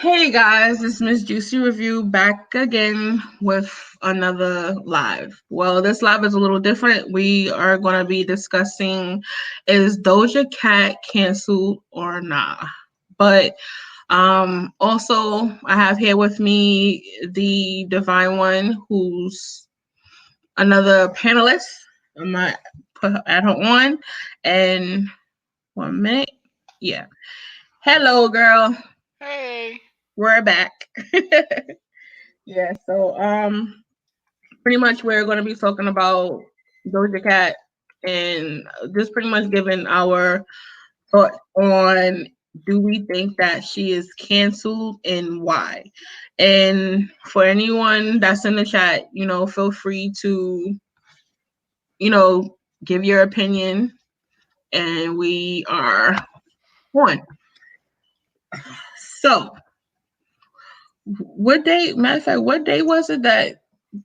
Hey guys, it's Miss Juicy Review back again with another live. Well, this live is a little different. We are going to be discussing is Doja Cat canceled or not. But also I have here with me the divine one who's another panelist. I might add her on and 1 minute. Yeah. Hello girl. Hey. We're back. Yeah, so pretty much we're going to be talking about Doja Cat and just pretty much giving our thought on do we think that she is canceled and why. And for anyone that's in the chat, feel free to, you know, give your opinion and we are on. So what day, matter of fact, what day was it that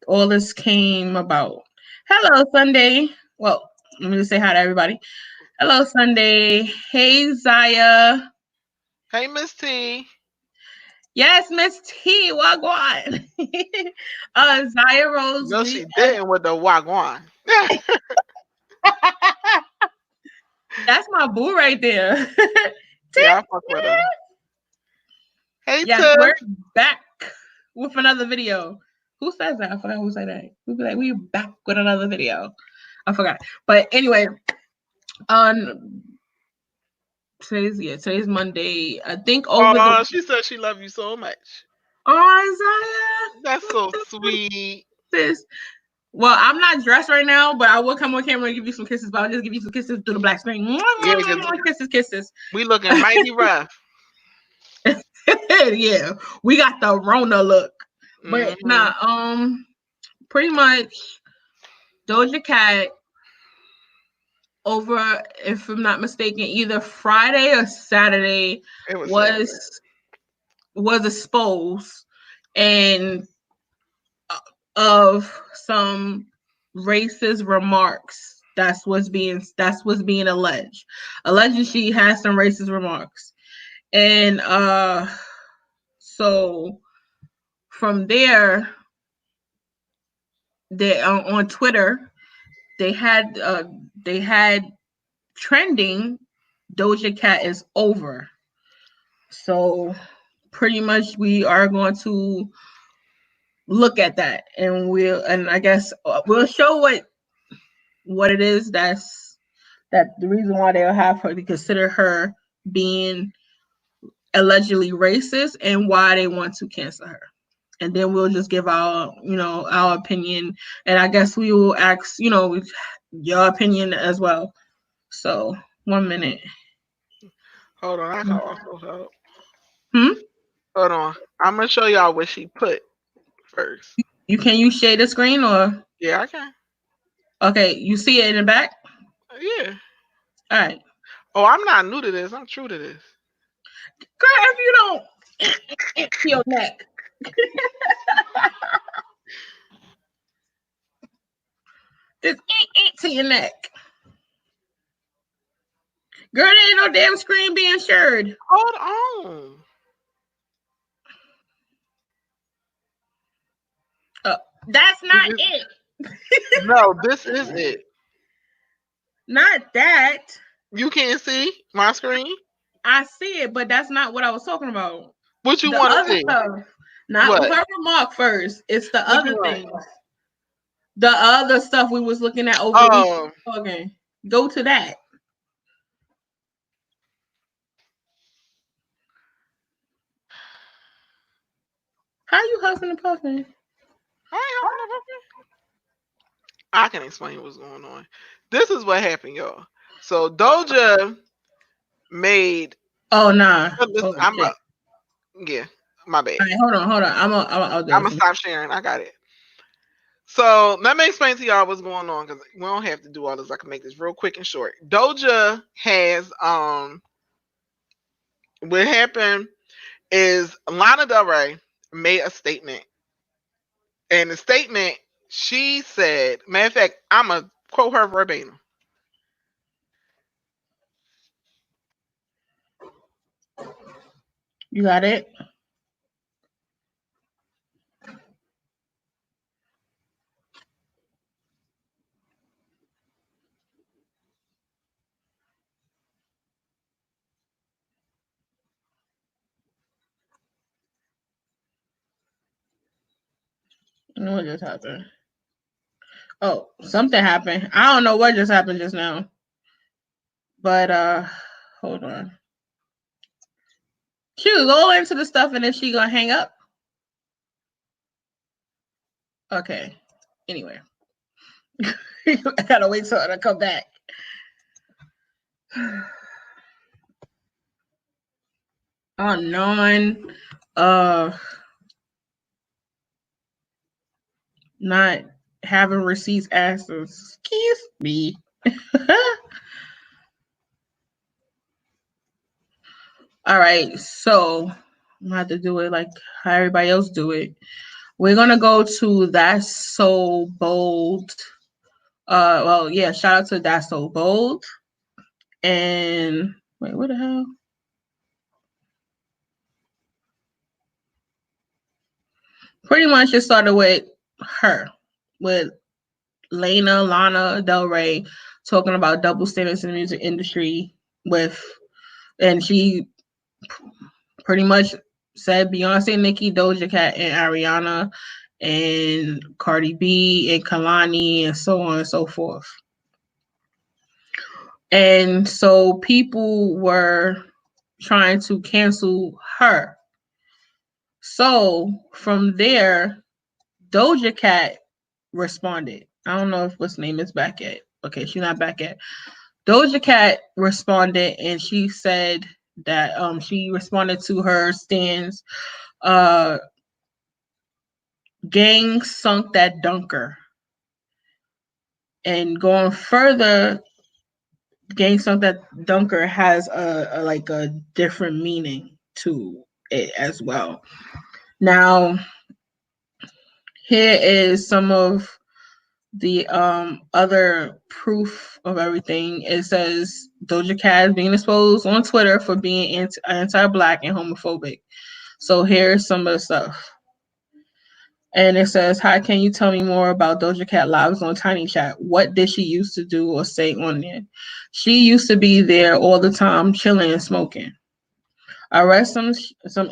all this came about? Hello, Sunday. Well, let me just say hi to everybody. Hello, Sunday. Hey, Zaya. Hey, Miss T. Yes, Miss T. Wagwan. Zaya Rose. No, she didn't with the wagwan. That's my boo right there. Yeah, I fuck with her. Hey, Yes, Tiff. we're back with another video. Who says that? I forgot who said that. Who be like, we're back with another video. I forgot. But anyway, on today's Monday. I think over the Oh, she said she love you so much. oh That's so Zaya. sweet. Sis. Well, I'm not dressed right now, but I will come on camera and give you some kisses. But I'll just give you some kisses through the black screen. Mwah, Yeah, mwah, mwah, because mwah, kisses, kisses. we looking mighty rough. Yeah, we got the Rona look. But Mm-hmm. nah, pretty much Doja Cat over, if I'm not mistaken, either Friday or Saturday It was sad. was was exposed and of some racist remarks. That's what's being alleged. Allegedly, she has some racist remarks, and so from there, they on Twitter they had trending. Doja Cat is over. So pretty much we are going to look at that and I guess we'll show what it is that the reason why they'll have her to consider her being allegedly racist and why they want to cancel her. And then we'll just give our opinion. And I guess we will ask, your opinion as well. So 1 minute. Hold on, I can also help. Hmm? Hold on. I'm going to show y'all what she put first. You share the screen or Yeah, I can. okay, you see it in the back? Yeah. All right. Oh, I'm not new to this. I'm true to this. Girl, if you don't to your neck. Just to your neck. Girl, there ain't no damn screen being shared. Hold on. Uh, that's not it. No, this is it. Not that. You can't see my screen? I see it, but that's not what I was talking about. What you The want to other see? stuff. Not What? her remark first. It's the What you other want? things. The other stuff we was looking at over the week. Oh, Okay. Go to that. How you huffing and puffing? I ain't having no problem. I can explain what's going on. This is what happened, y'all. So Doja made. Oh nah. Listen, Oh I'm shit. a yeah. My bad. All right, hold on. I'll do I'm it gonna for me. stop sharing. I got it. So let me explain to y'all what's going on because we don't have to do all this. I can make this real quick and short. Doja has what happened is Lana Del Rey made a statement, and the statement she said, matter of fact, I'm gonna quote her verbatim. You got it? What just happened? Oh, something happened. I don't know what just happened just now. But hold on. She was all into the stuff and then she gonna hang up. Okay. Anyway. I gotta wait till her to come back. Non uh not having receipts asked excuse me. All right, so I'm gonna have to do it like how everybody else do it. We're gonna go to That's So Bold. Well, yeah, shout out to That's So Bold. And wait, what the hell? Pretty much it started with her, with Lana Del Rey talking about double standards in the music industry with, and she pretty much said Beyonce, Nicki, Doja Cat, and Ariana, and Cardi B, and Kalani, and so on and so forth. And so people were trying to cancel her. So from there, Doja Cat responded. I don't know if what's name is back yet. Okay, she's not back yet. Doja Cat responded and she said that she responded to her stands uh gang sunk that dunker. And going further, gang sunk that dunker has a like a different meaning to it as well. Now, here is some of the other proof of everything. It says Doja Cat is being exposed on Twitter for being anti-black and homophobic. So here's some of the stuff. And it says, "Hi, can you tell me more about Doja Cat lives on Tiny Chat? What did she used to do or say on there? She used to be there all the time, chilling and smoking. I read some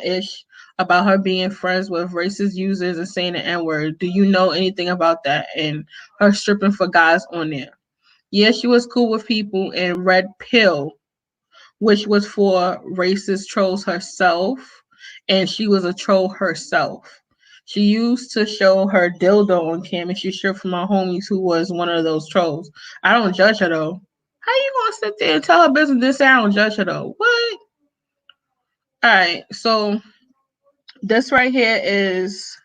ish about her being friends with racist users and saying the N word. Do you know anything about that? And her stripping for guys on there. Yeah, she was cool with people in Red Pill, which was for racist trolls herself, and she was a troll herself. She used to show her dildo on cam, and she stripped from my homies who was one of those trolls. I don't judge her though. How you gonna sit there and tell her business and say I don't judge her though? What? All right, so this right here is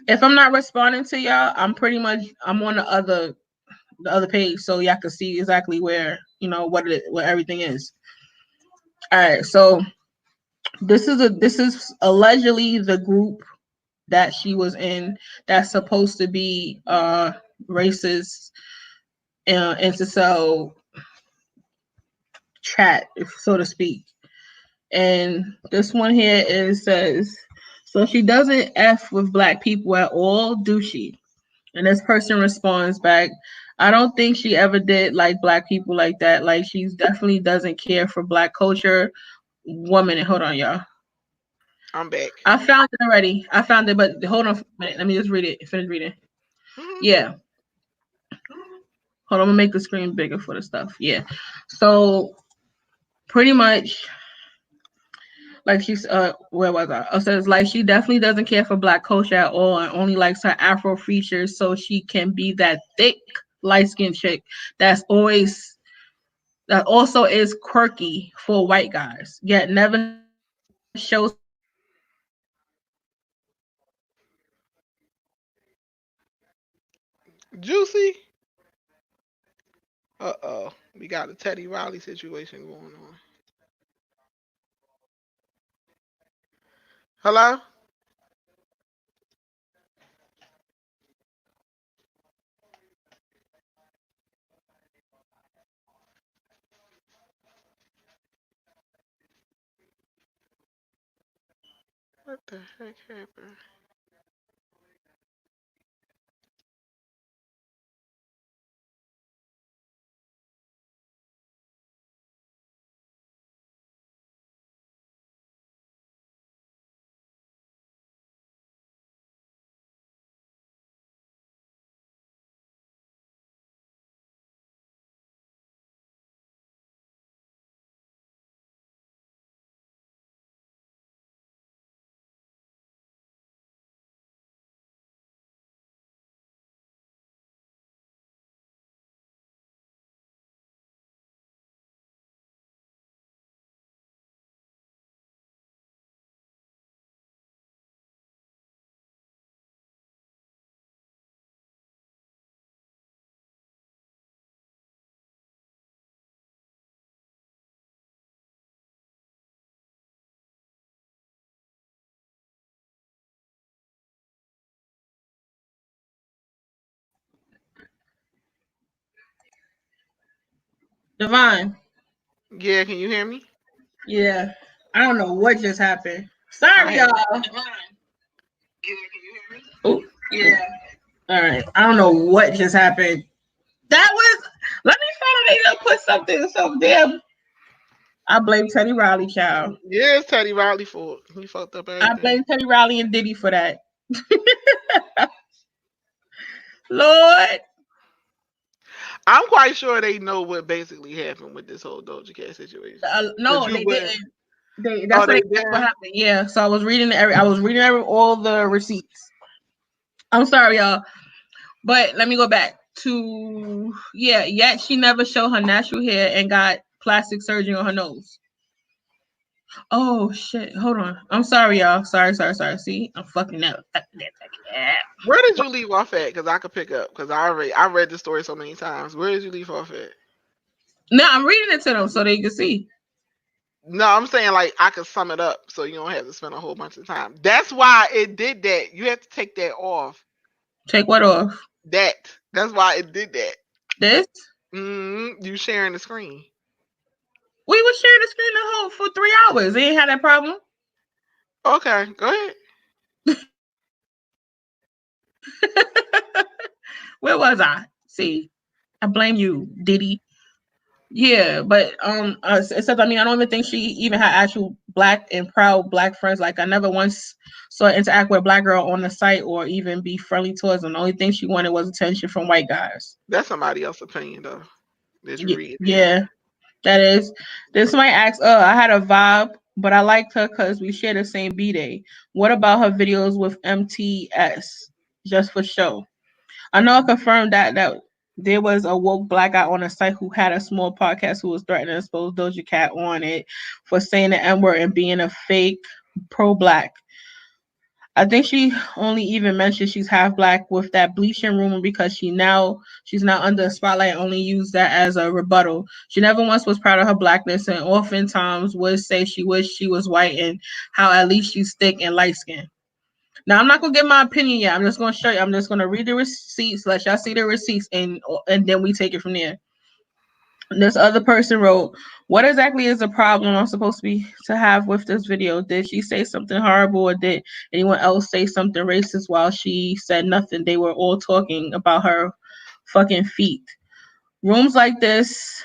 if I'm not responding to y'all, I'm on the other page so y'all can see exactly where what everything is. All right, so this is allegedly the group that she was in that's supposed to be racist and to sell chat, so to speak. And this one here is says, so she doesn't F with black people at all, do she? And this person responds back, I don't think she ever did like black people like that. Like she's definitely doesn't care for black culture. 1 minute, hold on, y'all. I'm back. I found it already. I found it, but hold on for a minute. Let me just read it. Finish reading. Mhm. Yeah. Hold on, I'm gonna make the screen bigger for the stuff. Yeah. So pretty much like she's where was I? It says like she definitely doesn't care for black culture at all and only likes her Afro features so she can be that thick light skinned chick that's always that also is quirky for white guys, yet never shows her face or shows her features or anything. She just likes to be around black people. Juicy. Uh-oh. We got a Teddy Riley situation going on. Hello? What the heck happened? Divine. Yeah, can you hear me? Yeah. I don't know what just happened. Sorry, I had y'all. Oh, yeah. All right. I don't know what just happened. That was. Let me find out they done put something so damn. I blame Teddy Riley, child. yeah, it's Teddy Riley for it. He fucked up I everything. blame Teddy Riley and Diddy for that. Lord. I'm quite sure they know what basically happened with this whole Doja Cat situation. Cause No, you they wouldn't. didn't. They Oh, that's what they that's what didn't. happened. Yeah. So I was reading all the receipts. I'm sorry, y'all. But let me go back to yet she never showed her natural hair and got plastic surgery on her nose. Oh shit. Hold on. I'm sorry, y'all. Sorry. See, I'm fucking up. Where did you leave off at? Cause I could pick up. Cause I read the story so many times. Where did you leave off at? No, I'm reading it to them so they can see. No, I'm saying like I could sum it up so you don't have to spend a whole bunch of time. That's why it did that. You have to take that off. Take what off? That's why it did that. This? You sharing the screen. We was sharing the screen the whole for 3 hours. They ain't had that problem. Okay, go ahead. Where was I? See, I blame you, Diddy. Yeah, but it says I mean I don't even think she even had actual black and proud black friends. Like I never once saw her interact with a black girl on the site or even be friendly towards them. The only thing she wanted was attention from white guys. That's somebody else's opinion though. That you read there. Yeah, that is. Then somebody asked, I had a vibe, but I liked her because we share the same B day. What about her videos with MTS? Just for show. I know I confirmed that there was a woke black guy on a site who had a small podcast who was threatening to expose Doja Cat on it for saying the N word and being a fake pro black. I think she only even mentioned she's half black with that bleaching rumor because she's now under the spotlight and only used that as a rebuttal. She never once was proud of her blackness and oftentimes would say she wished she was white and how at least she's thick and light skinned. Now I'm not gonna give my opinion yet. I'm just gonna show you. I'm just gonna read the receipts, let y'all see the receipts, and then we take it from there. This other person wrote, "What exactly is the problem I'm supposed to have with this video? Did she say something horrible, or did anyone else say something racist while she said nothing? They were all talking about her fucking feet. Rooms like this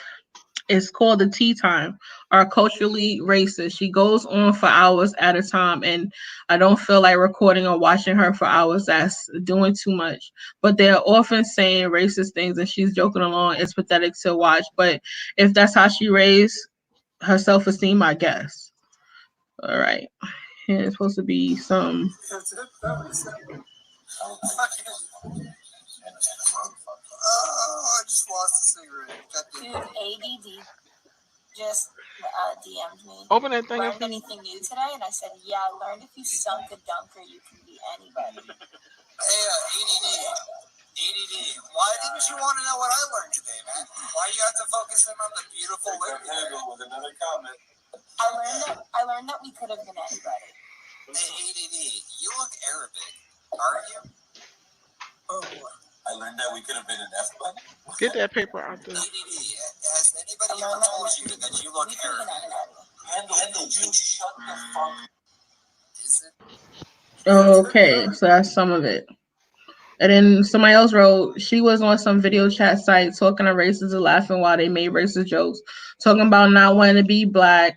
is called the tea time are culturally racist. She goes on for hours at a time, and I don't feel like recording or watching her for hours. That's doing too much. But they're often saying racist things, and she's joking along. It's pathetic to watch. But if that's how she raised her self esteem, I guess. All right. Here's supposed to be some. Oh, I just lost a cigarette. Dude, ADD just DM'd me. Open that thing up. Learned anything new today? And I said, yeah, I learned if you sunk a dunker, you can be anybody. Hey, ADD, why didn't you want to know what I learned today, man? Why you have to focus in on the beautiful women? With another comment. I learned that we could have been anybody. Hey, ADD, you look Arabic. Are you? Oh, boy. I learned that we could have been an F button. Get that paper out there. Has anybody ever told you that you look Arabic? Handle, you shut the fuck. Is it? Okay, so that's some of it. And then somebody else wrote, she was on some video chat site talking to racists and laughing while they made racist jokes, talking about not wanting to be black,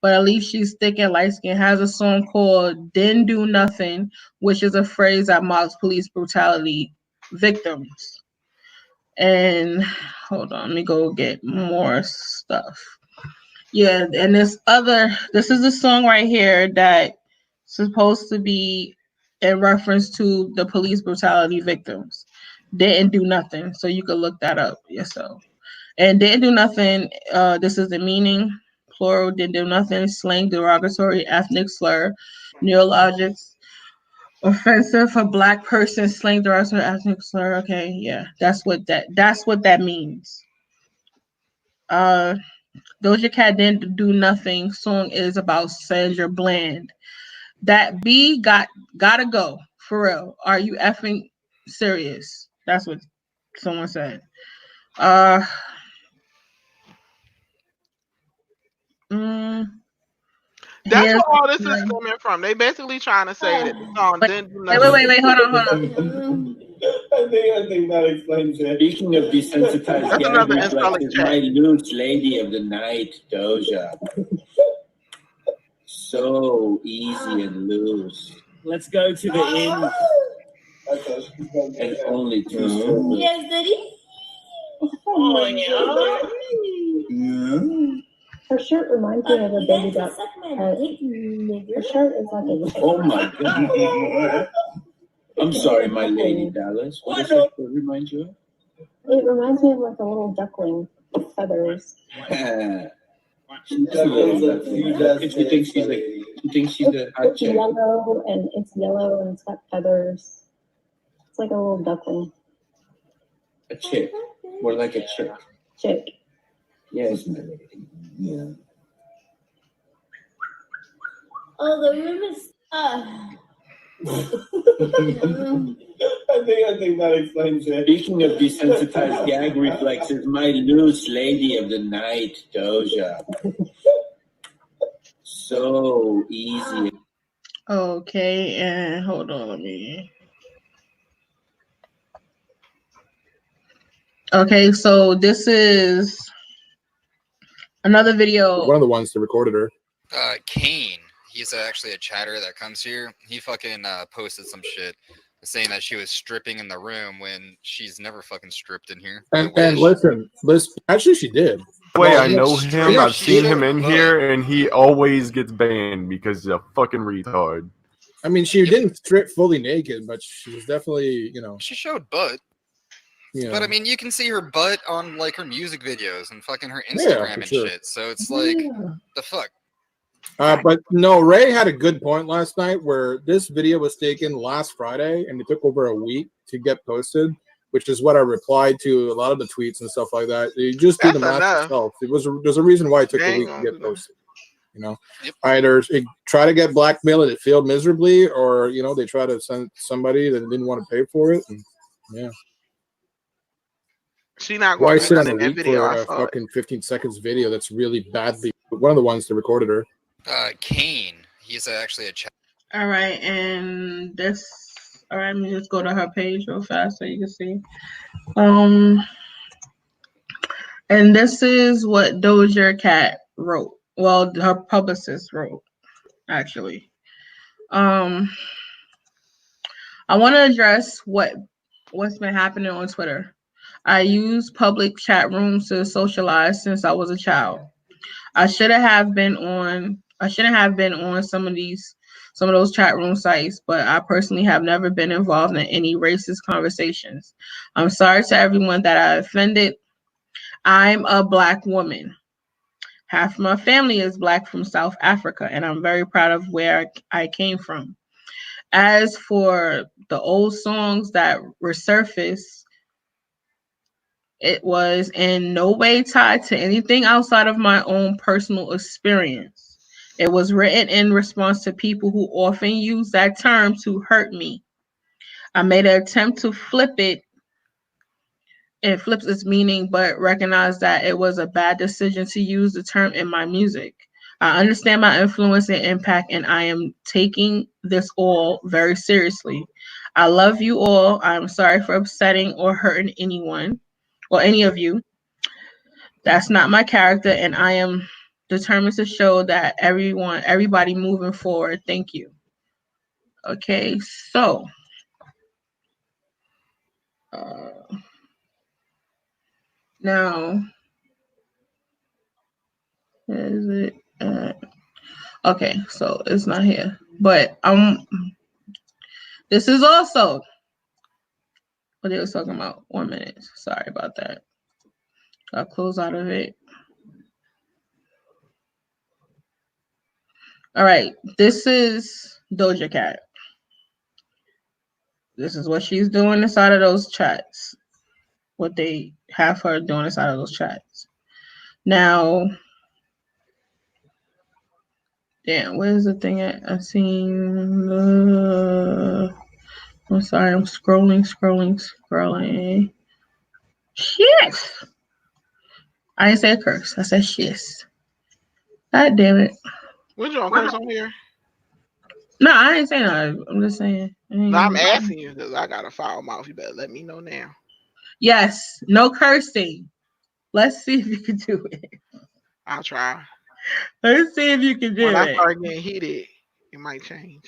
but at least she's thick and light skinned. Has a song called Didn't Do Nothing, which is a phrase that mocks police brutality victims. And hold on, let me go get more stuff. Yeah, and this is a song right here that supposed to be in reference to the police brutality victims. Didn't do nothing, so you could look that up yourself. And didn't do nothing. This is the meaning. Plural. Didn't do nothing. Slang, derogatory, ethnic slur, neologics, offensive for black person. Slang, derogatory, ethnic slur. Okay, yeah, that's what that means. Uh, Doja Cat didn't do nothing. Song is about Sandra Bland. That B gotta go for real. Are you effing serious? That's what someone said. Uh, That's Here's where all this is coming from. They basically trying to say that the song wait, didn't do wait, nothing. hold on. I think that explains it. Speaking of desensitized That's gag another invalid reflexes, check. my loose lady of the night, Doja. So easy and loose. Let's go to the inn. And only two syllables. Yes, Daddy. Oh, yeah. Her shirt reminds me of a baby duck. Her shirt is like a. Oh my God. I'm sorry, my lady Dallas. What does it remind you of? It reminds me of like a little duckling with feathers. She's just a little duckling. She thinks she's a hot It's chick. yellow and it's got feathers. It's like a little duckling. A chick. More like a chick. Chick. Yes, my lady. Yeah. Oh, the room is. I think that explains it. Speaking of desensitized gag reflexes, my loose lady of the night, Doja. So easy. Okay, and hold on, let me. Okay, so this is another video. One of the ones that recorded her. Kane, he's actually a chatter that comes here. He fucking posted some shit saying that she was stripping in the room when she's never fucking stripped in here. And listen, actually she did. Way I know him, Yeah, I've seen him in here, and he always gets banned because he's a fucking retard. I mean, she didn't strip fully naked, but she was definitely, She showed butt. Yeah. But I mean, you can see her butt on like her music videos and fucking her Instagram and shit. So it's like, the fuck. But no, Ray had a good point last night where this video was taken last Friday and it took over a week to get posted, which is what I replied to a lot of the tweets and stuff like that. You just do the math yourself. There's a reason why it took a week to get posted. Either try to get blackmailed and it failed miserably, or they try to send somebody that didn't want to pay for it. And, yeah. She not Why going sit to on a in that week video. for a fucking 15 seconds video that's really badly? One of the ones that recorded her. Kane, he's actually a chat. All right, and this. All right, let me just go to her page real fast so you can see. And this is what Doja Cat wrote. Well, her publicist wrote, actually. I want to address what's been happening on Twitter. I use public chat rooms to socialize since I was a child. I shouldn't have been on some of those chat room sites, but I personally have never been involved in any racist conversations. I'm sorry to everyone that I offended. I'm a Black woman. Half of my family is Black from South Africa, and I'm very proud of where I came from. As for the old songs that resurfaced, it was in no way tied to anything outside of my own personal experience. It was written in response to people who often use that term to hurt me. I made an attempt to flip it. It flips its meaning, but recognized that it was a bad decision to use the term in my music. I understand my influence and impact, and I am taking this all very seriously. I love you all. I'm sorry for upsetting or hurting anyone or any of you. That's not my character, and I am determined to show that everybody moving forward. Thank you. Okay, so now is it? Okay, so it's not here, but this is also what they was talking about. 1 minute. Sorry about that. I'll close out of it. All right, this is Doja Cat. This is what she's doing inside of those chats. What they have her doing inside of those chats. Now, damn, where's the thing at? I seen. I'm sorry, I'm scrolling. Shit! I didn't say a curse. I said shit. God damn it. What you on curse on here? No, I ain't saying that. I'm just saying. No, I'm asking you because I got a foul mouth. You better let me know now. Yes, no cursing. Let's see if you can do it. I'll try. Let's see if you can do When I it. start getting heated, it might change.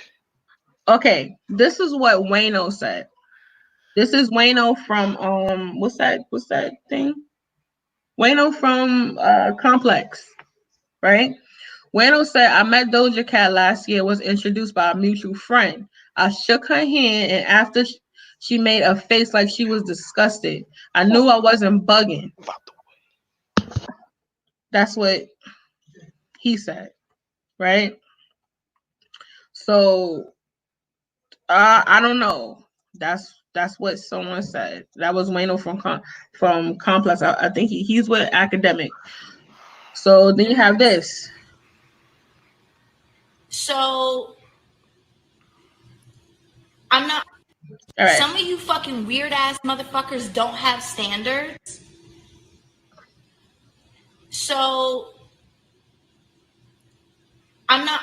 Okay, this is what Wayno said. This is Wayno from what's that thing? Wayno from Complex, right? Wayno said, I met Doja Cat last year, was introduced by a mutual friend. I shook her hand, and after she made a face like she was disgusted. I knew I wasn't bugging. That's what he said, right? So I don't know. That's what someone said. That was Wayno from Complex. I think he's with Academic. So then you have this. So I'm not. All right. Some of you fucking weird ass motherfuckers don't have standards. So I'm not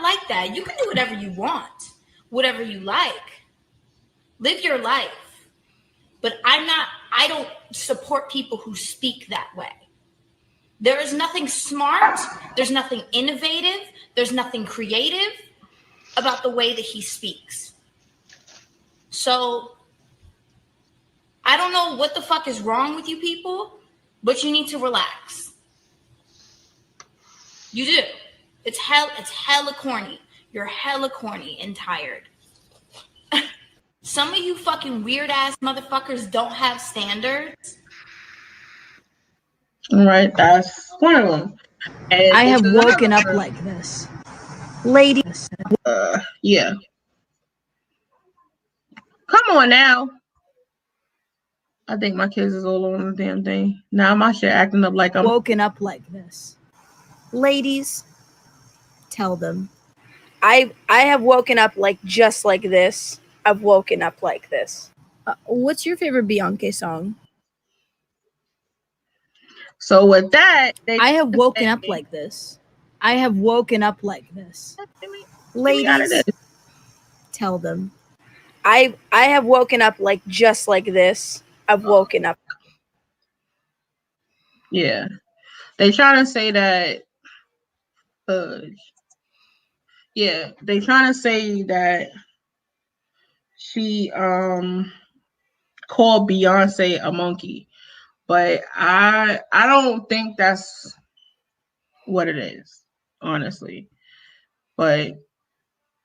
like that. You can do whatever you want, whatever you like. Live your life. But I don't support people who speak that way. There is nothing smart, there's nothing innovative, there's nothing creative about the way that he speaks. So I don't know what the fuck is wrong with you people, but you need to relax. You do. It's hella corny. You're hella corny and tired. Some of you fucking weird ass motherfuckers don't have standards. All right, that's one of them. And I this have is woken up another one. like this. Ladies. Yeah. Come on now. I think my kids is all on the damn thing. Now my shit acting up like I'm woken up like this. Ladies, tell them. I have woken up like just like this. I've woken up like this. What's your favorite Bianca song? So with that, I have woken up like this. I have woken up like this. Ladies, tell them. I have woken up like just like this. I've woken up. Yeah. They trying to say that yeah, they trying to say that she called Beyonce a monkey. But I don't think that's what it is, honestly. But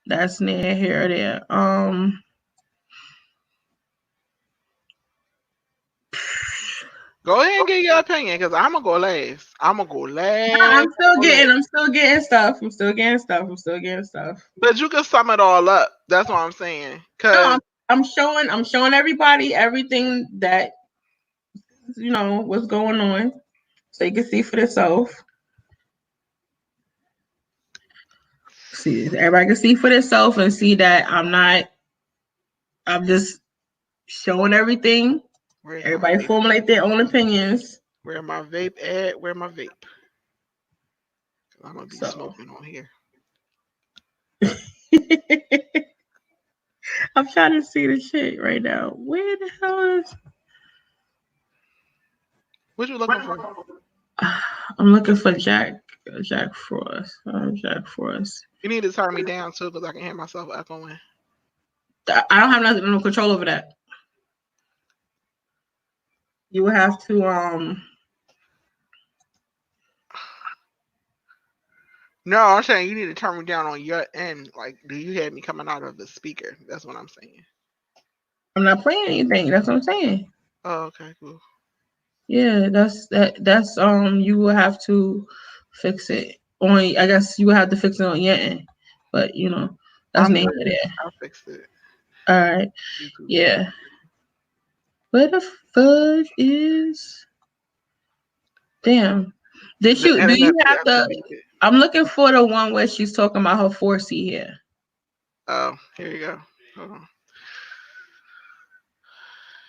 that's near here or there. Go ahead and get your opinion, because I'm gonna go last. I'm gonna go last. I'm still getting stuff. I'm still getting stuff. But you can sum it all up. That's what I'm saying. Cause No, I'm showing everybody everything that what's going on, so you can see for themselves. See, everybody can see for themselves and see that I'm just showing everything. Everybody formulate their own opinions. Where my vape at? Where my vape? I'm gonna be smoking on here. I'm trying to see the shit right now. Where the hell is? What you looking for? I'm looking for Jack Frost. Jack Frost. You need to turn me down too, because I can hear myself echoing. I don't have no control over that. You would have to No, I'm saying you need to turn me down on your end. Like, do you have me coming out of the speaker? That's what I'm saying. I'm not playing anything. That's what I'm saying. Oh, okay, cool. Yeah, that's you will have to fix it on. I guess you would have to fix it on your end, but that's neither there. I'll fix it. All right. Yeah. Where the fudge is? Damn. Do you have the? I'm looking for the one where she's talking about her 4C here. Oh, here you go. Hold on.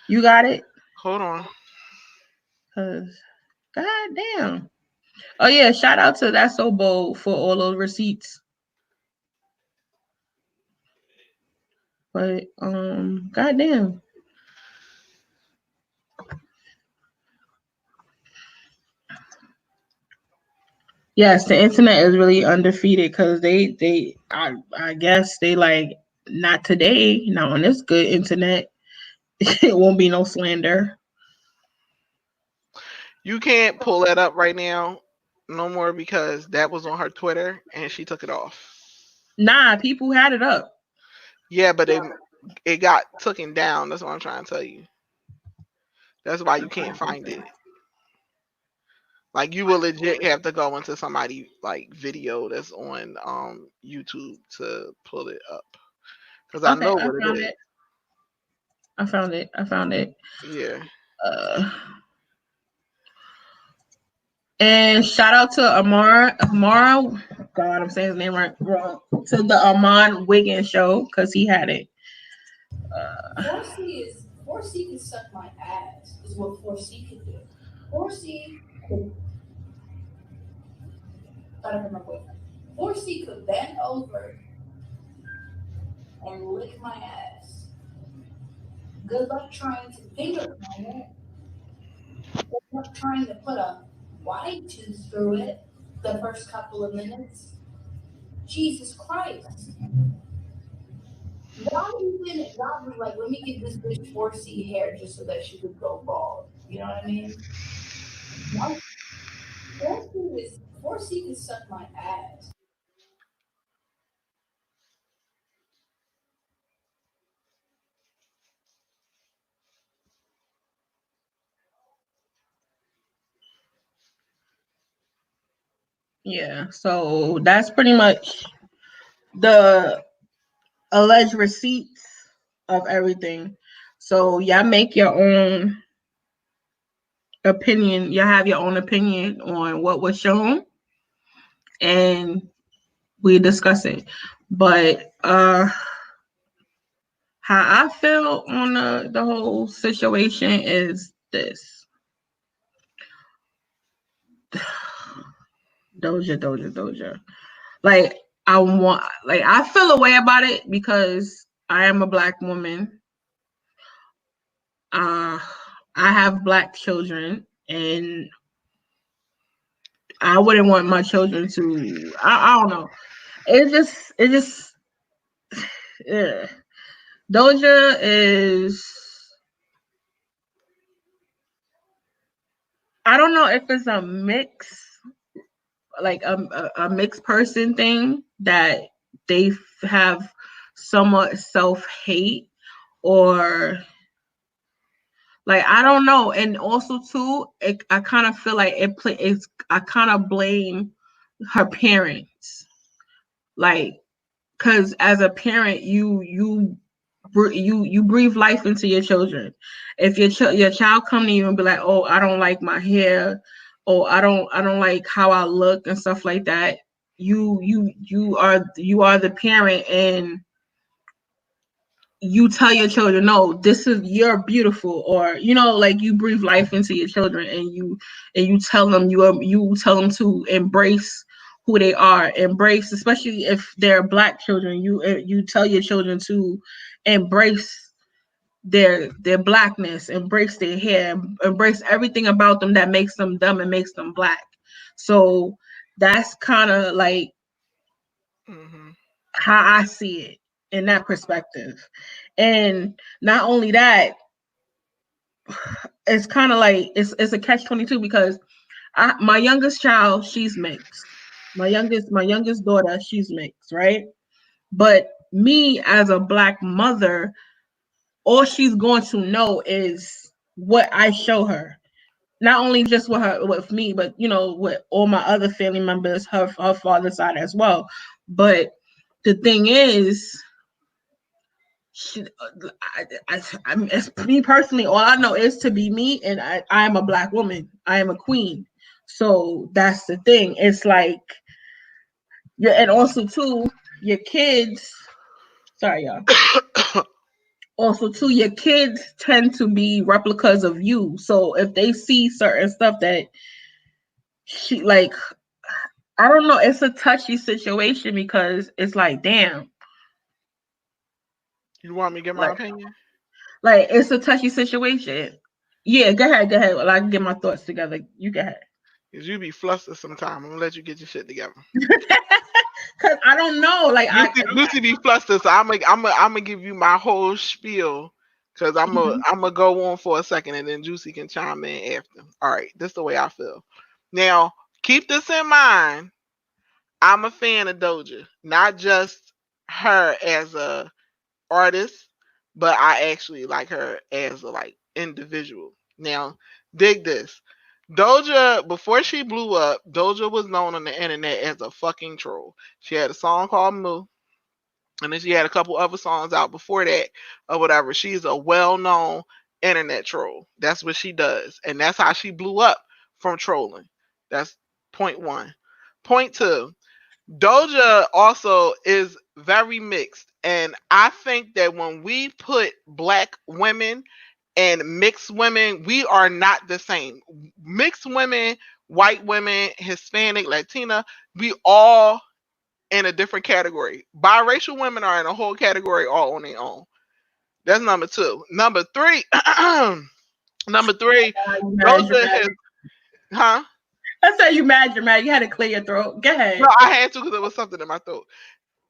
You got it? Hold on. God damn. Oh yeah, shout out to That's So Bold for all those receipts. But goddamn. Yes, the internet is really undefeated because I guess they like not today, not on this good internet. It won't be no slander. You can't pull that up right now no more because that was on her Twitter and she took it off. Nah, people had it up. Yeah, but it got taken down. That's what I'm trying to tell you. That's why you can't find it. Like you will legit have to go into somebody like video that's on YouTube to pull it up. Because I Okay, know I what it found is. it. I found it. I found it. Yeah. Uh, and shout out to Amara. God, I'm saying his name wrong. To the Amon Wiggins show because he had it. 4C can suck my ass is what 4C can do. 4C could better than my boyfriend. 4C could bend over and lick my ass. Good luck trying to finger comb it. Good luck trying to put a wide tooth through it the first couple of minutes. Jesus Christ. Why even God was like, let me give this bitch 4C hair just so that she could go bald. You know what I mean? No. 4C can suck my ass. Yeah, so that's pretty much the alleged receipts of everything. So y'all make your own opinion. Y'all have your own opinion on what was shown, and we discuss it. But how I feel on the whole situation is this. Doja. Like I feel a way about it because I am a black woman. I have black children, and I wouldn't want my children to. I don't know. It just. Yeah. Doja is. I don't know if it's a mix, like a mixed person thing that they have somewhat self hate, or like I don't know. And also too, I kind of feel like it's. I kind of blame her parents, like, because as a parent, you breathe life into your children. If your child come to you and be like, "Oh, I don't like my hair," or I don't like how I look and stuff like that," you are the parent, and you tell your children, "No, this is you're beautiful," or like you breathe life into your children, and you tell them you tell them to embrace who they are, embrace, especially if they're black children. You tell your children to embrace their blackness, embrace their hair, embrace everything about them that makes them and makes them black. So that's kind of like Mm-hmm. how I see it in that perspective. And not only that, it's kind of like it's a catch-22 because my youngest child, she's mixed. My youngest daughter, she's mixed, right? But me as a black mother, all she's going to know is what I show her. Not only just with me, but with all my other family members, her father's side as well. But the thing is, she, it's me personally. All I know is to be me, and I am a black woman. I am a queen. So that's the thing. It's like, yeah, and also too, your kids. Sorry, y'all. Also too, your kids tend to be replicas of you. So if they see certain stuff that she like I don't know. It's a touchy situation because it's like, damn, You want me to get my like opinion? it's a touchy situation. Yeah, go ahead, go ahead. Well, I can get my thoughts together. You go ahead. Cause you be flustered sometime. I'm gonna let you get your shit together. Cause I don't know. Like Lucy be flustered, so I'm gonna give you my whole spiel. Cause Mhm. I'm gonna go on for a second, and then Juicy can chime in after. All right, this is the way I feel. Now, keep this in mind. I'm a fan of Doja, not just her as a artist, but I actually like her as a like individual. Now, dig this. Doja, before she blew up, Doja was known on the internet as a fucking troll. She had a song called Moo, and then she had a couple other songs out before that or whatever. She's a well-known internet troll. That's what she does, and that's how she blew up from trolling. That's point one. Point two. Doja also is very mixed, and I think that when we put black women and mixed women, we are not the same. Mixed women, white women, Hispanic, Latina, we all in a different category. Biracial women are in a whole category all on their own. That's number two. Number three, number three, You mad, Doja has, dramatic. huh? I say you mad, dramatic. You had to clear your throat. Go No, ahead. I had to because there was something in my throat.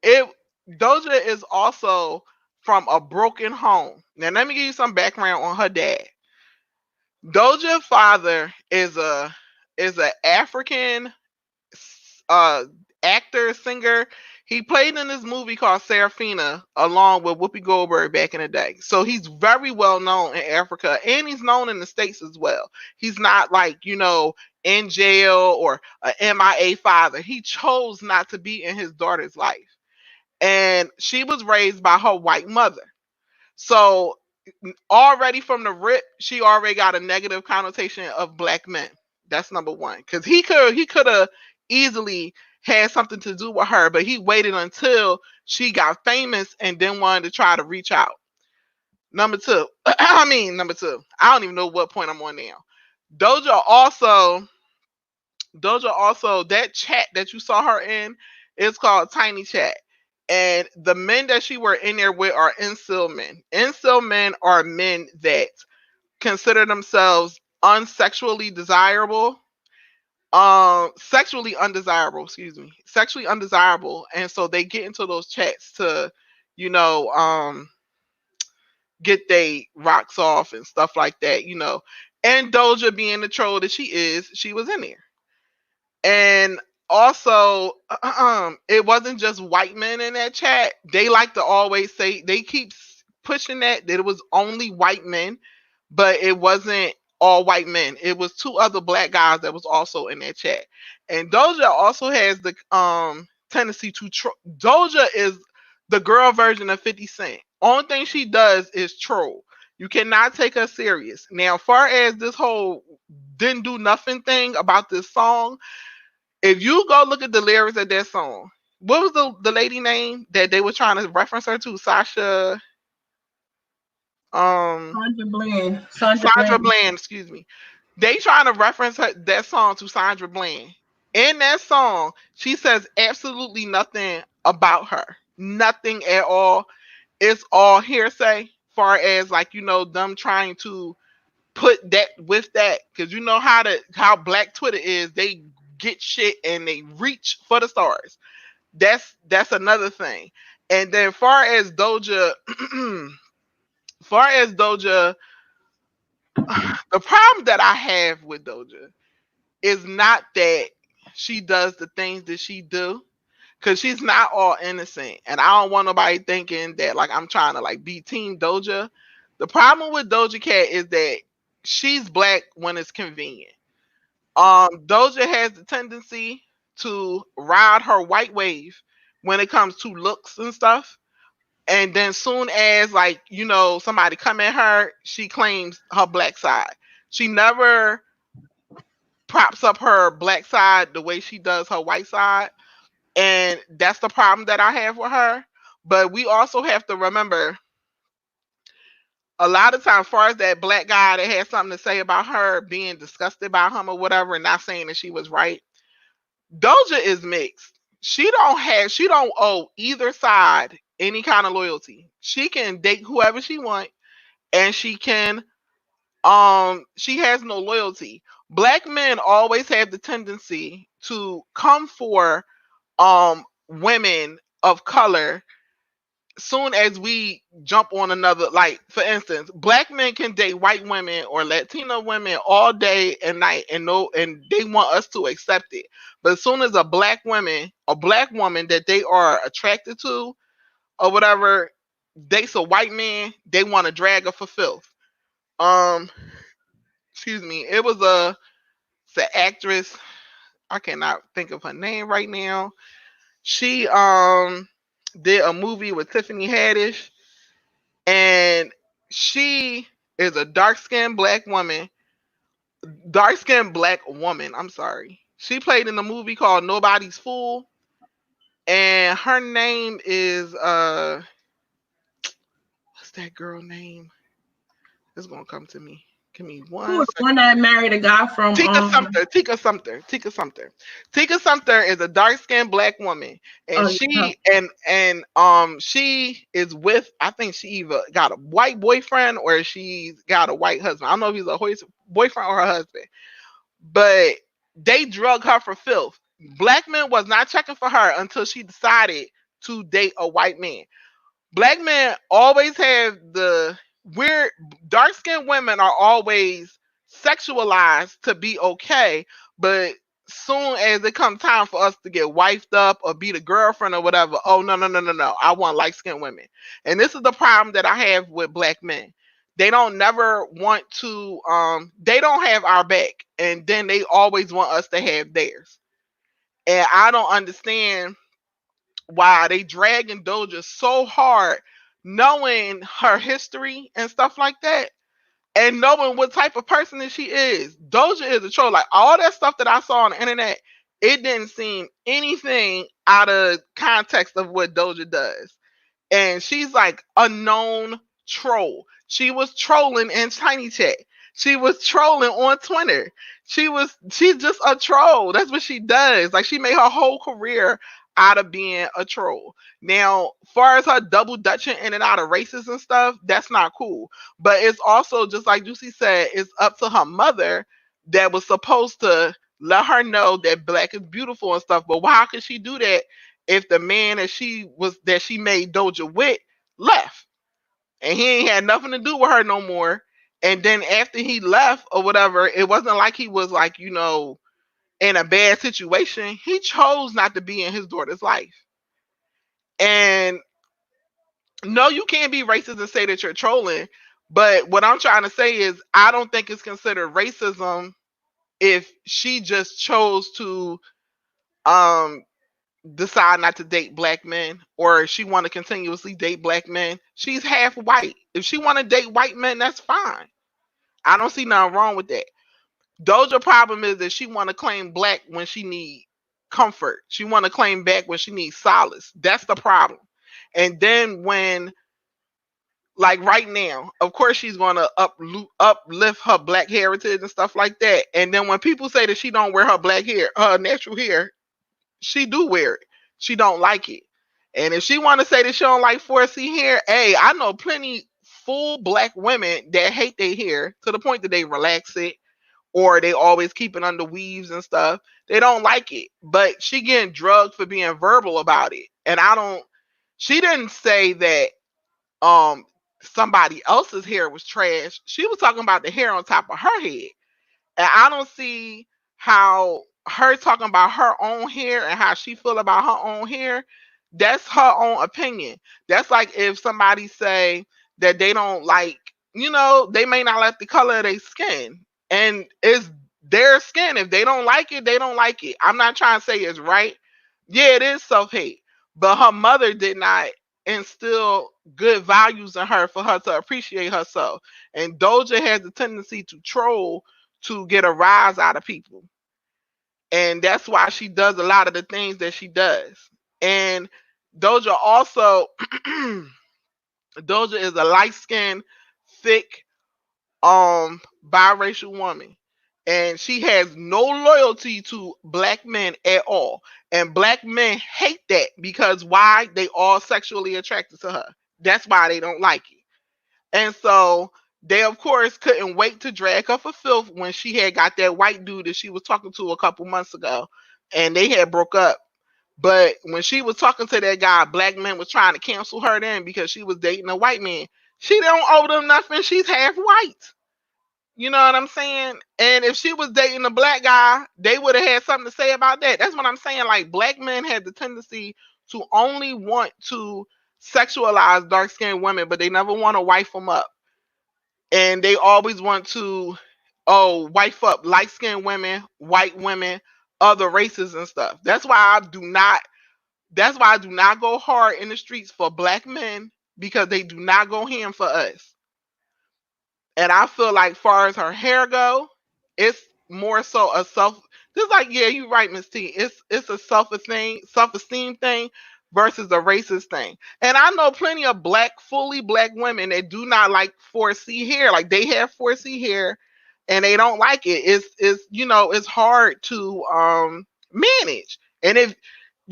It Doja is also from a broken home. Now let me give you some background on her dad. Doja's father is a African uh actor, singer. He played in this movie called Serafina along with Whoopi Goldberg back in the day. So he's very well known in Africa and he's known in the States as well. He's not like, in jail or a MIA father. He chose not to be in his daughter's life. And she was raised by her white mother. So already from the rip, she already got a negative connotation of black men. That's number one. Because he could have easily had something to do with her, but he waited until she got famous and then wanted to try to reach out. Number two. Number two. I don't even know what point I'm on now. Doja also that chat that you saw her in is called Tiny Chat. And the men that she were in there with are incel men. Incel men are men that consider themselves unsexually desirable, sexually undesirable, excuse me, sexually undesirable, and so they get into those chats to, you know, get they rocks off and stuff like that. And Doja being the troll that she is, she was in there. And also, it wasn't just white men in that chat. They like to always say they keep pushing that it was only white men, but it wasn't all white men. It was two other black guys that was also in that chat. And Doja also has the tendency to Doja is the girl version of 50 Cent. Only thing she does is troll. You cannot take her serious. Now, far as this whole didn't do nothing thing about this song, if you go look at the lyrics of that song, what was the lady name that they were trying to reference her to? Um Sandra Bland. Sandra Sandra Bland. Bland, excuse me. They trying to reference that song to Sandra Bland. In that song, she says absolutely nothing about her. Nothing at all. It's all hearsay, far as like, them trying to put that with that. Cause you know how black Twitter is, they get shit and they reach for the stars. That's another thing. And then far as Doja far as Doja, the problem that I have with Doja is not that she does the things that she do, because she's not all innocent, and I don't want nobody thinking that like I'm trying to like be team Doja. The problem with Doja Cat is that she's black when it's convenient. Doja has the tendency to ride her white wave when it comes to looks and stuff, and then soon as like somebody come at her, she claims her black side. She never props up her black side the way she does her white side, and that's the problem that I have with her. But we also have to remember, a lot of times, as far as that black guy that had something to say about her being disgusted by him or whatever, and not saying that she was right, Doja is mixed. She don't owe either side any kind of loyalty. She can date whoever she want, and she has no loyalty. Black men always have the tendency to come for women of color soon as we jump on another, like for instance, black men can date white women or Latino women all day and night, and no, and they want us to accept it. But as soon as a black woman that they are attracted to or whatever dates a white man, they want to drag her for filth. Um, excuse me. It was it's an actress. I cannot think of her name right now. She did a movie with Tiffany Haddish, and she is a dark skinned black woman. I'm sorry. She played in a movie called Nobody's Fool, and her name is what's that girl name? It's gonna come to me. Give me Who one was the one second. that married a guy from Tika Sumter. Tika Sumter. Tika Sumter. Tika Sumter is a dark skinned black woman, and oh yeah. she is with, I think she either got a white boyfriend or she's got a white husband. I don't know if he's a boyfriend or her husband, but they drug her for filth. Black men was not checking for her until she decided to date a white man. Black men always have the weird, dark skinned women are always sexualized to be okay, but soon as it comes time for us to get wifed up or be the girlfriend or whatever, oh no, no, no, no, no, I want light skinned women. And this is the problem that I have with black men. They don't never want to they don't have our back, and then they always want us to have theirs. And I don't understand why they dragging Doja so hard, knowing her history and stuff like that, and knowing what type of person that she is. Doja is a troll. Like all that stuff that I saw on the internet, it didn't seem anything out of context of what Doja does. And she's like a known troll. She was trolling in Tiny Chat. She was trolling on Twitter. She's just a troll. That's what she does. Like she made her whole career out of being a troll. Now, far as her double dutching in and out of races and stuff, that's not cool. But it's also just like Juicy said, it's up to her mother that was supposed to let her know that black is beautiful and stuff. But how could she do that if the man that she made Doja with left, and he ain't had nothing to do with her no more? And then after he left or whatever, it wasn't like he was like, in a bad situation. He chose not to be in his daughter's life. And no, you can't be racist and say that you're trolling. But what I'm trying to say is I don't think it's considered racism if she just chose to um decide not to date black men, or she want to continuously date black men. She's half white. If she want to date white men, that's fine. I don't see nothing wrong with that. Doja problem is that she want to claim black when she need comfort. She want to claim back when she needs solace. That's the problem. And then when, like right now, of course she's going to uplift her black heritage and stuff like that. And then when people say that she don't wear her black hair, her natural hair, she do wear it. She don't like it. And if she want to say that she don't like 4C hair, hey, I know plenty full black women that hate their hair to the point that they relax it, or they always keep it under weaves and stuff. They don't like it. But she getting drugged for being verbal about it. And she didn't say that somebody else's hair was trash. She was talking about the hair on top of her head. And I don't see how her talking about her own hair and how she feel about her own hair, that's her own opinion. That's like if somebody say that they don't like, they may not like the color of their skin. And it's their skin. If they don't like it, they don't like it. I'm not trying to say it's right. Yeah, it is self-hate. But her mother did not instill good values in her for her to appreciate herself. And Doja has a tendency to troll to get a rise out of people. And that's why she does a lot of the things that she does. And Doja also Doja is a light-skinned thick biracial woman, and she has no loyalty to black men at all, and black men hate that because why? They all sexually attracted to her. That's why they don't like it. And so they of course couldn't wait to drag her for filth when she had got that white dude that she was talking to a couple months ago, and they had broke up. But when she was talking to that guy, black men was trying to cancel her then because she was dating a white man. She don't owe them nothing. She's half white. You know what I'm saying? And if she was dating a black guy, they would have had something to say about that. That's what I'm saying. Like, black men had the tendency to only want to sexualize dark skinned women, but they never want to wife them up. And they always want to, wife up light skinned women, white women, other races and stuff. That's why I do not go hard in the streets for black men, because they do not go ham for us. And I feel like far as her hair go, it's more so a self, just like, yeah, you're right, Miss T. It's a self esteem thing versus a racist thing. And I know plenty of fully black women that do not like 4C hair. Like, they have 4C hair and they don't like it. It's hard to manage. And if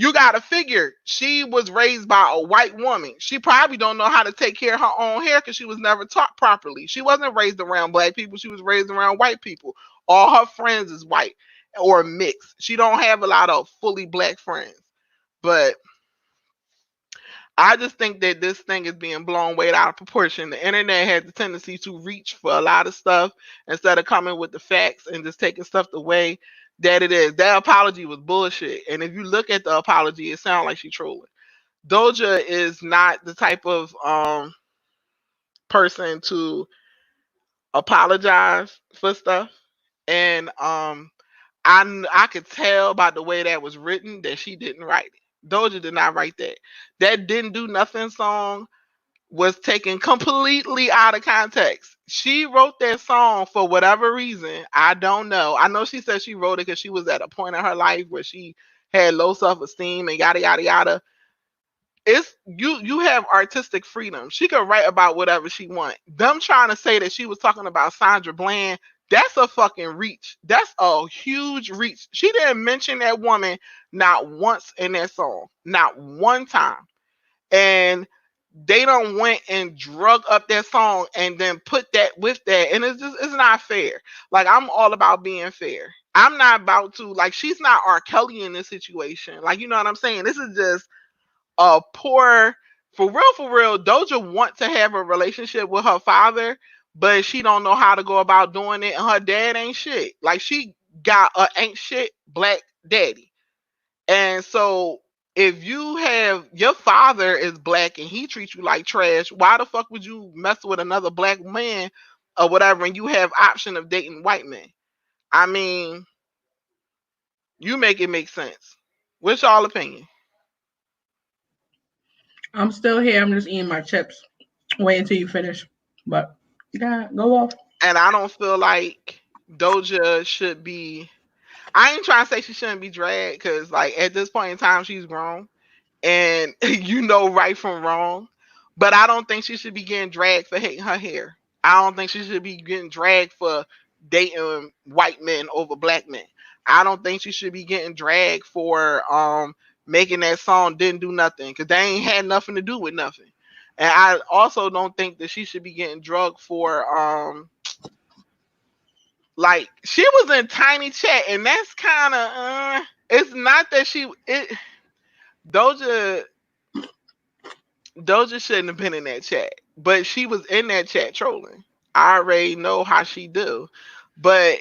you got to figure, she was raised by a white woman. She probably don't know how to take care of her own hair because she was never taught properly. She wasn't raised around black people. She was raised around white people. All her friends is white or mixed. She don't have a lot of fully black friends. But I just think that this thing is being blown way out of proportion. The internet has the tendency to reach for a lot of stuff instead of coming with the facts and just taking stuff the way that it is. That apology was bullshit. And if you look at the apology, it sounds like she's trolling. Doja is not the type of person to apologize for stuff. And I could tell by the way that was written that she didn't write it. Doja did not write that. That Didn't Do Nothing song was taken completely out of context. She wrote that song for whatever reason. I don't know. I know she said she wrote it because she was at a point in her life where she had low self-esteem and yada yada yada. It's you have artistic freedom. She could write about whatever she want. Them trying to say that she was talking about Sandra Bland, that's a fucking reach. That's a huge reach. She didn't mention that woman not once in that song. Not one time. And they don't went and drug up that song and then put that with that. And it's not fair. Like, I'm all about being fair. I'm not about to, like, she's not R. Kelly in this situation. Like, you know what I'm saying? This is just a poor, for real, Doja want to have a relationship with her father, but she don't know how to go about doing it. And her dad ain't shit. Like, she got a ain't shit black daddy. And so if you have your father is black and he treats you like trash, why the fuck would you mess with another black man or whatever and you have option of dating white men? I mean, you make it make sense. What's y'all opinion? I'm still here. I'm just eating my chips. Wait until you finish. But yeah, go off. And I don't feel like Doja should be. I ain't trying to say she shouldn't be dragged because, like, at this point in time, she's grown and you know right from wrong. But I don't think she should be getting dragged for hating her hair. I don't think she should be getting dragged for dating white men over black men. I don't think she should be getting dragged for making that song Didn't Do Nothing because they ain't had nothing to do with nothing. And I also don't think that she should be getting drugged for like, she was in Tiny Chat and that's kind of it's not that Doja Doja shouldn't have been in that chat, but she was in that chat trolling. I already know how she do, but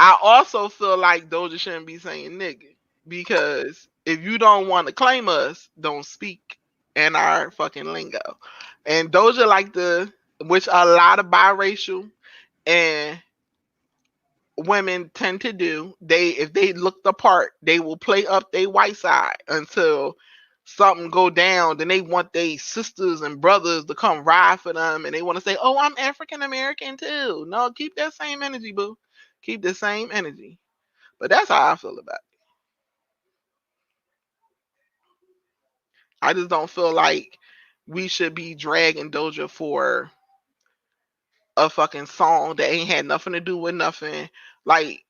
I also feel like Doja shouldn't be saying nigga because if you don't want to claim us, don't speak in our fucking lingo. And Doja which a lot of biracial and women tend to do. If they look the part, they will play up their white side until something go down. Then they want their sisters and brothers to come ride for them, and they want to say, "Oh, I'm African American too." No, keep that same energy, boo. Keep the same energy. But that's how I feel about it. I just don't feel like we should be dragging Doja for a fucking song that ain't had nothing to do with nothing. Like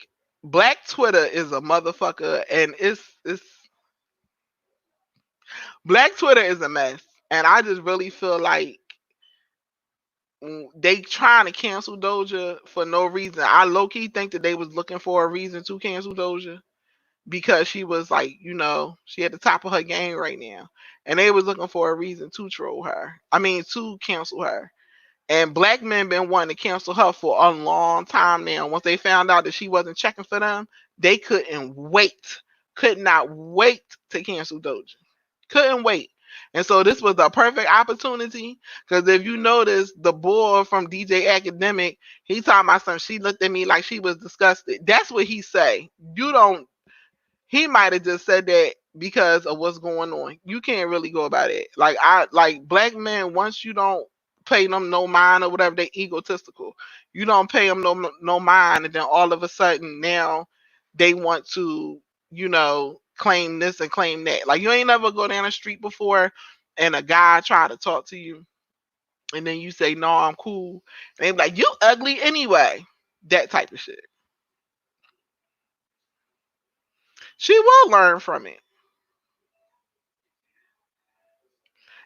Black Twitter is a motherfucker, and it's Black Twitter is a mess. And I just really feel like they trying to cancel Doja for no reason. I low key think that they was looking for a reason to cancel Doja because she was like, she at the top of her game right now, and they was looking for a reason to troll her. I mean, to cancel her. And black men been wanting to cancel her for a long time now. Once they found out that she wasn't checking for them, they could not wait to cancel Doja. Couldn't wait. And so this was the perfect opportunity because if you notice, the boy from DJ Academic, he talking about something. She looked at me like she was disgusted. That's what he say. You don't. He might have just said that because of what's going on. You can't really go about it. Like black men, once you don't pay them no mind or whatever, they egotistical. You don't pay them no mind, and then all of a sudden now they want to, claim this and claim that. Like you ain't never go down the street before and a guy try to talk to you and then you say, no, I'm cool. And they be like, you ugly anyway. That type of shit. She will learn from it.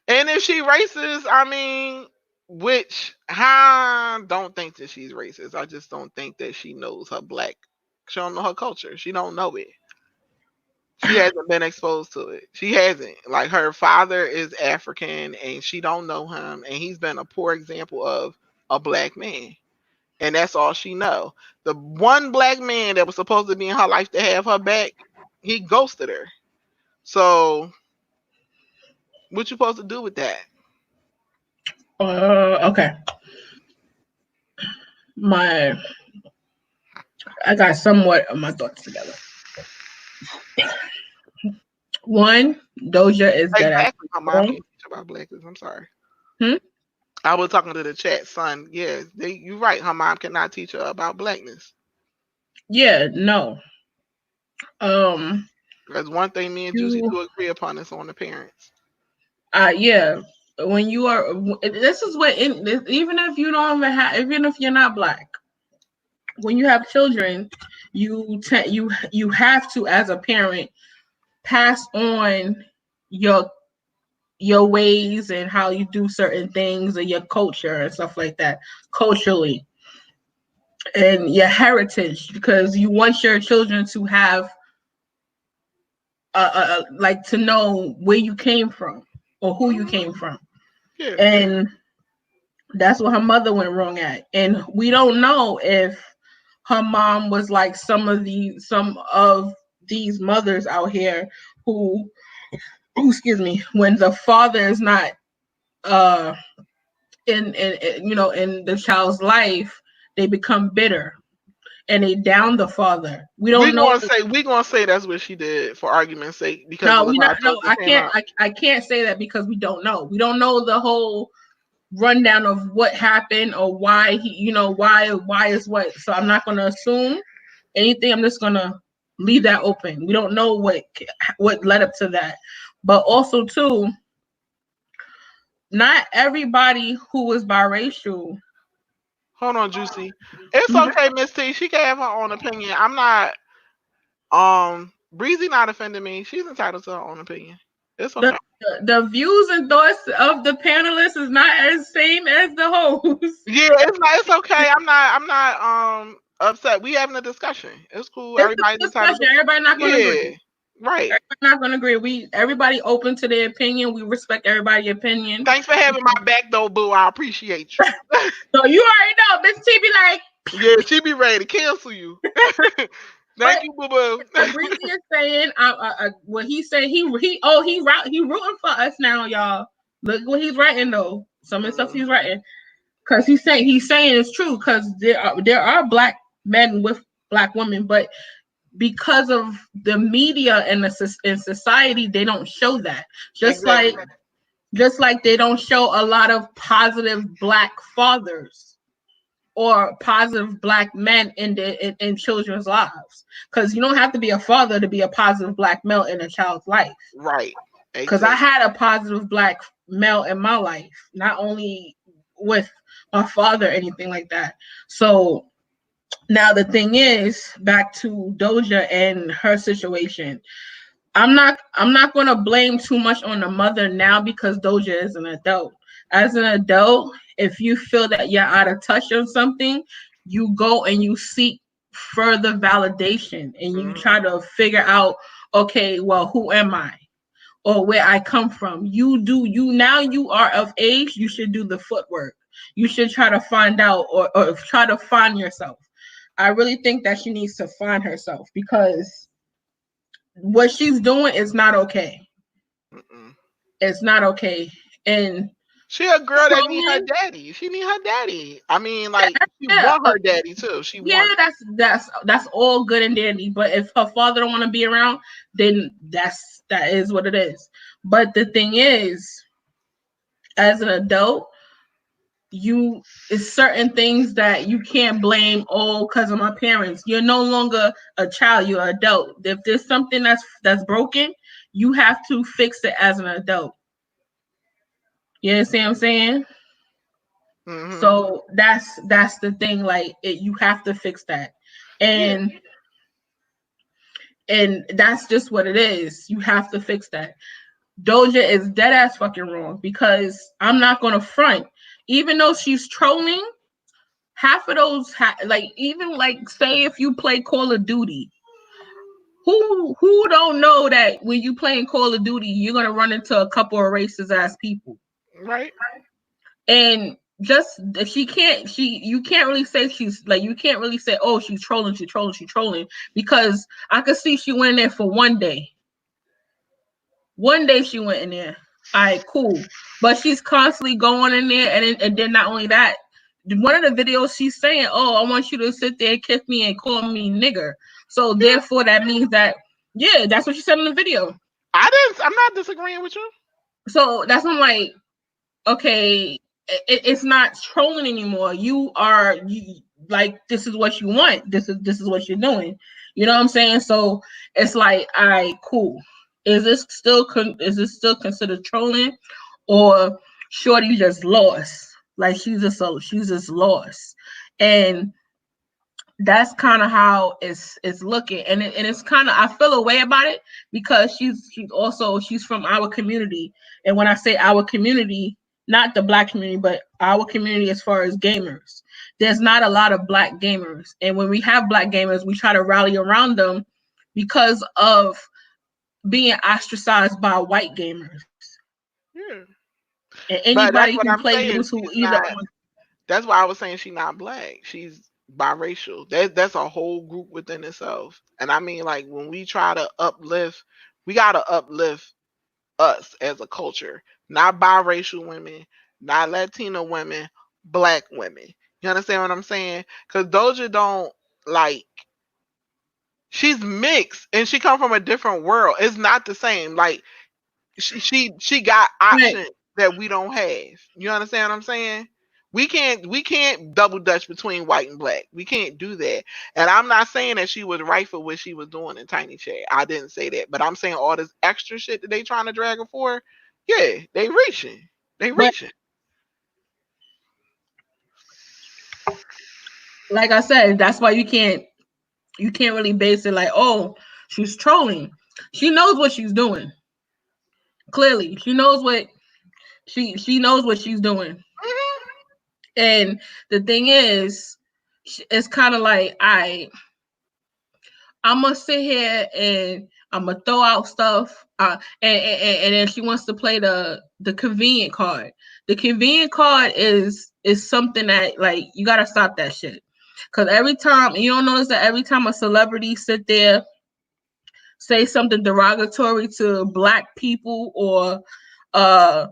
And if she racist, I mean, which I don't think that she's racist. I just don't think that she knows her black. She don't know her culture. She don't know it. She hasn't been exposed to it. She hasn't. Like her father is African and she don't know him, and he's been a poor example of a black man. And that's all she know. The one black man that was supposed to be in her life to have her back, he ghosted her. So what you supposed to do with that? Okay. I got somewhat of my thoughts together. One, Doja is dead ass Exactly. My mom wrong. can't teach about blackness. I'm sorry. Hmm? I was talking to the chat, son. Yeah, you're right. Her mom cannot teach her about blackness. Yeah, no. That's one thing me and Juicy You, do agree upon is on the parents. yeah. When you are, this is what, even if you don't even have, even if you're not black, when you have children, you have to, as a parent, pass on your your ways and how you do certain things and your culture and stuff like that, culturally, and your heritage, because you want your children to have like to know where you came from or who you came from. Yeah. And that's what her mother went wrong at. And we don't know if her mom was like some of these mothers out here who excuse me, when the father is not uh in the child's life, they become bitter and they down the father. We We don't know. gonna say that's what she did for argument's sake because No, look we how not. No, Doja I came can't. out. I can't say that because we don't know. We don't know the whole rundown of what happened or why why is what. So I'm not gonna assume anything. I'm just gonna leave that open. We don't know what led up to that. But also too, not everybody who is biracial. Hold on, Juicy. It's okay, Miss T. She can have her own opinion. I'm not. Breezy not offending me. She's entitled to her own opinion. It's The, okay. the views and thoughts of the panelists is not as same as the host. Yeah, it's not. It's okay. I'm not upset. We having a discussion. It's cool. It's Everybody's a entitled discussion. to. Everybody not gonna Yeah. agree. Right. Everybody not gonna agree. Everybody open to their opinion. We respect everybody's opinion. Thanks for having my back though, boo. I appreciate you. So you already know, Miss T be like, Yeah, she be ready to cancel you. but Thank you, boo boo. what Breezy is saying, what he said, he rooting for us now, y'all. Look what he's writing though. Some of the stuff he's writing, because he's saying it's true. Because there are black men with black women, but because of the media and in society, they don't show that. Exactly. Just like they don't show a lot of positive black fathers or positive black men in children's lives. Because you don't have to be a father to be a positive black male in a child's life. Right. Because Exactly. I had a positive black male in my life, not only with my father, anything like that. So now the thing is, back to Doja and her situation. I'm not going to blame too much on the mother now because Doja is an adult. As an adult, if you feel that you're out of touch on something, you go and you seek further validation and you try to figure out, okay, well, who am I? Or where I come from. You now you are of age, you should do the footwork. You should try to find out or try to find yourself. I really think that she needs to find herself because what she's doing is not okay. Mm-mm. It's not okay. And She a girl that need her trolling, daddy. She need her daddy. I mean, like she yeah, want her daddy too. She yeah, want it. that's all good and dandy. But if her father don't want to be around, then that is what it is. But the thing is, as an adult, you it's certain things that you can't blame all because of my parents. You're no longer a child, you're an adult. If there's something that's broken, you have to fix it as an adult. You understand what I'm saying? Mm-hmm. So that's the thing. Like you have to fix that, Yeah. and that's just what it is. You have to fix that. Doja is dead ass fucking wrong because I'm not gonna front. Even though she's trolling, half of those, like even like say if you play Call of Duty, who don't know that when you playing Call of Duty, you're gonna run into a couple of racist ass people, Right. and just she you can't really say she's like you can't really say oh she's trolling because I could see she went in there for one day she went in there. All right, cool. But she's constantly going in there, and then not only that, one of the videos she's saying, "Oh, I want you to sit there and kiss me and call me nigger." So Yeah. therefore, that means that yeah, that's what she said in the video. I'm not disagreeing with you. So that's when I'm like, okay, it's not trolling anymore. Like this is what you want. This is what you're doing. You know what I'm saying? So it's like, all right, cool. Is this still considered trolling, or Shorty just lost? Like she's just lost, and that's kind of how it's looking, and it's kind of I feel a way about it because she's from our community, and when I say our community, not the black community, but our community as far as gamers, there's not a lot of black gamers, and when we have black gamers, we try to rally around them because of being ostracized by white gamers, Yeah. and But anybody that's what who I'm play saying. games who She's either not. on That's why I was saying she's not black. She's biracial. That's a whole group within itself. And I mean, like when we try to uplift, we gotta uplift us as a culture, not biracial women, not Latino women, black women. You understand what I'm saying? Because Doja don't like. She's mixed and she come from a different world. It's not the same. Like she got right. options that we don't have. You understand what I'm saying? We can't double dutch between white and black. We can't do that. And I'm not saying that she was right for what she was doing in Tiny Chat. I didn't say that. But I'm saying all this extra shit that they trying to drag her for, yeah, they reaching. They But reaching. like I said, that's why you can't really base it like, oh, she's trolling. She knows what she's doing. Clearly, she knows what she's doing. Mhm. And the thing is, it's kind of like I'm gonna sit here and I'm gonna throw out stuff, and then she wants to play the convenient card. The convenient card is something that like you gotta stop that shit. Cause every time you don't notice that every time a celebrity sit there say something derogatory to black people uh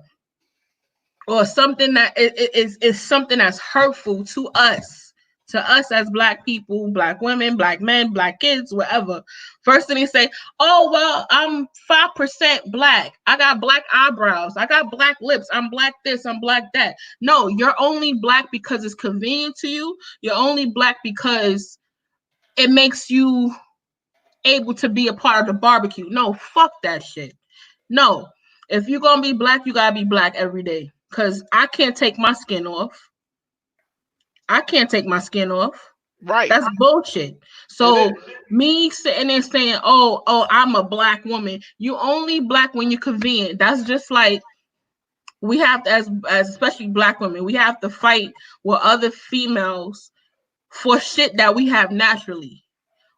something that is something that's hurtful to us as black people, black women, black men, black kids, whatever. First thing they say, oh well, I'm 5% black, I got black eyebrows, I got black lips, I'm black this, I'm black that. No, you're only black because it's convenient to you. You're only black because it makes you able to be a part of the barbecue. No, fuck that shit. No, if you're gonna be black, you gotta be black every day. Cause I can't take my skin off. I can't take my skin off. Right. That's bullshit. It So is. me sitting there saying, "Oh, I'm a black woman." You only black when you're convenient. That's just like we have to, as especially black women, we have to fight with other females for shit that we have naturally.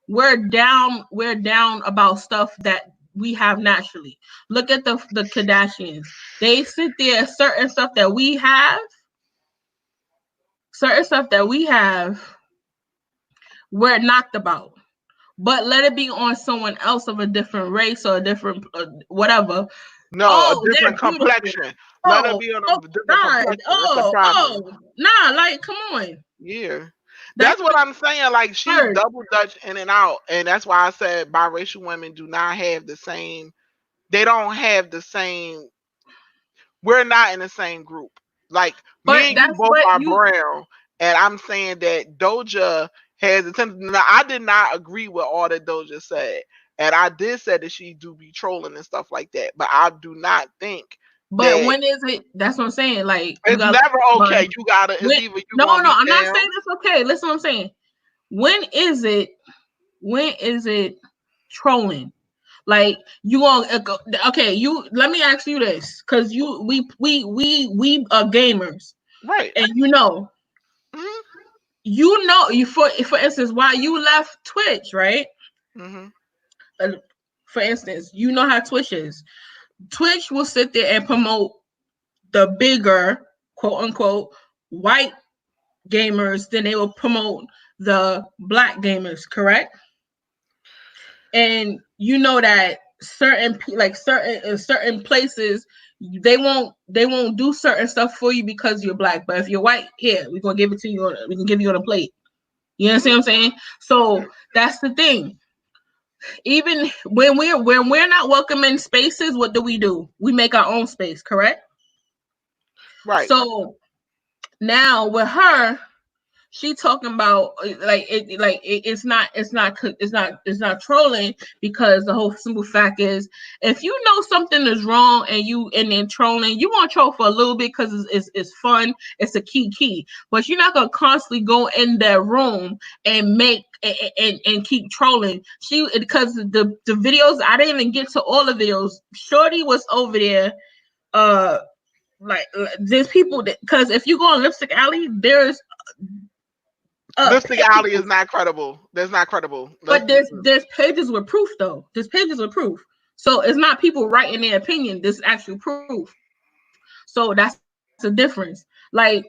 We're down about stuff that we have naturally. Look at the Kardashians. They sit there, certain stuff that we have, we're knocked about. But let it be on someone else of a different race or a different whatever. No, a Oh, they're different beautiful. complexion. Let it Oh, be on oh a different God. complexion. That's the Oh, problem. oh, nah. Like, come on. Yeah. That's That's what I'm saying. Like she's hard. double dutch in and out. And that's why I said biracial women do not have the same, they don't have the same, we're not in the same group. Like me But and you that's both what are you. brown. And I'm saying that Doja has a tendency. Now, I did not agree with all that Doja said. And I did say that she do be trolling and stuff like that. But I do not think But that when is it? That's what I'm saying. Like you it's got. never okay. But You gotta, it's when? either you No, gonna no. be I'm not down. saying it's okay. Listen, what I'm saying. When is it? When is it trolling? Like you on okay? You let me ask you this, because we are gamers, Right. and Hmm. you for instance, why you left Twitch, right? Hmm. Uh, for instance, you know how Twitch is. Twitch will sit there and promote the bigger quote unquote white gamers than they will promote the black gamers, correct? And you know that certain places they won't do certain stuff for you because you're black. But if you're white, here we're gonna give it to you. We can give you on a plate. You understand what I'm saying? So that's the thing. Even when we're not welcome in spaces, what do? We make our own space, correct? Right. So now with her, she talking about it's not trolling, because the whole simple fact is, if you know something is wrong and then trolling, you want to troll for a little bit because it's fun, it's a key, but you're not gonna constantly go in their room and make and keep trolling. She Because the videos, I didn't even get to all the videos. Shorty was over there, uh there's people that, because if you go on Lipstick Alley, there's Lipstick Alley is pages. not credible. That's not credible. Let's But be there's pages with proof though. There's pages with proof. So it's not people writing their opinion. This is actual proof. So that's a difference. Like,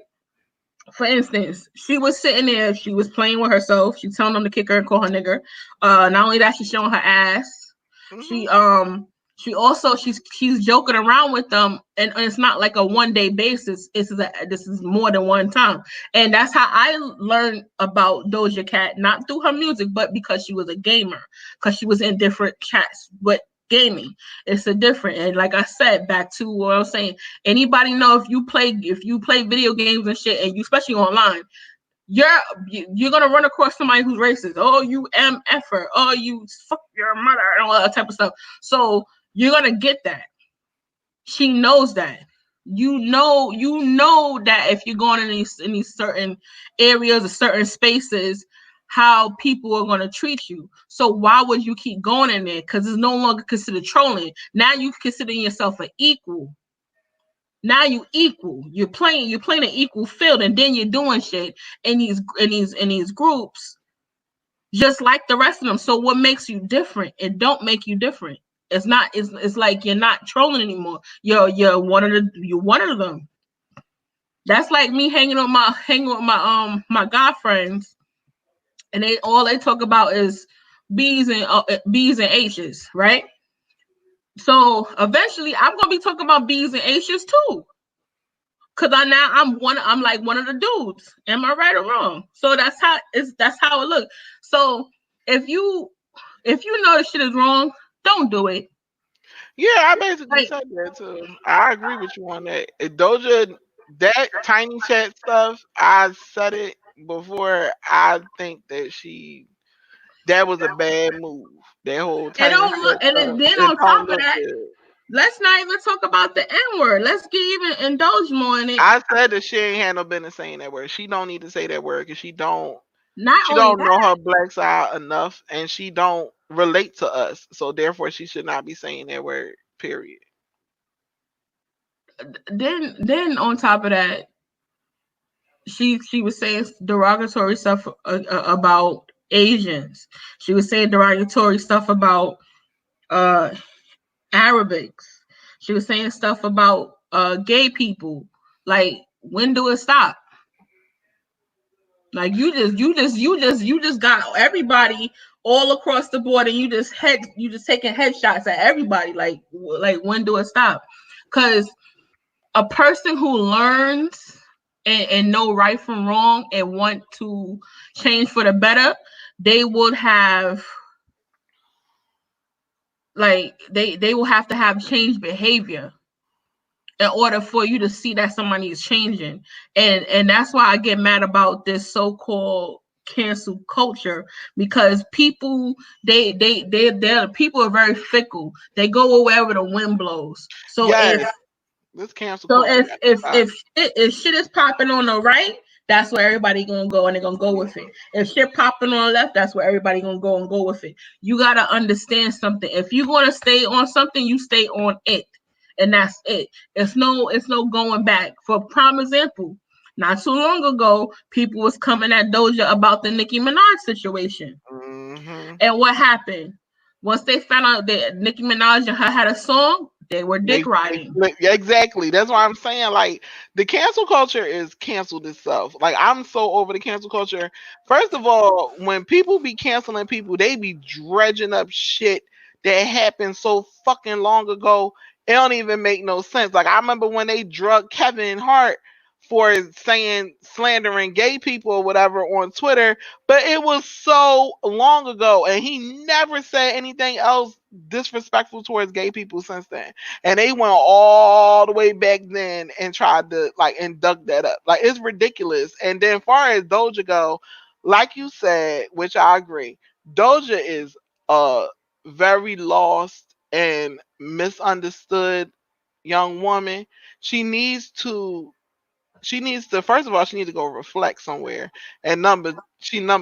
for instance, she was sitting there, she was playing with herself. She telling them to kick her and call her nigger. Not only that, she's showing her ass. She hmm she also she's joking around with them, and it's not like a 1 day basis. This is more than one time, and that's how I learned about Doja Cat, not through her music, but because she was a gamer, because she was in different chats with gaming. It's a different, and like I said, back to what I was saying. Anybody know, if you play video games and shit, and you especially online, you're you're gonna run across somebody who's racist. Oh, you mf'er. Oh, you fuck your mother, and all that type of stuff. So you're gonna get that. She knows that. You know that if you're going in these certain areas or certain spaces, how people are gonna treat you. So why would you keep going in there? Because it's no longer considered trolling. Now you considering yourself an equal. Now you equal. You're playing an equal field, and then you're doing shit in these groups just like the rest of them. So what makes you different? It don't make you different. It's not. It's like you're not trolling anymore. You're one of them. That's like me hanging with my guy friends, and they talk about is B's and H's, right? So eventually, I'm gonna be talking about B's and H's too. Cause I'm like one of the dudes. Am I right or wrong? So that's how it looks. So if you if you know the shit is wrong, don't do it. Yeah, I basically Like, said that too. I agree with you on that. Doja, that tiny chat stuff, I said it before. I think that that was a bad move. That whole it tiny don't look, chat and stuff, then it on don't top of look that, good. let's not even talk about the N word. Let's get even indulge more in it. I said that she ain't had no business saying that word. She don't need to say that word because she don't. Not She only don't that, know her black side enough, and she don't relate to us. So therefore, she should not be saying that word. Period. then on top of that, she was saying derogatory stuff about Asians. She was saying derogatory stuff about uh Arabics. She was saying stuff about gay people. Like, when do it stop? Like, you just got everybody all across the board, and you just taking headshots at everybody. Like when do it stop? Because a person who learns and know right from wrong and want to change for the better, they would have, like, they will have to have changed behavior in order for you to see that somebody is changing. And that's why I get mad about this so-called cancel culture, because people, they people are very fickle. They go wherever the wind blows. So Yes, if this cancel So culture if got to if stop. if shit is popping on the right, that's where everybody gonna go, and they're gonna go with it. If shit popping on the left, that's where everybody gonna go and go with it. You gotta understand something. If you're gonna stay on something, you stay on it, and that's it. It's no going back. For prime example, not too long ago, people was coming at Doja about the Nicki Minaj situation, Hmm. and what happened? Once they found out that Nicki Minaj and her had a song, they were dick They riding. flip. Yeah, exactly. That's why I'm saying, like, the cancel culture is canceled itself. Like, I'm so over the cancel culture. First of all, when people be canceling people, they be dredging up shit that happened so fucking long ago. It don't even make no sense. Like, I remember when they drug Kevin Hart for saying slandering gay people or whatever on Twitter, but it was so long ago, and he never said anything else disrespectful towards gay people since then. And they went all the way back then and tried to, like, and dug that up. Like, it's ridiculous. And then far as Doja go, like you said, which I agree, Doja is a very lost and misunderstood young woman. She needs to first of all, she needs to go reflect somewhere. And number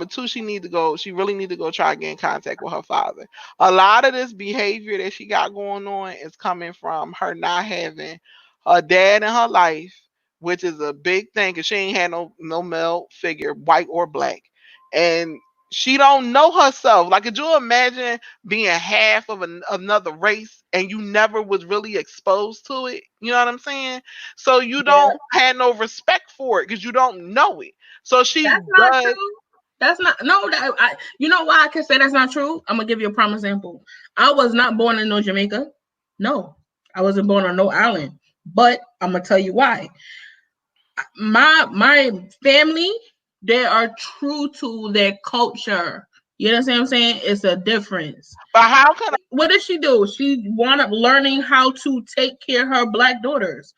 two, she really need to go try to get in contact with her father. A lot of this behavior that she got going on is coming from her not having her dad in her life, which is a big thing because she ain't had no male figure, white or black. And she don't know herself. Like, could you imagine being half of another race and you never was really exposed to it? You know what I'm saying? So you Yeah. don't have no respect for it because you don't know it. So she That's not does. true. That's not no. You know why I can say that's not true? I'm gonna give you a prime example. I was not born in no Jamaica. No, I wasn't born on no island. But I'm gonna tell you why. My family, they are true to their culture. You understand what I'm saying? It's a difference. But how can What did she do? She wound up learning how to take care of her black daughters.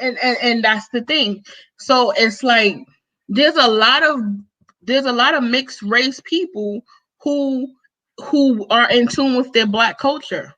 And that's the thing. So it's like there's a lot of mixed race people who are in tune with their black culture,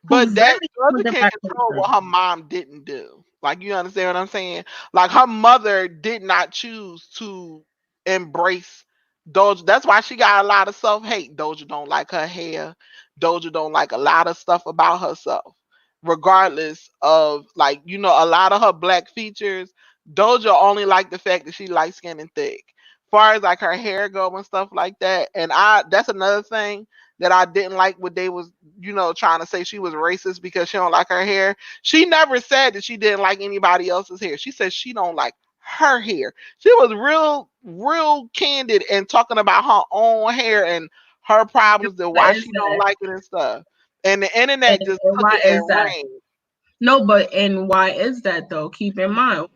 who's But very that in tune with Georgia their can't black control culture. what her mom didn't do. Like, you understand what I'm saying? Like, her mother did not choose to embrace Doja. That's why she got a lot of self hate. Doja don't like her hair. Doja don't like a lot of stuff about herself. Regardless of, like, a lot of her black features, Doja only like the fact that she light skinned and thick. Far as like her hair go and stuff like that. And that's another thing that I didn't like what they was, trying to say she was racist because she don't like her hair. She never said that she didn't like anybody else's hair. She said she don't like her hair. She was real candid and talking about her own hair and her problems and What why is she don't that? like it and stuff. And the And internet just took why it is and that? ran. No, but and why is that though? Keep in mind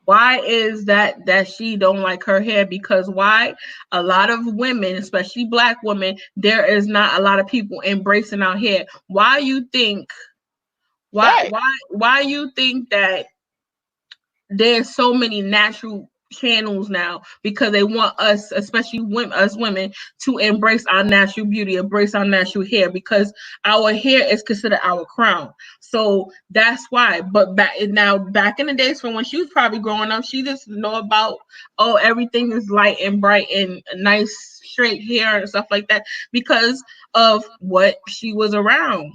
why is that she don't like her hair? Because why? A lot of women, especially black women, there is not a lot of people embracing our hair. Why you think Fact. why you think that there's so many natural channels now because they want us, especially women, to embrace our natural beauty, embrace our natural hair because our hair is considered our crown. So that's why. But back in the days from when she was probably growing up, she just know about, oh, everything is light and bright and nice straight hair and stuff like that because of what she was around.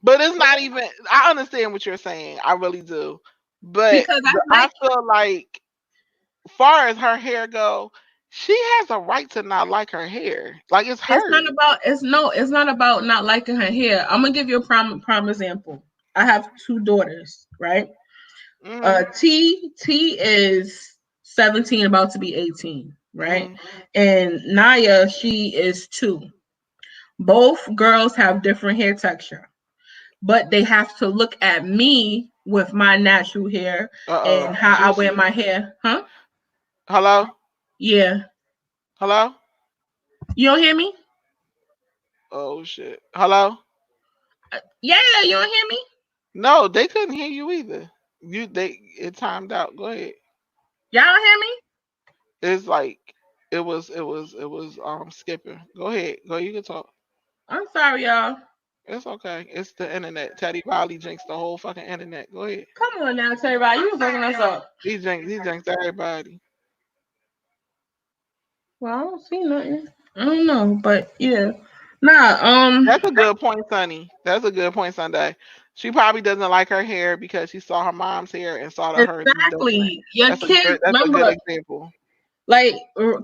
But it's not even. I understand what you're saying. I really do. But Because I I like, feel like, far as her hair go, she has a right to not like her hair. Like, it's it's hers. not about it's not about not liking her hair. I'm gonna give you a prime example. I have two daughters, right? Mm-hmm. T is 17, about to be 18, right? Mm-hmm. And Naya, she is 2. Both girls have different hair texture, but they have to look at me with my natural hair and how I wear Juicy. my hair. Huh? Hello? Yeah. Hello? You don't hear me? Oh shit. Hello? Yeah, you don't hear me? No, they couldn't hear you either. It timed out. Go ahead. Y'all don't hear me? It's like it was skipping. Go ahead. Go, you can talk. I'm sorry, y'all. It's okay. It's the internet. Teddy Riley jinxed the whole fucking internet. Go ahead. Come on now, tell everybody. You was fucking us up. He jinxed everybody. Well, I don't see nothing. I don't know, but yeah. Nah, That's a good point, Sonny. That's a good point, Sunday. She probably doesn't like her hair because she saw her mom's hair and saw that hers was different. exactly. Your kids, That's a good remember, example. like,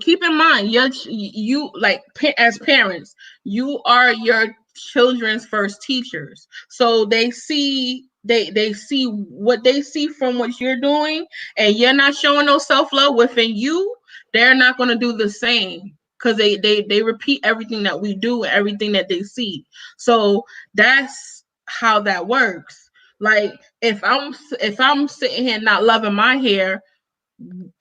keep in mind, you like as parents, you are your children's first teachers. So they see what they see from what you're doing, and you're not showing no self love within you. They're not going to do the same because they repeat everything that we do and everything that they see. So that's how that works. Like if I'm sitting here not loving my hair,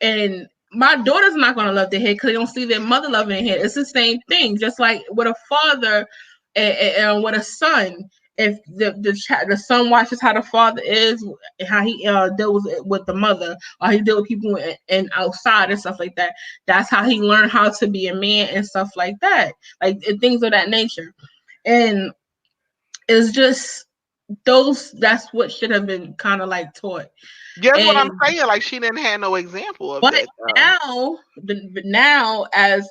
and my daughter's not gonna love their hair because they don't see their mother loving their hair. It's the same thing, just like with a father and with a son. If the son watches how the father is, how he deals with the mother, or he deals with people and outside and stuff like that, that's how he learned how to be a man and stuff like that, like and things of that nature. And it's just those. That's what should have been kind of like taught. Guess what I'm And saying? Like, she didn't have no example of but that though. now, as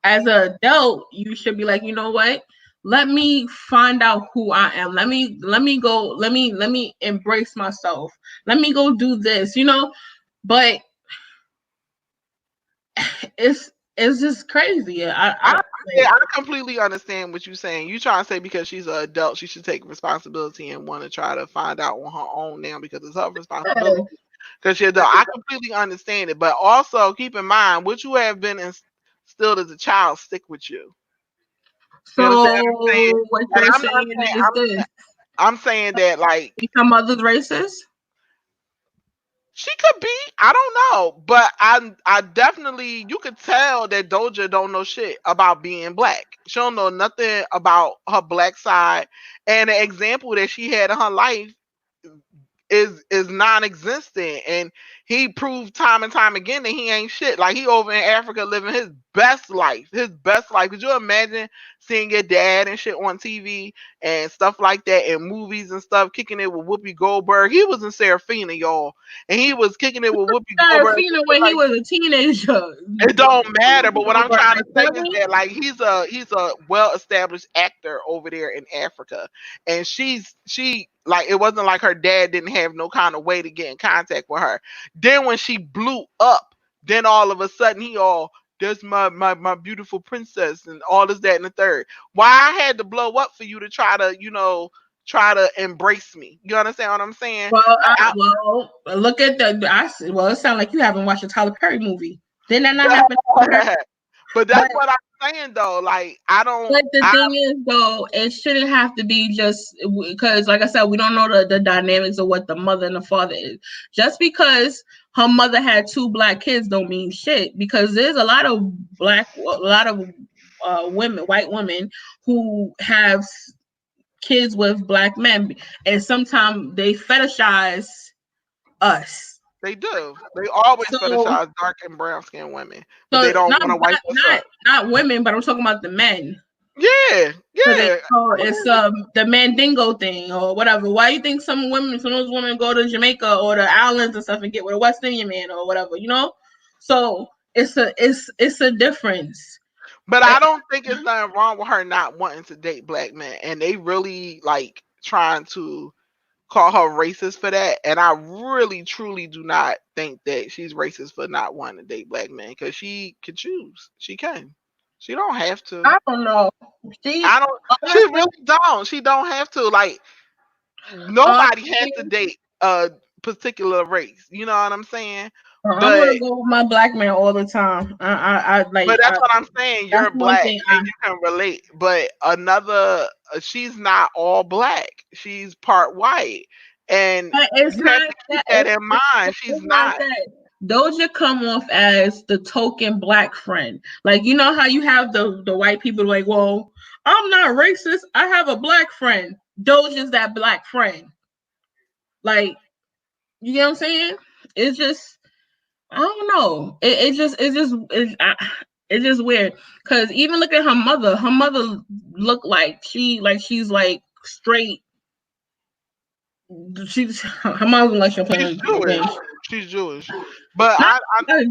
as an adult, you should be like, you know what? Let me find out who I am. Let me go. Let me embrace myself. Let me go do this. But it's just crazy. I I Yeah, like, I completely understand what you're saying. You trying to say because she's an adult, she should take responsibility and want to try to find out on her own now because it's her responsibility. yeah. Because you're adult. I completely understand it, but also keep in mind what you have been instilled as a child stick with you. You understand what I'm saying? So what And you're I'm not saying saying is this: I'm saying that, like, become others racist. she could be. I don't know, but I definitely, you could tell that Doja don't know shit about being black. She don't know nothing about her black side, and the example that she had in her life is non-existent, and he proved time and time again that he ain't shit. Like, he over in Africa living his best life. Could you imagine seeing your dad and shit on TV and stuff like that, in movies and stuff, kicking it with Whoopi Goldberg? He was in Serafina, y'all, and he was kicking it with Whoopi Goldberg. Fina when he was a teenager. It don't matter, but what I'm Over trying to like say is 20? that, like, he's a well established actor over there in Africa, and she, like, it wasn't like her dad didn't have no kind of way to get in contact with her. Then when she blew up, then all of a sudden he all, there's my beautiful princess and all this, that, and the third. Why I had to blow up for you to try to embrace me? You understand what I'm saying? Well, Like, look at well, it sounds like you haven't watched a Tyler Perry movie. Didn't that not happen to Tyler Perry? but But that's what I'm saying though. Like, I don't. but the thing is, though, it shouldn't have to be just because, like I said, we don't know the dynamics of what the mother and the father is. Just because her mother had 2 black kids don't mean shit. Because there's a lot of women, white women, who have kids with black men, and sometimes they fetishize us. They do. They always So, fetishize dark and brown skinned women, but they don't not want to wipe us up. not women, but I'm talking about the men. Yeah, yeah. So it's the Mandingo thing or whatever. Why you think some of those women go to Jamaica or the islands and stuff and get with a West Indian man or whatever, you know? So it's a difference. But I don't think it's nothing wrong with her not wanting to date black men, and they really like trying to call her racist for that. And I really, truly do not think that she's racist for not wanting to date black men because she can choose. She can. She don't have to. I don't know. I don't. She really don't. She don't have to. Like nobody has to date a particular race. You know what I'm saying? I'm gonna go with my black man all the time. I like. But that's what I'm saying. You're That's one black thing. and you can relate. But another, she's not all black. She's part white, and It's you not have to keep that in mind. She's not. Doja come off as the token black friend. Like, you know how you have the white people like, well, I'm not racist. I have a black friend. Doja's that black friend. Like, you know what I'm saying? It's just, I don't know. It's just weird. Cause even look at her mother. Her mother looked like she's like straight. Her mom was like she's Jewish. She's Jewish, but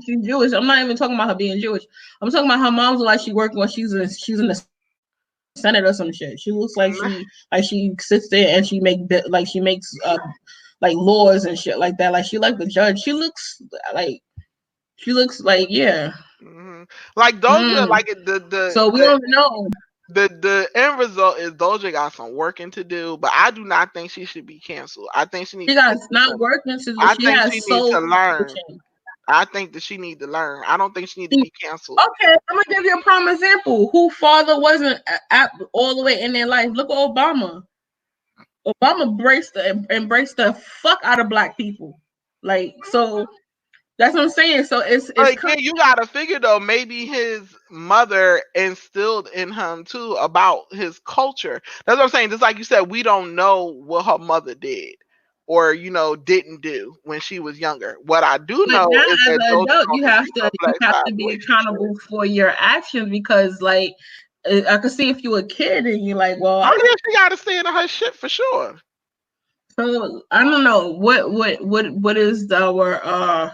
she's Jewish. I'm not even talking about her being Jewish. I'm talking about her mom's like she working when she's in the Senate or some shit. She looks like she sits there and she makes like laws and shit like that. Like she like the judge. She looks like yeah. Mm-hmm. Like Doja, like the so we don't know. The end result is Doja got some working to do, but I do not think she should be canceled. I think she needs. She got not working to do. I She think has she needs to learn. coaching. I think that she need to learn. I don't think she need to be canceled. Okay, I'm gonna give you a prime example. Who father wasn't all the way in their life? Look at Obama. Obama embraced the fuck out of black people. Like, so that's what I'm saying. So it's again, you gotta figure though, maybe his mother instilled in him too about his culture. That's what I'm saying. Just like you said, we don't know what her mother did or didn't do when she was younger. What I do know is as that an adult, you have to be accountable for your actions because, like, I could see if you were a kid and you're like, well, she got to stay in her shit for sure. So I don't know what is our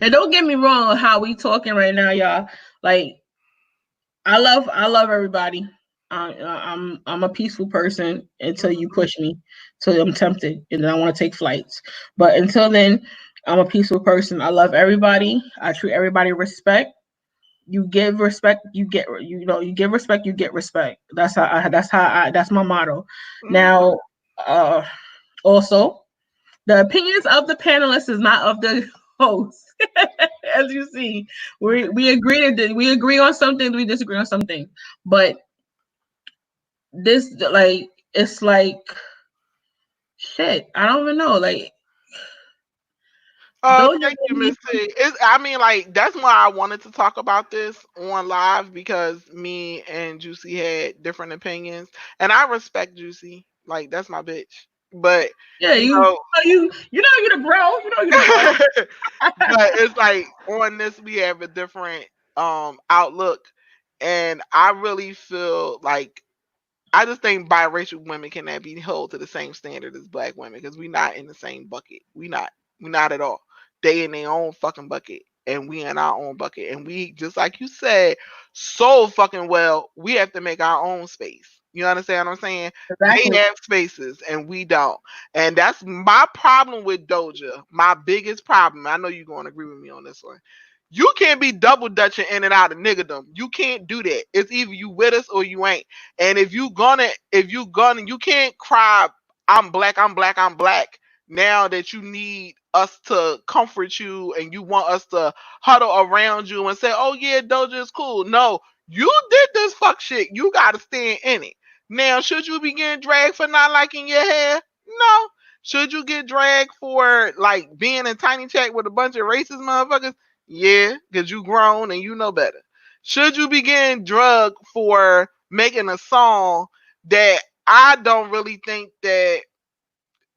and don't get me wrong, how we talking right now, y'all. Like, I love everybody. I'm a peaceful person until you push me, till I'm tempted, and then I want to take flights. But until then, I'm a peaceful person. I love everybody. I treat everybody respect. You give respect, you get you give respect, you get respect. That's that's my motto. Now, also, the opinions of the panelists is not of the host. As you see, we agree on something, we disagree on something, but this like it's like shit. I don't even know. Like, thank you, Miss T. I mean, like that's why I wanted to talk about this on live because me and Juicy had different opinions, and I respect Juicy. Like that's my bitch. But yeah, you're the bro. But it's like on this we have a different outlook, and I really feel like I just think biracial women cannot be held to the same standard as black women because we're not in the same bucket. We're not at all. They in their own fucking bucket, and we in our own bucket, and we just like you said so fucking well. We have to make our own space. You understand what I'm saying? Exactly. They have spaces and we don't. And that's my problem with Doja. My biggest problem. I know you're going to agree with me on this one. You can't be double dutching in and out of niggerdom. You can't do that. It's either you with us or you ain't. And if you can't cry, I'm black, I'm black, I'm black. Now that you need us to comfort you and you want us to huddle around you and say, oh yeah, Doja is cool. No, you did this fuck shit. You got to stand in it. Now, should you be getting dragged for not liking your hair? No. Should you get dragged for like being in tiny chat with a bunch of racist motherfuckers? Yeah, because you grown and you know better. Should you be getting drugged for making a song that I don't really think that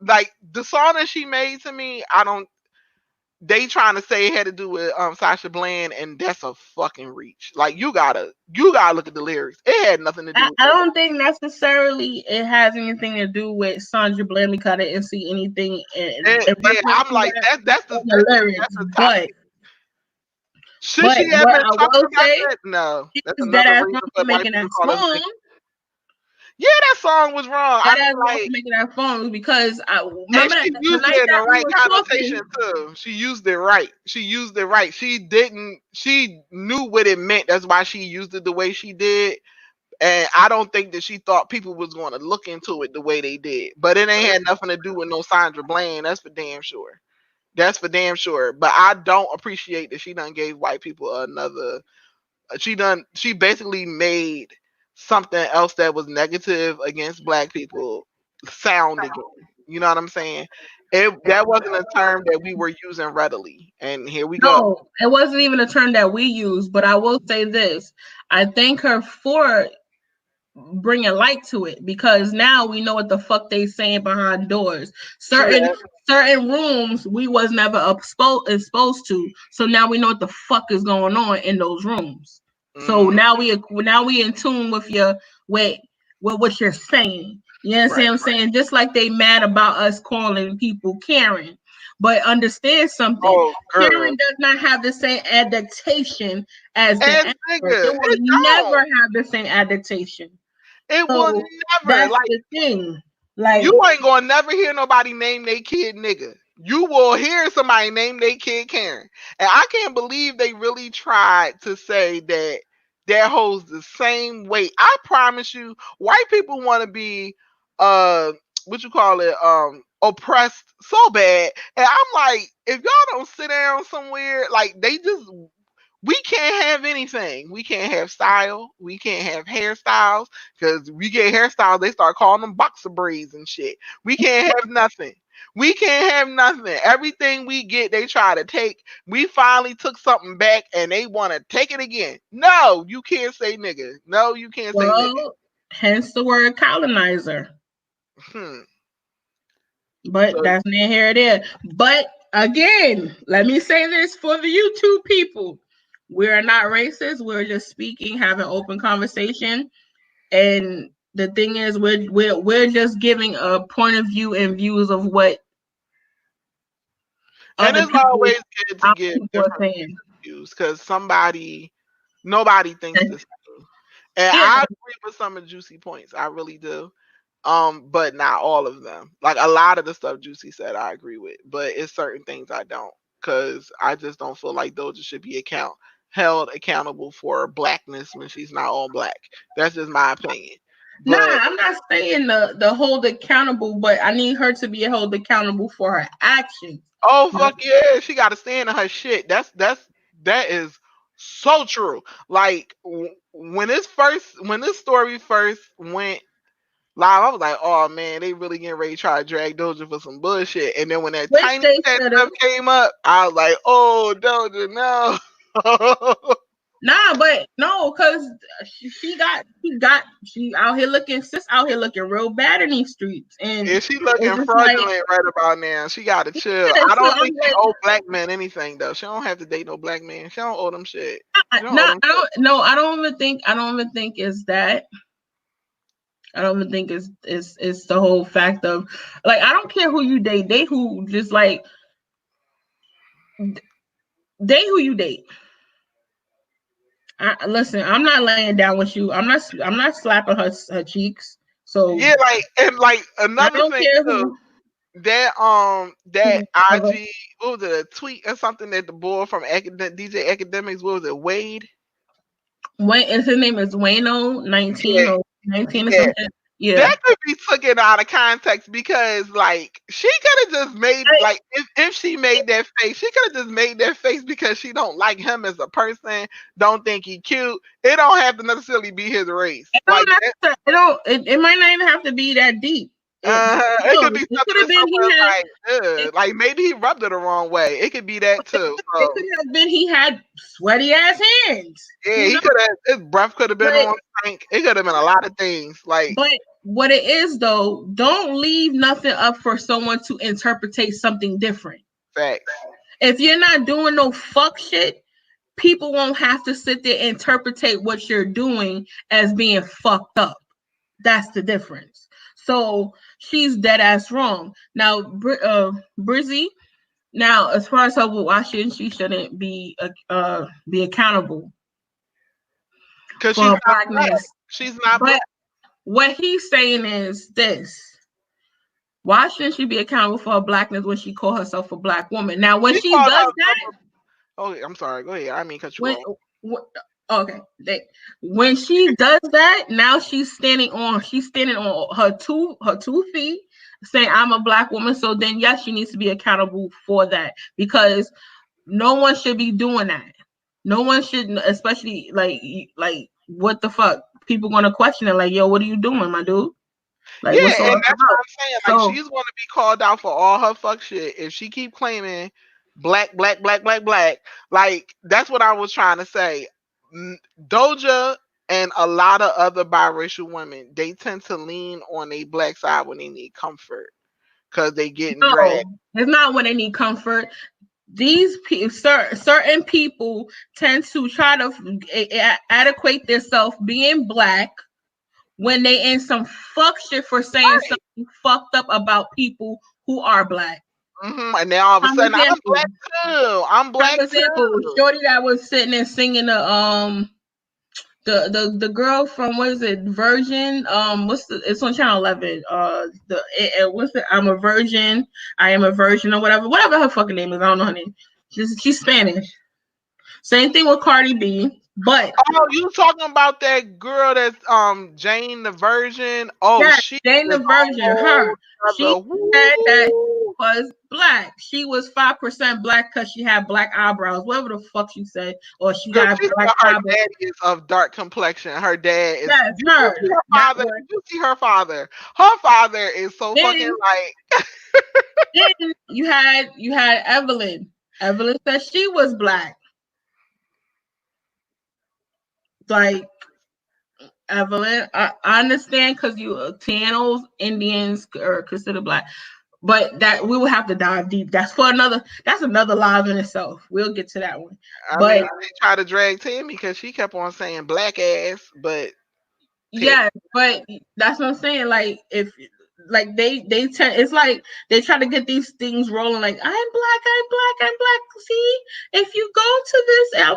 like the song that she made to me, I don't. They trying to say it had to do with Sasha Bland, and that's a fucking reach. Like you gotta look at the lyrics. It had nothing to do with I that. don't think necessarily it has anything to do with Sandra Bland because I didn't see anything in Yeah, reference I'm to like that that's in the lyrics. the topic. Should But she have what been I talking will about say that? No, that's is that another ass reason monkey for white making people that to call us niggas. song. Yeah, that song was wrong. I That mean, ass monkey like, making that song because I and remember that she the used night it in that the we right were connotation talking. too. She used it right. She used it right. She didn't. She knew what it meant. That's why she used it the way she did. And I don't think that she thought people was going to look into it the way they did. But it ain't had nothing to do with no Sandra Bland. That's for damn sure. That's for damn sure. But I don't appreciate that she done gave white people another. She basically made something else that was negative against black people sound again. You know what I'm saying? That wasn't a term that we were using readily. And here we go. No, it wasn't even a term that we use. But I will say this: I thank her for bringing light to it because now we know what the fuck they saying behind doors. True that. Certain rooms we was never exposed to, so now we know what the fuck is going on in those rooms. So Hmm. now we in tune with your with what you're saying. You know what Right. I'm saying? Just like they mad about us calling people Karen. But understand something. Oh, girl. Karen does not have the same adaptation as the As N-word. nigga, It will it never don't. have the same adaptation. It will So never. that's Like, the thing. Like, you ain't gonna never hear nobody name their kid nigga. You will hear somebody name their kid Karen. And I can't believe they really tried to say that that holds the same weight. I promise you, white people want to be what you call it, oppressed so bad. And I'm like, if y'all don't sit down somewhere, like they just we can't have anything. We can't have style. We can't have hairstyles because we get hairstyles. They start calling them boxer braids and shit. We can't have nothing. We can't have nothing. Everything we get, they try to take. We finally took something back and they want to take it again. No, you can't say nigga. No, you can't say nigga. well, hence the word colonizer. Hmm. But So, that's near here it is. But again, let me say this for the YouTube people. We're not racist. We're just speaking, having open conversation. And the thing is, we're just giving a point of view and views of what and other it's people, always good to our give people are different saying. views because nobody thinks the same. And Yeah, I agree with some of Juicy points. I really do. But not all of them. Like a lot of the stuff Juicy said, I agree with, but it's certain things I don't, because I just don't feel like Doja should be held accountable for blackness when she's not all black. That's just my opinion. nah, But I'm not saying the hold accountable, but I need her to be held accountable for her actions. oh You know, fuck yeah, she got to stand in her shit. That is so true. Like when this story first went live, I was like, oh man, they really getting ready to try to drag Doja for some bullshit. And then when that which tiny they chat should have. stuff came up, I was like, oh Doja, no. Nah, but no, cause she out here looking real bad in these streets, and Yeah, she looking it's just like fraudulent right about now. She gotta chill. yeah, I so don't I'm think she like, owe black men anything though. She don't have to date no black man. She don't owe them shit. She don't owe nah, them shit. I don't even think it's that. I don't even think it's the whole fact of like I don't care who you date who just like date who you date. Listen, I'm not laying down with you. I'm not slapping her cheeks. So Yeah, like and like I another don't thing care too. That who. IG, what was it, a tweet or something that the boy from DJ Academics, what was it, Wade? Wayne, and his name is Wayno Yeah, 19 or 19 or yeah. something. Yeah. That could be taken out of context because like she could have just made I, like if she made that face, she could have just made that face because she don't like him as a person, don't think he cute. It don't have to necessarily be his race. it Like don't have to, it might not even have to be that deep. it could be It something could have as been simple he had as like maybe he rubbed her the wrong way. It could be that too. it So could have been he had sweaty ass hands. yeah, You he know, could have his breath could have been but on tank. It could have been a lot of things. Like but what it is though, don't leave nothing up for someone to interpret something different. Facts. If you're not doing no fuck shit, people won't have to sit there and interpret what you're doing as being fucked up. That's the difference. So she's dead ass wrong. Now, Brizzy. Now, as far as her, why shouldn't she shouldn't be accountable Because for she's her not black. blackness? She's not But black. what he's saying is this: why shouldn't she be accountable for her blackness when she call herself a black woman? Now, when She she called does herself that, Oh, I'm sorry. Go ahead. I mean, cut you when off. okay, when she does that, now she's standing on her two feet, saying I'm a black woman. So then, yes, she needs to be accountable for that because no one should be doing that. No one should, especially like what the fuck? People gonna question it, like, yo, what are you doing, my dude? Like, Yeah, what's all and that that's what about? I'm saying. Like, So she's going to be called out for all her fuck shit if she keep claiming black, black, black, black, black. Like, that's what I was trying to say. Doja and a lot of other biracial women, they tend to lean on a black side when they need comfort because they getting no, dragged. it's not when they need comfort. These certain people tend to try to adequate themselves being black when they in some fuck shit for saying Right. something fucked up about people who are black. And then all of a Prime sudden, I'm example. black too. I'm black Prime example. too. Shorty that was sitting and singing the girl from what is it, Virgin? It's on Channel 11. What's it? I'm a virgin. I am a virgin or whatever her fucking name is. I don't know her name. She's Spanish. Same thing with Cardi B. But Oh, you talking about that girl that's Jane the Virgin? Oh, yeah, she Jane is the Virgin, her. She other. said that Woo. was black. She was 5% black because she had black eyebrows. Whatever the fuck she said, or she Girl, got she black said her eyebrows. dad is of dark complexion. Her dad is. Yes, Did you her. see her That father? one. Did you see her father? Her father is so fucking Then, like. then you had Evelyn. Evelyn said she was black. Like Evelyn, I understand because you Tanos, Indians are considered black, but that we will have to dive deep. That's another live in itself. We'll get to that one. I But mean, they try to drag Tammy because she kept on saying black ass, but yeah, but that's what I'm saying. Like if like they tend, it's like they try to get these things rolling. Like I'm black. See, if you go to this, I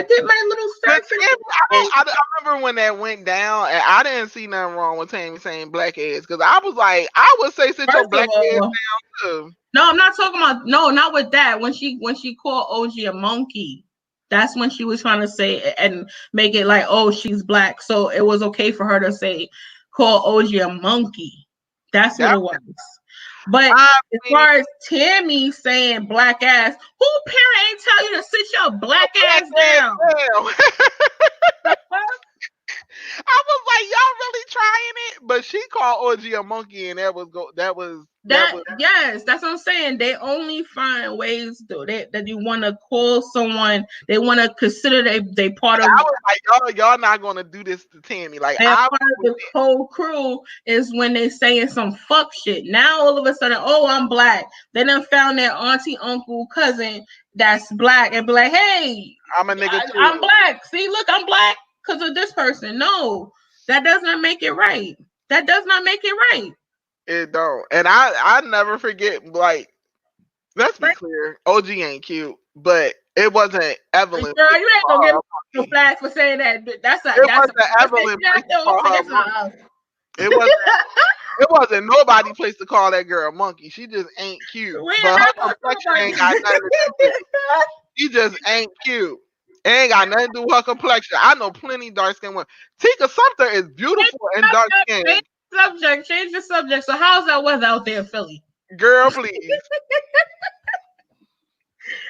did my little But search. Tammy, I remember when that went down, and I didn't see nothing wrong with Tammy saying black ass because I was like, I would say sit your First of black ass all, down too. no, I'm not talking about no, not with that. When she called OG a monkey, that's when she was trying to say and make it like, oh, she's black, so it was okay for her to say call OG a monkey. That's what That it was. But I as mean, far as Tammy saying black ass, who parent ain't tell you to sit your black black ass ass down? down. I was like, y'all really trying it? But she called OG a monkey, and that was. Yes, that's what I'm saying. They only find ways though that you want to call someone. They want to consider they part of I was like, y'all not gonna do this to Tammy. Like they're I part of the whole crew is when they saying some fuck shit. Now all of a sudden, oh, I'm black. They done found their auntie, uncle, cousin that's black and be like, hey, I'm a nigga too. I'm black. See, look, I'm black because of this person. No, that does not make it right. That does not make it right. It don't. And I never forget. Like, let's be Right? clear, OG ain't cute, but it wasn't Evelyn. Girl, you ain't gonna get no It flag for saying that. That's wasn't Evelyn place to call her monkey. It wasn't. It wasn't nobody place to call that girl a monkey. She just ain't cute. We But are her not gonna talk complexion about ain't got nothing to do with it. She just ain't cute. It ain't got nothing to do with her complexion. I know plenty dark skinned women. Tika Sumter is beautiful and dark skinned. Change the subject. So how's that weather out there in Philly? Girl, please.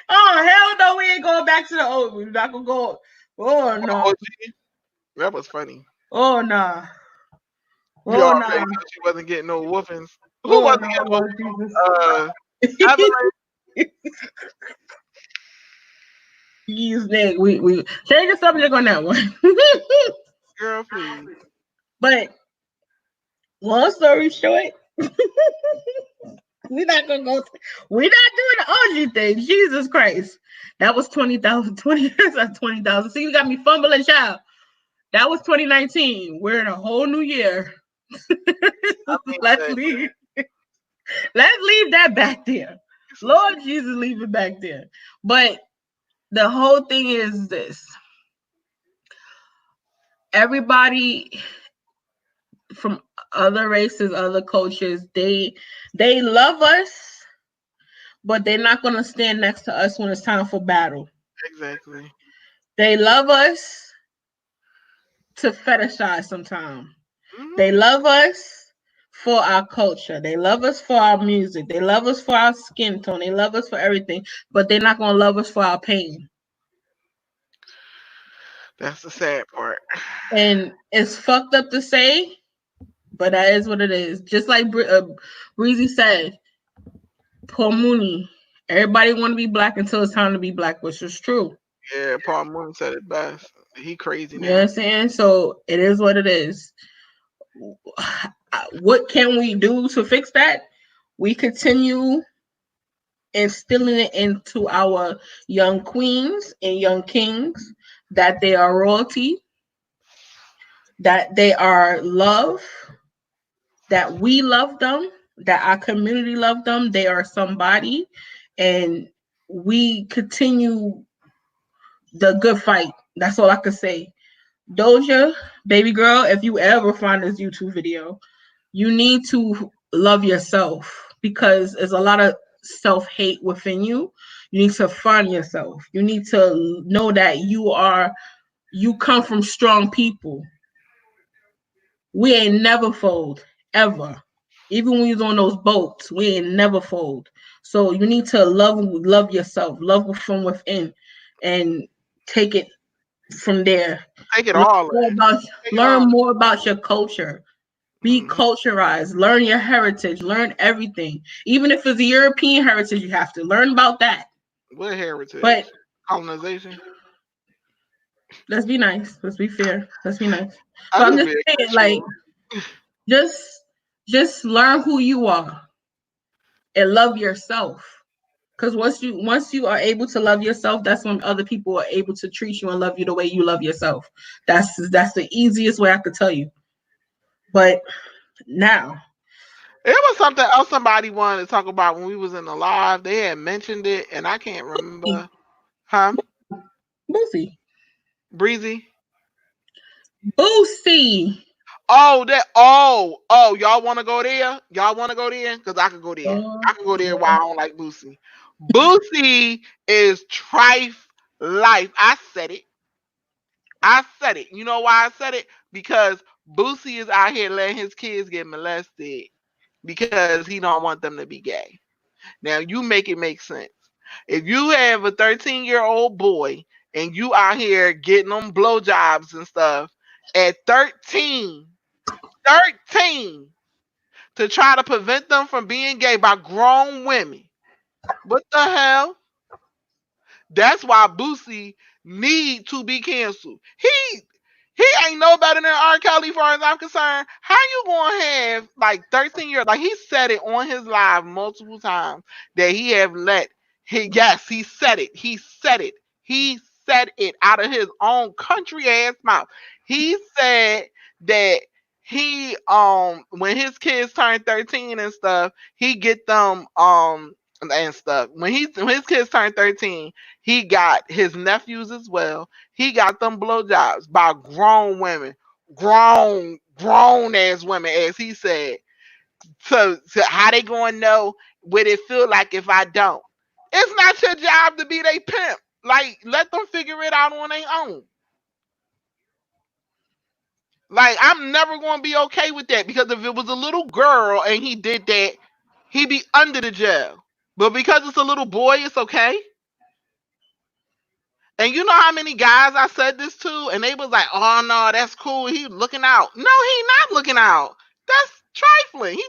Oh hell no, we ain't going back to the old. We're not gonna go. Oh no. OG, that was funny. Oh no. You Oh already no. knew she wasn't getting no whoopings. Who Oh wasn't no, getting no Lord whoopings? Jesus. Evelyn. These niggas, we change the subject on that one. Girl, please. But Long story short, we're not gonna go. We're not doing the OG thing. Jesus Christ, that was 20,000. 20 years of 20,000. See, you got me fumbling, child. That was 2019. We're in a whole new year. I mean, Let's but leave. Let's leave that back there. it's so Lord Jesus, leave it back there. But the whole thing is this: everybody from other races, other cultures, they love us, but they're not gonna stand next to us when it's time for battle. exactly. They love us to fetishize sometimes. Hmm. They love us for our culture. They love us for our music. They love us for our skin tone. They love us for everything, but they're not gonna love us for our pain. That's the sad part. And it's fucked up to say, but that is what it is. Just like Breezy said, poor Mooney. Everybody want to be black until it's time to be black, which is true. Yeah, Paul Moon said it best. He crazy You know what now. I'm saying? So it is what it is. What can we do to fix that? We continue instilling it into our young queens and young kings that they are royalty, that they are love, that we love them, that our community love them, they are somebody, and we continue the good fight. That's all I can say. Doja, baby girl, if you ever find this YouTube video, you need to love yourself because there's a lot of self hate within you. You need to find yourself. You need to know that you come from strong people. We ain't never fold ever. Even when you're on those boats, we ain't never fold. So you need to love yourself, love from within, and take it from there. Take it Learn all more in. about, Take it learn all more about your culture. Be in. Hmm. culturized. Learn your heritage. Learn everything. Even if it's a European heritage, you have to learn about that. What But heritage? Colonization? let's be nice. Let's be fair. Let's be nice. But I'm I'm just just being saying, like, casual. just just learn who you are and love yourself. Because once you are able to love yourself, that's when other people are able to treat you and love you the way you love yourself. That's the easiest way I could tell you. But now, It was something else somebody wanted to talk about when we was in the live. They had mentioned it, and I can't remember. Huh? Boosie, Breezy. Boosie. Oh, that. Oh. Y'all want to go there? Y'all want to go there? Cause I could go there. Oh, I could go there. yeah. Why I don't like Boosie. Boosie is trife life. I said it. I said it. You know why I said it? Because Boosie is out here letting his kids get molested because he don't want them to be gay. Now you make it make sense. If you have a 13-year-old boy and you out here getting them blowjobs and stuff at 13, 13 to try to prevent them from being gay by grown women, what the hell? That's why Boosie need to be canceled. He ain't no better than R. Kelly, as far as I'm concerned. How you gonna have like 13 years? Like he said it on his live multiple times that he have let. Yes, he said it. He said it. He said it out of his own country ass mouth. He said that he when his kids turn 13 and stuff, he get them and stuff. When his kids turn 13, he got his nephews as well. He got them blowjobs by grown women, grown ass women, as he said. So how they gonna know what it feel like if I don't? It's not your job to be they pimp. Like let them figure it out on their own. Like I'm never gonna be okay with that because if it was a little girl and he did that, he'd be under the jail. But because it's a little boy, it's okay. And you know how many guys I said this to, and they was like, "Oh no, that's cool. He looking out." No, he not looking out. That's trifling. He's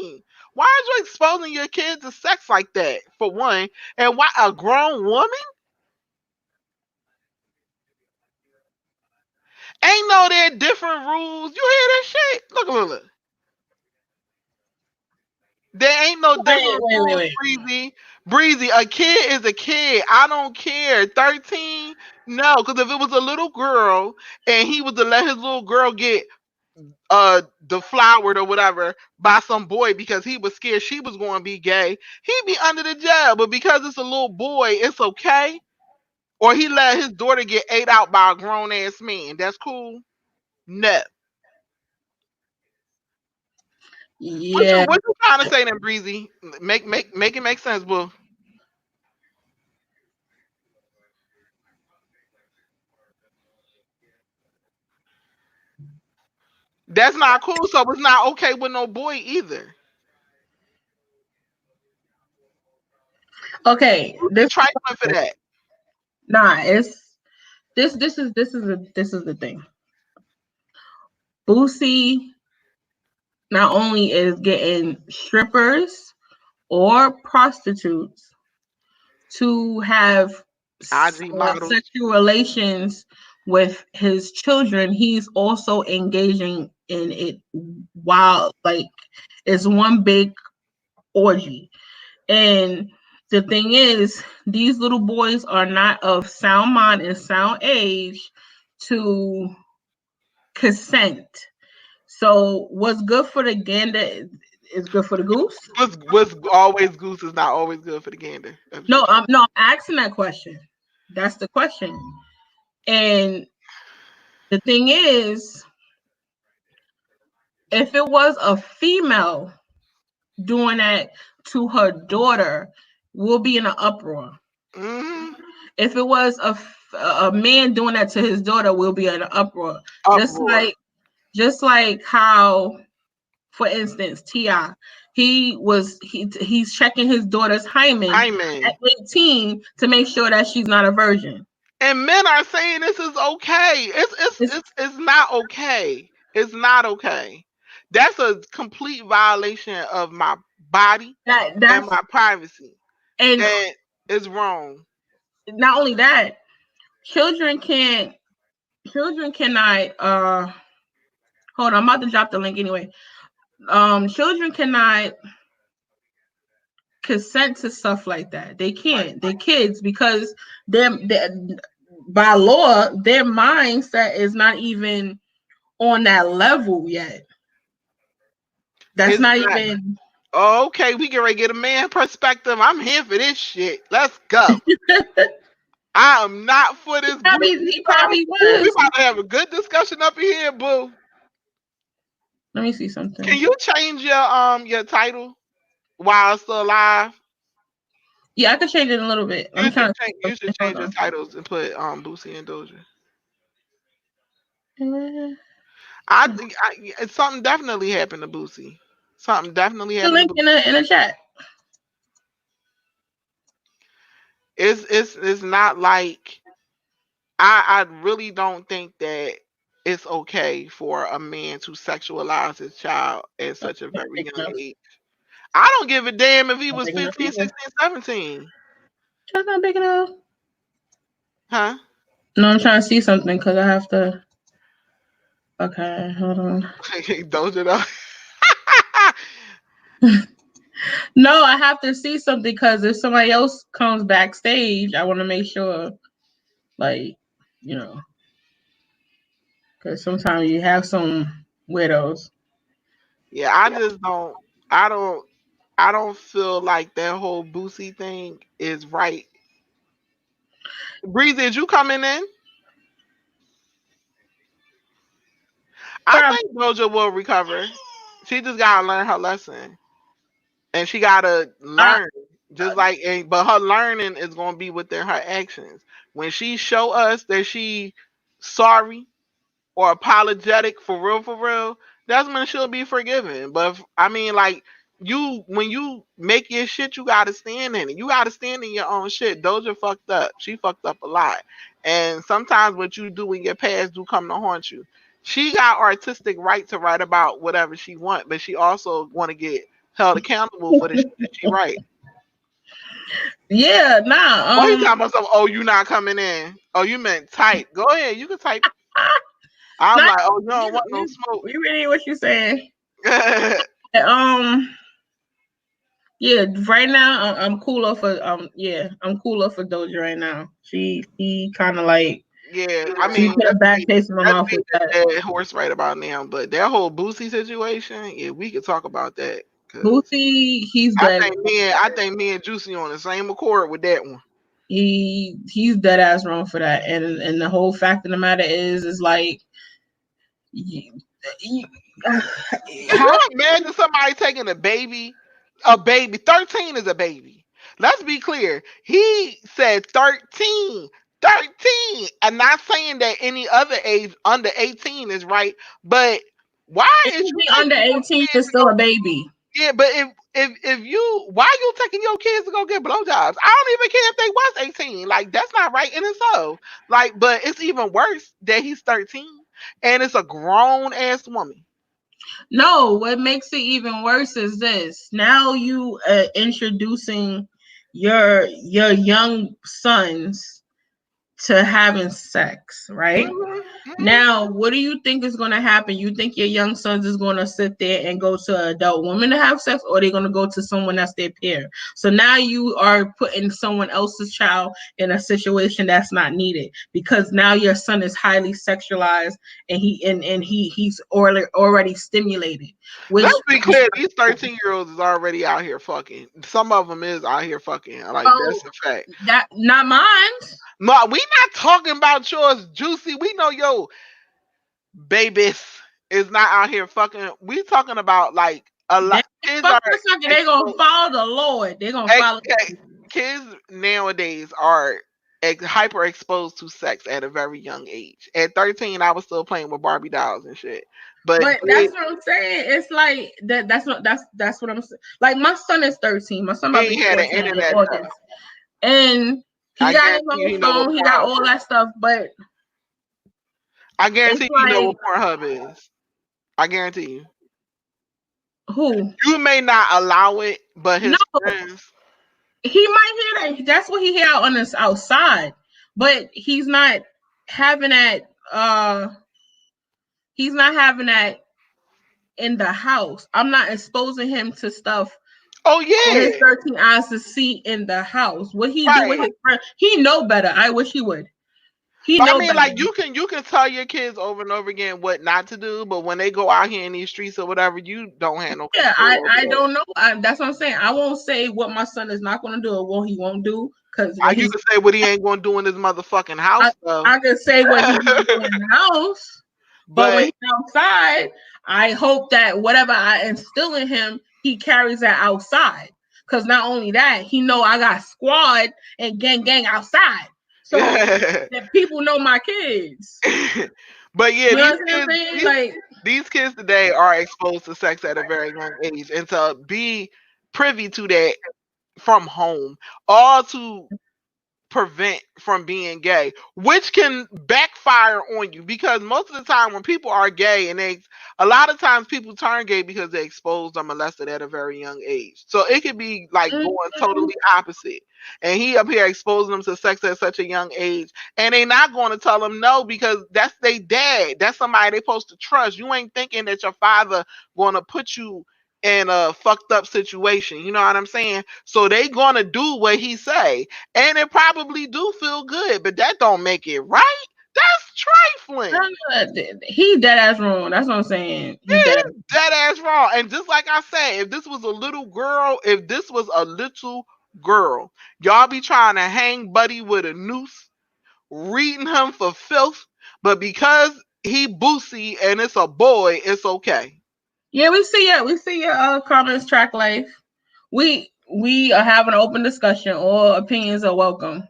13. Why are you exposing your kids to sex like that? For one, and why a grown woman? Ain't no there different rules. You hear that shit? Look. There ain't no different rules, Wait. Breezy. Breezy, a kid is a kid. I don't care. 13? No, because if it was a little girl and he was to let his little girl get deflowered or whatever by some boy because he was scared she was going to be gay, he'd be under the jail. But because it's a little boy, it's okay. Or he let his daughter get ate out by a grown ass man. That's cool. No. Yeah. What you trying to say then, Breezy? Make it make sense, boo. That's not cool. So it's not okay with no boy either. Okay. Be trifling for that. Nah, it's this is the thing. Boosie not only is getting strippers or prostitutes to have IG models. sexual relations with his children, he's also engaging in it while like it's one big orgy. And the thing is, these little boys are not of sound mind and sound age to consent. So what's good for the gander is good for the goose. What's always goose is not always good for the gander. No, I'm asking that question. That's the question. And the thing is, if it was a female doing that to her daughter, we'll be in an uproar. Mm-hmm. If it was a man doing that to his daughter, we'll be in an uproar. Uproar. Just like how, for instance, T.I., he's checking his daughter's hymen at Hyman. 18 to make sure that she's not a virgin. And men are saying this is okay. It's not okay. It's not okay. That's a complete violation of my body and That's my privacy. and And it's wrong. not only that, children can't children cannot hold on, I'm about to drop the link anyway. Children cannot consent to stuff like that. They can't. They're kids because they're by law, their mindset is not even on that level yet. That's It's not not. even Okay, we get ready to get a man perspective. I'm here for this shit. Let's go. I am not for this booty he stuff. probably We was. about to have a good discussion up in here, boo. Let me see Can something. you change your title while it's still alive? Yeah, I could change it a little bit. I'm trying to see You should something. Hold change your titles and put Boosie and Doja. on. I think something definitely happened to Boosie. Something definitely The happened to link Boosie. in the chat. It's not like I really don't think that it's okay for a man to sexualize his child at such a very young age. I don't give a damn if he Not was big enough 15, either. 16, 17. That's not big enough. Huh? No, I'm trying to see something because I have to. Okay, hold on. Doja though. No, I have to see something because if somebody else comes backstage, I want to make sure, like, you know, because sometimes you have some widows. Yeah, I just don't. I don't. I don't feel like that whole Boosie thing is right. Breezy, did you coming in? I Probably. think Doja will recover. She just gotta learn her lesson, and she gotta I, learn. Just like, but her learning is gonna be within her actions. When she show us that she sorry or apologetic for real, that's when she'll be forgiven. But I mean, like when you make your shit, you gotta stand in it. You gotta stand in your own shit. Doja fucked up. She fucked up a lot. And sometimes what you do in your past do come to haunt you. She got artistic right to write about whatever she want, but she also want to get held accountable for the shit that she write. yeah, Why you nah. talking about something? Oh, you not coming in? Oh, you meant type. Go ahead, you can type. I'm Not like, oh, you don't you. want no smoke. You really what you saying? Um, Yeah, right now I'm cooler for I'm cooler for Doja right now. She kind of like Yeah, I she mean put a bad taste in my that's mouth beating with that. a dead horse right about now. But that whole Boosie situation, yeah, we could talk about that because Boosie, he's dead. I think me and Juicy on the same accord with that one. He's dead ass wrong for that. And the whole fact of the matter is like you, you, Could how you imagine somebody taking a baby? A baby, 13 is a baby. Let's be clear. He said 13. 13. I'm not saying that any other age under 18 is right, but why if is you you be under taking your 18 kids is to still go? a baby. Yeah, but if you why you taking your kids to go get blowjobs? I don't even care if they was 18. Like that's not right in itself. Like, but it's even worse that he's 13 and it's a grown ass woman. No, what makes it even worse is this. Now you introducing your young sons to having sex, right? Mm-hmm. Now, what do you think is going to happen? You think your young sons is going to sit there and go to an adult woman to have sex, or they're going to go to someone that's their peer? So now you are putting someone else's child in a situation that's not needed because now your son is highly sexualized and he's already stimulated, which Let's be clear, these 13-year-olds is already out here fucking. Some of them is out here fucking. Like oh that's a fact. that not mine. No, we not talking about yours, Juicy. We know your babies is not out here fucking. We talking about like a They lot. Kids fuck are for a second. They gonna exposed. follow the Lord. They gonna Ex- follow. Kids nowadays are hyper exposed to sex at a very young age. At 13, I was still playing with Barbie dolls and shit. But But they, that's what I'm saying. It's like that. That's what I'm saying. Like my son is 13. My son he about to be ain't had an 14 in internet though. August, and he I got his guarantee you, own he know what phone. He got Pornhub all is. that stuff. But I it's guarantee you know like what Pornhub is. I guarantee you. who? You may not allow it, but No, his friends. he might hear that. That's what he hear out on this outside. But he's not having that. He's not having that in the house. I'm not exposing him to stuff Oh for his yeah, 13 eyes to see in the house. What he do with right. his friend, he know better. I wish he would. He But I know mean, better. like you can tell your kids over and over again what not to do, but when they go out here in these streets or whatever, you don't have no Yeah, control over I that. don't know. That's what I'm saying. I won't say what my son is not going to do or what he won't do because How what you he's can say what he ain't gonna do in his motherfucking house I, though. I can say what he's not doing in the house, but when But he's outside, I hope that whatever I instill in him, he carries that outside. Because not only that, he know I got squad and gang outside, so that people know my kids. but yeah, You know these what I'm kids, saying? these Like, these kids today are exposed to sex at a very young age, and to be privy to that from home, all to prevent from being gay, which can backfire on you because most of the time when people are gay and a lot of times people turn gay because they exposed or molested at a very young age. So it could be like going mhm. totally opposite. And he up here exposing them to sex at such a young age. And they not going to tell them no because that's their dad. That's somebody they supposed to trust. You ain't thinking that your father going to put you in a fucked up situation. You know what I'm saying? So they gonna do what he say. And it probably do feel good, but that don't make it right. That's trifling. He dead ass wrong. That's what I'm saying. He Yeah, dead. he's dead ass wrong. And just like I said, if this was a little girl, y'all be trying to hang Buddy with a noose, reading him for filth. But because he boosie and it's a boy, it's okay. Yeah, we see it. We see your comments track life. We are having an open discussion. All opinions are welcome.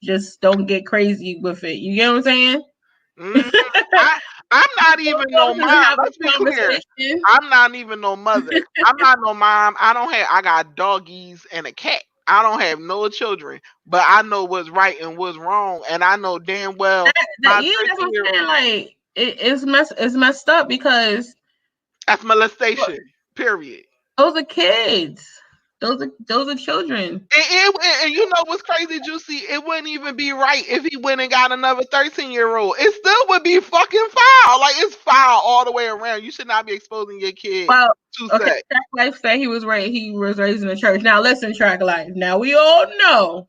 Just don't get crazy with it. You get what I'm saying? Mm, I I'm not even no Just mom. have Let's a be clear. conversation. I'm not even no mother. I'm not no mom. I got doggies and a cat. I don't have no children, but I know what's right and what's wrong, and I know damn well my Yeah, that's what 13 I'm year saying. old Like it's messed up because that's molestation. Period. those are kids. Those are children. And you know what's crazy, Juicy? It wouldn't even be right if he went and got another 13-year-old. It still would be fucking foul. Like, it's foul all the way around. You should not be exposing your kid Well, to okay, sex. Track Life said he was raised in the church. Now listen, Track Life. Now we all know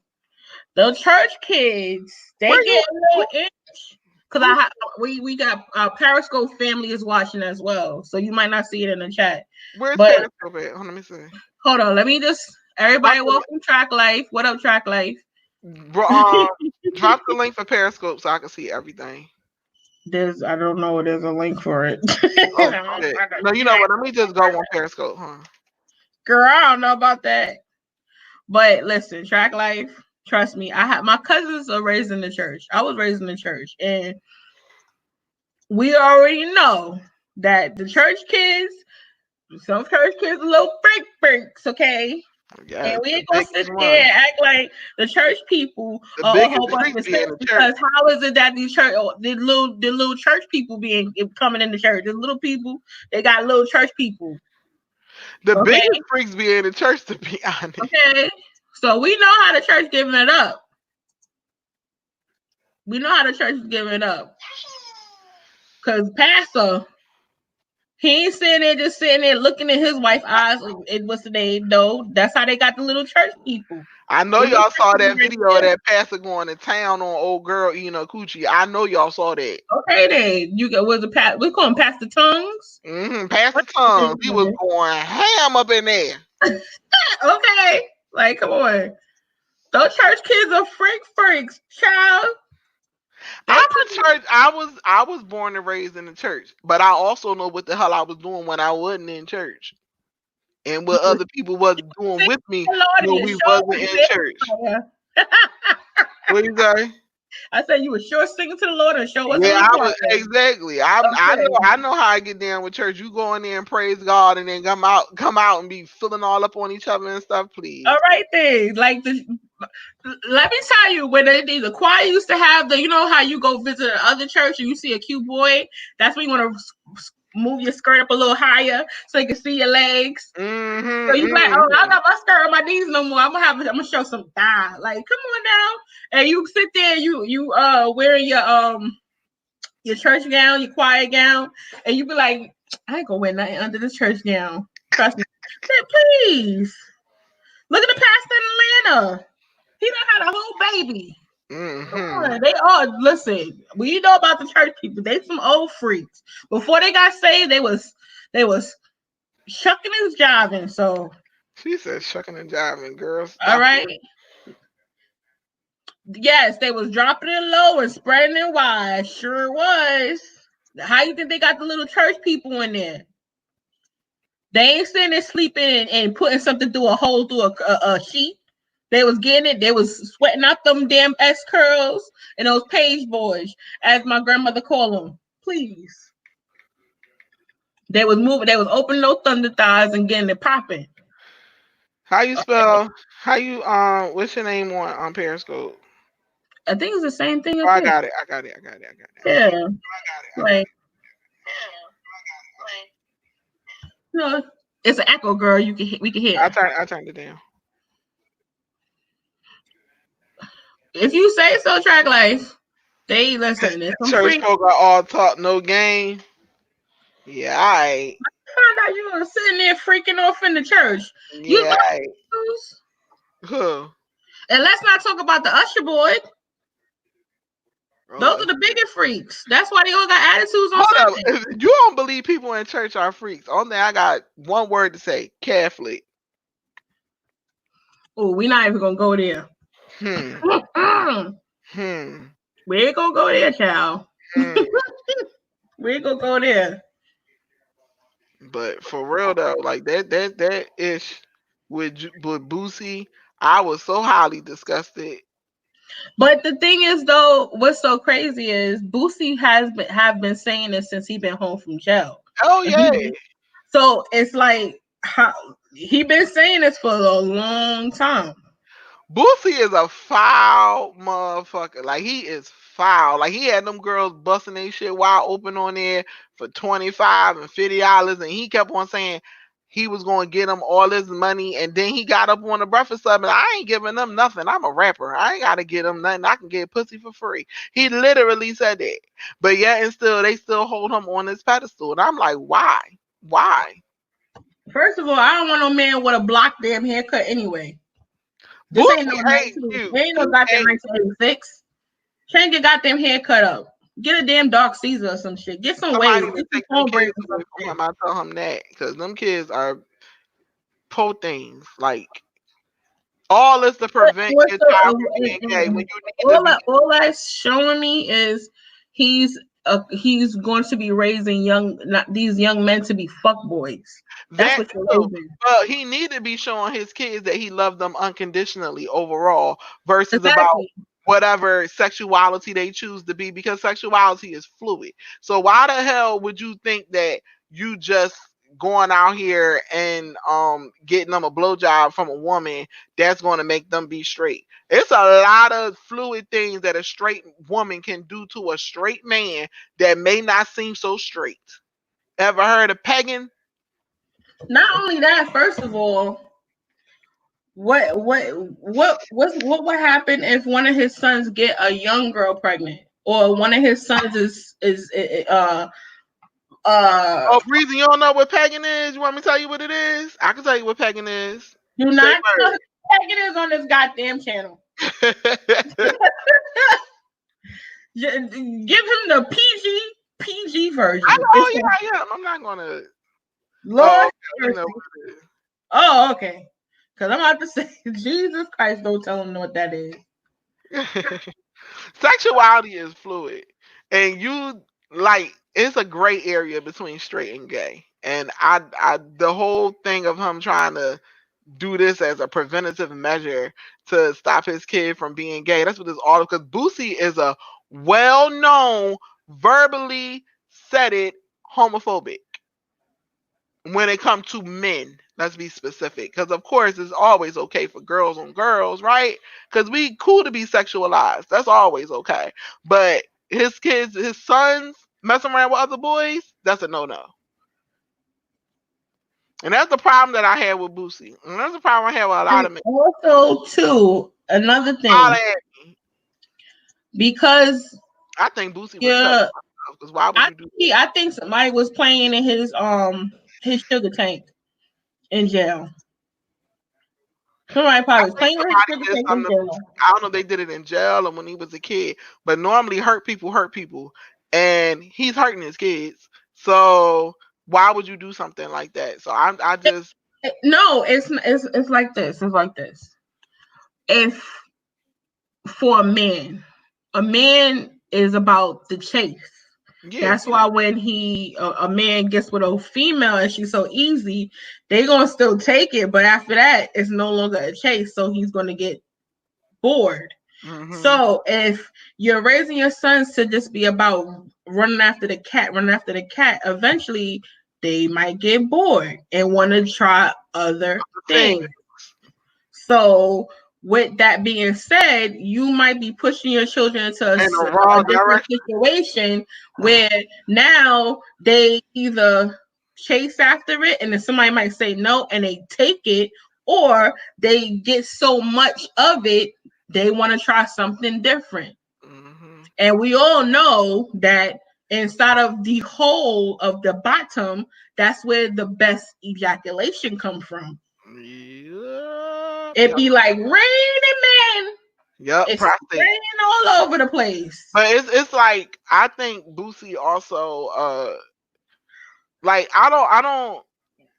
the church kids, they Where get you? a little itch. Because we got Periscope family is watching as well. So you might not see it in the chat. Where's But Periscope at? Hold on, let me see. hold on, let me just everybody welcome Track Life. What up, Track Life? Bro, drop the link for Periscope so I can see everything. I don't know. There's a link for it. Oh, shit. No, you know what? Let me just go on Periscope, huh? Girl, I don't know about that. But listen, Track Life, trust me. My cousins are raised in the church. I was raised in the church, and we already know that the church kids, some church kids, are little freaks, okay? Yeah, and we ain't gonna sit there and act like the church people are a whole bunch of sinners, because how is it that these the little church people coming in the church? The little people, they got little church people. The biggest freaks be in the church, to be honest. Okay, so we know how the church giving it up. We know how the church is giving it up. Cause pastor, he ain't just sitting there looking in his wife's eyes. What's the name? No, that's how they got the little church people. I know y'all saw that video of that pastor going to town on old girl eating a coochie. I know y'all saw that. Okay, then we call him Pastor Tongues. Pastor Tongues. He was going ham up in there. Okay, like come on, those church kids are freaks, child. I was born and raised in the church, but I also know what the hell I was doing when I wasn't in church, and what other people wasn't doing with me when we wasn't in church. What you say? I said you were sure singing to the Lord and show us. Yeah, I was exactly. I know how I get down with church. You go in there and praise God, and then come out and be filling all up on each other and stuff. Please. All right, then. Let me tell you, when the choir used to have you know how you go visit another church and you see a cute boy, that's when you want to move your skirt up a little higher so you can see your legs. So you like, oh, I got my skirt on my knees no more. I'm gonna show some thigh. Like, come on now. And you sit there, you wearing your church gown, your choir gown, and you be like, I ain't gonna wear nothing under this church gown. Trust me. Please. Look at the pastor in Atlanta. He done had a whole baby. They all listen. We know about the church people. They some old freaks. Before they got saved, they was shucking and jiving. So she said shucking and jiving, girls. All right. Yes, they was dropping it low and spreading it wide. Sure was. How you think they got the little church people in there? They ain't sitting there sleeping and putting something through a hole through a sheet. They was getting it. They was sweating out them damn S curls and those page boys, as my grandmother called them. Please. They was moving. They was opening those thunder thighs and getting it popping. How you spell? How you what's your name on Periscope? I think it's the same thing. I got it. Yeah. Like. No, it's an echo, girl. We can hear. I turned it down. If you say so, Track Life. They listen. Church folk are all talk, no game. Yeah, I found out you were sitting there freaking off in the church. Yeah, Who? And let's not talk about the usher boy. Those are the bigger freaks. That's why they all got attitudes on Sunday. If you don't believe people in church are freaks, only thing I got one word to say: Catholic. Oh, we're not even gonna go there. We ain't gonna go there, child. We ain't gonna go there. But for real though, like that ish with Boosie, I was so highly disgusted. But the thing is, though, what's so crazy is Boosie have been saying this since he been home from jail. Oh yeah. So it's like he been saying this for a long time. Boosie is a foul motherfucker. Like he is foul. Like he had them girls busting their shit wide open on there for $25 and $50, and he kept on saying he was going to get him all his money, and then he got up on the Breakfast Club and I ain't giving them nothing. I'm a rapper. I ain't got to get him nothing. I can get pussy for free. He literally said that. But yet and still, they still hold him on this pedestal. And I'm like, why? Why? First of all, I don't want no man with a block damn haircut anyway. This Boosie ain't no ain't 19. cute. Ain't no He goddamn ain't. 1986. Change your goddamn haircut up. Get a damn dark Caesar or some shit. Get some waves. Somebody need to Get some take them cornbread kids or away some from shit. him. I tell him that because them kids are po things. Like, all this to prevent What's your the, child from being gay when you need to be. all that's showing me is he's going to be raising these young men to be fuck boys. That's That what you're too. raising. But he need to be showing his kids that he loved them unconditionally overall versus about Exactly. whatever sexuality they choose to be, because sexuality is fluid. So why the hell would you think that you just going out here and getting them a blowjob from a woman that's going to make them be straight? It's a lot of fluid things that a straight woman can do to a straight man that may not seem so straight. Ever heard of pegging? Not only that, first of all, what would happen if one of his sons get a young girl pregnant, or one of his sons uh Oh, Breezy, you don't know what pegging is? You want me to tell you what it is? I can tell you what pegging is. do Say not tell him it is on this goddamn channel. word. Give him the PG version. Oh, yeah, yeah. I'm not gonna. Oh, Lord okay, you know mercy. what Oh, okay. Because I'm about to say, Jesus Christ, don't tell him what that is. it is. Sexuality is fluid, and you like it's a gray area between straight and gay. And the whole thing of him trying to do this as a preventative measure to stop his kid from being gay. That's what this all, because Boosie is a well-known, verbally said it homophobic when it comes to men. Let's be specific, because of course it's always okay for girls on girls, right? Because we cool to be sexualized. That's always okay. But his kids, his sons, messing around with other boys, that's a no-no. And that's the problem that I had with Boosie. And that's the problem I had with a lot And of men. also, too, another Holla thing, at me. because I think Boosie was touching yeah, myself, because why would you do that? I think somebody was playing in his sugar tank in jail. Somebody I probably was think playing in his somebody sugar did tank in something to jail. Boosie. I don't know if they did it in jail or when he was a kid, but normally hurt people, and he's hurting his kids. So why would you do something like that? So I just No, it's like this. It's like this. If for a man is about the chase. yeah. That's why when a man gets with a female and she's so easy, they gonna still take it, but after that, it's no longer a chase, so he's gonna get bored. Hmm. So if you're raising your sons to just be about running after the cat, eventually they might get bored and want to try other Thing things. So, with that being said, you might be pushing your children into in the a wrong different direction. situation where now they either chase after it and then somebody might say no and they take it, or they get so much of it they want to try something different. Hmm. And we all know that inside of the hole of the bottom, that's where the best ejaculation comes from. Yep. It Yep. be like raining, man. Yep. It's Prostate. raining all over the place. But it's like I think Boosie also like I don't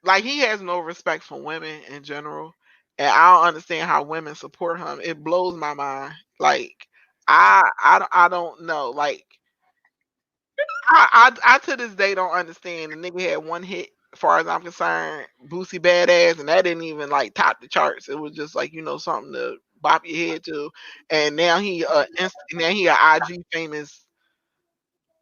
like he has no respect for women in general, and I don't understand how women support him. It blows my mind. Like I don't know. Like I to this day don't understand. The nigga had one hit, as far as I'm concerned, Boosie Badass, and that didn't even like top the charts. It was just like something to bop your head to, and now now he a IG famous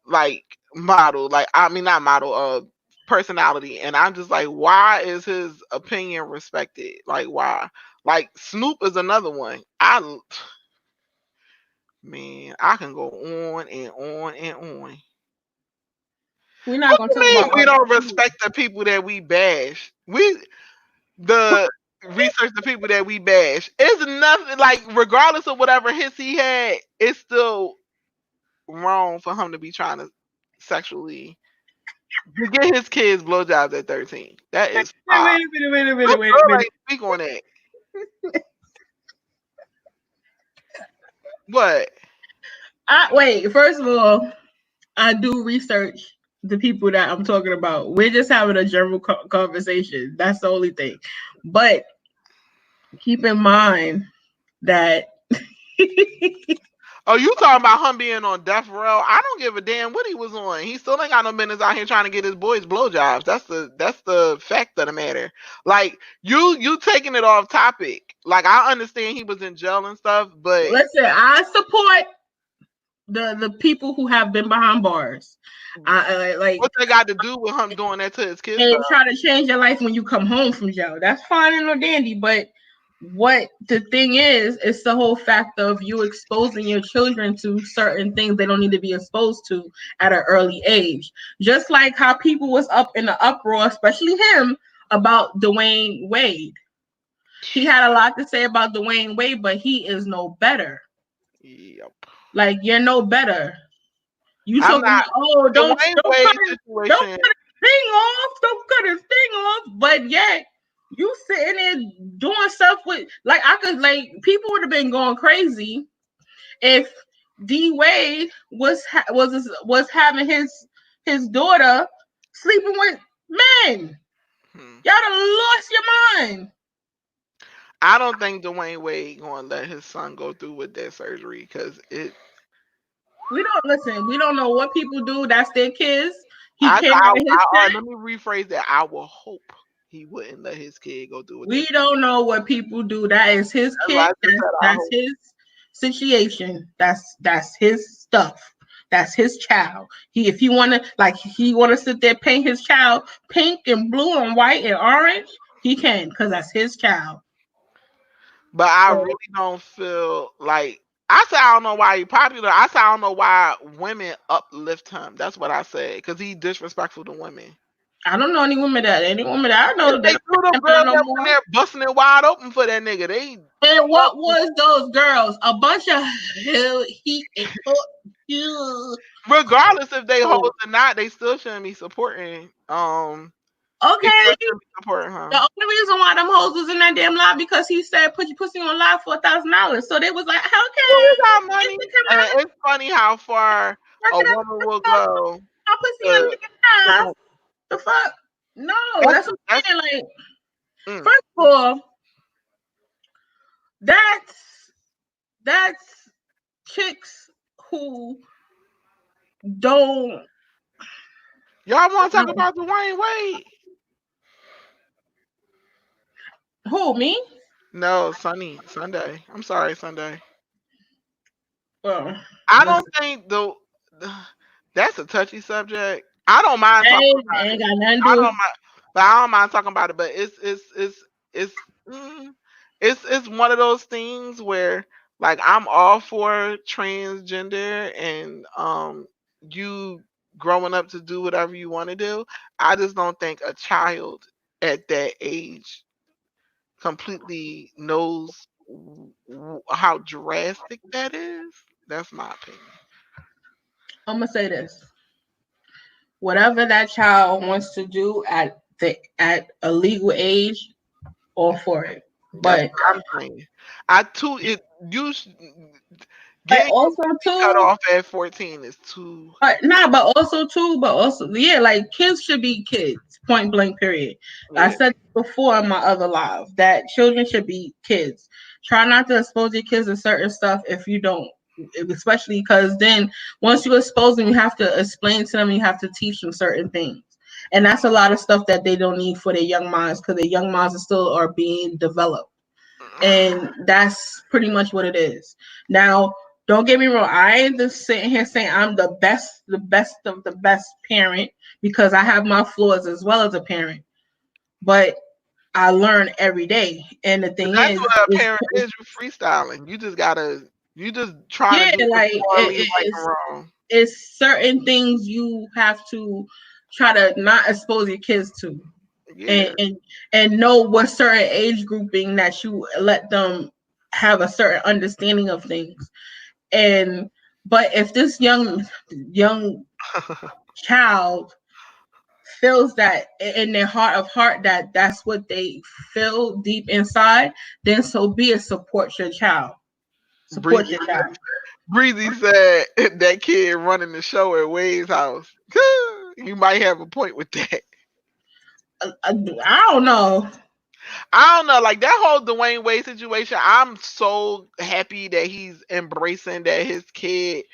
like model, like I mean not model, personality, and I'm just like, why is his opinion respected? Like why? Like Snoop is another one. Man, I can go on and on and on. We're not What gonna do talk you mean about we other don't people. respect the people that we bash? The research the people that we bash. It's nothing like regardless of whatever hits he had, it's still wrong for him to be trying to sexually to get his kids blowjobs at 13. That is Wait foul. a minute, wait a This minute, wait a girl minute. ain't speak on that. What? Wait, first of all, I do research the people that I'm talking about. We're just having a general conversation. That's the only thing. But keep in mind that Oh, you talking about him being on death row? I don't give a damn what he was on. He still ain't got no business out here trying to get his boys blowjobs. That's the fact of the matter. Like you taking it off topic. Like I understand he was in jail and stuff, but listen, I support the people who have been behind bars. I like what they got to do with him doing that to his kids though? and try to change your life when you come home from jail. That's fine and dandy, but what the thing is the whole fact of you exposing your children to certain things they don't need to be exposed to at an early age. Just like how people was up in the uproar, especially him, about Dwayne Wade. He had a lot to say about Dwayne Wade, but he is no better. Yep. Like you're no better. You I'm talking not about the Wayne don't Wade don't situation. cut his thing off, don't cut his thing off, but yet you sitting there doing stuff with like I could like people would have been going crazy if D Wade was having his daughter sleeping with men. Y'all done lost your mind. I don't think Dwayne Wade gonna let his son go through with that surgery because it. We don't listen. We don't know what people do. That's their kids. He came out of his set. Let me rephrase that. I will hope he wouldn't let his kid go through with We that. don't know what people do. That is his That's why kid. I just said I That's hope. his situation. That's his stuff. That's his child. If he wanna sit there paint his child pink and blue and white and orange, he can because that's his child. But I So, really don't feel like I say I don't know why he popular. I say I don't know why women uplift him. That's what I say because he disrespectful to women. I don't know any woman that I know They that threw them don't girls no that more. went there busting it wide open for that nigga. They And what was those girls? A bunch of heat and regardless if they hoes or not, they still shouldn't be supporting. They okay. still shouldn't be supporting The her. only reason why them hoes was in that damn live because he said put your pussy on live for $1,000. So they was like, Well, okay, we got it's money, to come and out, it's funny how far work a it woman will go. my pussy on To, live. The fuck? No, that's what I'm that's saying. Like, mm. first of all, that's chicks who don't Y'all want to talk about Dwayne Wade? who me? No, Sunday. I'm sorry, Sunday. Well, I listen, don't think that's a touchy subject. I don't mind talking about ain't it. got nothing to I do. don't mind, but I don't mind talking about it. But it's mm, it's one of those things where like I'm all for transgender and you growing up to do whatever you want to do. I just don't think a child at that age completely knows how drastic that is. That's my opinion. I'm gonna say this. Whatever that child wants to do at a legal age, all for it. That's But what I'm saying. I too it you but getting your also pussy cut too, off at 14 is too. but also yeah, like kids should be kids. Point blank. Period. I Yeah. said before in my other live that children should be kids. Try not to expose your kids to certain stuff if you don't, especially because then once you expose them, you have to explain to them. You have to teach them certain things. And that's a lot of stuff that they don't need for their young minds because their young minds are still are being developed. And that's pretty much what it is. Now, don't get me wrong. I ain't just sitting here saying I'm the best of the best parent because I have my flaws as well as a parent. But I learn every day. And the But thing that's what a is parent is. You freestyling. You just trying to yeah, do what's like morally right and wrong. it's certain things you have to try to not expose your kids to, Yeah. and know what certain age grouping that you let them have a certain understanding of things. And but if this young child feels that in their heart of heart that that's what they feel deep inside, then so be it. Support your child. Support Breezy, your child. Breezy said that kid running the show at Wade's house. You might have a point with that. I don't know. I don't know, like that whole Dwayne Wade situation. I'm so happy that he's embracing that his kid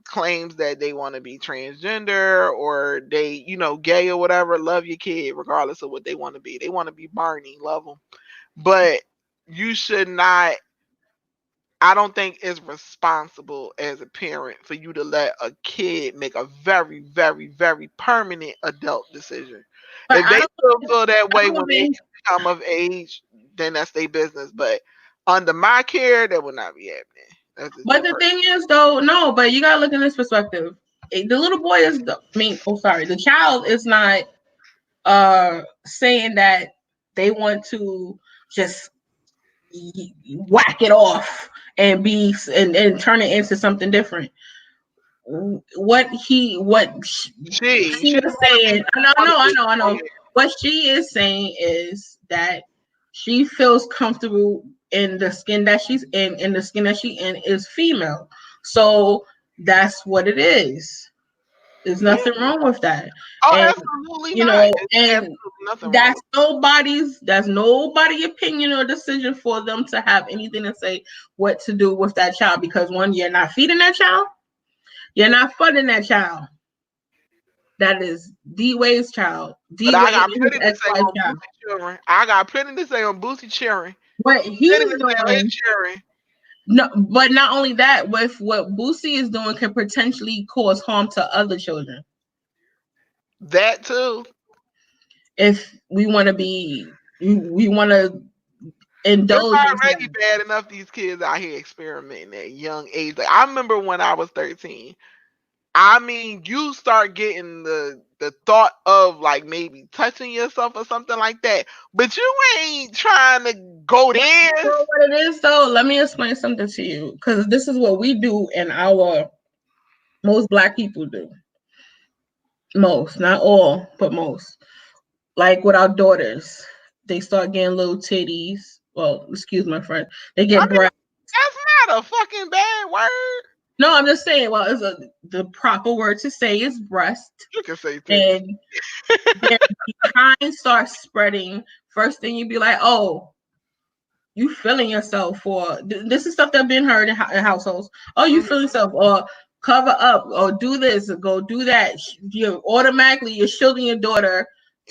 claims that they want to be transgender or they, gay or whatever. Love your kid regardless of what they want to be. They want to be Barney, love them. But you should not, I don't think it's responsible as a parent for you to let a kid make a very, very, very permanent adult decision. But If I they don't. still feel that I way when don't they think. come of age, then that's their business. But under my care, that would not be happening. That's just But me the personally. thing is, though, no. But you gotta look in this perspective. The little boy is. The child is not saying that they want to just whack it off and and turn it into something different. She She is just want to be, saying, I oh know. What she is saying is that she feels comfortable in the skin that she's in, and the skin that she in is female. So that's what it is. There's yeah. nothing wrong with that. Oh, And absolutely not. It's and absolutely nothing wrong with that's nobody opinion or decision for them to have anything to say what to do with that child, because one, you're not feeding that child, you're not funding that child. That is D Wade's child. But D I Wade got and his plenty to say ex-wife on child. Boosie children. I got plenty to say on Boosie children. What Plenty he's to say on his doing, children. no, but not only that, with what Boosie is doing can potentially cause harm to other children. That too. If we want to we want to It's indulge into already that. bad enough these kids out here experimenting at young age. Like I remember when I was 13. I mean, you start getting the thought of like maybe touching yourself or something like that, but you ain't trying to go there. You know what it is, though? Let me explain something to you, because this is what we do and our most black people do. Most, not all, but most. Like with our daughters, they start getting little titties. Well, excuse my friend. They I get mean, breasts. that's not a fucking bad word. No, I'm just saying. Well, the proper word to say is breast, You can say titties. and their behind starts spreading. First thing you be like, oh, you feeling yourself, or this is stuff that been heard in households. Oh, you Mhm. feel yourself, or cover up, or do this, or go do that. You're shielding your daughter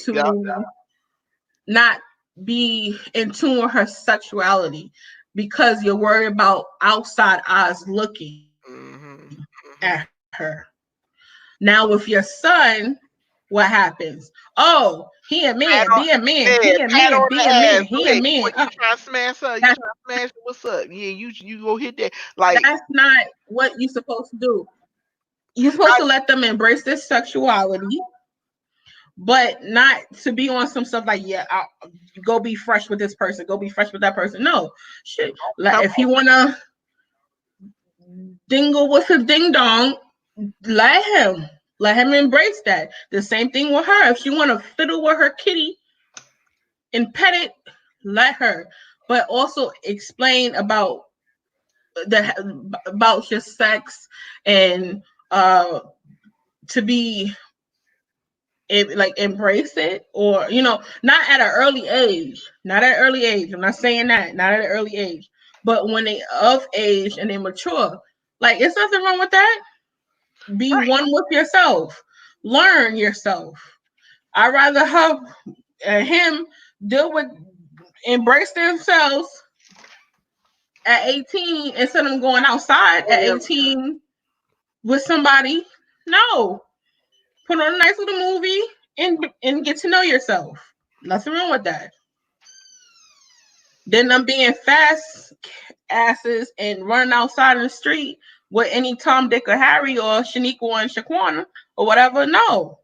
Yeah. to not be in tune with her sexuality because you're worried about outside eyes looking hmm at her. Now with your son, what happens? Oh, he a Pat man, on, be a man, yeah, be a pat man, on be the a ass. man, Go he a ahead. man. You trying to smash her? You That's trying to smash her? What's up? Yeah, you go hit that. Like, that's not what you're supposed to do. You're supposed to let them embrace their sexuality, but not to be on some stuff like, yeah, go be fresh with this person, go be fresh with that person. No, shit. Like come if you wanna dingle with his ding dong, let him. Let him embrace that. The same thing with her. If she wanna fiddle with her kitty and pet it, let her. But also explain about your sex and to be like embrace it, or not at an early age, I'm not saying that, not at an early age, but when they of age and they mature, like it's nothing wrong with that. Be right. one with yourself, learn yourself. I'd rather have him deal with embrace themselves at 18 instead of going outside at Yeah. 18 with somebody. No, put on a nice little movie and get to know yourself. Nothing wrong with that. Then I'm being fast asses and running outside in the street with any Tom, Dick, or Harry or Shaniqua and Shaquana or whatever. No.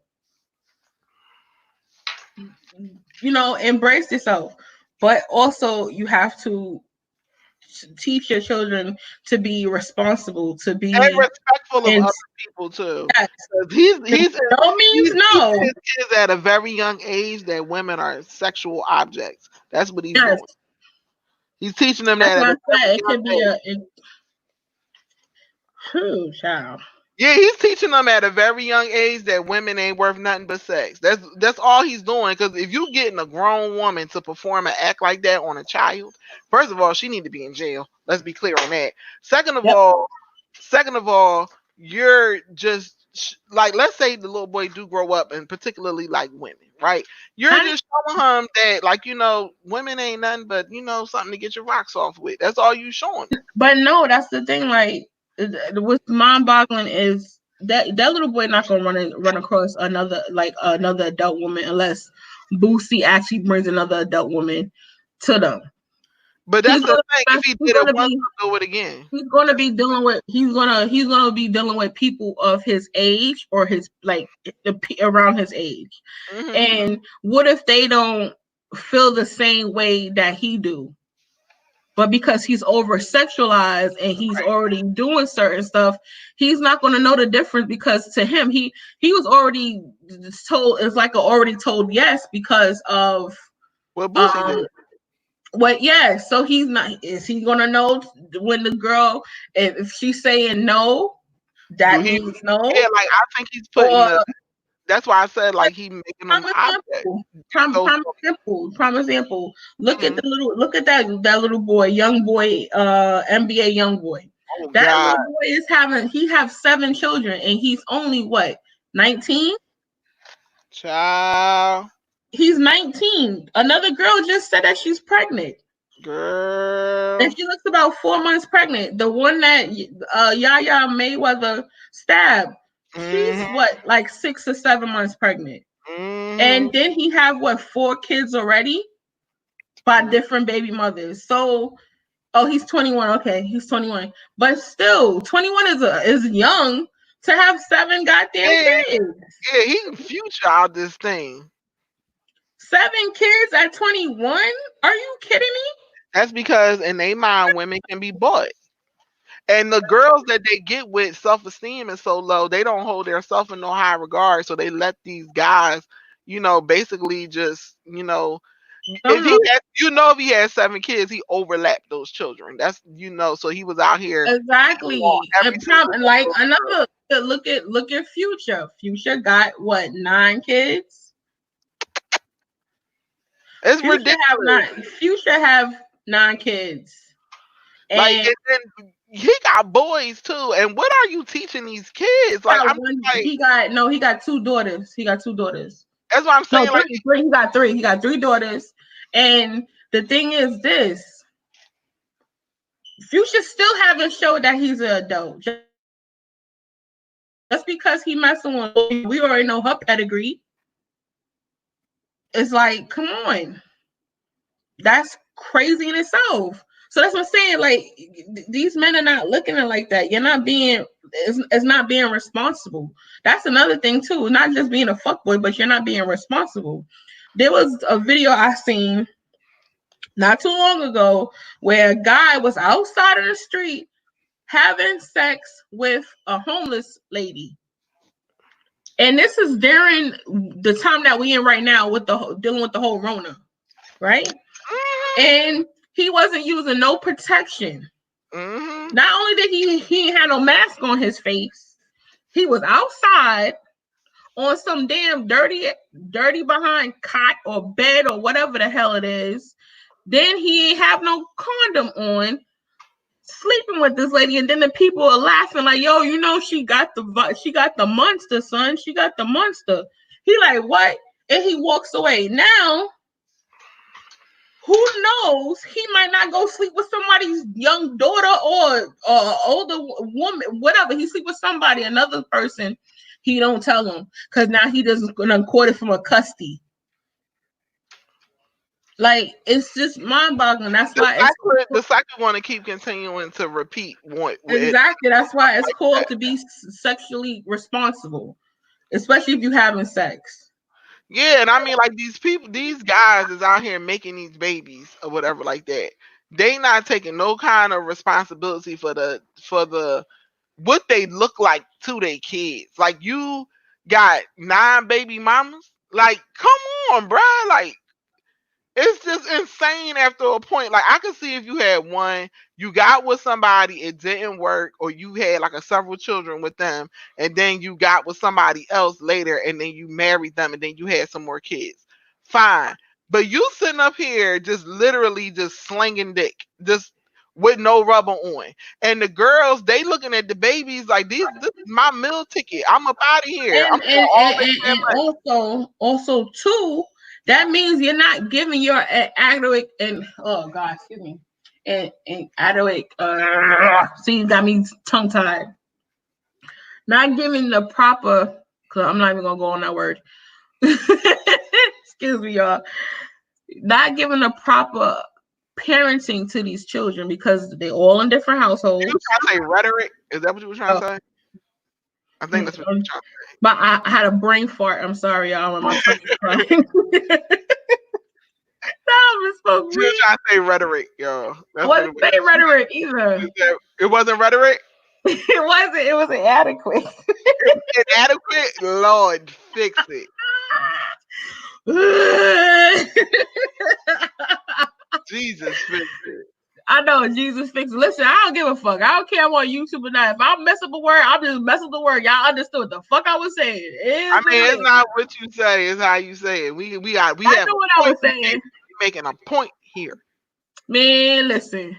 embrace yourself. But also, you have to teach your children to be responsible, to And be respectful of in other people too. yes. 'Cause No means he's teaching no. his kids at a very young age that women are sexual objects. That's what he's Yes, doing. He's teaching them that's that at why a I said very it young could be age. whew, child. Yeah, he's teaching them at a very young age that women ain't worth nothing but sex. That's all he's doing. Because if you getting a grown woman to perform and act like that on a child, first of all, she need to be in jail. Let's be clear on that. Second of Yep. all, second of all, you're just like, let's say the little boy do grow up and particularly like women, right? You're I, just showing him that, like, women ain't nothing but something to get your rocks off with. That's all you showing him. but no, that's the thing. Like, what's mind-boggling is that little boy not gonna run across another adult woman unless Boosie actually brings another adult woman to them. But He's that's the gonna thing. If he he's did it gonna once, be he'll do it again. he's gonna be dealing with people of his age or his around his age. Hmm. And what if they don't feel the same way that he do? But because he's over sexualized and he's already doing certain stuff, he's not going to know the difference, because to him he was already told, it's like a already told yes because of What Boosie did. um what yes. So he's not, is he going to know when the girl, if she's saying no, Do that he? means no? Yeah, like, I think he's putting Or the. That's why I said, like, he making them prime objects. example. Those. Prime example. Mhm. Look at that little boy, young boy, NBA young boy. Oh That God, little boy he have 7 children and he's only what, 19? child, He's 19. Another girl just said that she's pregnant. And girl. she looks about 4 months pregnant. The one that Yaya Mayweather stabbed, she's Mhm. what, like 6 or 7 months pregnant. Mhm. And then he have what, 4 kids already by different baby mothers. So, oh, he's 21. Okay, he's 21. But still, 21 is young to have 7 goddamn Yeah, kids. yeah, he can future out this thing. 7 kids at 21? Are you kidding me? That's because in their mind, women can be bought. And the girls that they get with, self esteem is so low, they don't hold their self in no high regard. So they let these guys, basically just, if he Somehow, had, if he had 7 kids, he overlapped those children. That's, so he was out here on exactly. every single And one like of those girls. another, look at Future. Future got what, 9 kids? It's ridiculous. Future have 9 kids. Like, And and then he got boys too. And what are you teaching these kids? Like, I'm like, he got 2 daughters. He got 2 daughters. that's what I'm No, saying. Like, three. He got 3. He got 3 daughters. And the thing is this: Future still haven't showed that he's an adult. Just because he messing with, we already know her pedigree. It's like, come on, that's crazy in itself. So that's what I'm saying. Like, these men are not looking at it like that. You're not being, it's not being responsible. That's another thing too. Not just being a fuckboy, but you're not being responsible. There was a video I seen not too long ago where a guy was outside of the street having sex with a homeless lady. And this is during the time that we in right now with dealing with the whole Rona, right? And he wasn't using no protection. mm-hmm. Not only did he had no mask on his face, he was outside on some damn dirty behind cot or bed or whatever the hell it is. Then he ain't have no condom on, sleeping with this lady, and then the people are laughing like, "Yo, she got the monster, son. She got the monster." He like, what? And he walks away. Now, who knows? He might not go sleep with somebody's young daughter or older woman, whatever. He sleep with somebody, another person. He don't tell him because now he doesn't gonna court it from a custody. Like, it's just mind-boggling. That's why it's The cycle want to keep continuing to repeat. exactly. That's why it's called to be sexually responsible, especially if you're having sex. Yeah, and I mean, like these people, these guys is out here making these babies or whatever like that. They not taking no kind of responsibility for the what they look like to their kids. Like you got 9 baby mamas. Like, come on, bruh. Like it's just insane after a point. Like I could see if you had one, you got with somebody, it didn't work, or you had like a several children with them, and then you got with somebody else later, and then you married them, and then you had some more kids. Fine, but you sitting up here just literally just slinging dick, just with no rubber on, and the girls they looking at the babies like this is my meal ticket. I'm up out of here. I'm And going and, all and, in and, that and money. also too, that means you're not giving your adequate and oh god, excuse me, and adequate. See, you got me tongue tied. Not giving the proper. Cause I'm not even gonna go on that word. Excuse me, y'all. Not giving the proper parenting to these children because they all in different You were households. trying to say rhetoric? Is that what you were trying Uh, to say? I think that's what mm, you're trying to but I had a brain fart. I'm sorry, y'all. When my tongue is crying. I spoke You were weed. trying to say rhetoric, yo. I That's what it wasn't was. saying rhetoric either. It wasn't rhetoric? It wasn't. It was inadequate. It was inadequate? Lord, fix it. Jesus, fix it. I know Jesus fixed. Listen, I don't give a fuck. I don't care. I'm on YouTube or not. If I mess up a word, I'm just mess up the word. Y'all understood what the fuck I was saying. It is I what mean, it it's is. not what you say, it's how you say it. We have I a knew what I point was to make. saying. We're making a point here. Man, listen.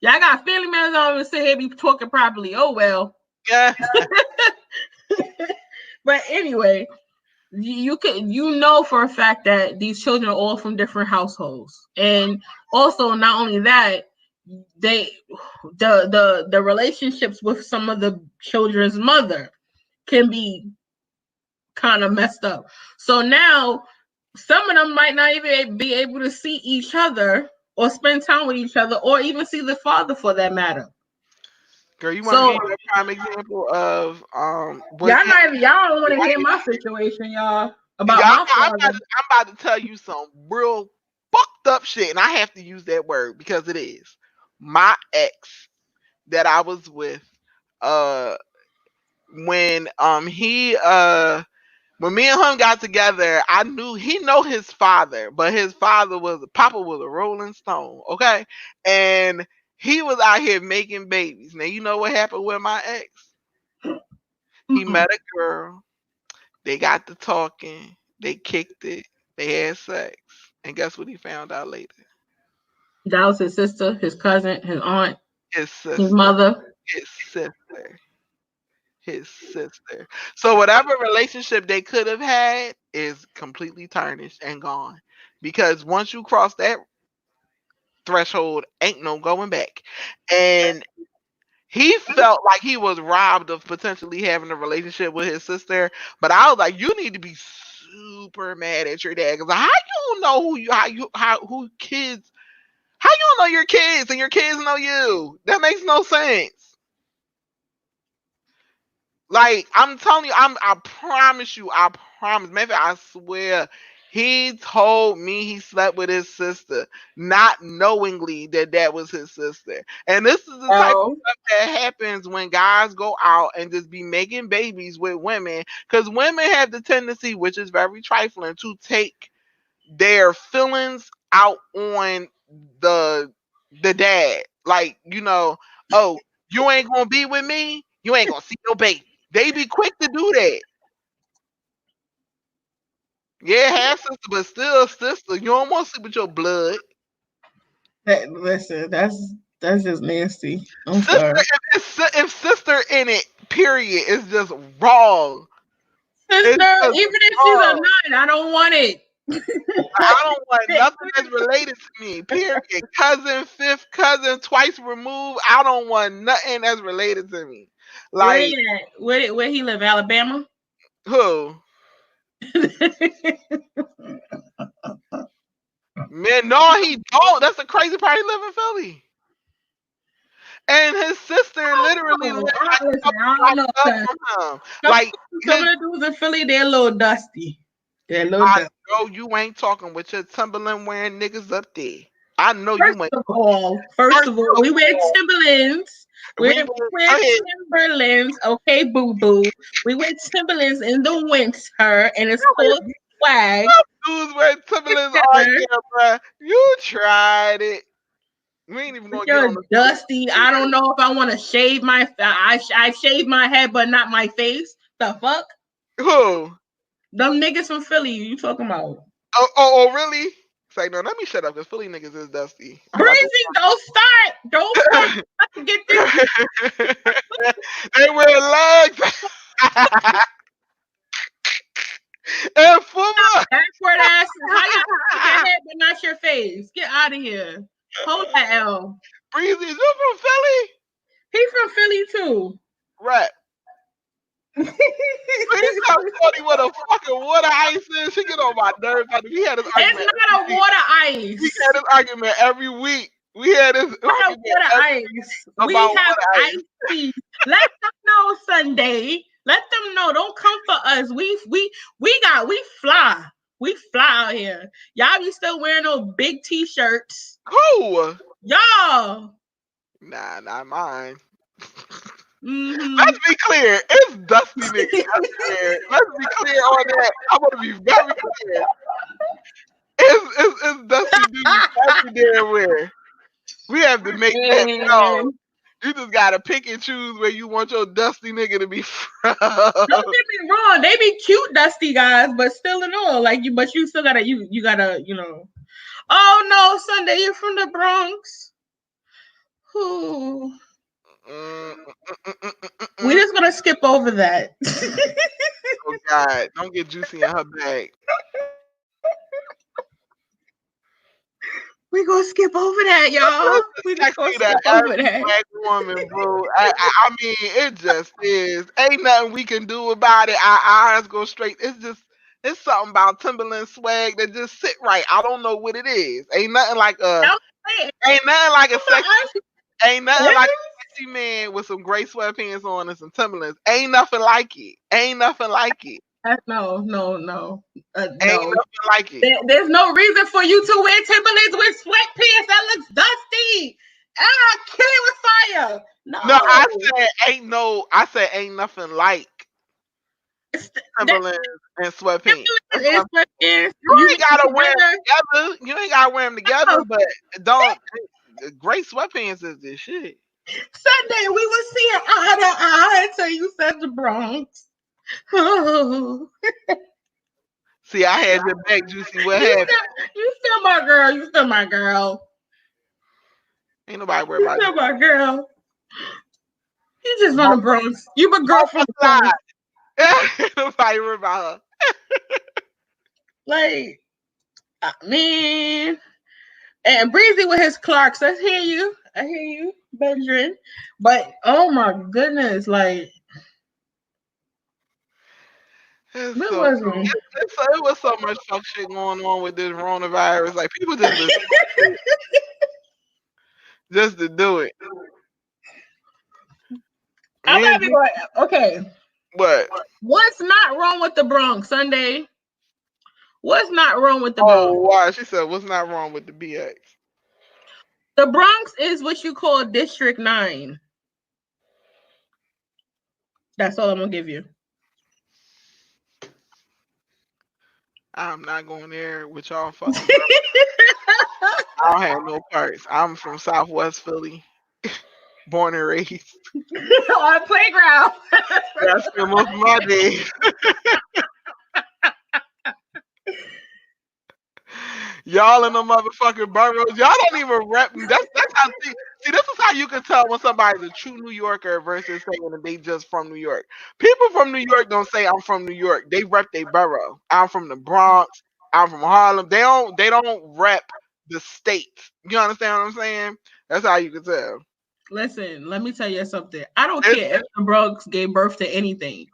Y'all got family members on and sit here be talking properly. Oh well. Yeah. But anyway, you know for a fact that these children are all from different households, and also not only that, they the relationships with some of the children's mother can be kind of messed up. So now some of them might not even be able to see each other or spend time with each other or even see the father for that matter. Girl, you want me to So give you a prime example of what y'all don't want to why hear my situation, y'all, about y'all my father. I'm about to tell you some real fucked up shit, and I have to use that word because it is. My ex that I was with, uh, when he when me and him got together, I knew he know his father, but his father was Papa was a Rolling Stone, okay, and he was out here making babies. Now you know what happened with my ex? He Mm-mm. met a girl. They got to talking. They kicked it. They had sex. And guess what he found out later? That was his sister, his cousin, his aunt, His his sister. mother. His sister. His sister. So whatever relationship they could have had is completely tarnished and gone. Because once you cross that threshold, ain't no going back. And he felt like he was robbed of potentially having a relationship with his sister. But I was like, you need to be super mad at your dad because how you don't know who kids how you don't know your kids and your kids know you? That makes no sense. Like I'm telling you, I promise you, I promise. Maybe I swear, he told me he slept with his sister, not knowingly that that was his sister. And this is the type of Oh, stuff that happens when guys go out and just be making babies with women, because women have the tendency, which is very trifling, to take their feelings out on the the dad. Like, oh, you ain't gonna be with me, you ain't gonna see your baby. They be quick to do that. Yeah, half sister, but still sister. You don't want to sleep with your blood. listen, that's just nasty. I'm Sister, sorry, if sister in it, period, is just wrong. It's sister. just Even if she's a wrong. nine, I don't want it. I don't want nothing that's related to me. Period. Cousin, fifth cousin, twice removed. I don't want nothing that's related to me. Where they Like at? Where he live? Alabama. who? Man, no, he don't. That's the crazy part. He live in Philly, and his sister literally Oh, lived like a listen, couple I don't blocks know. up 'Cause from him. some Like some his of the dudes in Philly, they're a little dusty. Yeah, little I Dusty. know you ain't talking with your Timberland wearing niggas up there. I know you First ain't. of all, we wear Timberlands. We We went wear ahead. Timberlands, okay, boo boo. We wear Timberlands in the winter, and it's called swag. Dudes wearing Timberlands all Together. year, bruh. You tried it. We ain't even gonna get You're on the dusty. I don't know if I want to shave my. I shave my head, but not my face. The fuck? who? Them niggas from Philly. You talking about? Oh, really? It's like, no, let me shut up because Philly niggas is dusty. I'm about Breezy, don't start. Don't start. to. I can get this. They wear legs and football. Backward ass. How y'all shave your head but not your face? Get out of here. Hold that L. Breezy, is you from Philly? He from Philly too. Right. Please tell Shorty what a fucking water ice is. She get on my nerves. Like, we had this argument. It's not a water We ice. had this argument every week. We had this Not a argument water ice. We about have water ice. iced tea. Let them know Sunday. Let them know. Don't come for us. We fly. We fly out here. Y'all be still wearing those big t-shirts. Who? Y'all. Nah, not mine. Mm-hmm. Let's be clear. It's dusty niggas. Let's be clear on that. I want to be very clear. It's dusty dudes everywhere. We have to make that known. You just gotta pick and choose where you want your dusty nigga to be from. Don't get me wrong, they be cute dusty guys, but still in all, like you, but you still gotta you gotta, you know. Oh no, Sunday, you're from the Bronx. Who? We're just gonna skip over that. Oh God, don't get Juicy in her bag. We gonna skip over that, y'all. We just gonna skip over that. Black woman, bro. I mean, it just is. Ain't nothing we can do about it. Our eyes go straight. It's something about Timberland swag that just sit right. I don't know what it is. Ain't nothing like a sexy man with some gray sweatpants on and some Timberlands. Ain't nothing like it. Ain't nothing like it. No. Ain't nothing like it. There's no reason for you to wear Timberlands with sweatpants. That looks dusty. Kill it with fire. No, I said ain't nothing like Timberlands and sweatpants. You ain't gotta wear them together. You ain't gotta wear them together, but don't. Gray sweatpants is this shit. Sunday, we were seeing eye to eye until you said the Bronx. Oh. See, I had your back, Juicy. What happened? You still my girl. You still my girl. Ain't nobody worried about you. Still my girl. You just from the Bronx. You my girl from the Bronx. Ain't nobody worried about her. Like, man. And Breezy with his Clarks. I hear you, Benjamin. But oh my goodness, like. It was so much fuck shit going on with this coronavirus. Like people just to do it. I'm not even like, okay. What? What's not wrong with the Bronx, Sunday? What's not wrong with the Bronx? Oh, wow. She said, what's not wrong with the BX? The Bronx is what you call District 9. That's all I'm going to give you. I'm not going there with y'all fucking. I don't have no parts. I'm from Southwest Philly. Born and raised. On a playground. That's the most of my days. Y'all in the motherfucking boroughs. Y'all don't even rep. That's how. See, this is how you can tell when somebody's a true New Yorker versus saying that they just from New York. People from New York don't say I'm from New York. They rep their borough. I'm from the Bronx. I'm from Harlem. They don't rep the state. You understand what I'm saying? That's how you can tell. Listen, let me tell you something. I don't care if the Bronx gave birth to anything.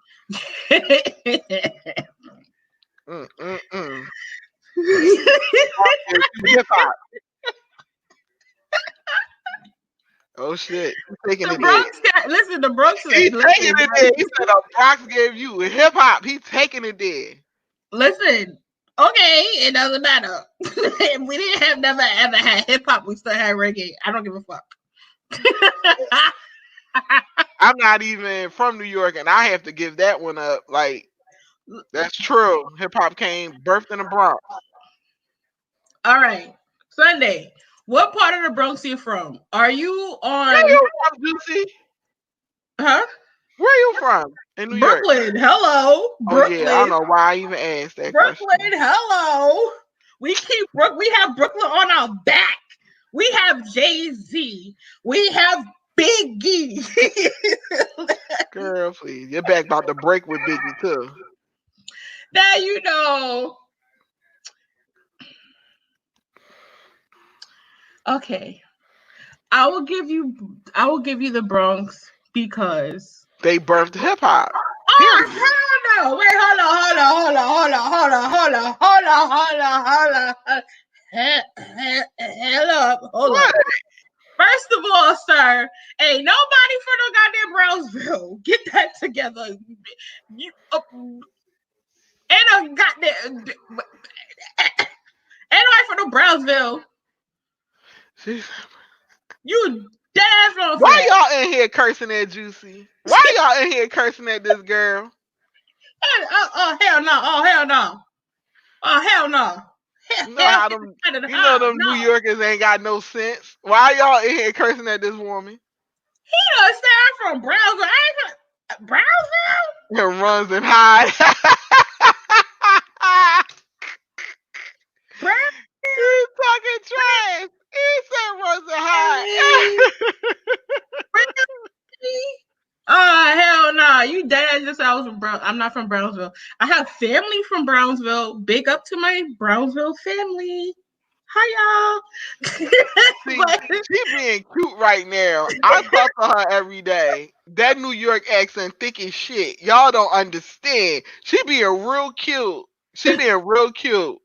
Hip hop. Oh shit! He's taking the Bronx listen, the Bronx. He's taking it there. He said the Bronx gave you hip hop. He's taking it there. Listen, Okay, it doesn't matter. We didn't have never ever had hip hop. We still had reggae. I don't give a fuck. I'm not even from New York, and I have to give that one up. Like, that's true. Hip hop came birthed in the Bronx. All right, Sunday. What part of the Bronx are you from? Are you Where on? you from, Juicy? Huh? Where you from in New York? Brooklyn. Hello, Oh yeah, I don't Brooklyn. know why I even asked that question. Brooklyn. Hello. We have Brooklyn on our back. We have Jay-Z. We have Biggie. Girl, please. Your back about to break with Biggie too. Now you know. Okay. I will give you the Bronx because They birthed hip hop. oh Period. hell no. Wait, hold on. Hell up. Hold up. What? First of all, sir, ain't nobody from no goddamn Brownsville. Get that together. You ain't no goddamn ain't nobody from no Brownsville. You dead ass wrong for Why that. y'all in here cursing at Juicy? Why y'all in here cursing at this girl? Oh hell no! Oh hell no! Oh hell no! You know how them New Yorkers ain't got no sense. Why y'all in here cursing at this woman? He don't say I'm from Brownsville. I ain't from Brownsville. And runs and hides. He's talking trash. He said runs and hides. Oh hell no! You dead just I was from I'm not from Brownsville. I have family from Brownsville. Big up to my Brownsville family. Hi y'all. See, she being cute right now. I talk to her every day. That New York accent thick as shit. Y'all don't understand. She being real cute. She being real cute.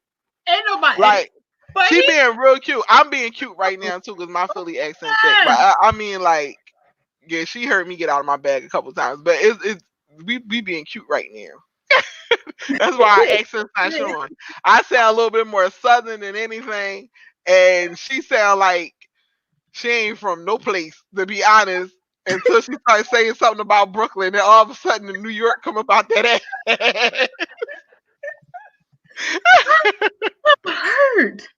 Ain't nobody Like, but she being real cute. I'm being cute right now too because my Philly accent thick. But I mean, like, yeah, she heard me get out of my bag a couple times. But it's we being cute right now. That's why our accent's not showing. I sound a little bit more southern than anything, and she sound like she ain't from no place, to be honest. Until she starts saying something about Brooklyn, and all of a sudden, the New York come about that ass. I'm hurt.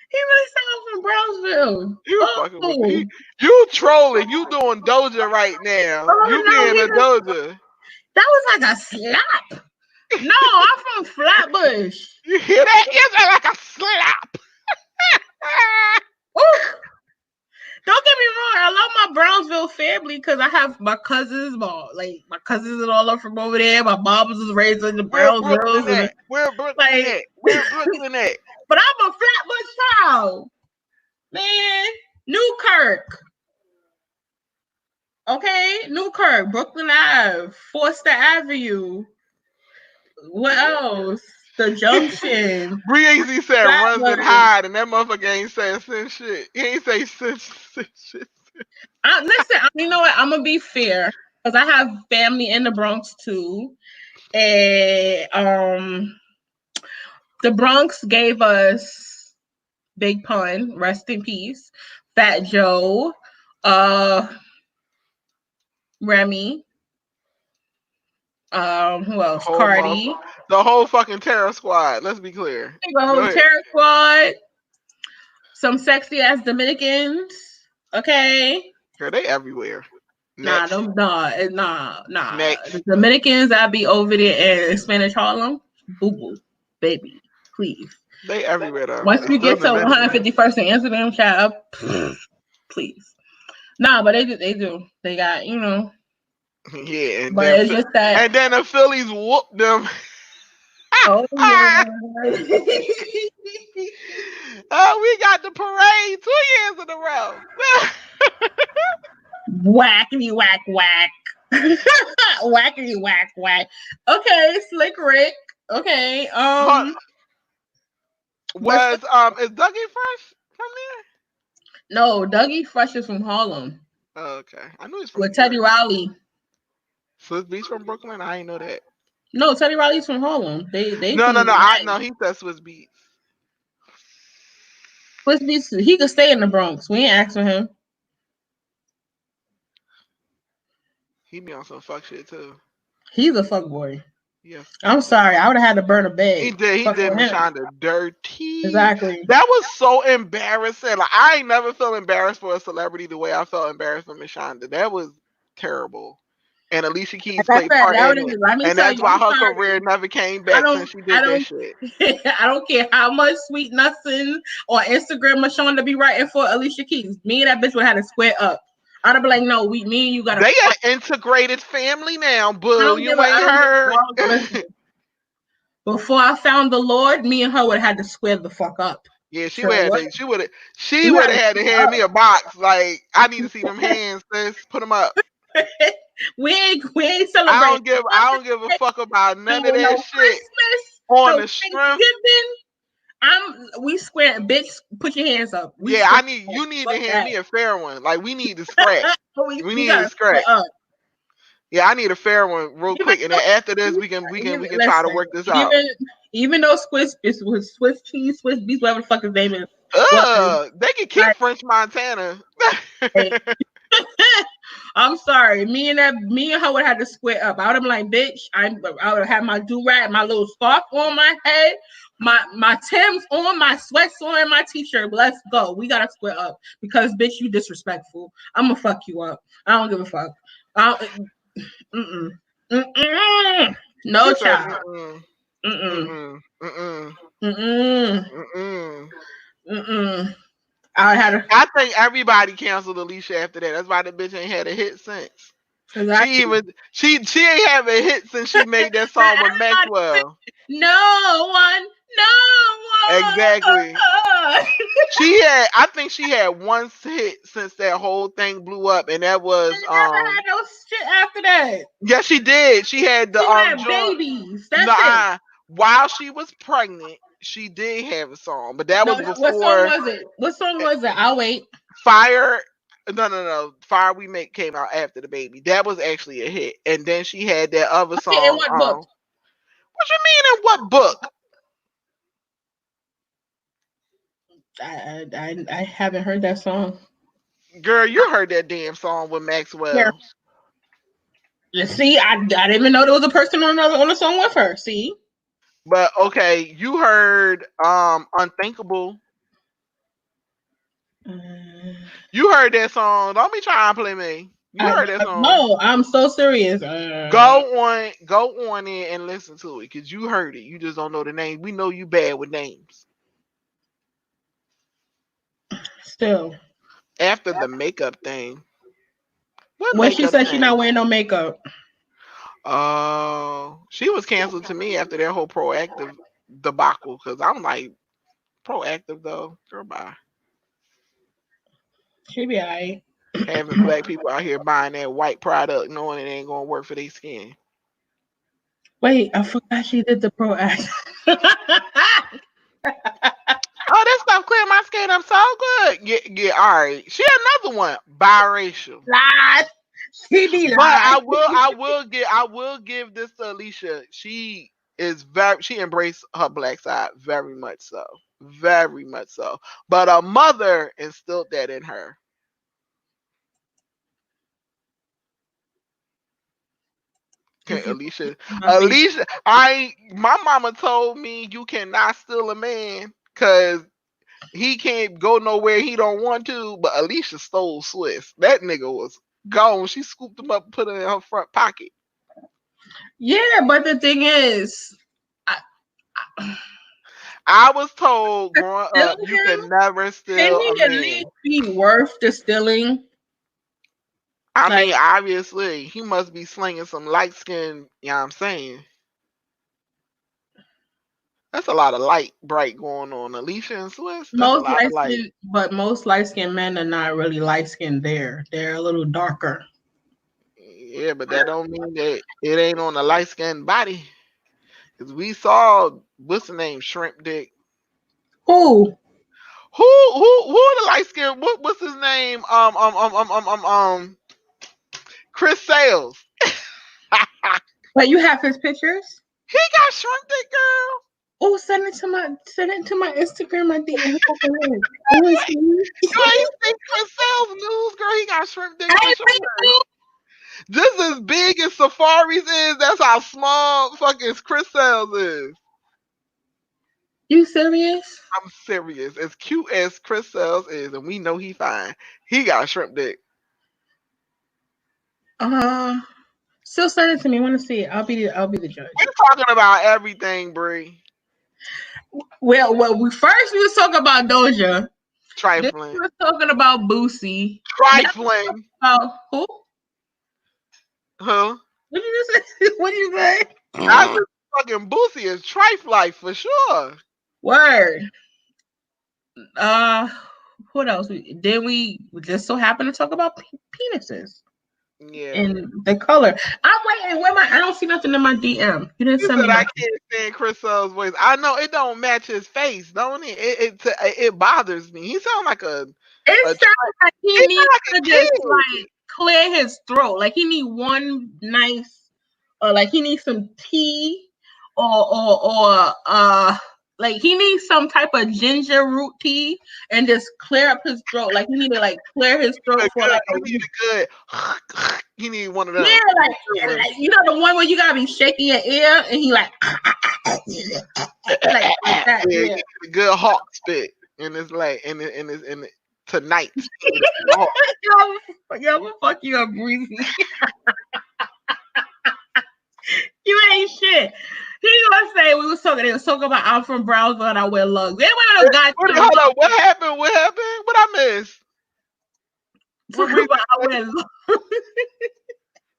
He really sounds from Brownsville. You Oh, fucking with me. You trolling. You doing Doja right now. You no, being a Doja. that was like a slap. No, I'm from Flatbush. You hear that? You sound like a slap. Ooh. Don't get me wrong. I love my Brownsville family because I have my cousins, my cousins and all up from over there. My mom was raised in the Where Brownsville. Brooklyn at? Where Brooklyn at? Where Brooklyn at? But I'm a Flatbush child. Man, Newkirk. Okay, Newkirk, Brooklyn Ave, Forster Avenue. What else? The Junction. Breezy said runs and Flatbush. hide, and that motherfucker ain't saying sin shit. He ain't say sin shit. Listen, you know what? I'm gonna be fair because I have family in the Bronx too, and the Bronx gave us Big Pun, rest in peace, Fat Joe, Remy, who else? Cardi, the whole fucking Terror Squad. Let's be clear. the whole Terror Squad, some sexy ass Dominicans. Okay. Girl, they everywhere. Next. Nah. Next. The Dominicans, I'd be over there in Spanish Harlem. Boo boo, baby, please. They everywhere though. Once we get to 151st and Amsterdam, child, please. Nah, but they do. They got, Yeah, and but then it's just that. And then the Phillies whooped them. Oh yeah. We got the parade 2 years in a row. Whackity whack whack. Whackity whack whack. Okay, Slick Rick. Okay. Is Dougie Fresh from there? No, Dougie Fresh is from Harlem. Oh, okay. I knew he's from with Teddy Riley. Swiss Beach from Brooklyn? I didn't know that. No, Teddy Riley's from Harlem. They No, from no, no. the I Bay. know he said Swiss Beats. He could stay in the Bronx. We ain't asking him. He be on some fuck shit too. He's a fuck boy. Yes, I'm he is. sorry. I would have had to burn a bed. He did. He Fucking did with him. Mashonda dirty. Exactly. That was so embarrassing. Like I ain't never felt embarrassed for a celebrity the way I felt embarrassed for Mashonda. That was terrible. And Alicia Keys Like played I said, part that in would it, let me and tell that's you, why I'm her sorry. career never came I back don't since she I did that don't shit. I don't care how much sweet nothing or Instagram Mashonda be writing for Alicia Keys. Me and that bitch would have to square up. I'd be like, no, me and you gotta They fight. an integrated family now, I boo. don't give You a I ain't don't give heard. a listen. Before I found the Lord, me and her would have had to square the fuck up. Yeah, Sure what? she We would had have to had to square hand up. me a box. Like I need to see them hands, sis. Put them up. we ain't celebrating I don't give a fuck about none of no that shit. Christmas, On no the strength, Thanksgiving. We square, bitch. Put your hands up. We yeah, square. you need to Fuck hand that. me a fair one. Like we need to scrap. We We need to gotta square scrap. up. Yeah, I need a fair one real Even quick, and though, then after this, we can try to listen, work this out. even though Swiss cheese, Swiss beef, whatever the fuck his name is, was They can keep like, French Montana. hey, I'm sorry. Me and her would have to square up. I would have been like, bitch, I would have my do rag, my little scarf on my head, my Timbs on, my sweats on, my t-shirt. Let's go. We gotta square up because bitch, you disrespectful. I'm gonna fuck you up. I don't give a fuck. I don't, mm-mm. Mm-mm. No She said, child. mm-mm, Mm-mm. mm-mm, mm-mm, Mm-mm. mm-mm. Mm-mm. I had a I think everybody canceled Alicia after that. That's why the bitch ain't had a hit since. exactly. She ain't have a hit since she made that song with Maxwell. No one, Exactly. no one. I think she had one hit since that whole thing blew up, and that was She never had no shit after that. yeah, she did. She had the She had joint. babies. That's it. Nah, while she was pregnant, she did have a song, but that No, was what song before was it? What song was it? I'll wait. Fire. No. Fire We Make came out after the baby. That was actually a hit, and then she had that other Okay, in song. what book? What you mean in what book? I haven't heard that song. Girl, you heard that damn song with Yeah. Maxwell. See, I didn't even know there was a person on the song with her. See, But okay, you heard Unthinkable. You heard that song. Don't be trying to play me. You heard that song. no, I'm so serious. Go on in and listen to it because you heard it. You just don't know the name. We know you bad with names. Still, After the makeup thing. What when she makeup said she thing? not wearing no makeup, Oh, she was canceled to me after that whole proactive debacle because I'm like, proactive though. Girl, bye. she be alright. Having black people out here buying that white product knowing it ain't gonna work for their skin. Wait, I forgot she did the pro act. Oh, this stuff cleared my skin up so good. Yeah, all right. She another one, biracial. Lies. She be But lying. I will give this to Alicia. She embraced her black side very much so. Very much so. But her mother instilled that in her. Okay, Alicia, my mama told me you cannot steal a man because he can't go nowhere he don't want to. But Alicia stole Swiss. That nigga was gone. She scooped him up and put it in her front pocket. Yeah, but the thing is, I was told growing still up you him. can never Can steal a he at man. least be worth the stealing? I Like mean, obviously, he must be slinging some light skin, you know what I'm saying? That's a lot of light bright going on. Alicia and Swiss, that's a lot of light. most light skinned men are not really light skinned. They're a little darker. Yeah, but that don't mean that it ain't on a light skinned body. Cause we saw what's the name, Shrimp Dick. Who? Who the light skin? What's his name? Chris Sales. But you have his pictures? He got shrimp dick, girl. Oh, send it to my Instagram, my DM. I want to see. Girl, you see Chris Sale's news, girl. He got shrimp dick for Hey, sure. me Just as big as Safari's is, that's how small fucking Chris Sale's is. You serious? I'm serious. As cute as Chris Sale's is, and we know he fine, he got shrimp dick. Still send it to me. I want to see it. I'll be the judge. We're talking about everything, Bree. Well, we was talking about Doja. Then Trifling. we was talking about Boosie. Trifling. Who? Huh? What did you say? What did you say? I just fucking Boosie is trife life for sure. Word. What else? Then we just so happen to talk about penises. Yeah. And the color. I'm waiting. I don't see nothing in my DM. You didn't You send said me. I can't stand Chris Sale's voice. I know it don't match his face, don't it? It bothers me. He sounds like a. It sounds like he needs like to just like clear his throat. Like he need one nice, or like he needs some tea, or like he needs some type of ginger root tea and just clear up his throat. Like he need to like clear his throat for like a week. Good. He need one of them. Yeah, like you know the one where you gotta be shaking your ear and he like that. Yeah, a good hawk spit, and it's like and it tonight. Yo, fuck you up, Breezy. You ain't shit. He gonna say they was talking about I'm from Brownsville and I wear lugs. Hold up, what happened? What happened? What I missed?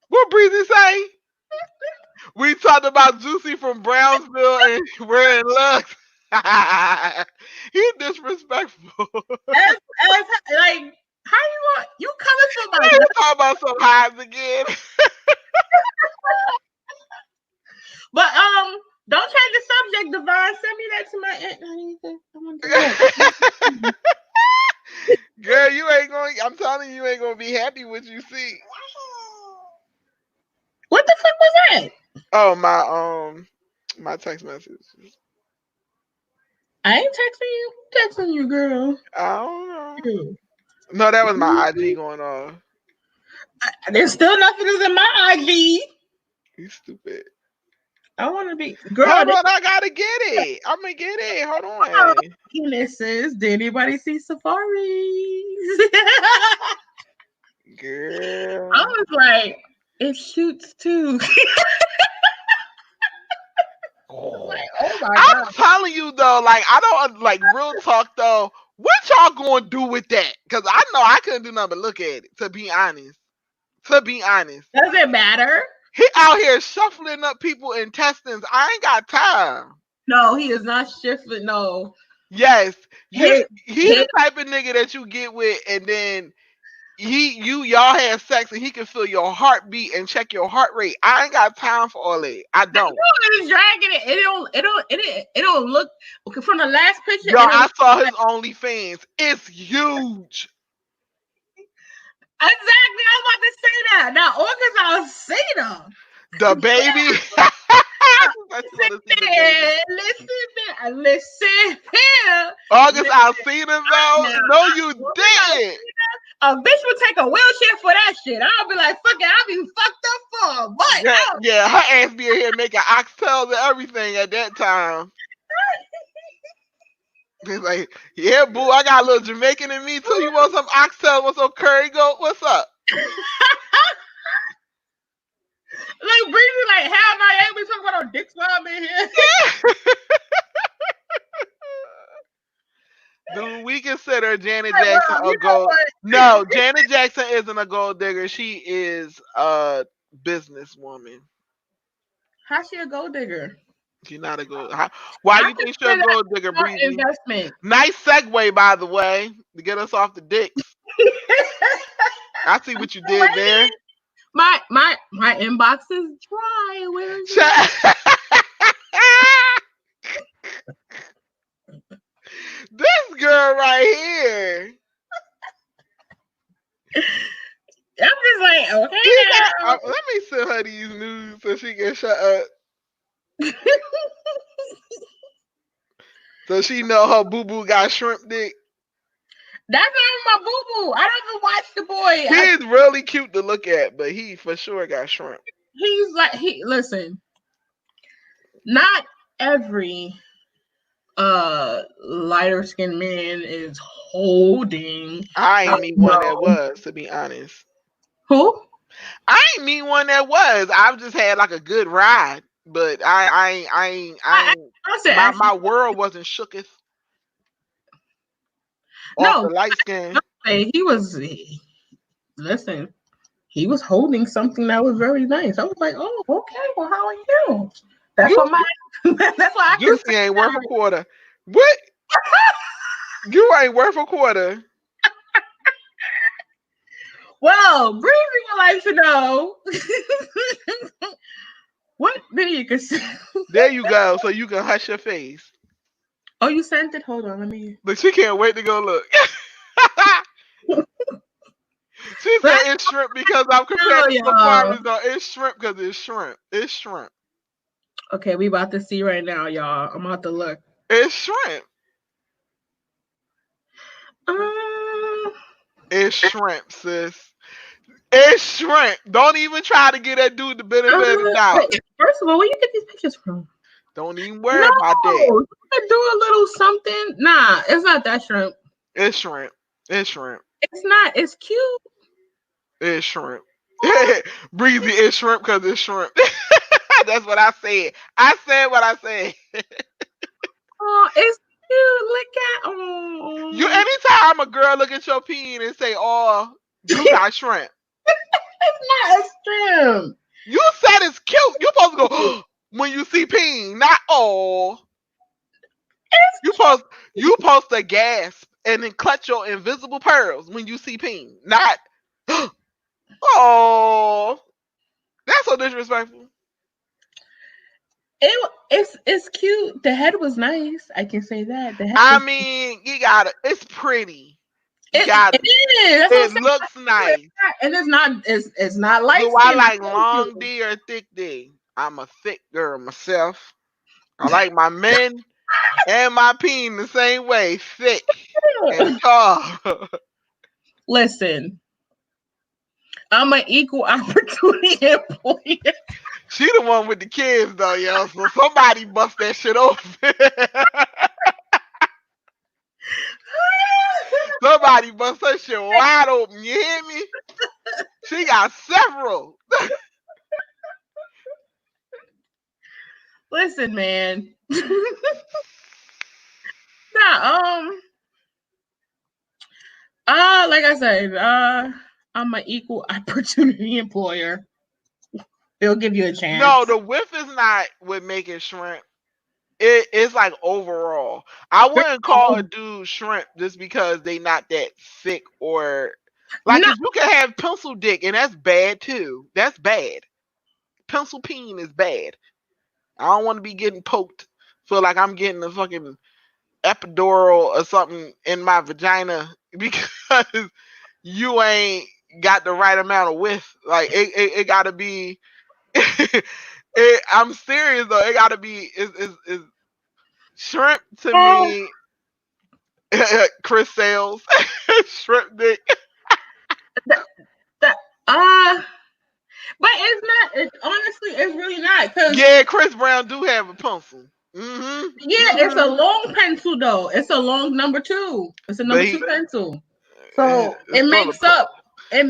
What Breezy say? We talked about Juicy from Brownsville and wearing lugs. He's disrespectful. Like how you coming from my talk about some highs again. But don't change the subject, Devon. Send me that to my aunt. Girl, you ain't going. I'm telling you ain't gonna be happy what you see. What the fuck was that? Oh, my text message. I ain't texting you. I'm texting you, girl. I don't know. No, that was my IG going off. There's still nothing is in my IG. You stupid. I want to be girl. Hold on, I gotta get it. I'm gonna get it. Hold on. Penises. Did anybody see Safaris? Girl, I was like, it shoots too. Like, oh my God. I'm telling you though, like I don't like real talk though. What y'all gonna do with that? Because I know I couldn't do nothing but look at it. To be honest, does it matter? He out here shuffling up people intestines. I ain't got time. No, he is not shifting. No. Yes, he the type of nigga that you get with, and then y'all have sex, and he can feel your heartbeat and check your heart rate. I ain't got time for all that. I don't. He's dragging it. It don't look okay from the last picture. Yo, I saw his OnlyFans. It's huge. Exactly. I was about to say that. Now, August, I'll see them. The baby. Listen here. August, I'll see them though. No, you didn't. A bitch would take a wheelchair for that shit. I'll be like, fuck it, I'll be fucked up for a butt. Yeah, her ass be in here making oxtails and everything at that time. He's like, yeah, boo, I got a little Jamaican in me too. You want some oxtail? Want some curry goat? What's up? Like, Breezy, like, hell no, you ain't be talking about no dick swab in here. Do we consider Janet Jackson a gold? No, Janet Jackson isn't a gold digger. She is a businesswoman. How's she a gold digger? She's not a gold. Why do you think she's a gold digger, Breezy? Investment. Nice segue, by the way, to get us off the dicks. I see what you did there. My inbox is dry. Where is it? This girl right here. I'm just like, okay. Let me send her these news. so she can shut up. So she know her boo boo got shrimp dick. That's not my boo boo. I don't even watch the boy. He's really cute to look at, but he for sure got shrimp. He's like listen. Not every lighter skinned man is holding. I ain't meet one that was, to be honest. Who? I ain't meet one that was. I've just had like a good ride, but I said my world wasn't shooketh off the light skin. He was. Listen, he was holding something that was very nice. I was like, oh, okay. Well, how are you? That's what my. That's why I can Juicy ain't worth a quarter. What? You ain't worth a quarter. Well, Breezy would like to know what video you can see. There you go. So you can hush your face. Oh, you sent it? Hold on, let me. But she can't wait to go look. She said it's shrimp because I'm comparing to the farmers. No, it's shrimp because it's shrimp. It's shrimp. Okay, we about to see right now, y'all. I'm about to look. It's shrimp. It's shrimp, sis. It's shrimp. Don't even try to get that dude the benefit of the doubt. First of all, where you get these pictures from? Don't even worry about that. You can do a little something. Nah, it's not that shrimp. It's shrimp. It's shrimp. It's not. It's cute. It's shrimp. Breezy is shrimp because it's shrimp. That's what I said. I said what I said. Oh, it's cute. Look at oh. You anytime a girl look at your peen and say, "Oh, you got shrimp." It's not a shrimp. You said it's cute. You supposed to go when you see peen, not oh. You supposed to gasp and then clutch your invisible pearls when you see peen, not oh. That's so disrespectful. It's cute. The head was nice. I can say that. The head. I mean, you got it. It's pretty. It is. It looks nice. And it's not. It's not light. Do I like long D or thick D? I'm a thick girl myself. I like my men and my peen the same way, thick and tall. Listen, I'm an equal opportunity employer. She the one with the kids though, yo. So somebody bust that shit open. Somebody bust that shit wide open. You hear me? She got several. Listen, man. Nah, like I said, I'm an equal opportunity employer. They'll give you a chance. No, the width is not what make it shrimp. It's like overall. I wouldn't call a dude shrimp just because they not that thick or like if you can have pencil dick and that's bad too. That's bad. Pencil peen is bad. I don't want to be getting poked. Feel like I'm getting a fucking epidural or something in my vagina because you ain't got the right amount of width. Like it gotta be I'm serious though. It gotta be is shrimp to me. Chris Sales, shrimp dick. But it's not. Honestly, it's really not. Yeah, Chris Brown do have a pencil. Mm-hmm. Yeah, it's a long pencil though. It's a long number 2. It's a number 2 pencil. So it makes up. It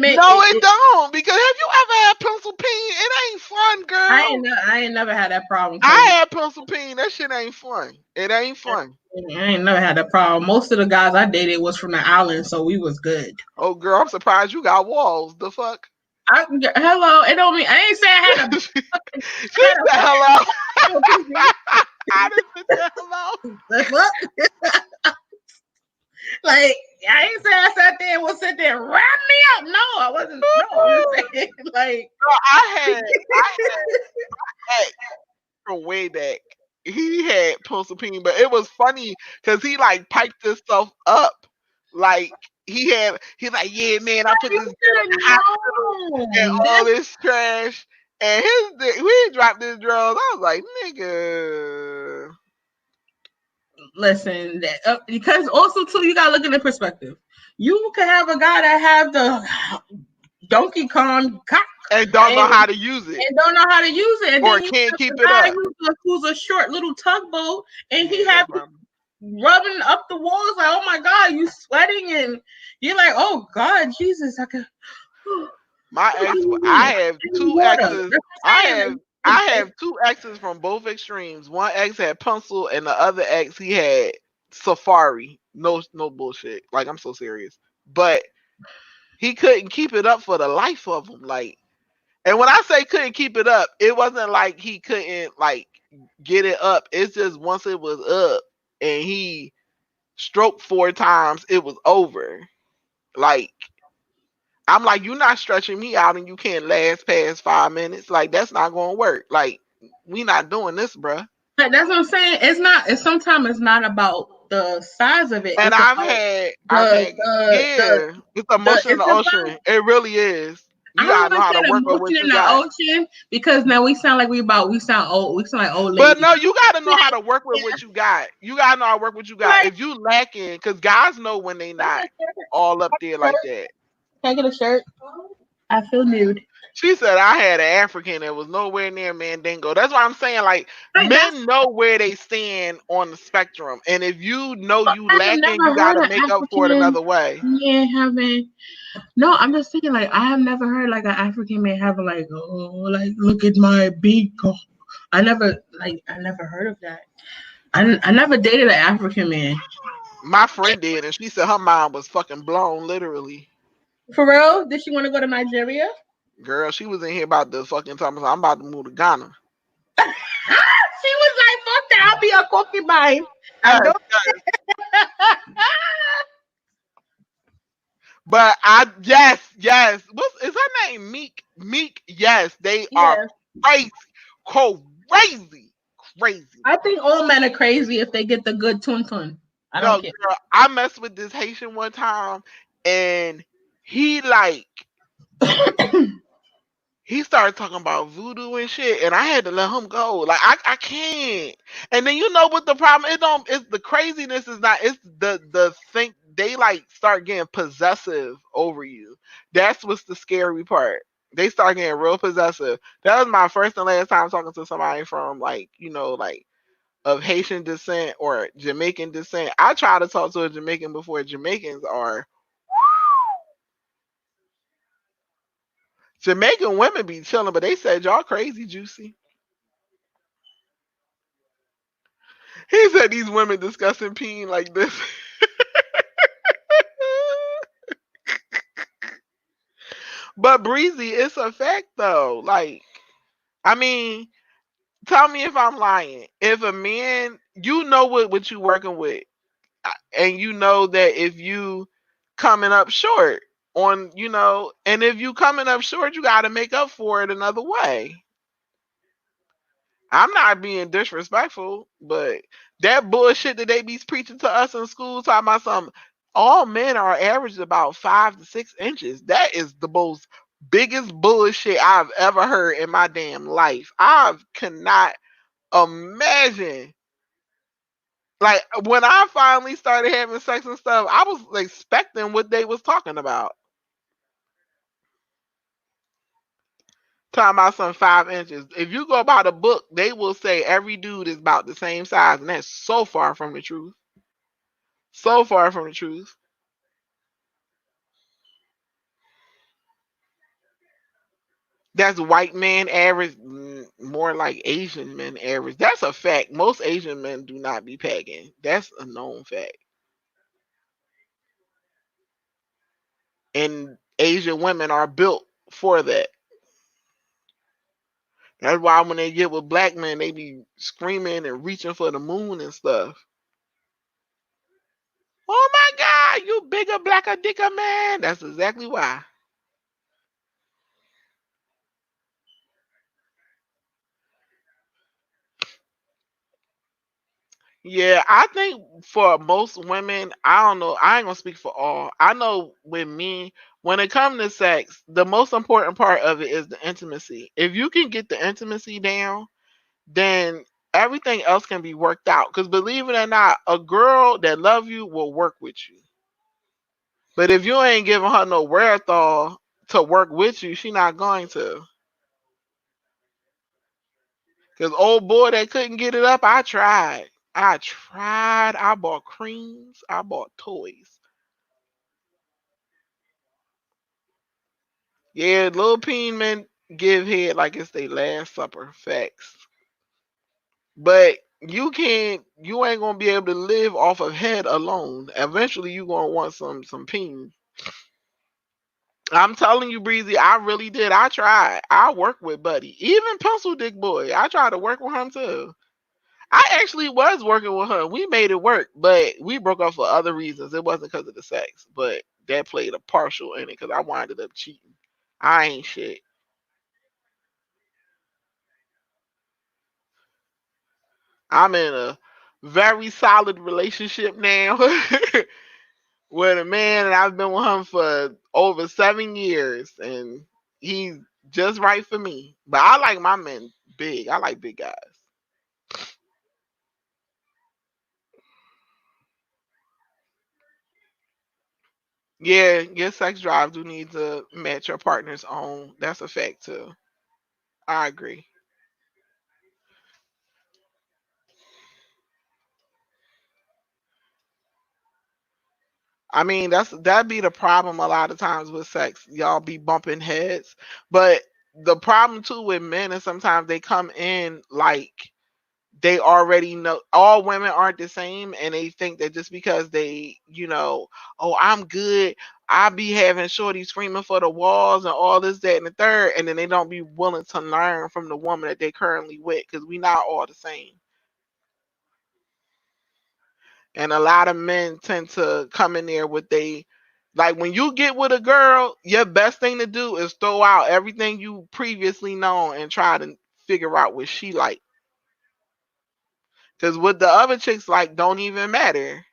don't, because have you ever had pencil peen? It ain't fun, girl. I ain't never had that problem. I had pencil peen. That shit ain't fun. It ain't fun. I ain't never had that problem. Most of the guys I dated was from the island, so we was good. Oh, girl, I'm surprised you got walls. The fuck? Hello, it don't mean I ain't say I had a. She said hello. I didn't say hello. Like I ain't say I sat there and was sit there wrap me up. No, I wasn't. No, I'm saying like I had from way back. He had pencil peen, but it was funny because he like piped himself up. Like he's like, yeah, man, I put this and all this trash. And we dropped his drugs. I was like, nigga. Listen, because also too, you gotta look in the perspective. You could have a guy that have the Donkey Kong cock And don't know and, how to use it. and don't know how to use it, and Or then you can't have keep a it guy up. who's a short little tugboat, and he Yeah, have that problem. rubbing up the walls like, oh my god, you sweating, and you're like, oh god, Jesus, I could. My ex, I have two exes. I have two exes from both extremes. One ex had pencil, and the other ex he had safari. No bullshit. Like I'm so serious. But he couldn't keep it up for the life of him. Like, and when I say couldn't keep it up, it wasn't like he couldn't like get it up. It's just once it was up and he stroked 4 times, it was over. Like I'm like, you're not stretching me out and you can't last past 5 minutes. Like, that's not going to work. Like, we not doing this, bruh. That's what I'm saying. It's not. It's sometimes it's not about the size of it. And It's about yeah, it's a motion in it's the about. ocean. It really is. I You don't gotta want know to how say to the work with what motion in you the got. ocean because now we sound like we sound old. We sound like old But ladies. no, you gotta know how to work with what you got. You gotta know how to work what you got. Like, If you lacking, because guys know when they not all up there like that. can I get a shirt? I feel nude. She said I had an African that was nowhere near Mandingo. That's why I'm saying, like, Like, that's men know where they stand on the spectrum. And if you know you I have lacking, you never heard gotta an make up for it African another way. man having. No, I'm just thinking like I have never heard like an African man having like, oh, like look at my beak. I never heard of that. I never dated an African man. My friend did, and she said her mind was fucking blown, literally. For real? Did she want to go to Nigeria? Girl, she was in here about the fucking time. I'm about to move to Ghana. She was like, fuck that, I'll be a concubine. I Yes, don't. yes. But yes. What's is her name? Meek. Meek. Yes, they are Yeah. crazy, crazy, crazy. I think all men are crazy if they get the good tun tun. I don't No, care. girl, I messed with this Haitian one time, and he like he started talking about voodoo and shit, and I had to let him go. Like I can't. And then you know what the problem? It don't. It's the craziness is not. It's the thing. They like start getting possessive over you. That's what's the scary part. They start getting real possessive. That was my first and last time talking to somebody from like like of Haitian descent or Jamaican descent. I try to talk to a Jamaican before Jamaicans are. Jamaican women be chilling, but they said y'all crazy, Juicy. He said these women discussing peeing like this. But Breezy, it's a fact though. Like, I mean, tell me if I'm lying. If a man, you know what you working with, and you know that if you coming up short on, and if you coming up short, you got to make up for it another way. I'm not being disrespectful, but that bullshit that they be preaching to us in school, talking about something, all men are average about 5 to 6 inches. That is the most biggest bullshit I've ever heard in my damn life. I cannot imagine. Like when I finally started having sex and stuff, I was expecting what they was talking about. Talking about some 5 inches. If you go by the book, they will say every dude is about the same size, and that's so far from the truth. So far from the truth. That's white man average, more like Asian men average. That's a fact. Most Asian men do not be pegging. That's a known fact. And Asian women are built for that. That's why when they get with black men, they be screaming and reaching for the moon and stuff. Oh my God, you bigger, blacker, dicker man. That's exactly why. Yeah, I think for most women, I don't know. I ain't gonna speak for all. I know with me, when it comes to sex, the most important part of it is the intimacy. If you can get the intimacy down, then everything else can be worked out. Because believe it or not, a girl that love you will work with you. But if you ain't giving her no wherewithal to work with you, she not going to. Because old boy that couldn't get it up, I tried. I tried. I bought creams. I bought toys. Yeah, little peen men give head like it's their last supper. Facts. But you ain't gonna be able to live off of head alone. Eventually you gonna want some peen. I'm telling you, Breezy, I really did. I tried. I worked with Buddy. Even Pencil Dick Boy. I tried to work with him too. I actually was working with her. We made it work, but we broke up for other reasons. It wasn't because of the sex, but that played a partial in it because I winded up cheating. I ain't shit. I'm in a very solid relationship now with a man, and I've been with him for over 7 years, and he's just right for me. But I like my men big. I like big guys. Yeah, your sex drive do need to match your partner's own. That's a fact too. I agree. I mean, that'd be the problem a lot of times with sex. Y'all be bumping heads. But the problem too with men is sometimes they come in like they already know all women aren't the same, and they think that just because they, oh, I'm good, I be having shorty screaming for the walls and all this, that, and the third, and then they don't be willing to learn from the woman that they currently with, because we not all the same. And a lot of men tend to come in there with they like when you get with a girl, your best thing to do is throw out everything you previously known and try to figure out what she like. Cause what the other chicks like don't even matter.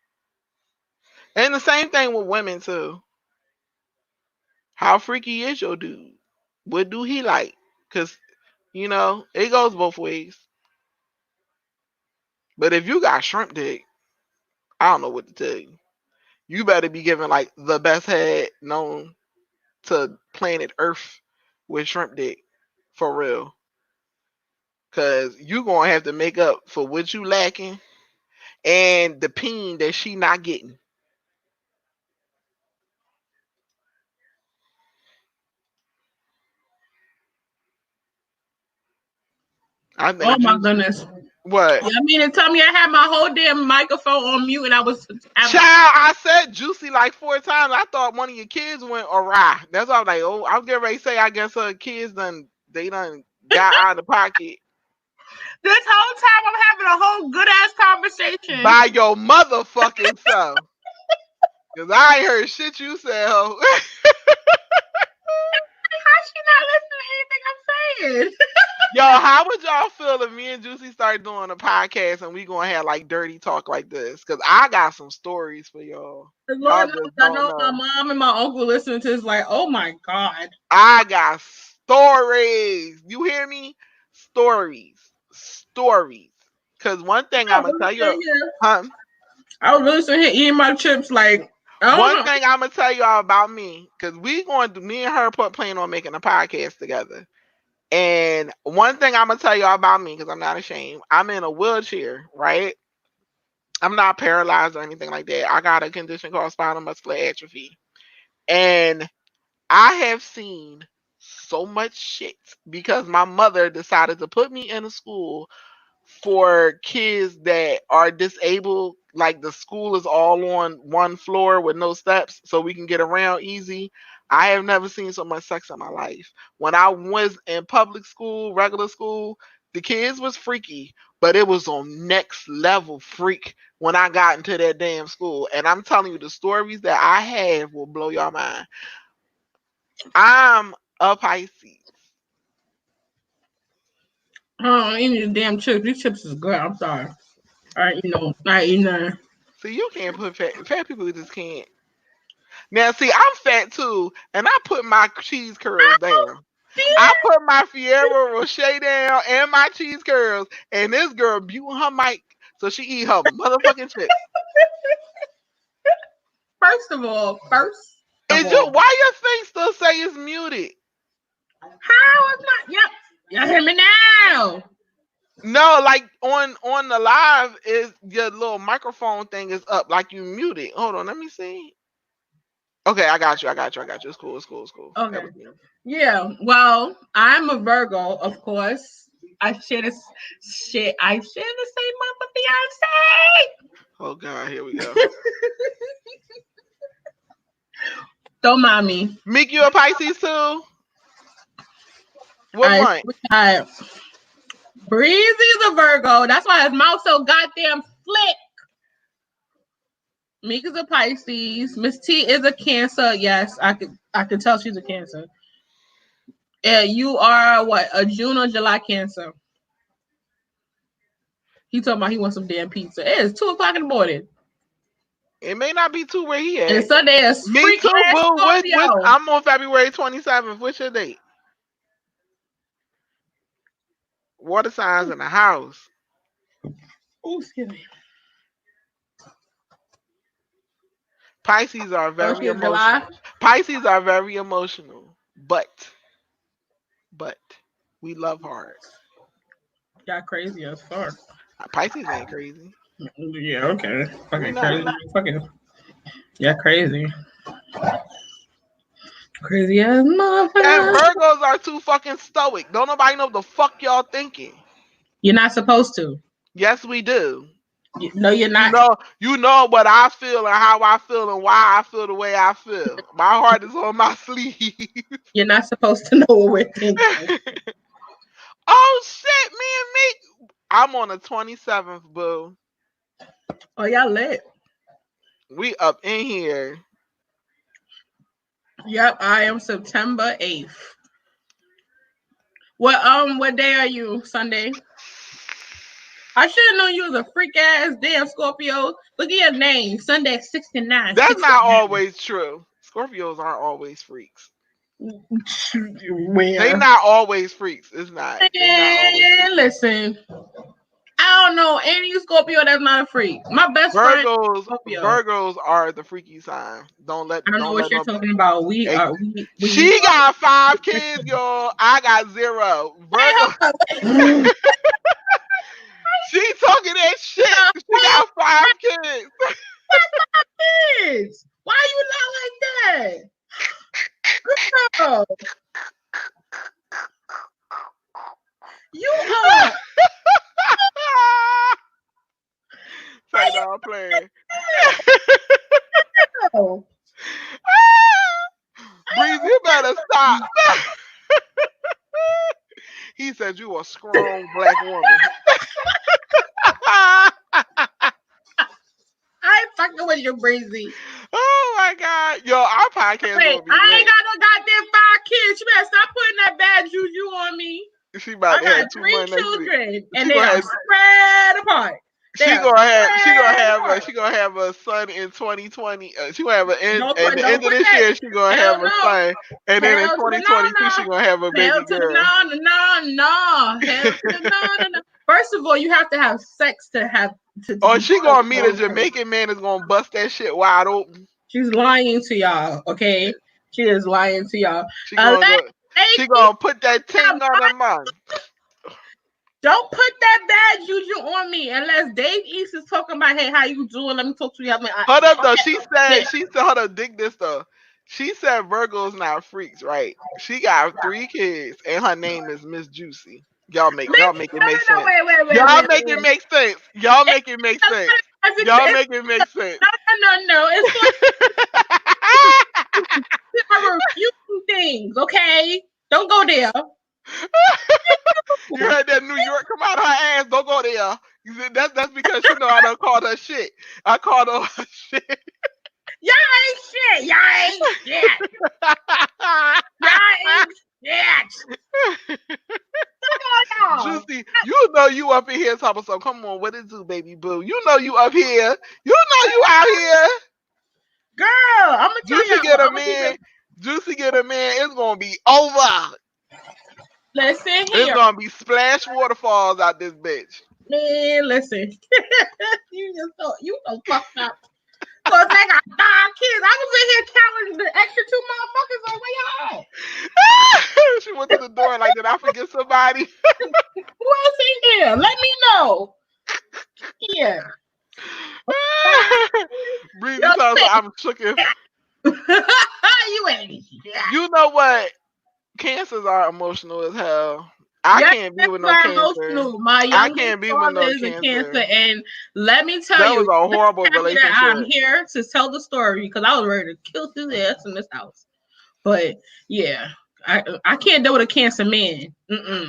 And the same thing with women too. How freaky is your dude? What do he like? Cause it goes both ways. But if you got shrimp dick, I don't know what to tell you. You better be giving like the best head known to planet Earth with shrimp dick for real. Cause you gonna have to make up for what you lacking and the peen that she not getting. I Oh think my Juice. goodness. What? Yeah, I mean, and tell me I had my whole damn microphone on mute and I was having. Child, I said juicy like 4 times. I thought one of your kids went awry. That's why I was like, oh, I was getting ready to say, I guess her kids done got out of the pocket This whole time I'm having a whole good ass conversation. by your motherfucking self. Cause I ain't heard shit you said, ho. How she not listening to anything I'm saying? Yo, how would y'all feel if me and Juicy start doing a podcast and we gonna have like dirty talk like this? Cause I got some stories for y'all. Y'all Lord knows, just I don't know my know. mom and my uncle listen to this like, oh my god. I got stories. You hear me? Stories. Stories. Cause one thing I I'm was gonna really tell you, sitting here. huh? I was really sitting here eating my chips like, I don't One know. thing I'm gonna tell y'all about me, cause me and her plan on making a podcast together. And one thing I'm gonna tell y'all about me, cause I'm not ashamed. I'm in a wheelchair, right? I'm not paralyzed or anything like that. I got a condition called spinal muscular atrophy. And I have seen so much shit because my mother decided to put me in a school for kids that are disabled. Like the school is all on one floor with no steps so we can get around easy. I have never seen so much sex in my life. When I was in public school, regular school, the kids was freaky, but it was on next level freak when I got into that damn school. And I'm telling you, the stories that I have will blow your mind. I'm a Pisces. I don't eat these damn chips. These chips is good. I'm sorry. I know. See, you can't put fat people just can't. Now, see, I'm fat too, and I put my cheese curls down. I put my Fiero Rocher down and my cheese curls, and this girl muting her mic so she eat her motherfucking chips. First of all, Is you why your thing still say it's muted? how is not? Yep, you hear me now? No, like on the live is your little microphone thing is up, like you muted. Hold on, let me see. Okay, I got you. It's cool. Okay. Yeah. Well, I'm a Virgo, of course. I share this shit. I share the same month with Beyonce. Oh God, here we go. Don't mind me. Meek, you a Pisces too? What month? I Breezy's a Virgo. That's why his mouth so goddamn slick. Meek is a Pisces. Miss T is a Cancer. Yes, I could tell she's a Cancer. Yeah, you are what? A June or July Cancer. He talking about he wants some damn pizza. It is 2:00 in the morning. It may not be too where he at. And Sunday is Me freak too, ass boo. Scorpio. I'm on February 27th. What's your date? Water signs in the house. Oh, excuse me. Pisces are very emotional. July? Pisces are very emotional, but we love hard. Got crazy as fuck. Pisces ain't crazy. Yeah, okay. Fucking not. crazy. Fucking yeah, crazy. Crazy ass And motherfucker. Virgos are too fucking stoic. Don't nobody know what the fuck y'all thinking. You're not supposed to. Yes, we do. No, you're not. You know what I feel and how I feel and why I feel the way I feel. My heart is on my sleeve. You're not supposed to know what we're thinking. Oh shit, me and me. I'm on the 27th, boo. Oh, y'all lit. We up in here. Yep, I am September 8th. What day are you? Sunday? I should have known you was a freak ass damn Scorpio. Look at your name, Sunday 69. That's not always true. Scorpios aren't always freaks. Where? They not always freaks. It's not. They not always freaks. Listen, I don't know any Scorpio that's not a freak. My best friend is Scorpio. Virgos are the freaky sign. Don't let. I don't know what you're talking about. We She got 5 kids, y'all. I got 0. Virgo. She talking that shit. She got 5 kids. Kids. Why you not like that? Girl. You are. Say no, I'm playing. Breeze, you better stop. He said you a strong black woman. I ain't fucking with you, Breezy. Oh my God. Yo, our podcast Wait, will be I lit. ain't got no goddamn 5 kids. You better stop putting that bad juju on me. She about to have 3 children, and they are spread apart. She gonna have a son in 2020. She gonna have at the end of this year. She gonna have a son, and then in 2022 she gonna have a baby girl. No. First of all, you have to have sex to have to. Oh, she gonna meet a Jamaican man that's gonna bust that shit wide open. She's lying to y'all. Okay, she is lying to y'all. She gonna put that ting on her mouth. Don't put that bad juju on me unless Dave East is talking about, hey, how you doing? Let me talk to you. Hold up though. She said, hold up, dig this though. She said Virgo's not freaks, right? She got 3 kids and her name is Miss Juicy. Y'all make it make sense. Y'all make it make sense. Y'all make it make sense. Y'all make it make sense. No. It's like reviewing things, okay? Don't go there. You heard that New York come out of her ass. Don't go there. That's because she know I done called her shit. I called her shit. Y'all ain't shit. Y'all ain't shit. Juicy, you know you up in here talking so come on, what it do, baby boo? You know you up here. You know you out here. Girl, I'm gonna tell Juicy y'all. get a I'm gonna keep man. it. Juicy get a man. It's gonna be over. Listen It's here, gonna be splash waterfalls out this bitch. man. Listen, you so fucked up. Cause they got 5 kids. I was in here counting the extra 2 motherfuckers. Like, where y'all at? She went to the door like, did I forget somebody? Who else in here? Let me know. Here. Breezy Yo, sounds like I'm shooking. you ain't. You know what? Cancers are emotional as hell. I Yes, can't be with cancers no are cancer. emotional. My I youngest can't be with father no is a cancer, cancer. and let me tell That you, was a horrible happy that I'm relationship. here to tell the story because I was ready to kill his ass in this house. But yeah, I can't deal with a cancer man.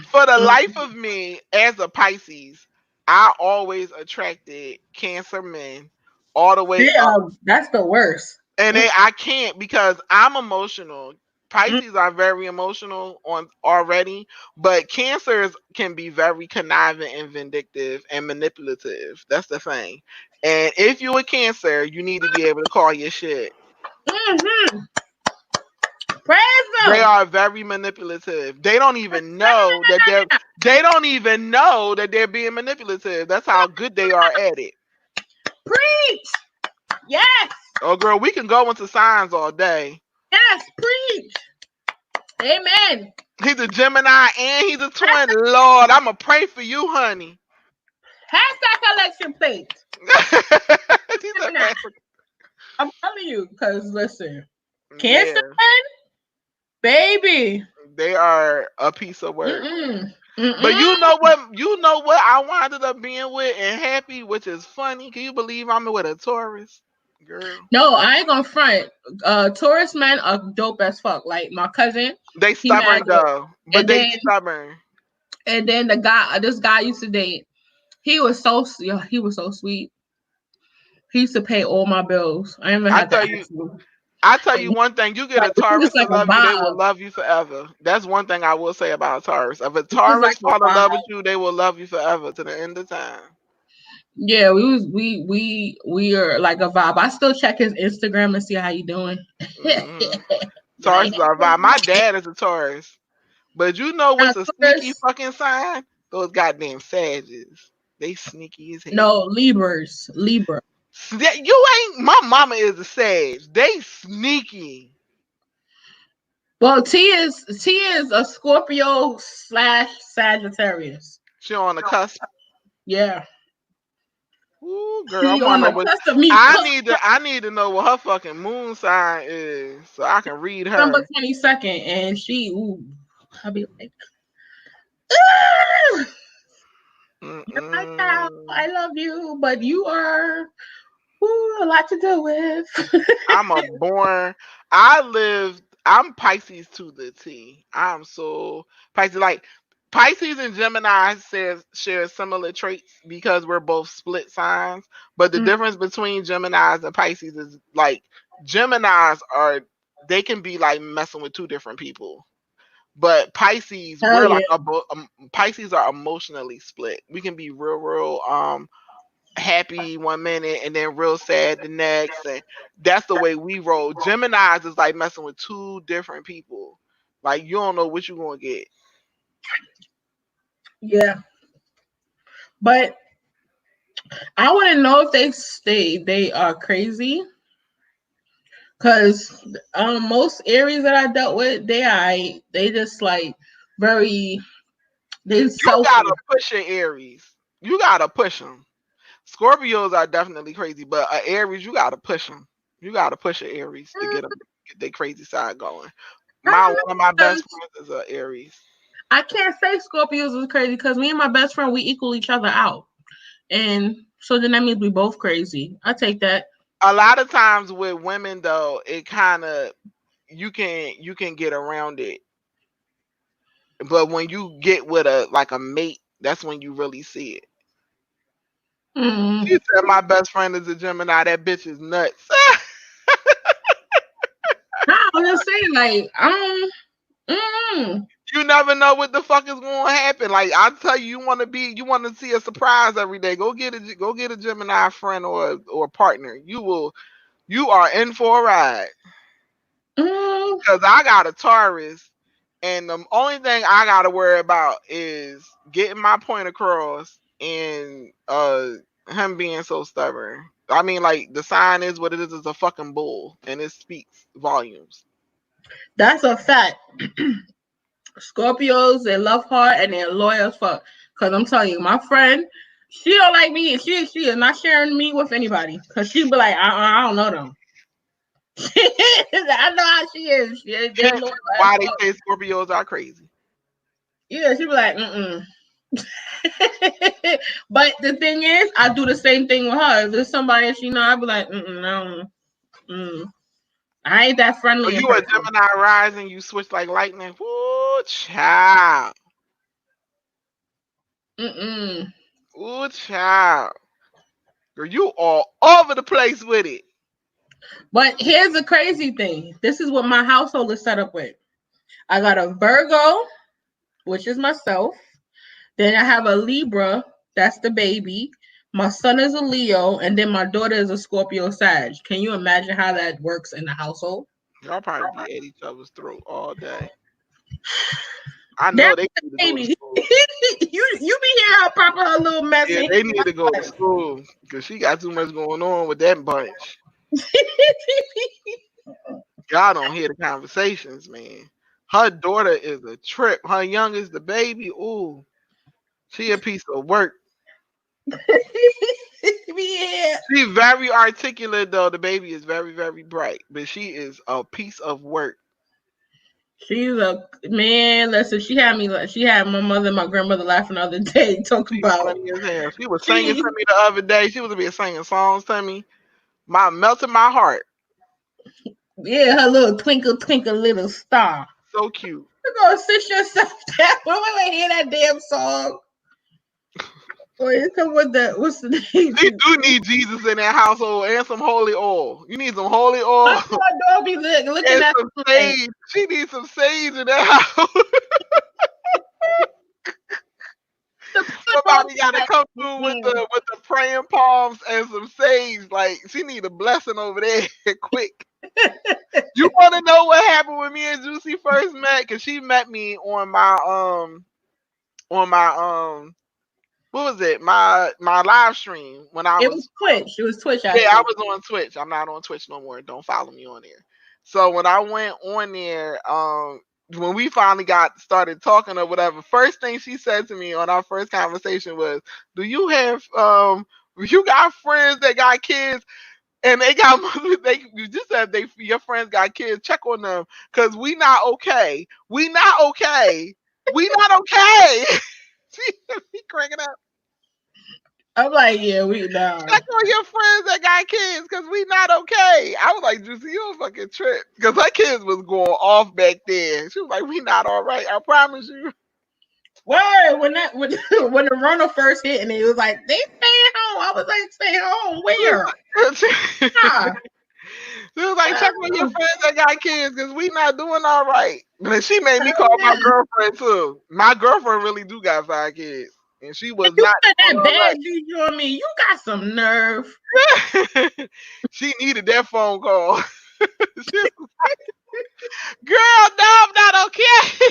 For the life of me, as a Pisces, I always attracted cancer men all the way up. Yeah, that's the worst. And I can't because I'm emotional. Pisces are very emotional on already, but cancers can be very conniving and vindictive and manipulative. That's the thing. And if you're a cancer, you need to be able to call your shit. Mm-hmm. Praise They them. are very manipulative. They don't even know that they're being manipulative. That's how good they are at it. Preach. Yes. Oh girl, we can go into signs all day. Yes. Preach. Amen. He's a Gemini and he's a twin. Lord, I'ma pray for you, honey. Hashtag election plate. She's a man. I'm telling you, because listen, cancer Yeah, man, baby. they are a piece of work. Mm-mm. But Mm-mm. you know what? You know what I wound up being with and happy, which is funny. Can you believe I'm with a Taurus? Girl. No, I ain't gonna front. Taurus men are dope as fuck. Like my cousin, They he stubborn mad dope. though. But And they then stubborn. the guy, this guy I used to date, he was so he was so sweet. He used to pay all my bills. I even I had to tell ask you him. I tell And you he, one thing, you get like a he was Taurus to like a love you, they will vibe. love you forever. That's one thing I will say about a Taurus. If a He was like Taurus a fall in love with vibe. you, they will love you forever to the end of time. Yeah, we are like a vibe. I still check his Instagram and see how you doing. Hmm But I Tauruses ain't are vibe. My dad is a Taurus. But you know what's a sneaky Taurus. fucking sign? Those goddamn Sages. They sneaky as hell. No, Libras. Libra. You ain't. My mama is a Sage. They sneaky. Well, T is a Scorpio slash Sagittarius. She on the cusp. Yeah, Ooh, girl, I he want on to know the what. cusp of me. I need to know what her fucking moon sign is so I can read December her. 22nd, and she, ooh, I'll be like, "Ah, you're my child. Mm-mm. I love you, but you are a lot to deal with." I'm a born. I lived. I'm Pisces to the T. I'm so Pisces. Like Pisces and Gemini share similar traits because we're both split signs. But the Mm, difference between Geminis and Pisces is like Geminis are they can be like messing with two different people. But Pisces, hell we're like yeah, Pisces are emotionally split. We can be real happy one minute and then real sad the next, and that's the way we roll. Gemini's is like messing with two different people. Like you don't know what you're gonna get. yeah. But I want to know if they are crazy, because most areas that I dealt with, they just like very they You selfish. gotta push your Aries. You gotta push them. Scorpios are definitely crazy, but Aries, you gotta push them. You gotta push your Aries to get their crazy side going. I My don't one know, of my best because friends is a Aries. I can't say Scorpios is crazy because me and my best friend we equal each other out, and so then that means we both crazy. I take that. A lot of times with women though, it kind of you can get around it. But when you get with a mate, that's when you really see it. She Mm. said my best friend is a Gemini. That bitch is nuts. No, I'm just saying, like, mm. You never know what the fuck is going to happen. Like I tell you, you want to see a surprise every day. Go get a Gemini friend or partner. You are in for a ride. Mm, Because I got a Taurus, and the only thing I got to worry about is getting my point across and him being so stubborn. I mean, like the sign is what it is a fucking bull, and it speaks volumes. that's a fact. Scorpios, they love hard and they're loyal as fuck. Cause I'm telling you, my friend, she don't like me. She is not sharing me with anybody. Cause she be like, I don't know them. I know how she is. They loyal as Why they fuck. say Scorpios are crazy? Yeah, she be like, mm. But the thing is, I do the same thing with her. If there's somebody that she know, I be like, no, I ain't that So friendly in you a person. Gemini rising, you switch like lightning. Woo, child. Mm-mm. Ooh, child. Girl, you all over the place with it. But here's the crazy thing. This is what my household is set up with. I got a Virgo, which is myself. Then I have a Libra, that's the baby. My son is a Leo, and then my daughter is a Scorpio Sag. Can you imagine how that works in the household? Y'all probably be at each other's throat all day. I That's know they the need to go to baby. school. you be hearing her popping her little mess Yeah, in. they need to go to school because she got too much going on with that bunch. Y'all don't hear the conversations, man. Her daughter is a trip. Her youngest, the baby, ooh, she a piece of work. Yeah. She's very articulate though. The baby is very, very bright, but she is a piece of work. She's a man. Listen, she had my mother and my grandmother laughing the other day. Talk She's about funny as hell. She was singing she, to me the other day. She was be singing songs to me. Melted my heart. yeah, her little twinkle twinkle little star. So cute. You gonna sit yourself down. Wait, hear that damn song. Wait, come with the what's the name? She do need Jesus in that household and some holy oil. You need some holy oil My dog be looking and at some the like, sage. She needs some sage in that house. the put on Somebody got to like, come through with the praying palms and some sage. Like she need a blessing over there quick. You want to know what happened when me and Juicy first met? Cause she met me on my what was it? My live stream when I it was was Twitch. It was Twitch yeah, I actually. was on Twitch. I'm not on Twitch no more. Don't follow me on there. So when I went on there, when we finally got started talking or whatever, first thing she said to me on our first conversation was, "Do you have you got friends that got kids and they got they you just said they your friends got kids? Check on them because we not okay. We not okay. We not okay." She cranking up. I'm like, yeah, we nah. Check on your friends that got kids because we not okay. I was like, Juicy, you a fucking trip. Because her kids was going off back then. She was like, we not all right. I promise you. Word when that when, when the runner first hit and it was like they staying home. I was like, stay home where? Ah, She was like, check on your oh, friends that got kids because we not doing all right. And she made me call my yeah. girlfriend too. My girlfriend really do got 5 kids. And she was You not got doing that all bad juju on me. You got some nerve. right. She needed that phone call. She was like, girl, no, I'm not okay.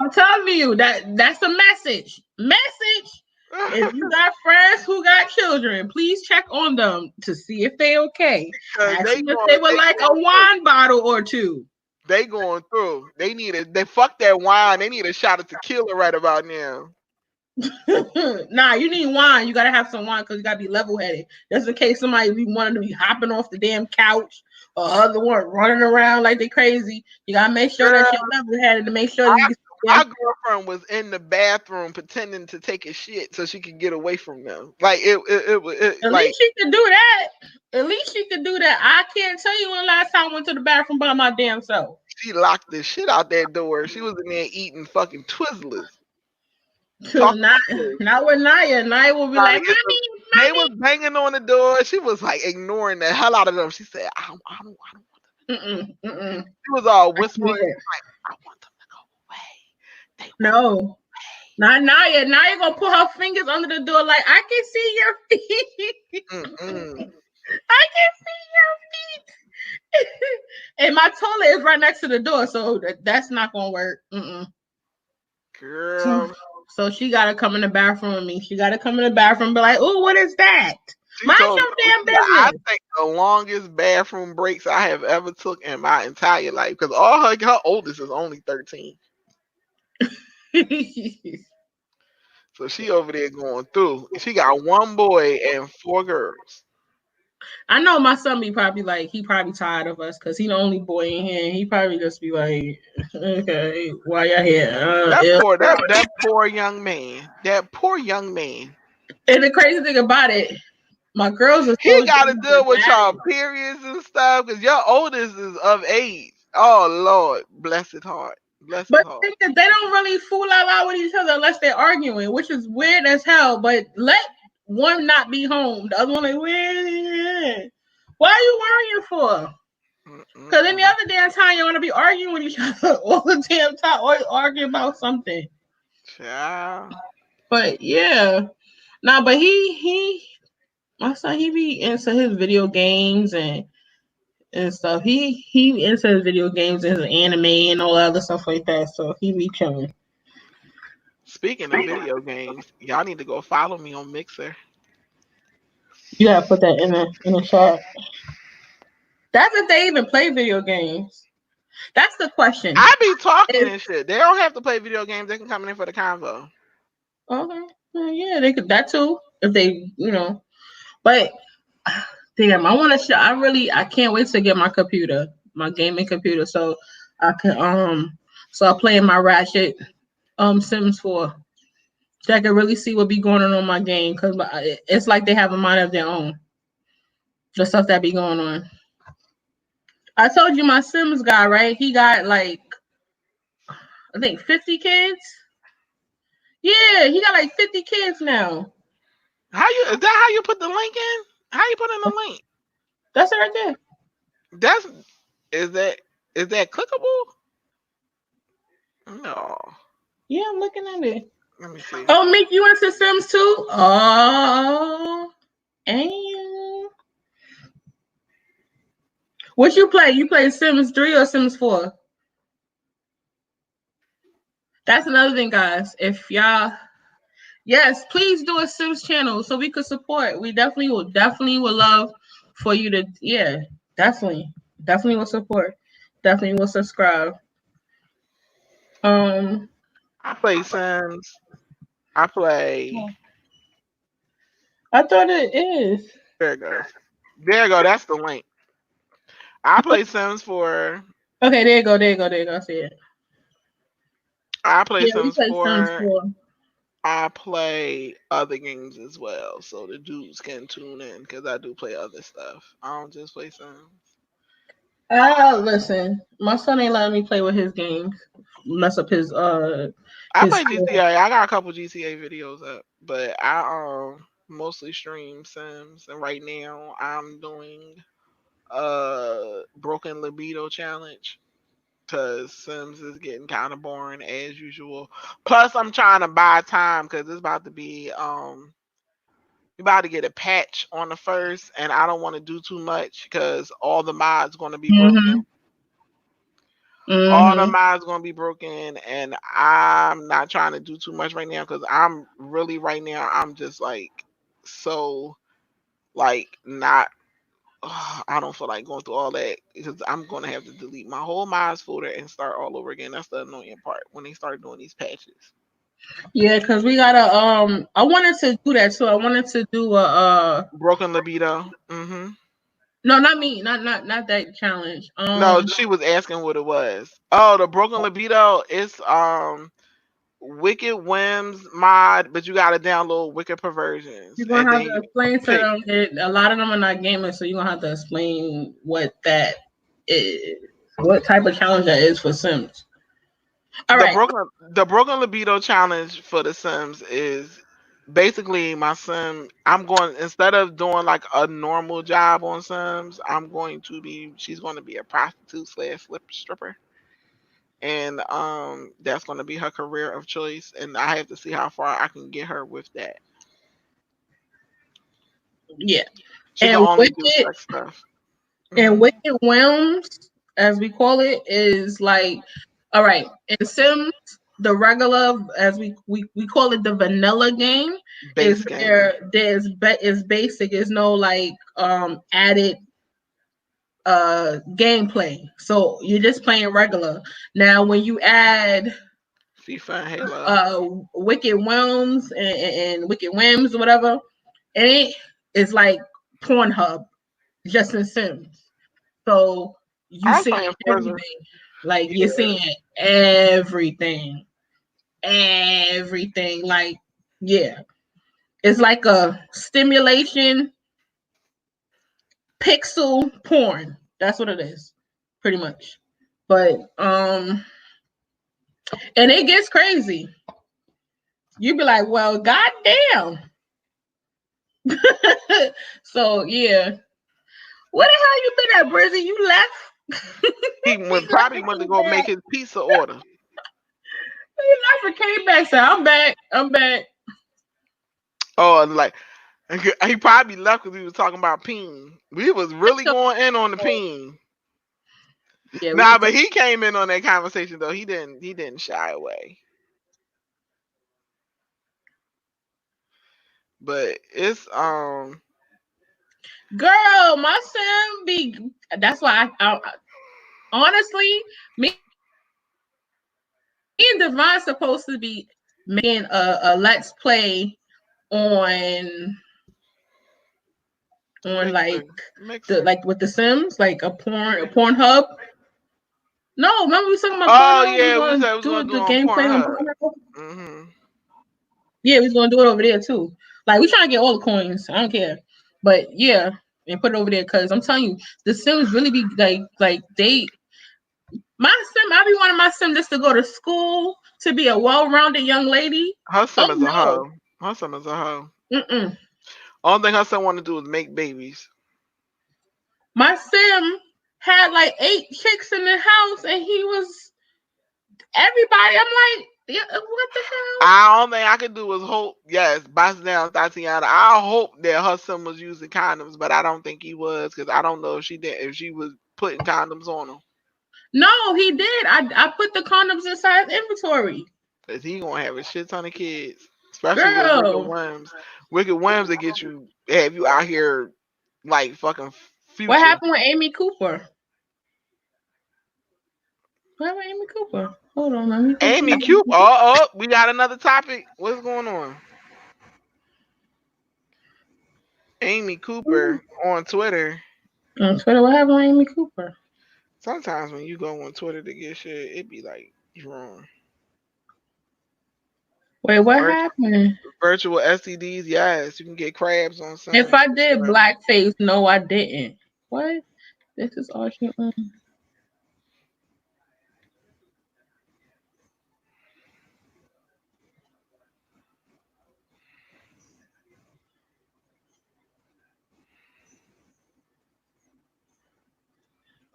I'm telling you that's a message. Message. If you got friends who got children, please check on them to see if they okay. Cause Ask them if they would like a wine bottle or two. they going through. They fuck that wine. They need a shot of tequila right about now. Nah, you need wine. You gotta have some wine because you gotta be level headed. Just in case somebody be wanting to be hopping off the damn couch or other one running around like they crazy. You gotta make sure Girl, that you're level headed to make sure that you I, can my damn. girlfriend was in the bathroom pretending to take a shit so she could get away from them. Like At like least she could do that. At least she could do that. I can't tell you when last time I went to the bathroom by my damn self. she locked the shit out that door. She was in there eating fucking Twizzlers. Talking not to not with Naya. Naya will be trying like, to get them. mommy, They was banging on the door. She was like ignoring the hell out of them. She said, I don't want them. mommy. Mm-mm, mm-mm. She was all I whispering. can't. Like, I want them to go away. No. Not Naya. Naya gonna put her fingers under the door like I can see your feet. Mm-mm. I can see your feet. And my toilet is right next to the door, so that's not gonna work. Mm-mm. So, Girl, so she gotta come in the bathroom with me. She gotta come in the bathroom and be like, "Oh, what is that? she Mind told your me damn I business." think the longest bathroom breaks I have ever took in my entire life because all her oldest is only 13. So she over there going through. She got one boy and 4 girls. I know my son be probably like he probably tired of us because he the only boy in here. And he probably just be like, "Okay, why y'all here?" Yeah. That poor young man. That poor young man. And the crazy thing about it, my girls are He so got to young deal with y'all dramatic. periods and stuff because your oldest is of age. Oh Lord, bless his heart. Bless his But heart. the thing is, they don't really fool out loud with each other unless they're arguing, which is weird as hell. But let one not be home, the other one like, where? Why are you worrying for? Because any Mm-mm-mm. other damn time you want to be arguing with each other all the damn time, or arguing about something. Child. But yeah, nah. But my son, he be into his video games and stuff. He into his video games and his anime and all that other stuff like that. So he be chilling. Speaking of video games, y'all need to go follow me on Mixer. You gotta put that in the chat. That's if they even play video games. That's the question. I be talking If and shit. They don't have to play video games. They can come in for the convo. okay, well, yeah, they could that too. If they, but damn, I want to show. I can't wait to get my computer, my gaming computer, so I can start playing my Ratchet Sims 4. So I can really see what be going on my game because it's like they have a mind of their own. The stuff that be going on. I told you my Sims guy, right? He got like I think 50 kids. Yeah, he got like 50 kids now. How you? Is that how you put the link in? How you put in the link? That's it right there. That's is that is that clickable? No. Yeah, I'm looking at it. Let me see. Oh, Mick, you into Sims too? Oh, and what you play? You play Sims 3 or Sims 4? That's another thing, guys. If y'all, yes, please do a Sims channel so we could support. We definitely would love for you to, yeah, definitely will support. Definitely will subscribe. Um, I play Sims. I play. I thought it is. There it goes. There you go. That's the link. I play Sims for. Okay, there you go, there you go, there you go. I see it. I play Yeah, we Sims play Sims for. 4. I play other games as well, so the dudes can tune in because I do play other stuff. I don't just play Sims. Listen, my son ain't letting me play with his games. Mess up I his play score. GTA. I got a couple GTA videos up, but I mostly stream Sims, and right now I'm doing broken libido challenge because Sims is getting kind of boring as usual. Plus, I'm trying to buy time because it's about to be we about to get a patch on the first, and I don't want to do too much because all the mods going to be broken. Mhm. All the Mhm. mods going to be broken, and I'm not trying to do too much right now because I'm really right now. I'm just like so like not. I don't feel like going through all that because I'm going to have to delete my whole mods folder and start all over again. That's the annoying part when they start doing these patches. Yeah, cause we gotta. I wanted to do that too. I wanted to do a. Broken libido. Hmm. No, not me. Not that challenge. No, she was asking what it was. Oh, the broken libido is Wicked Whims mod, but you gotta download Wicked Perversions, You're gonna and have then to you explain to pick them. A lot of them are not gamers, so you're gonna have to explain what that is. What type of challenge that is for Sims. All the right. broken libido challenge for the Sims is basically my sim. I'm going instead of doing like a normal job on Sims, I'm going to be she's going to be a prostitute slash stripper. and that's going to be her career of choice. And I have to see how far I can get her with that. Yeah. She can And only do Wicked sex stuff. and Hmm. Wicked Wilms, as we call it, is like, all right, in Sims, the regular, as we call it, the vanilla game is Base game. where is basic. There's no like added gameplay. So you're just playing regular. Now when you add FIFA and Halo. Wicked Whims and Wicked Whims or whatever, and it is like Pornhub just in Sims. So you I was see playing Forza. everything. Like you're Yeah. seeing everything. Everything. Like, yeah. It's like a stimulation pixel porn. That's what it is. Pretty much. But and it gets crazy. You be like, well, goddamn. So yeah. Where the hell you been at, Brizzy? You left? He He went left probably and went to came go back. make his pizza order. He left and came back. So I'm back. I'm back. Oh, like he probably left because he was talking about peen. We was really going in on the peen. Yeah, we Nah, could but talk. he came in on that conversation though. He didn't. He didn't shy away. But it's Girl, my son be. That's why honestly, me and Devon supposed to be making a let's play on mixer, like the mixer. like with the Sims, like a porn hub. No, remember we was talking about Oh Pornhub? We yeah, we gonna said we was do gonna do the it on gameplay on Pornhub. Pornhub. Hmm. Yeah, we was gonna do it over there too. Like we trying to get all the coins. I don't care, but yeah, and put it over there because I'm telling you, the Sims really be like they. My Sim, I be wanting my Sim just to go to school to be a well-rounded young lady. Her Oh son is a no, hoe. Her son is a hoe. mm-mm. Only thing her son want to do is make babies. My Sim had like 8 chicks in the house, and he was everybody. I'm like, yeah, what the hell? All thing I could do is hope. Yes, bust down Tatiana. I hope that her son was using condoms, but I don't think he was because I don't know if she did. If she was putting condoms on him, No, he did. I put the condoms inside his inventory. cause he gonna have a shit ton of kids, especially with Wicked Girl, Worms. Wicked Worms that get you have you out here like fucking what Future. happened with Amy Cooper? What happened with Amy Cooper? Hold on, let me go Amy see. Cube. Oh, we got another topic. What's going on? Amy Cooper on Twitter. On Twitter, what happened with Amy Cooper? Sometimes when you go on Twitter to get shit, it be like wrong. Wait, what Vir- happened? Virtual STDs, yes, you can get crabs on If Sims I for did sure. blackface, no, I didn't. What? This is all she.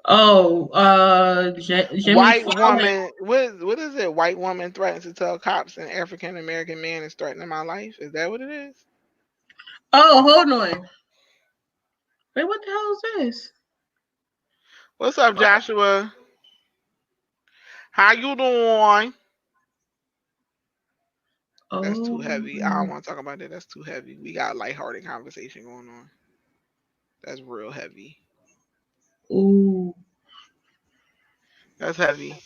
Oh, Jimmy White Fallon. woman, what is it? White woman threatens to tell cops an African American man is threatening my life. Is that what it is? Oh, hold on. Wait, what the hell is this? What's up, Joshua? How you doing? That's too Oh, heavy. I don't want to talk about that. That's too heavy. We got a lighthearted conversation going on. That's real heavy. ooh. That's heavy.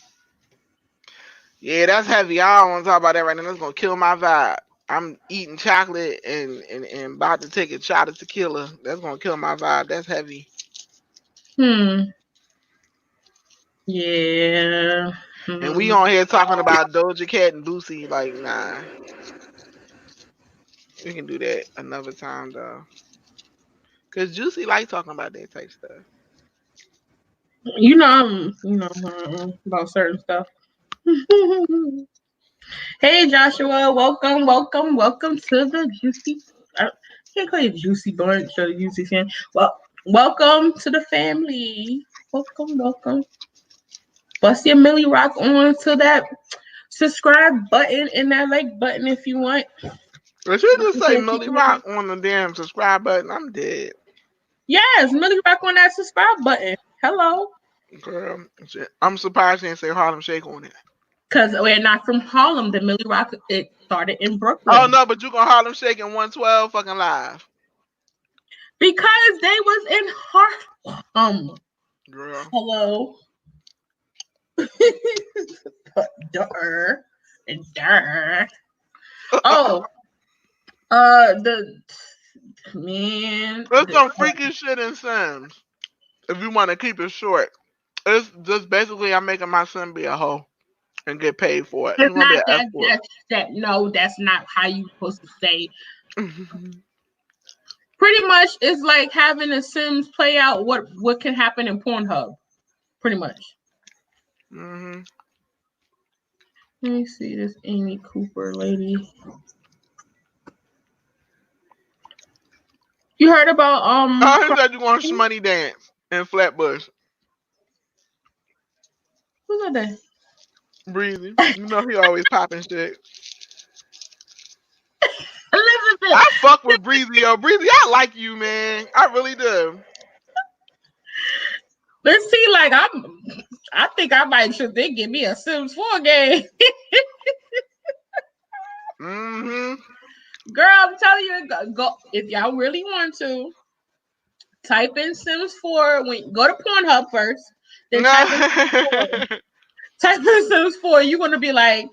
Yeah, that's heavy. I don't want to talk about that right now. That's gonna kill my vibe. I'm eating chocolate and about to take a shot of tequila. That's gonna kill my vibe. That's heavy. Hmm. Yeah. And we Hmm. on here talking about Doja Cat and Boosie. Like, nah, we can do that another time though. Cause Juicy like talking about that type stuff. You know I'm, about certain stuff. Hey Joshua, welcome to the juicy. I can't call you juicy bunch or juicy fan. Well, welcome to the family. Welcome. bust your Millie Rock on to that subscribe button and that like button if you want. If you just say Millie Rock on the damn subscribe button, I'm dead. Yes, Millie Rock on that subscribe button. Hello. Girl, I'm surprised you didn't say Harlem Shake on it. Because we're not from Harlem. The Millie Rock, it started in Oh Brooklyn. no, but you gonna Harlem Shake in 112 fucking live. Because they was in Harlem. Girl. Hello. Durr. Durr. Oh, the man. There's some freaky shit in Sims. If you want to keep it short, it's just basically I'm making my son be a hoe and get paid for it. He's It's gonna be not an escort. that. No, that's not how you supposed to say. Pretty much, it's like having the Sims play out what can happen in Pornhub. Pretty much. Mm-hmm. Let me see this Amy Cooper lady. You heard about I heard that you want some money dance in Flatbush. Who's that? Breezy. You know he always popping shit. Elizabeth. I fuck with Breezy, yo. Breezy, I like you, man. I really do. Let's see, like I think I might should they give me a Sims 4 game. Mm-hmm. Girl, I'm telling you, go if y'all really want to. Type in Sims 4 when go to Pornhub first. Then type in Sims 4. Type in Sims 4. You're gonna be like,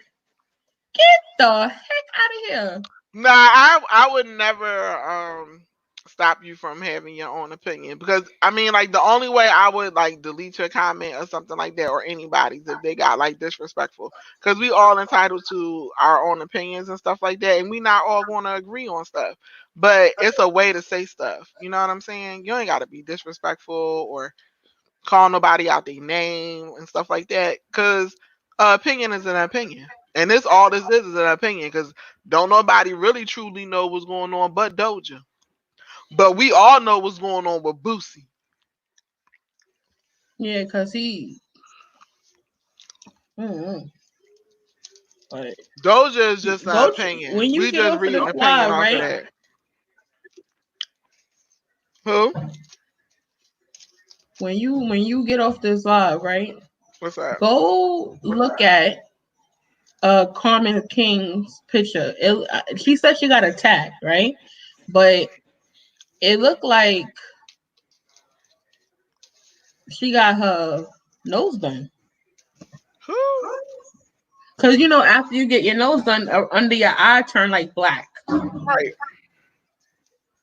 get the heck out of here. Nah, I would never stop you from having your own opinion because I mean like the only way I would like delete your comment or something like that or anybody's if they got like disrespectful because we all entitled to our own opinions and stuff like that and we not all going to agree on stuff but it's a way to say stuff, you know what I'm saying? You ain't got to be disrespectful or call nobody out their name and stuff like that because opinion is an opinion. And this all this is an opinion because don't nobody really truly know what's going on but Doja. But we all know what's going on with Boosie. Yeah, because he. But Doja is just an go opinion. when you We get just off of read this an opinion live, off of right? that. Who? When you get off this live, right? What's that? Go look at Carmen King's picture. She said she got attacked, right? But it looked like she got her nose done. Who? Cause after you get your nose done, under your eye turn like black. Right.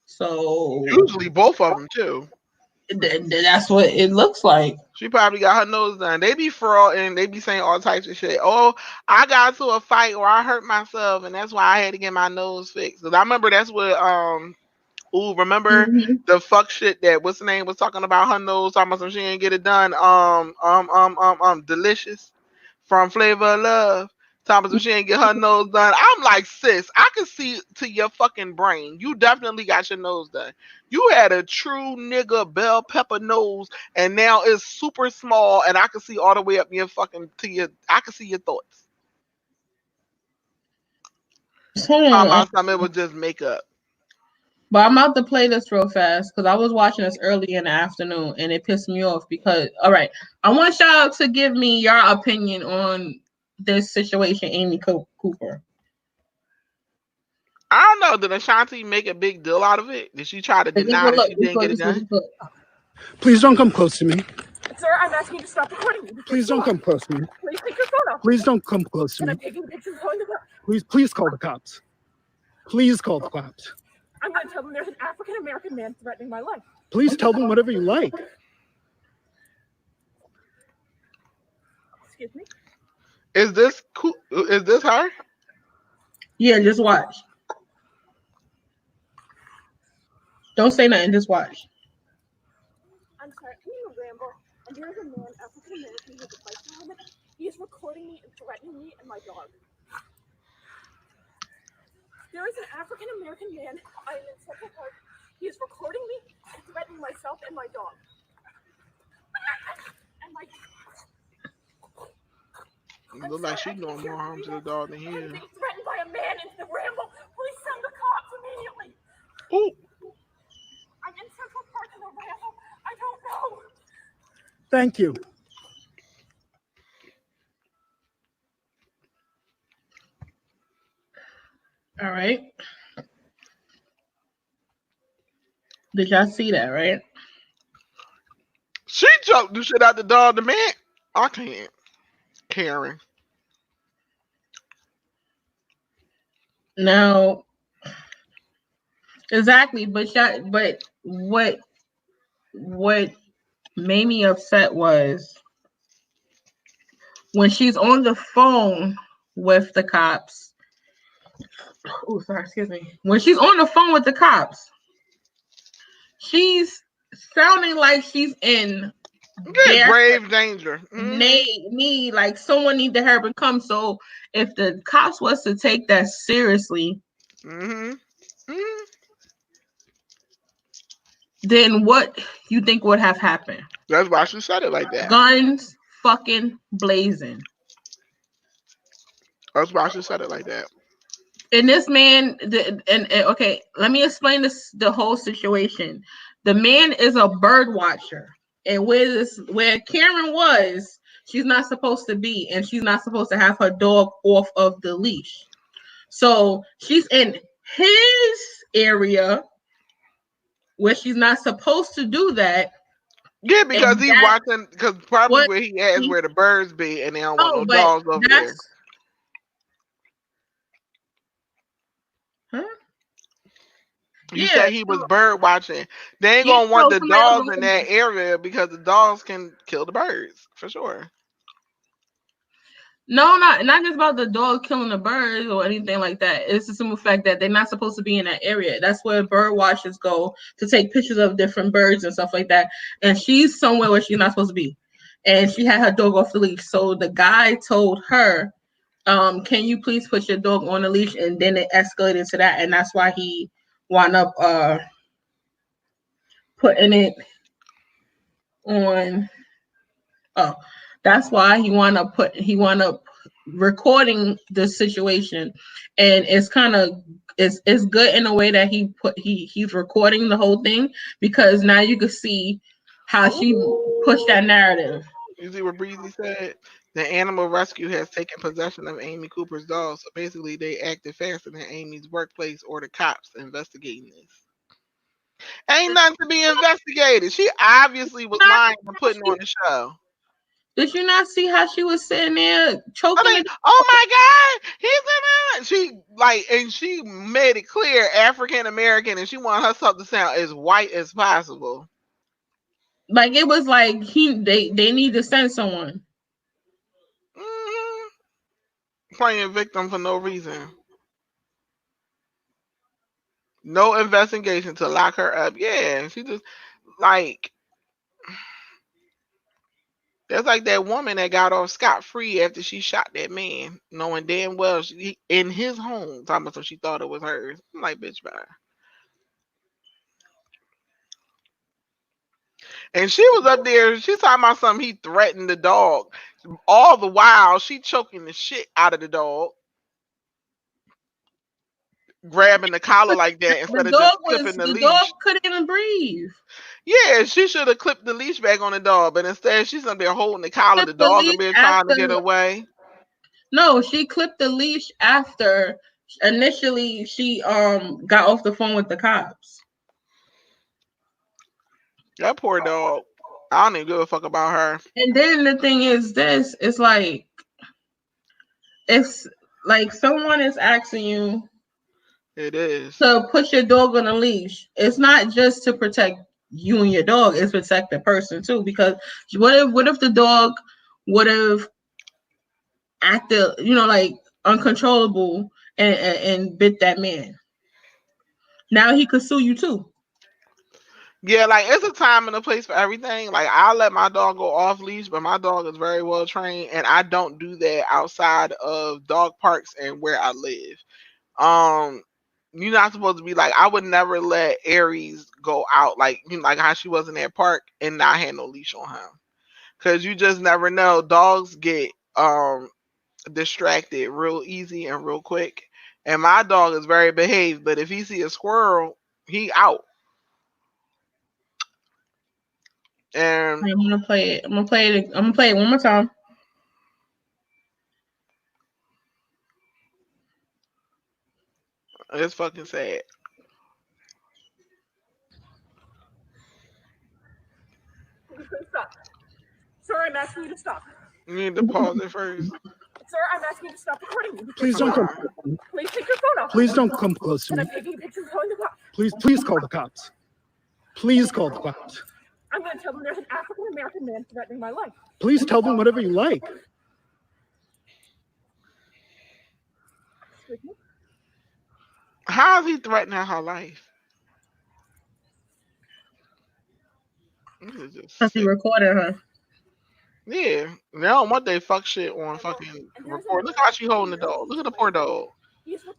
So Usually both of them too. That's what it looks like. She probably got her nose done. They be fraud and they be saying all types of shit. Oh, I got into a fight or I hurt myself and that's why I had to get my nose fixed. Cause I remember that's what remember the fuck shit that what's the name was talking about her nose, talking about some she ain't get it done. Delicious from Flavor of Love. Talking about some she ain't get her nose done. I'm like, sis, I can see to your fucking brain. You definitely got your nose done. You had a true nigga bell pepper nose, and now it's super small, and I can see all the way up your fucking to your. I can see your thoughts. It was just makeup. But I'm about to play this real fast because I was watching this early in the afternoon and it pissed me off because, all right, I want y'all to give me your opinion on this situation, Amy Cooper. I don't know. Did Ashanti make a big deal out of it? Did she try to deny that she didn't get it done? Please don't come close to me. Sir, I'm asking you to stop recording me. Please don't come close to me. Please take your phone off. Please don't come close to And me. I'm taking pictures on the ground. Please call the cops. Please call the cops. I'm going to tell them there's an African American man threatening my life. Please tell them whatever you like. Excuse me? Is this cool? Is this her? Yeah, just watch. Don't say nothing, just watch. I'm sorry, I'm going to ramble. And there's a man, African American, who's a bicycle helmet. He is recording me and threatening me and my dog. There is an African American man. I am in Central Park. He is recording me and threatening myself and my dog. And my It look like she's doing more harm to the dog than he I'm is. being threatened by a man in the ramble. Please send the cops immediately. Ooh. I'm in Central Park in the ramble. I don't know. Thank you. All right. Did y'all see that, right? She choked the shit out the dog. The man, I can't. Karen. Now, exactly, but what made me upset was when she's on the phone with the cops. Oh, sorry, excuse me. When she's on the phone with the cops, she's sounding like she's in Yeah, their grave danger. need, like someone need to help and come. So if the cops was to take that seriously, then what you think would have happened? That's why she said it like that. Guns fucking blazing. That's why she said it like that. And this man, and okay, let me explain the whole situation. The man is a bird watcher, and where Karen was, she's not supposed to be, and she's not supposed to have her dog off of the leash. So she's in his area where she's not supposed to do that. Yeah, because And he that's watching. Because probably what where he at is he. where the birds be, and they don't want Oh, no but dogs over there. that's. Huh? You Yeah. said he was bird watching. They ain't Yeah. gonna want So the somebody else dogs in gonna that area because the dogs can kill the birds for sure. No, not just about the dog killing the birds or anything like that. It's the simple fact that they're not supposed to be in that area. That's where bird watchers go to take pictures of different birds and stuff like that. And she's somewhere where she's not supposed to be. And she had her dog off the leash. So the guy told her, can you please put your dog on the leash? And then it escalated to that. And that's why he wound up putting it on. Oh, that's why he wound up recording the situation, and it's kind of it's good in a way that he's recording the whole thing because now you can see how she pushed that narrative. You see what Breezy said? The animal rescue has taken possession of Amy Cooper's dog. So basically, they acted faster than Amy's workplace or the cops investigating this. Ain't nothing to be investigated. She obviously was lying and putting on the show. Did you not see how she was sitting there I choking mean, the oh my God, he's in it. She like, and she made it clear African American, and she wanted herself to sound as white as possible. like it was like they need to send someone. hmm Playing victim for no reason. No investigation to lock her up. Yeah, she just like that's like that woman that got off scot free after she shot that man, knowing damn well she in his home. Talking about so she thought it was hers. I'm like, bitch, bye. And she was up there. She talking about something. He threatened the dog. All the while, she choking the shit out of the dog, grabbing the collar like that instead of just clipping the The dog leash. couldn't even breathe. Yeah, she should have clipped the leash back on the dog, but instead she's up there holding the collar. The Clipped the dog up leash there trying to after. get away. No, she clipped the leash after initially she got off the phone with the cops. That poor dog. I don't even give a fuck about her. And then the thing is this, it's like someone is asking you It is. to put your dog on a leash. It's not just to protect you and your dog, it's protect the person too. Because what if the dog would have acted, like uncontrollable and bit that man? Now he could sue you too. Yeah, like it's a time and a place for everything. Like I'll let my dog go off leash, but my dog is very well trained, and I don't do that outside of dog parks and where I live. Um, you're not supposed to be like I would never let Aries go out like like how she was in that park and not have no leash on him, because you just never know. Dogs get distracted real easy and real quick. And my dog is very behaved, but if he see a squirrel, he out. And I'm gonna play it. I'm gonna play it one more time. it's fucking sad. Stop. Sir, I'm asking you to stop. You need to pause it first. Sir, I'm asking you to stop recording me. Please don't come. Please take your phone off. Please don't come close to And me. I'm taking pictures calling the cops. Please call the cops. Please call the cops. I'm going to tell them there's an African American man threatening my life. Please tell them whatever you like. Excuse me? How is he threatening her life? This is just Cause he sick. recorded her. Yeah. They don't want they fuck shit on fucking record. Look how she holding the dog. Look at the poor dog.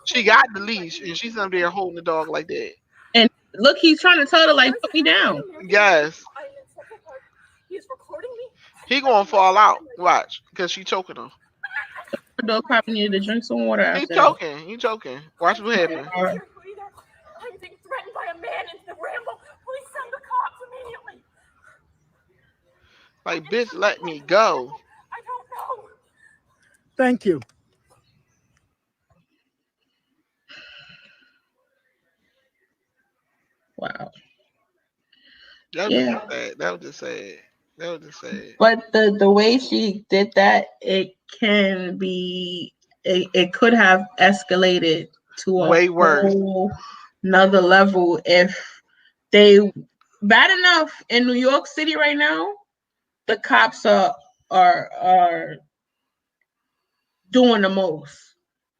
She got the leash and she's up there holding the dog like that. And look, he's trying to tell her like, put me down. Yes. I'm in Central Park. He's recording me. He gonna fall out. Watch. Because she choking him. The dog probably needed to drink some water He after that. choking. He choking. Watch what happens. I'm being threatened by a man in the ramble. Please send the cops immediately. Like, bitch, let me go. I don't know. Thank you. Wow. That was Yeah. just sad. That was just sad. That was just sad. But the way she did that, it can be it could have escalated to a Way worse. whole another level if they bad enough in New York City right now, the cops are doing the most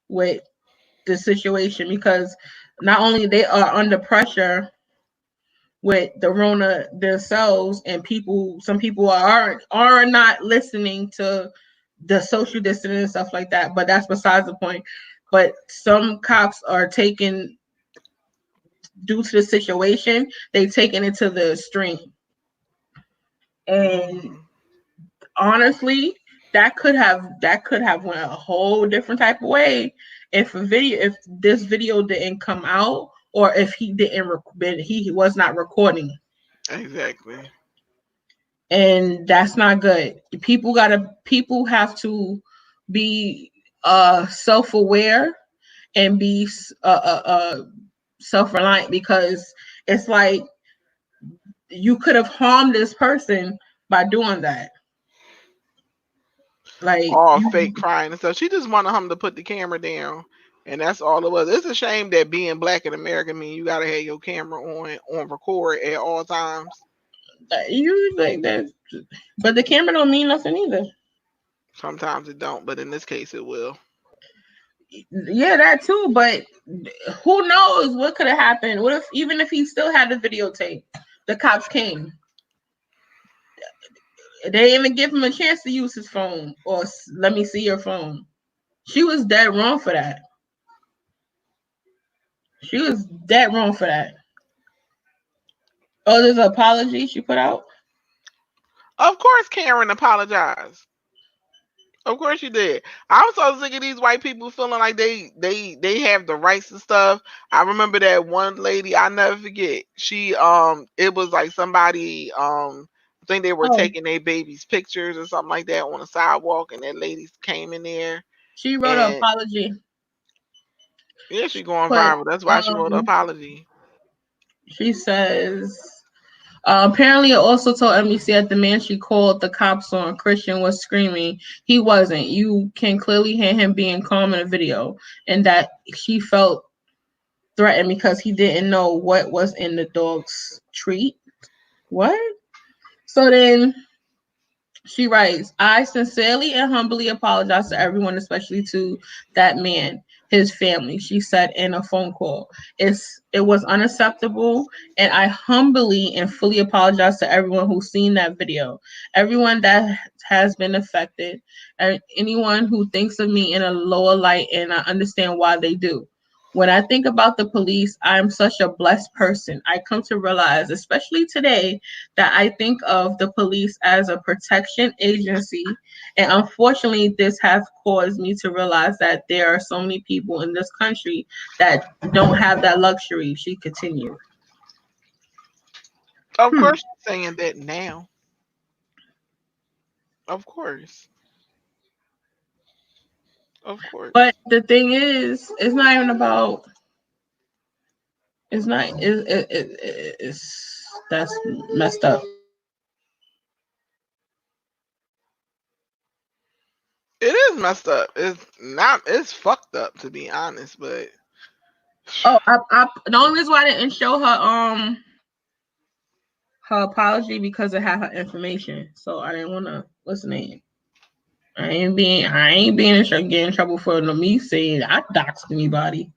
with the situation because not only they are under pressure with the Rona themselves, and some people are not listening to the social distancing and stuff like that. But that's besides the point. But some cops are taking, due to the situation, they taking it to the extreme. And honestly, that could have went a whole different type of way if this video didn't come out, or if he was not recording. Exactly. And that's not good. People have to be self-aware and be self-reliant, because it's like you could have harmed this person by doing that. Like, All fake crying and stuff. She just wanted him to put the camera down. And that's all it was. It's a shame that being black in America mean you gotta have your camera on record at all times. you like that, but the camera don't mean nothing either. Sometimes it don't, but in this case it will. Yeah, that too. But who knows what could have happened? What if, even if he still had the videotape, the cops came? They didn't even give him a chance to use his phone or let me see your phone. She was dead wrong for that. She was dead wrong for that. Oh, there's an apology she put out. Of course Karen apologized. Of course you did. I'm so sick of these white people feeling like they have the rights and stuff. I remember that one lady, I never forget. She it was like somebody I think they were taking their baby's pictures or something like that on the sidewalk, and that lady came in there. She wrote an apology. Yeah, she going viral. That's why she wrote an apology. She says, apparently, it also told NBC that the man she called the cops on, Christian, was screaming. He wasn't. You can clearly hear him being calm in the video, and that he felt threatened because he didn't know what was in the dog's treat. What? So then she writes, I sincerely and humbly apologize to everyone, especially to that man, his family, she said in a phone call. It was unacceptable, and I humbly and fully apologize to everyone who's seen that video, everyone that has been affected, and anyone who thinks of me in a lower light, and I understand why they do. When I think about the police, I'm such a blessed person. I come to realize, especially today, that I think of the police as a protection agency. And unfortunately, this has caused me to realize that there are so many people in this country that don't have that luxury. She continued. Of Hmm. course, you're saying that now. Of course, of course. But the thing is, it's not even about. It's not. It's that's messed up. It is messed up. It's not. It's fucked up to be honest. But Oh, the only reason why I didn't show her apology because it had her information. So I didn't want to listen to it. I ain't being getting in trouble for no me saying I doxed anybody.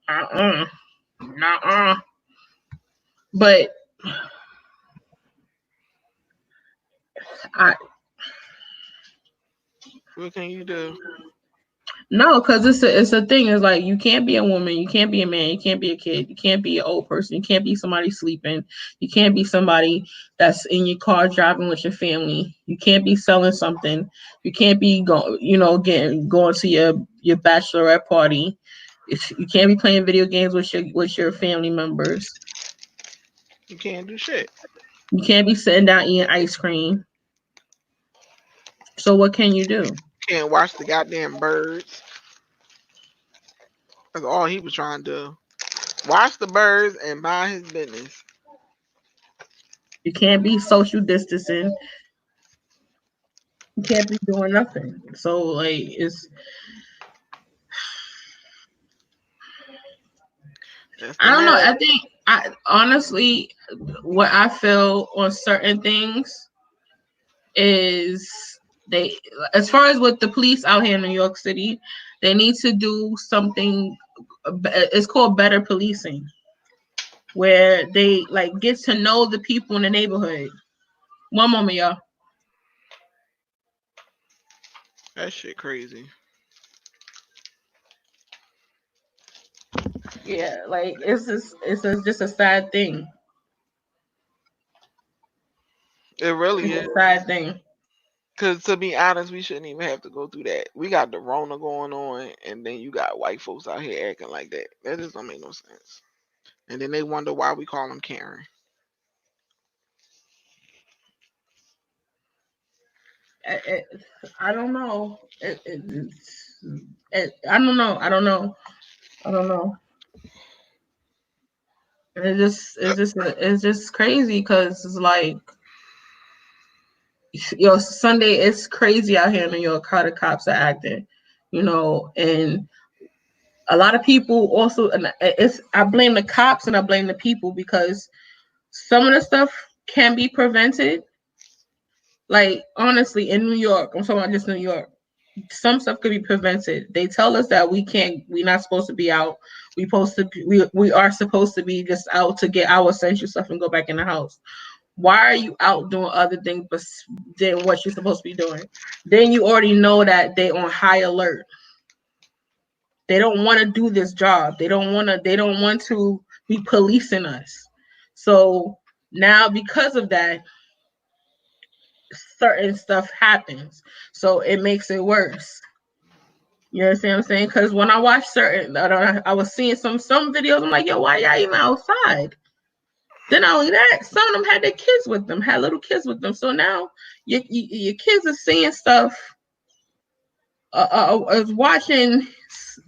uh-uh. Nuh-uh. But I what can you do? no, because it's a thing. It's like you can't be a woman, you can't be a man, you can't be a kid, you can't be an old person, you can't be somebody sleeping, you can't be somebody that's in your car driving with your family, you can't be selling something, you can't be going to your bachelorette party, you can't be playing video games with your family members, You can't do shit. you can't be sitting down eating ice cream. So what can you do? Can't watch the goddamn birds. That's all he was trying to do. Watch the birds and mind his business. You can't be social distancing. You can't be doing nothing. So like it's That's the I don't know. matter. I think I honestly what I feel on certain things is they as far as with the police out here in New York City, they need to do something it's called better policing where they like get to know the people in the neighborhood. One moment, y'all. That shit crazy. Yeah, like just a sad thing. It really It's is. a sad thing. Cause to be honest, we shouldn't even have to go through that. We got the Rona going on, and then you got white folks out here acting like that. That just don't make no sense. And then they wonder why we call them Karen. it, I don't know. I don't know. I don't know. I don't know. It's just crazy because it's like Sunday. It's crazy out here in New York how the cops are acting, and a lot of people also. And it's I blame the cops and I blame the people because some of the stuff can be prevented. Like honestly, in New York, I'm talking about just New York. Some stuff could be prevented. They tell us that we're not supposed to be out. We are supposed to be just out to get our essential stuff and go back in the house. Why are you out doing other things than what you're supposed to be doing? Then you already know that they on high alert. They don't want to do this job. They don't want to be policing us. So now because of that, certain stuff happens. So it makes it worse. You understand what I'm saying? Because when I watch I was seeing some videos. I'm like, yo, why y'all even outside? Then not only that, some of them had their kids with them, had little kids with them. So now your kids are seeing stuff, is watching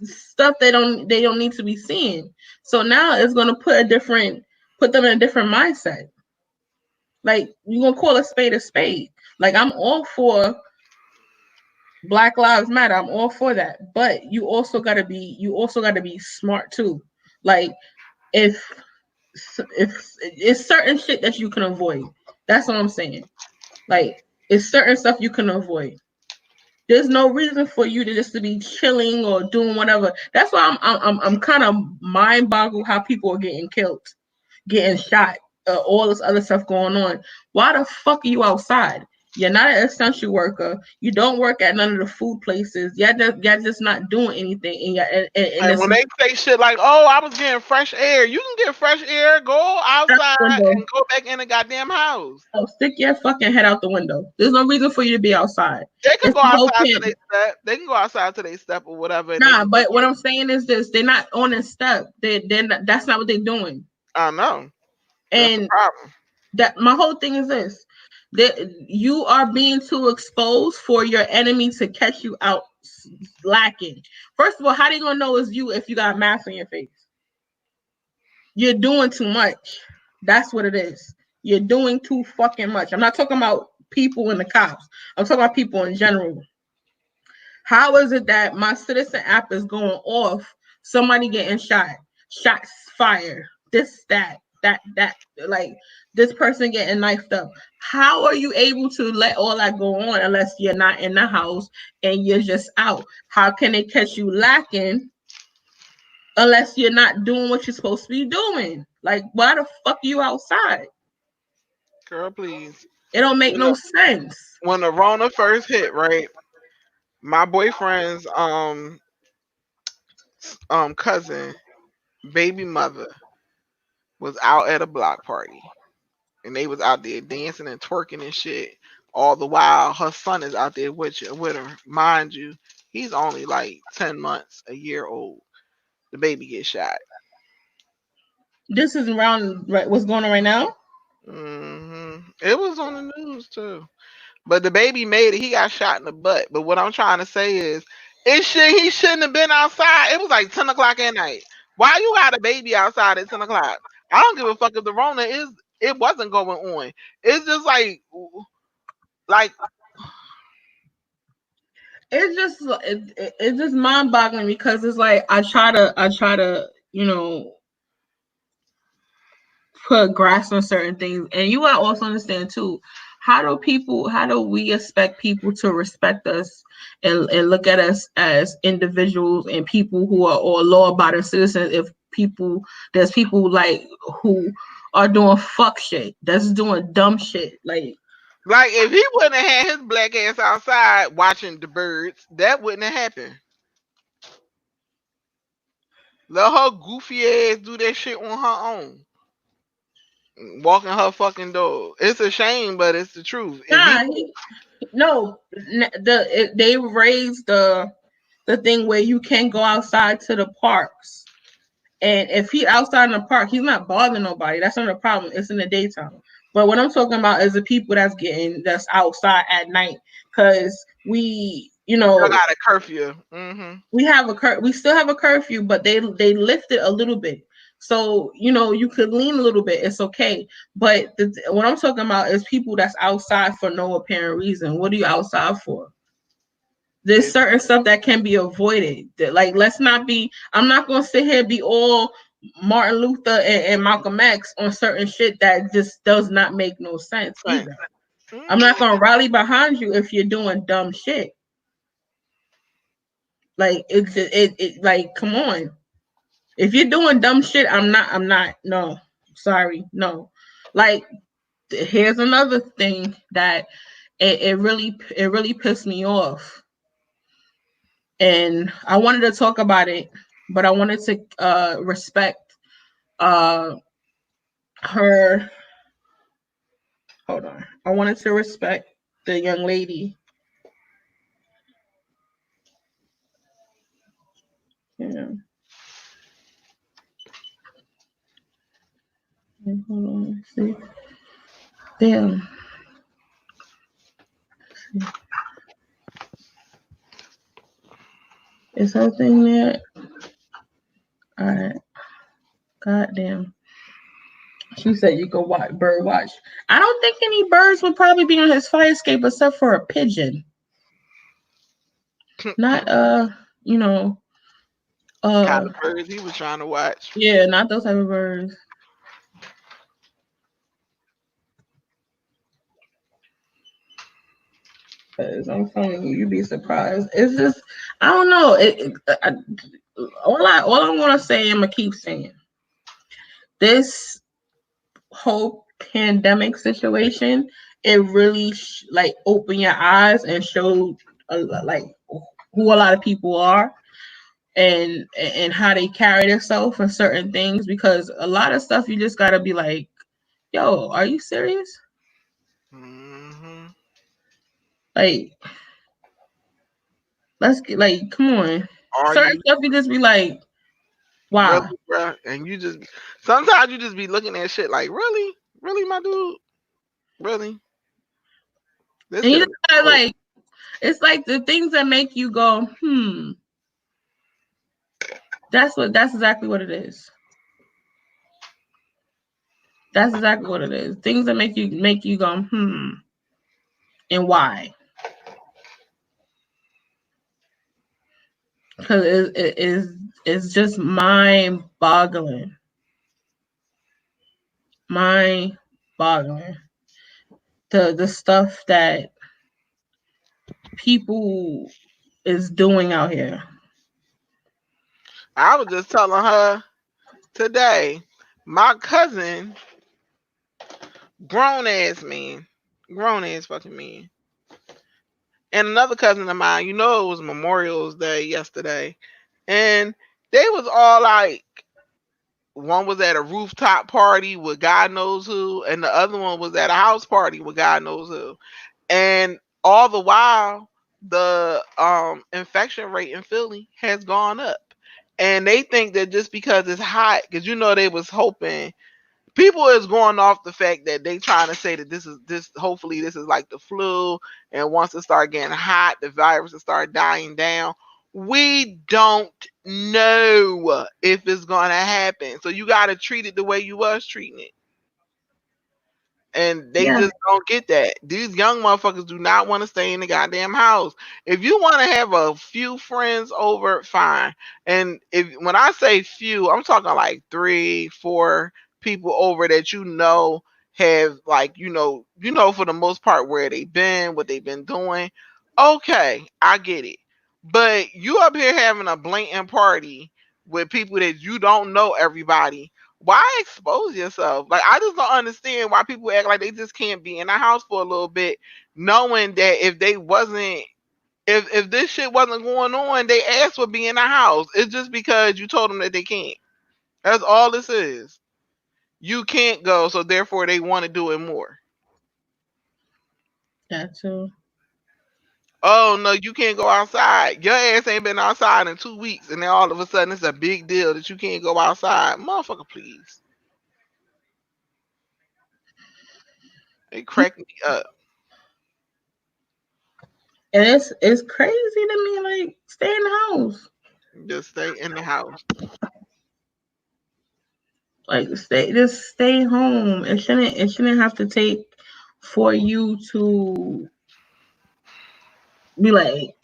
stuff they don't need to be seeing. So now it's gonna put them in a different mindset. Like you gonna call a spade a spade. Like I'm all for Black Lives Matter. I'm all for that. But you also gotta be smart too. Like if if it's certain shit that you can avoid. That's what I'm saying. Like it's certain stuff you can avoid. There's no reason for you to just to be chilling or doing whatever. That's why I'm kind of mind boggled how people are getting killed, getting shot, all this other stuff going on. Why the fuck are you outside? You're not an essential worker. You don't work at none of the food places. Y'all just not doing anything. And And it's when they say shit like, "Oh, I was getting fresh air," you can get fresh air. Go out outside the window. and go back in the goddamn house. Oh, stick your fucking head out the window. There's no reason for you to be outside. They can It's go the whole outside to pan. they step. They can go outside to they step or whatever, and they Nah, can get but what it. I'm saying is this: they're not on a step. They're not, that's not what they're doing. I know. That's the And problem. that my whole thing is this: that you are being too exposed for your enemy to catch you out lacking. First of all, how they gonna know it's you if you got a mask on your face? You're doing too much. That's what it is. You're doing too fucking much. I'm not talking about people in the cops. I'm talking about people in general. How is it that my citizen app is going off? Somebody getting shot, shots fired, this, that, like this person getting knifed up. How are you able to let all that go on unless you're not in the house and you're just out? How can they catch you lacking unless you're not doing what you're supposed to be doing? Like, why the fuck are you outside? Girl, please. It don't make When no the sense. when the Rona first hit, right? My boyfriend's cousin, baby mother, was out at a block party, and they was out there dancing and twerking and shit. All the while, her son is out there with her. Mind you, he's only like 10 months, a year old. The baby gets shot. This is around right, what's going on right now. It was on the news too. But the baby made it. He got shot in the butt. But what I'm trying to say is, he shouldn't have been outside. It was like 10 o'clock at night. Why you got a baby outside at 10 o'clock? I don't give a fuck if the Rona is. It wasn't going on. It's just like It's just mind boggling because it's like I try to put grasp on certain things, and you gotta also understand too. How do we expect people to respect us and look at us as individuals and people who are all law abiding citizens if there's people like who are doing fuck shit, that's doing dumb shit like if he wouldn't have had his black ass outside watching the birds, that wouldn't have happened. Let her goofy ass do that shit on her own. Walking her fucking dog. It's a shame, but it's the truth. If he nah no they raised the thing where you can go outside to the parks. And if he outside in the park, he's not bothering nobody. That's not a problem. It's in the daytime. But what I'm talking about is the people that's outside at night. Cause still got a curfew. we still have a curfew, but they lifted a little bit. So you could lean a little bit. It's okay. But what I'm talking about is people that's outside for no apparent reason. What are you outside for? There's It's certain stuff that can be avoided. Like, let's not be. I'm not gonna sit here and be all Martin Luther and Malcolm X on certain shit that just does not make no sense right. either. I'm not gonna rally behind you if you're doing dumb shit. Like like come on. If you're doing dumb shit, I'm not. No, sorry, no. Like, here's another thing that it really pissed me off, and I wanted to talk about it, but I wanted to respect uh her. Hold on, I wanted to respect the young lady. Yeah. Hold on. See. Damn. Is her thing there? All right. Goddamn. She said you could watch bird watch. I don't think any birds would probably be on his fire escape except for a pigeon. Not you know, kind of birds he was trying to watch. yeah, not those type of birds. Cause I'm telling you, you'd be surprised. It's just I don't know. All I'm gonna say, I'm gonna keep saying this whole pandemic situation it really like opened your eyes and showed like who a lot of people are and how they carry themselves for certain things, because a lot of stuff you just gotta be like, yo, are you serious? Mm-hmm. Like, let's get like, come on. Are Certain you stuff you just be like, really, wow. bro? And you just sometimes you just be looking at shit like, really, really, my dude, really. This And you shit. just gotta like, it's like the things that make you go, that's exactly what it is. That's exactly what it is. Things that make you go, and why? Because it is it's just mind boggling. Mind boggling. The stuff that people is doing out here. I was just telling her today, my cousin, grown ass man, grown ass fucking man, and another cousin of mine. You know, it was Memorial's Day yesterday, and they was all like, one was at a rooftop party with God knows who, and the other one was at a house party with God knows who. And all the while, the infection rate in Philly has gone up. And they think that just because it's hot, because you know they was hoping people is going off the fact that they trying to say that this hopefully this is like the flu, and once it start getting hot, the virus will start dying down. We don't know if it's gonna happen, so you got to treat it the way you was treating it. And they Yeah, just don't get that. These young motherfuckers do not want to stay in the goddamn house. If you want to have a few friends over, fine. And if when I say few, I'm talking like 3, 4 people over that you know have like for the most part where they've been, what they've been doing. Okay, I get it. But you up here having a blatant party with people that you don't know everybody, why expose yourself? Like, I just don't understand why people act like they just can't be in the house for a little bit, knowing that if this shit wasn't going on, they ass would be in the house. It's just because you told them that they can't. That's all this is. You can't go, so therefore they want to do it more. that too. Oh no, you can't go outside. Your ass ain't been outside in 2 weeks, and then all of a sudden it's a big deal that you can't go outside. Motherfucker, please. It cracked me up. And it's crazy to me. Like, stay in the house. Just stay in the house. Like, stay home. It shouldn't have to take for you to be like,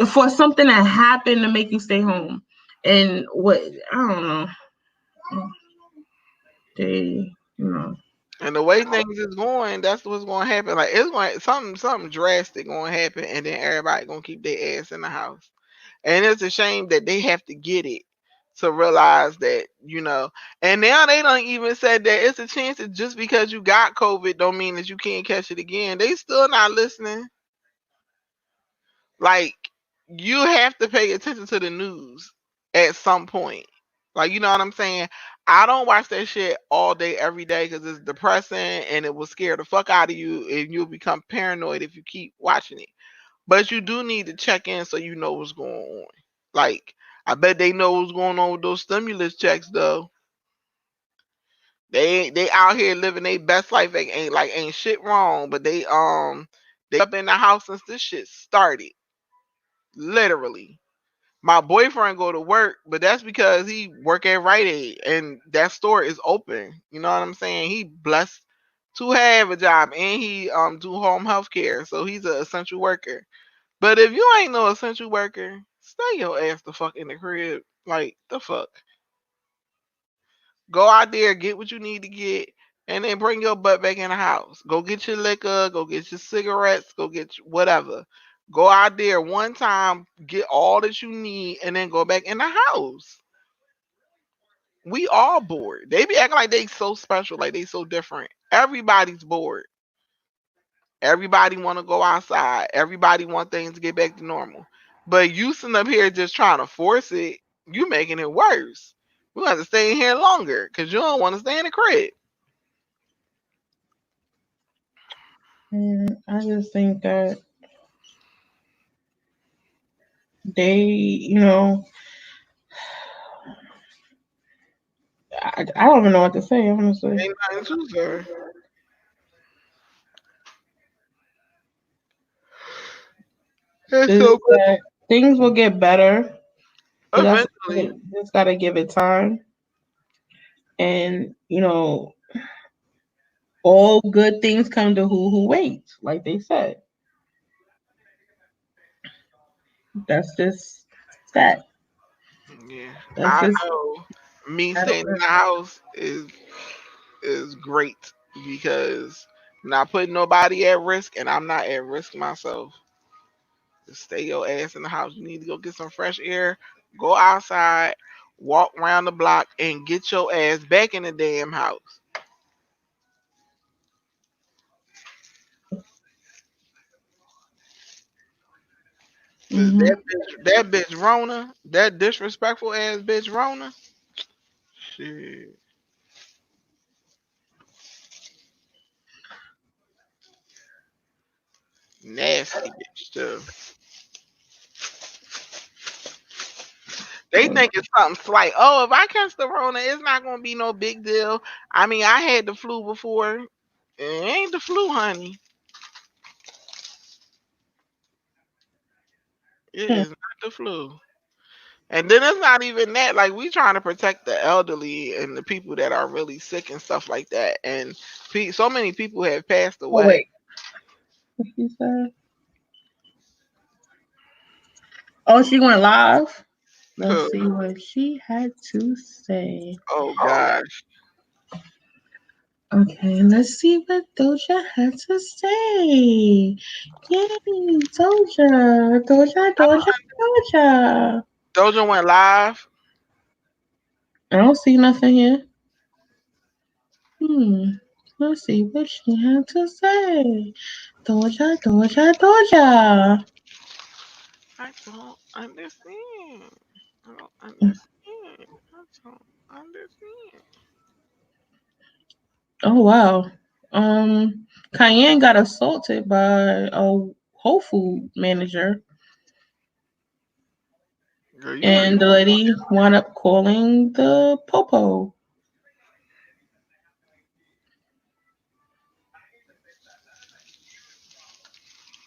for something to happen to make you stay home. And what, I don't know. They, you know. And the way things is going, that's what's going to happen. Like it's going something drastic going to happen, and then everybody going to keep their ass in the house. And it's a shame that they have to get it to realize that And now they don't even said that it's a chance that just because you got COVID don't mean that you can't catch it again. They still not listening. Like, you have to pay attention to the news at some point. Like, you know what I'm saying? I don't watch that shit all day, every day because it's depressing and it will scare the fuck out of you and you'll become paranoid if you keep watching it. But you do need to check in so you know what's going on. Like, I bet they know what's going on with those stimulus checks though. They out here living their best life. Ain't shit wrong, but they up in the house since this shit started. Literally. My boyfriend go to work, but that's because he work at Rite Aid and that store is open. You know what I'm saying? He blessed to have a job and he do home health care. So he's an essential worker. But if you ain't no essential worker, stay your ass the fuck in the crib. Like the fuck. Go out there, get what you need to get, and then bring your butt back in the house. Go get your liquor, go get your cigarettes, go get whatever. Go out there one time, get all that you need, and then go back in the house. We all bored. They be acting like they so special, like they so different. Everybody's bored. Everybody want to go outside. Everybody want things to get back to normal. But you sitting up here just trying to force it, you making it worse. We have to stay in here longer because you don't want to stay in the crib. And I just think that they, I don't even know what to say, honestly. Ain't nothing to sir. It's Is so good. that things will get better, but Eventually. just gotta give it time. And all good things come to who waits, like they said. That's just that. Yeah, That's I just know. Me I don't staying in know. the house is great because I'm not putting nobody at risk, and I'm not at risk myself. Just stay your ass in the house. You need to go get some fresh air. Go outside, walk around the block, and get your ass back in the damn house. Cause Hmm. that bitch Rona, that disrespectful ass bitch Rona, shit, nasty bitch too. They think it's something slight. Oh, if I catch the Rona, it's not gonna be no big deal. I mean, I had the flu before. It ain't the flu, honey. It is not the flu. And then it's not even that. Like we trying to protect the elderly and the people that are really sick and stuff like that. And so many people have passed Oh away. wait, what she said? Oh, she went live. Let's Huh. see what she had to say. Oh gosh. Okay, let's see what Doja had to say. Yay, Doja, Doja, Doja, Doja. Doja went live. I don't see nothing here. Hmm. Let's see what she had to say. Doja, Doja, Doja. I don't understand. I don't understand. I don't understand. Oh wow. Cayenne got assaulted by a Whole Food manager, Girl, you heard and the lady wound up calling the popo.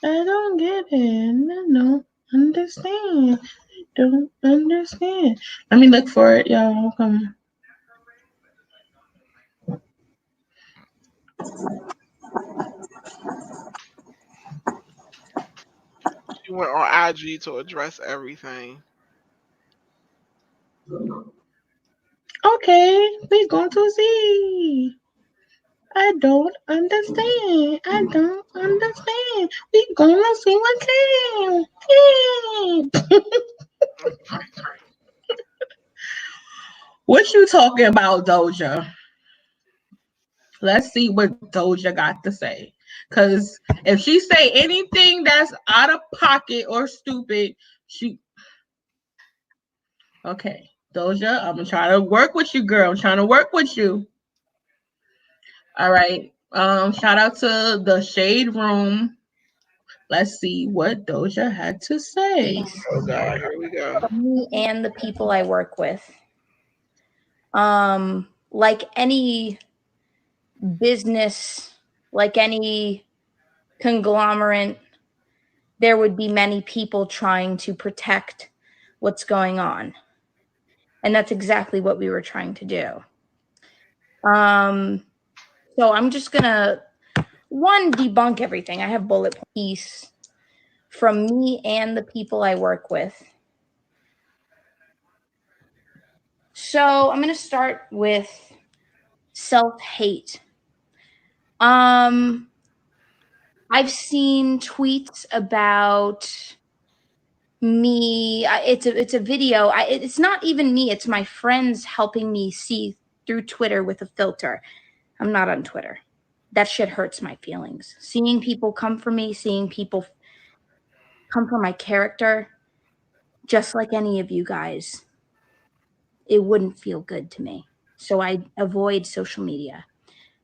I don't get it. I don't understand. Don't understand. Let me look for it, y'all. Come. she went on IG to address everything. Okay, we going to see. I don't understand. I don't understand. We gonna see what can. What you talking about, Doja? Let's see what Doja got to say. Cause if she say anything that's out of pocket or stupid, she okay. Doja, I'm gonna try to work with you, girl. I'm trying to work with you. All right. Shout out to the Shade Room. Let's see what Doja had to say. Oh God, here we go. Me and the people I work with. Like any business, like any conglomerate, there would be many people trying to protect what's going on. And that's exactly what we were trying to do. So I'm just gonna debunk everything. I have bullet piece from me and the people I work with. So I'm gonna start with self-hate. Um, I've seen tweets about me. It's a video. It's not even me. It's my friends helping me see through Twitter with a filter. I'm not on Twitter. that shit hurts my feelings. Seeing people come for me, seeing people come for my character, just like any of you guys, it wouldn't feel good to me. So I avoid social media.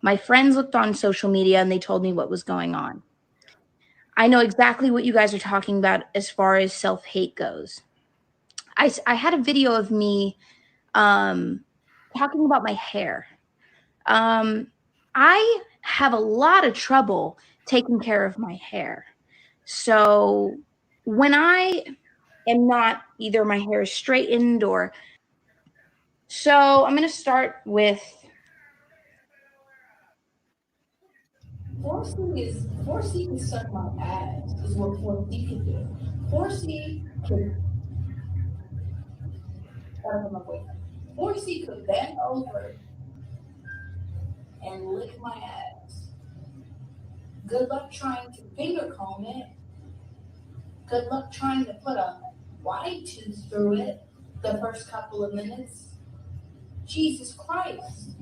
My friends looked on social media and they told me what was going on. I know exactly what you guys are talking about as far as self-hate goes. I had a video of me talking about my hair. I have a lot of trouble taking care of my hair. So when I am not, either my hair is straightened or, so I'm going to start with, 4C can suck my ass, is what 4C can do. 4C can, gotta put my boyfriend. 4C could bend over and lick my ass. Good luck trying to finger comb it. Good luck trying to put a wide tooth through it the first couple of minutes. Jesus Christ.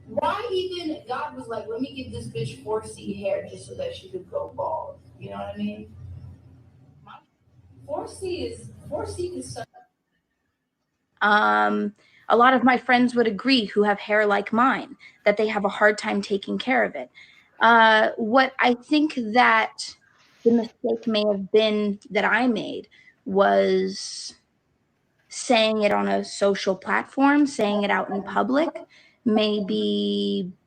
Why even God was like, let me give this bitch 4C hair just so that she could go bald. You know what I mean? 4C is such. a lot of my friends would agree who have hair like mine that they have a hard time taking care of it. What I think that the mistake may have been that I made was saying it on a social platform, saying it out in public, maybe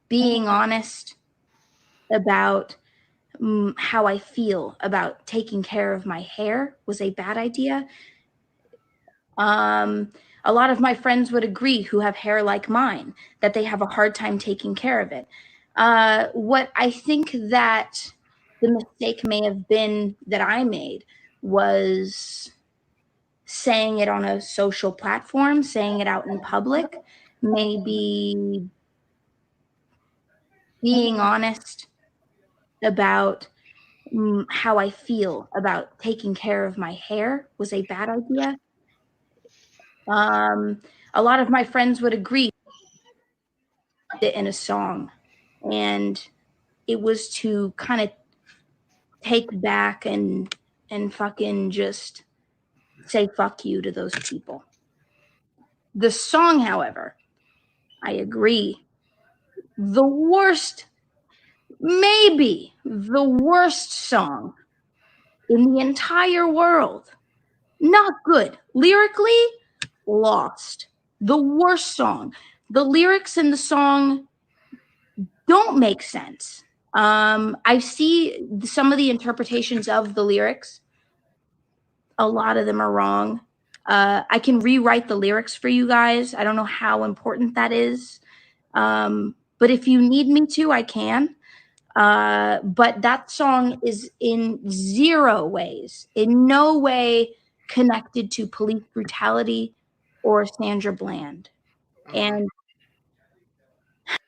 being honest about how I feel about taking care of my hair was a bad idea. A lot of my friends would agree who have hair like mine that they have a hard time taking care of it. What I think that the mistake may have been that I made was saying it on a social platform, saying it out in public, maybe being honest about how I feel about taking care of my hair was a bad idea. A lot of my friends would agree it in a song, and it was to kind of take back and fucking just say fuck you to those people. The song, however, I agree, the worst, maybe the worst song in the entire world. Not good. Lyrically, lost. The worst song. The lyrics in the song don't make sense. I see some of the interpretations of the lyrics. A lot of them are wrong. I can rewrite the lyrics for you guys. I don't know how important that is. But if you need me to, I can. But that song is in zero ways, in no way connected to police brutality or Sandra Bland. And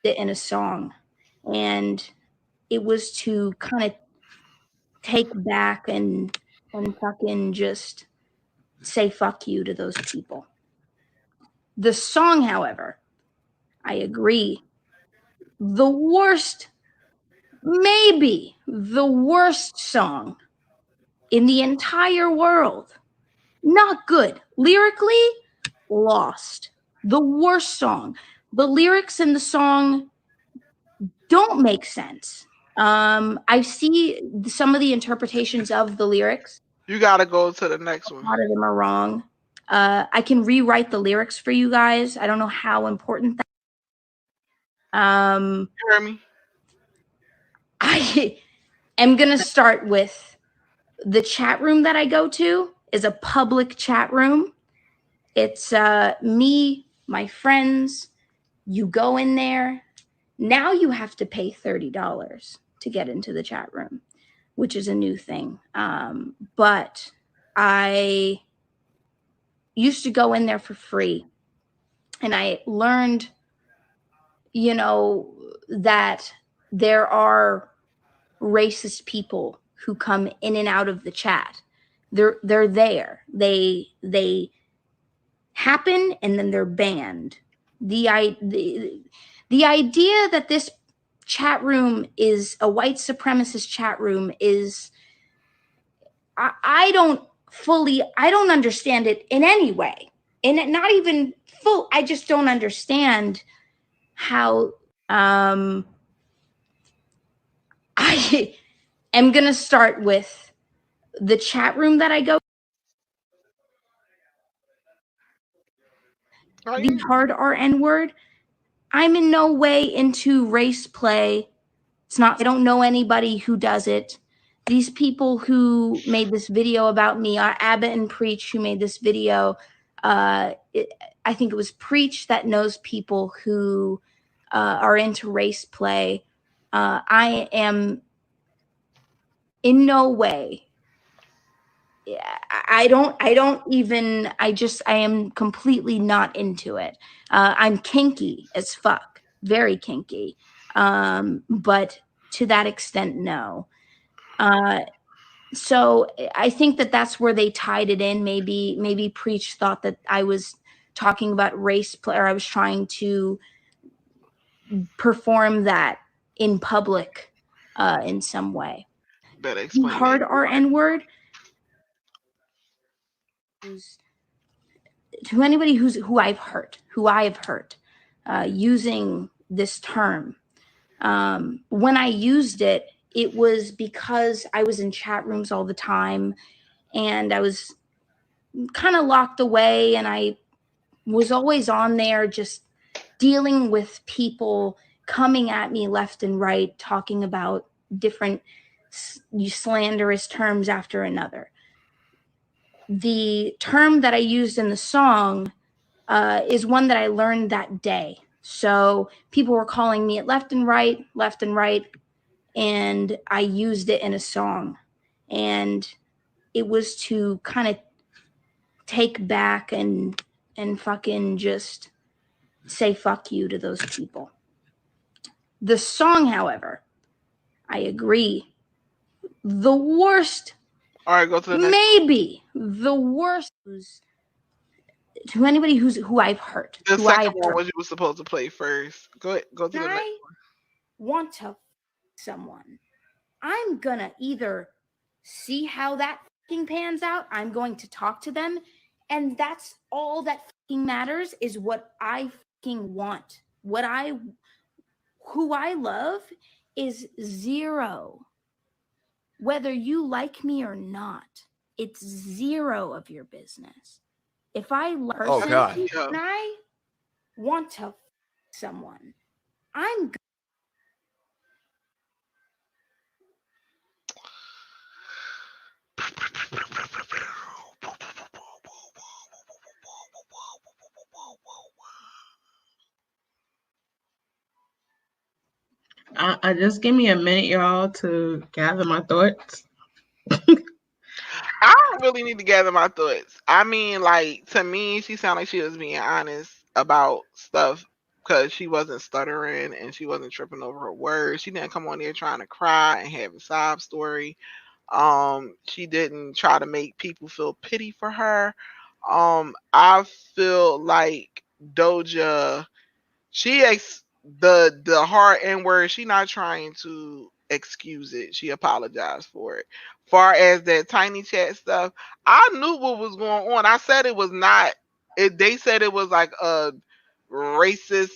in a song. And it was to kind of take back and fucking just say fuck you to those people. The song, however, I agree, the worst, maybe the worst song in the entire world. Not good. Lyrically, lost. The worst song. The lyrics in the song don't make sense. I see some of the interpretations of the lyrics. You gotta go to the next one. A lot of them are wrong. I can rewrite the lyrics for you guys. I don't know how important that. You hear me? I am gonna start with the chat room that I go to is a public chat room. It's me, my friends. You go in there. Now you have to pay $30 to get into the chat room, which is a new thing. But I used to go in there for free. And I learned, that there are racist people who come in and out of the chat. They're there. They happen and then they're banned. The idea that this chat room is a white supremacist chat room is, I don't understand it in any way, and not even full. I just don't understand how. I am gonna start with the chat room that I go. The hard RN word. I'm in no way into race play. It's not, I don't know anybody who does it. These people who made this video about me are Abbott and Preach, who made this video. I think it was Preach that knows people who are into race play. I am in no way. I am completely not into it. I'm kinky as fuck, very kinky. But to that extent, no. So I think that that's where they tied it in. Maybe Preach thought that I was talking about race play, or I was trying to perform that in public in some way. Better explain Hard that. RN word. To anybody who I've hurt using this term. When I used it, it was because I was in chat rooms all the time, and I was kind of locked away, and I was always on there just dealing with people coming at me left and right, talking about different slanderous terms after another. The term that I used in the song is one that I learned that day. So people were calling me it left and right, and I used it in a song. And it was to kind of take back and fucking just say fuck you to those people. The song, however, I agree. The worst. All right, go to the next. Maybe the worst. To anybody who I've hurt. The second one was you were supposed to play first. Go ahead, go to the next one. I want to someone. I'm gonna either see how that fucking pans out. I'm going to talk to them, and that's all that fucking matters is what I fucking want. Who I love is zero. Whether you like me or not, it's zero of your business. If I love person and I want to someone, I'm I just give me a minute, y'all, to gather my thoughts. I don't really need to gather my thoughts. I mean, like, to me, she sounded like she was being honest about stuff because she wasn't stuttering and she wasn't tripping over her words. She didn't come on there trying to cry and have a sob story. She didn't try to make people feel pity for her. I feel like Doja, the hard N word, she not trying to excuse it. She apologized for it. Far as that tiny chat stuff, I knew what was going on. I said it was not. They said it was like a racist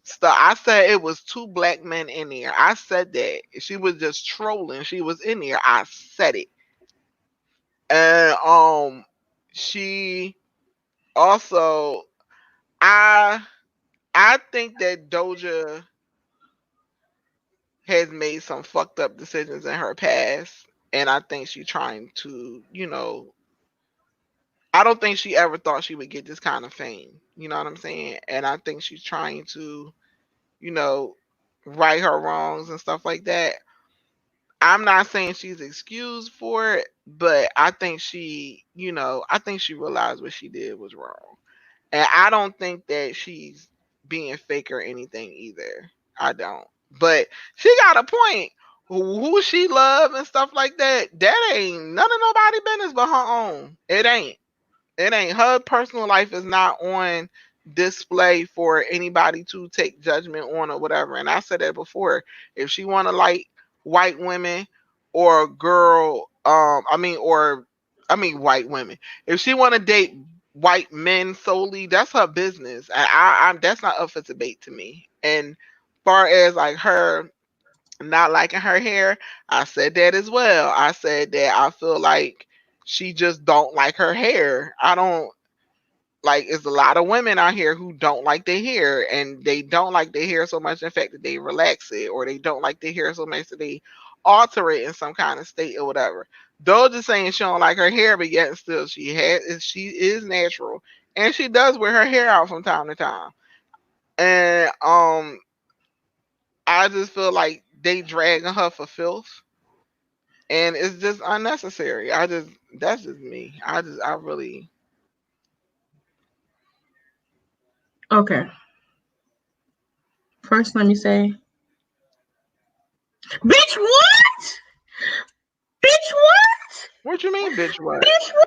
stuff. I said it was two black men in there. I said that. She was just trolling. She was in there. I said it. And she also, I think that Doja has made some fucked up decisions in her past, and I think she's trying to, I don't think she ever thought she would get this kind of fame. You know what I'm saying? And I think she's trying to, you know, right her wrongs and stuff like that. I'm not saying she's excused for it, but I think I think she realized what she did was wrong. And I don't think that she's being fake or anything either. I don't. But she got a point. Who she love and stuff like that, that ain't none of nobody business but her own. It ain't. It ain't. Her personal life is not on display for anybody to take judgment on or whatever. And I said that before. If she want to like white women or girl, white women. If she want to date white men solely, that's her business. And I'm that's not up for debate to me. And far as like her not liking her hair, I said that as well. I said that I feel like she just don't like her hair. I don't like it's a lot of women out here who don't like their hair, and they don't like their hair so much in fact that they relax it, or they don't like their hair so much that they alter it in some kind of state or whatever. Doja saying she don't like her hair, but yet and still she is natural, and she does wear her hair out from time to time. And I just feel like they dragging her for filth, and it's just unnecessary. That's just me. I really. Okay. First, let me say, bitch, what? Bitch, what? What you mean, bitch? What? Bitch, what?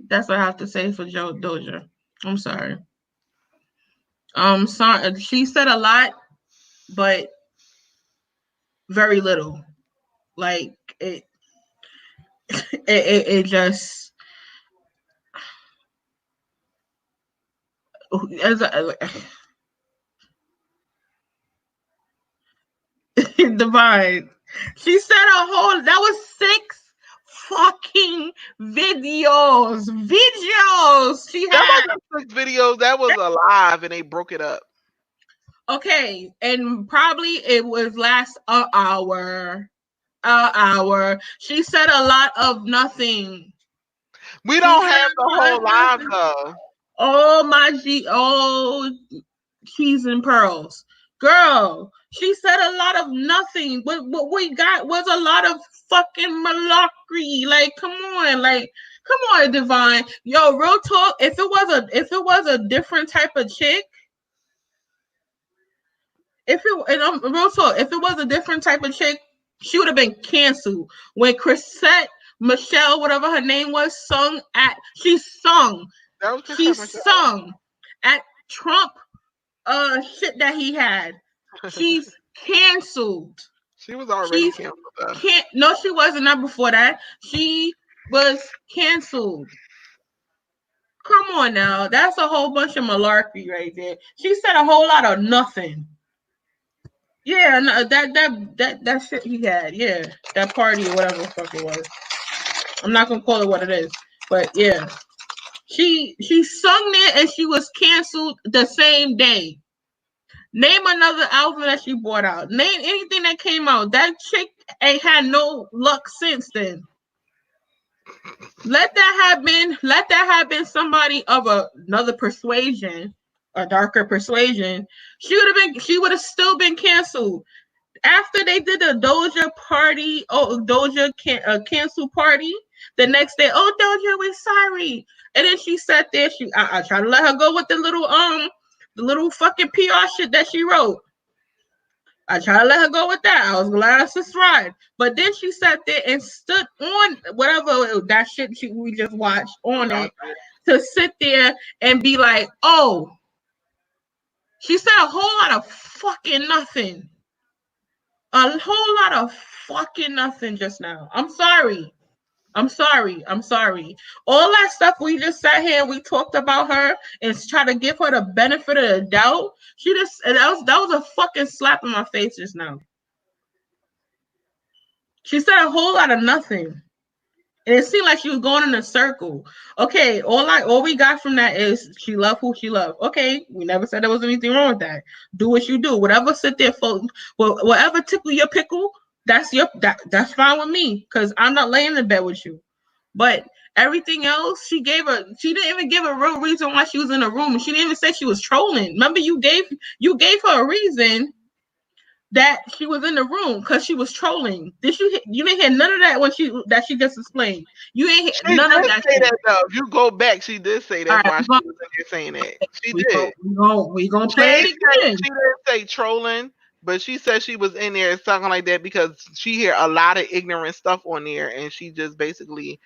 That's what I have to say for Doja. I'm sorry. She said a lot, but very little. Like it just as divine. She said a whole that was 6 fucking videos she That had. wasn't 6 videos. That was a live, and they broke it up. Okay, and probably it was last an hour. An hour. She said a lot of nothing. We She don't said have the a lot whole of live nothing. though. Oh my cheese and pearls. Girl, she said a lot of nothing. What we got was a lot of fucking malarkey. Like, come on, Divine. Yo, real talk. If it was a different type of chick, real talk, if it was a different type of chick, she would have been canceled. When Chrisette Michelle, whatever her name was, That was she Christopher Michelle. sung at Trump shit that he had. She's canceled. She was already She's canceled though. can't no, she wasn't. Not before that. She was canceled. Come on now. That's a whole bunch of malarkey right there. She said a whole lot of nothing. Yeah, no, that shit he had. Yeah. That party or whatever the fuck it was. I'm not gonna call it what it is. But yeah. She sung there and she was canceled the same day. Name another album that she brought out. Name anything that came out. That chick ain't had no luck since then. Let that have been somebody of another persuasion, a darker persuasion. She would have still been canceled. After they did a Doja party, cancel party, the next day, oh Doja, we're sorry. And then she sat there, I tried to let her go with the little fucking PR shit that she wrote. I tried to let her go with that. I was glad to ride. But then she sat there and stood on whatever that shit we just watched on it to sit there and be like, oh, she said a whole lot of fucking nothing. A whole lot of fucking nothing just now. I'm sorry. I'm sorry. I'm sorry. All that stuff we just sat here and we talked about her and try to give her the benefit of the doubt. That was a fucking slap in my face just now. She said a whole lot of nothing. And it seemed like she was going in a circle. Okay, all we got from that is she loved who she loved. Okay, we never said there was anything wrong with that. Do what you do. Whatever sit there for whatever tickle your pickle, that's fine with me. Cause I'm not laying in bed with you. But everything else, she didn't even give a real reason why she was in the room. She didn't even say she was trolling. Remember, you gave her a reason that she was in the room because she was trolling. You didn't hear none of that when she just explained. You ain't hear She none of did that say shit. that though. If you go back, she did say All that's right, why she was in there saying that. She did. we gonna She play ain't it say again. she didn't say trolling, but she said she was in there something like that because she hear a lot of ignorant stuff on there, and she just basically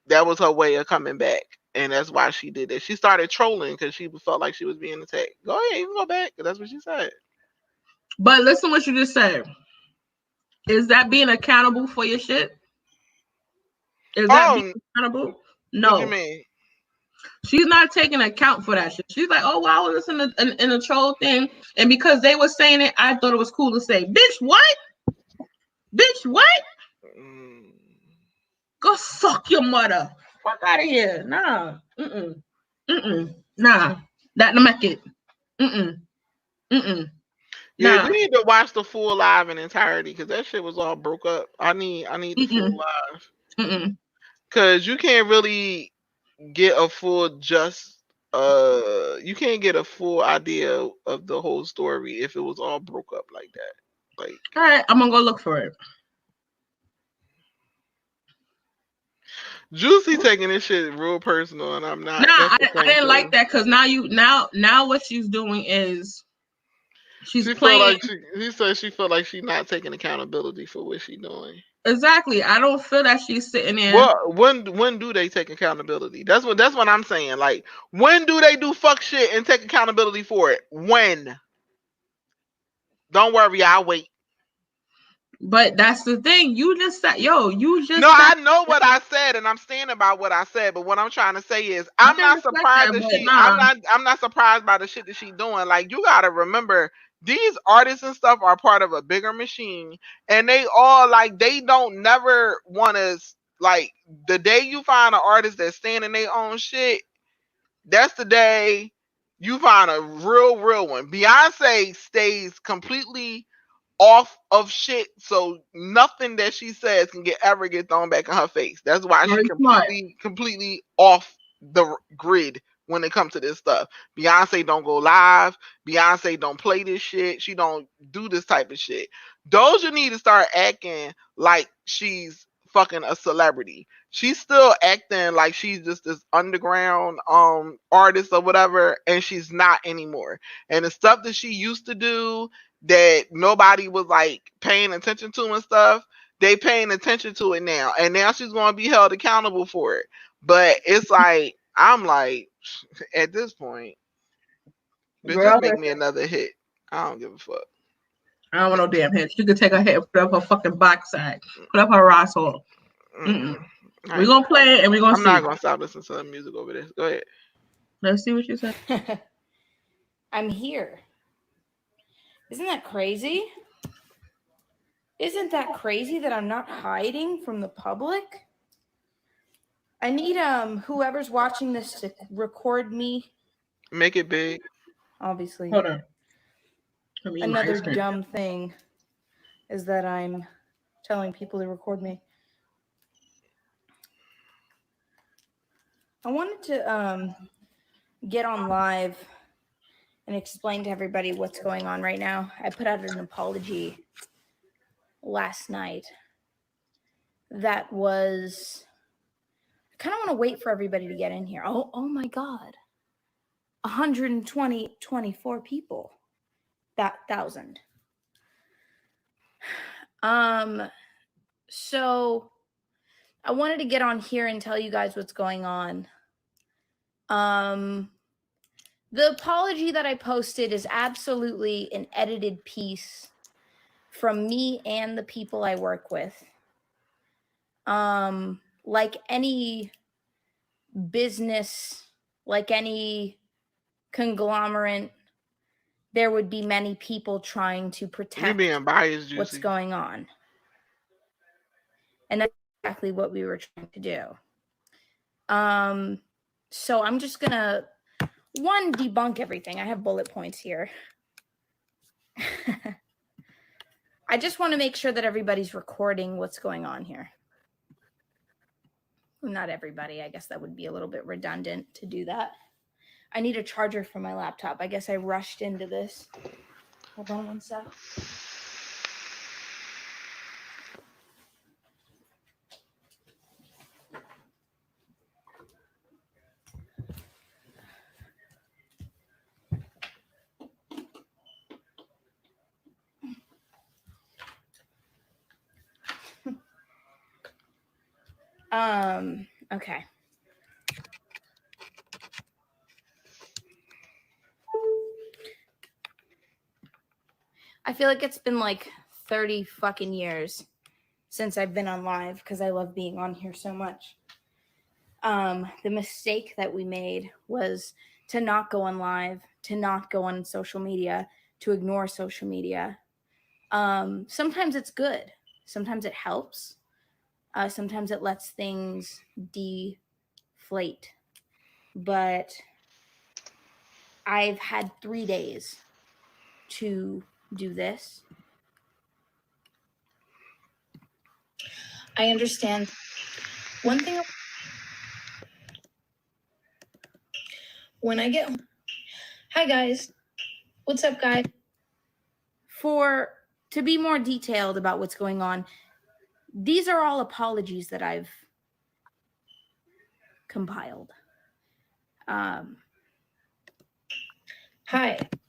that was her way of coming back. and that's why she did that. She started trolling because she felt like she was being attacked. Go ahead, you can go back. That's what she said. But listen what you just said. Is that being accountable for your shit? Is that being Oh, accountable? what you No. mean? She's not taking account for that shit. She's like, oh, well, I was listening in a troll thing, and because they were saying it, I thought it was cool to say, bitch, what? Bitch, what? Mm. Go suck your mother. Fuck out of here. Nah. Mm-mm. Mm-mm. Nah. That to make it. Mm-mm. Mm-mm. Yeah, Nah. you need to watch the full live in entirety because that shit was all broke up. I need the full Mm-mm. live Mm-mm. because you can't really get a full you can't get a full idea of the whole story if it was all broke up like that. Like All right, I'm gonna go look for it. Juicy taking this shit real personal, and I'm Nah, not. That's the I thing didn't like too. that because now what she's doing is she's She felt playing. like he said she felt like she's not taking accountability for what she's doing. Exactly. I don't feel that she's sitting there. Well, when do they take accountability? That's what I'm saying. Like, when do they do fuck shit and take accountability for it? When? Don't worry, I'll wait. But that's the thing. You just said, yo, you No, just said. I know what I said, and I'm standing by what I said. But what I'm trying to say is, I I'm can not respect surprised that, that but she. nah. I'm not surprised by the shit that she doing. Like, you gotta remember, these artists and stuff are part of a bigger machine, and they all like they don't never want to like the day you find an artist that's standing in their own shit. That's the day you find a real one. Beyonce stays completely off of shit, so nothing that she says can ever get thrown back in her face. That's why she Very smart. completely off the grid when it comes to this stuff. Beyonce don't go live. Beyonce don't play this shit. She don't do this type of shit. Doja need to start acting like she's fucking a celebrity. She's still acting like she's just this underground artist or whatever, and she's not anymore. And the stuff that she used to do that nobody was like paying attention to and stuff, they paying attention to it now, and now she's going to be held accountable for it. But it's like, I'm like, at this point, bitch, just Girl, make me another hit. I don't give a fuck. I don't want no damn hit. She could take her head and put up her fucking box side. Put up her ass hole. Mm-mm. We're gonna play it and we're gonna I'm see. not gonna stop listening to the music over this. Go ahead. Let's see what you said. I'm here. Isn't that crazy? Isn't that crazy that I'm not hiding from the public? I need whoever's watching this to record me. Make it big. Obviously. Hold on. Another dumb thing is that I'm telling people to record me. I wanted to get on live and explain to everybody what's going on right now. I put out an apology last night. That was, I kind of want to wait for everybody to get in here. Oh my God. 24 people. That 1,000. So I wanted to get on here and tell you guys what's going on. The apology that I posted is absolutely an edited piece from me and the people I work with. Like any business, like any conglomerate, there would be many people trying to protect You being biased, Juicy. what's going on. And that's exactly what we were trying to do. So I'm just gonna debunk everything. I have bullet points here. I just want to make sure that everybody's recording what's going on here. Not everybody. I guess that would be a little bit redundant to do that. I need a charger for my laptop. I guess I rushed into this. Hold on one sec. Okay. I feel like it's been like 30 fucking years since I've been on live because I love being on here so much. The mistake that we made was to not go on live, to not go on social media, to ignore social media. Sometimes it's good. Sometimes it helps. Sometimes it lets things deflate. But I've had 3 days to do this. I understand. One thing, when I get home, hi guys, what's up, guys? To be more detailed about what's going on, these are all apologies that I've compiled. Hi.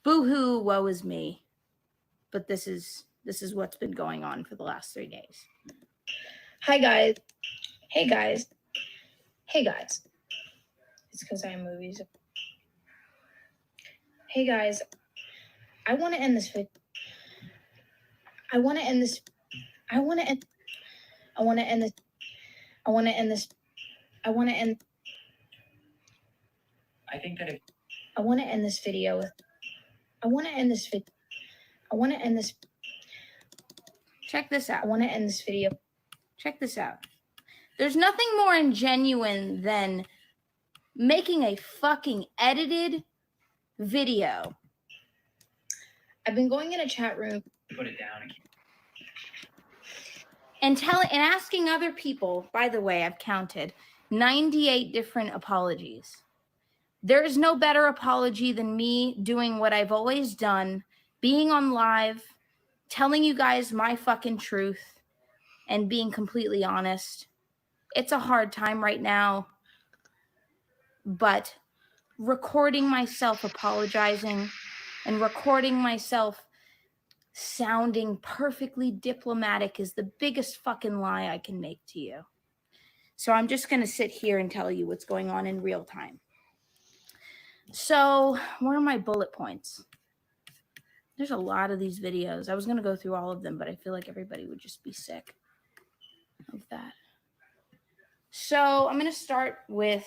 Boo-hoo, woe is me. But this is what's been going on for the last 3 days. Hi guys. Hey guys. Hey guys. It's because I have movies. Hey guys. I want to end this video. I want to end this. I want to end. I want to end this. I want to end this. I want to end. I think that if I want to end this video with. I want to end this video. I want to end this. Check this out. I want to end this video. Check this out. There's nothing more ingenuine than making a fucking edited video. I've been going in a chat room. Put it down. And asking other people, by the way, I've counted 98 different apologies. There is no better apology than me doing what I've always done, being on live, telling you guys my fucking truth, and being completely honest. It's a hard time right now, but recording myself apologizing and recording myself sounding perfectly diplomatic is the biggest fucking lie I can make to you. So I'm just going to sit here and tell you what's going on in real time. So what are my bullet points? There's a lot of these videos. I was going to go through all of them, but I feel like everybody would just be sick of that. So I'm going to start with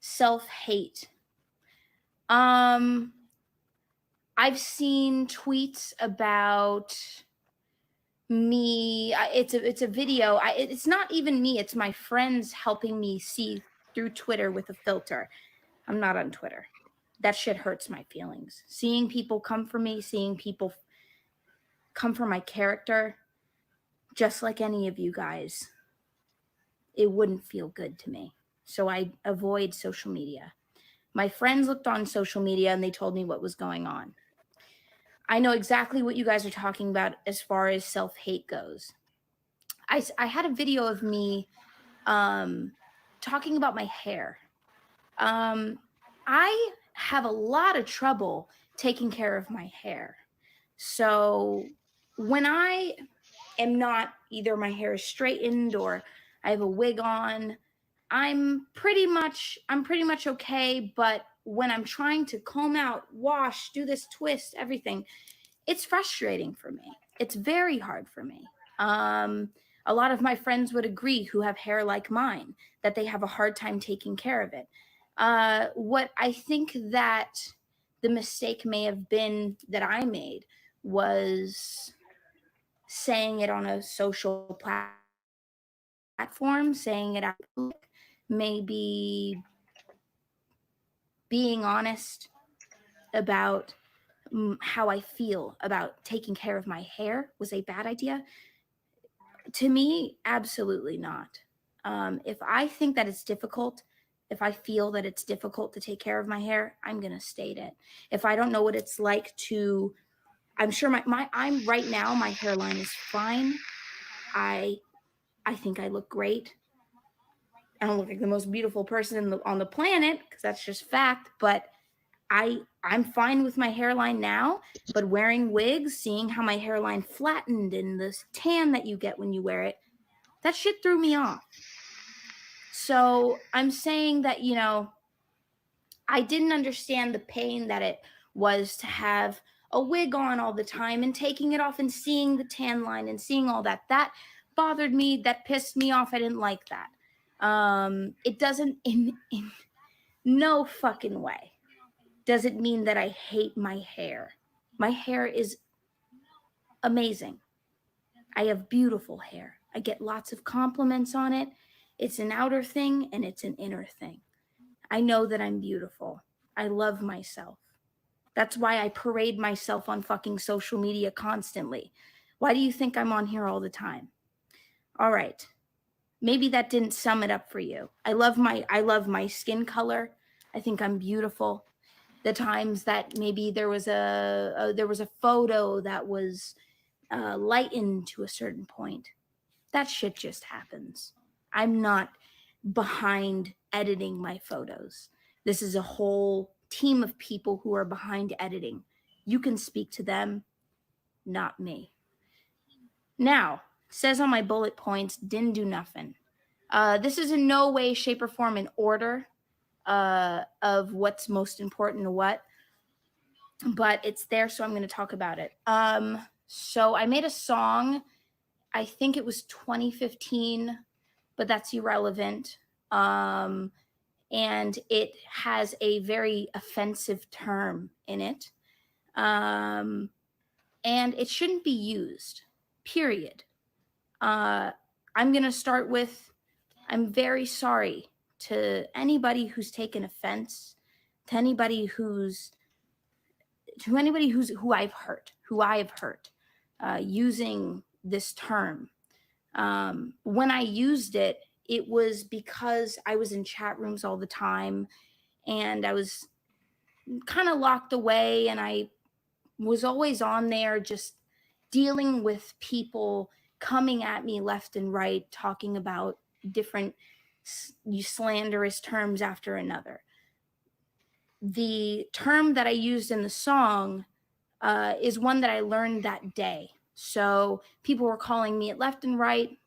self-hate. I've seen tweets about me. It's a video. It's not even me. It's my friends helping me see through Twitter with a filter. I'm not on Twitter. That shit hurts my feelings. Seeing people come for me, seeing people come for my character, just like any of you guys, it wouldn't feel good to me. So I avoid social media. My friends looked on social media and they told me what was going on. I know exactly what you guys are talking about as far as self-hate goes. I had a video of me talking about my hair. I have a lot of trouble taking care of my hair. So when I am not, either my hair is straightened or I have a wig on, I'm pretty much okay. But when I'm trying to comb out, wash, do this twist, everything, it's frustrating for me. It's very hard for me. A lot of my friends would agree who have hair like mine that they have a hard time taking care of it. What I think that the mistake may have been that I made was saying it on a social platform, saying it out in public, maybe being honest about how I feel about taking care of my hair was a bad idea. To me, absolutely not. If I think that it's difficult, if I feel that it's difficult to take care of my hair, I'm going to state it. If I don't know what it's like to, I'm sure I'm right now, my hairline is fine. I think I look great. I don't look like the most beautiful person on the planet, because that's just fact, but I'm fine with my hairline now. But wearing wigs, seeing how my hairline flattened and the tan that you get when you wear it, that shit threw me off. So I'm saying that, I didn't understand the pain that it was to have a wig on all the time and taking it off and seeing the tan line and seeing all that. That bothered me. That pissed me off. I didn't like that. It doesn't in no fucking way does it mean that I hate my hair. My hair is amazing. I have beautiful hair. I get lots of compliments on it. It's an outer thing and it's an inner thing. I know that I'm beautiful. I love myself. That's why I parade myself on fucking social media constantly. Why do you think I'm on here all the time? All right. Maybe that didn't sum it up for you. I love my skin color. I think I'm beautiful. The times that maybe there was a photo that was lightened to a certain point, that shit just happens. I'm not behind editing my photos. This is a whole team of people who are behind editing. You can speak to them, not me. Now, says on my bullet points, didn't do nothing. This is in no way, shape, or form an order of what's most important to what, but it's there, so I'm going to talk about it. So I made a song, I think it was 2015, but that's irrelevant. And it has a very offensive term in it. And it shouldn't be used, period. I'm going to start with, I'm very sorry to anybody who's taken offense, to anybody who I have hurt, using this term. When I used it, it was because I was in chat rooms all the time and I was kind of locked away, and I was always on there just dealing with people coming at me left and right, talking about different slanderous terms after another. The term that I used in the song is one that I learned that day. So people were calling me it left and right,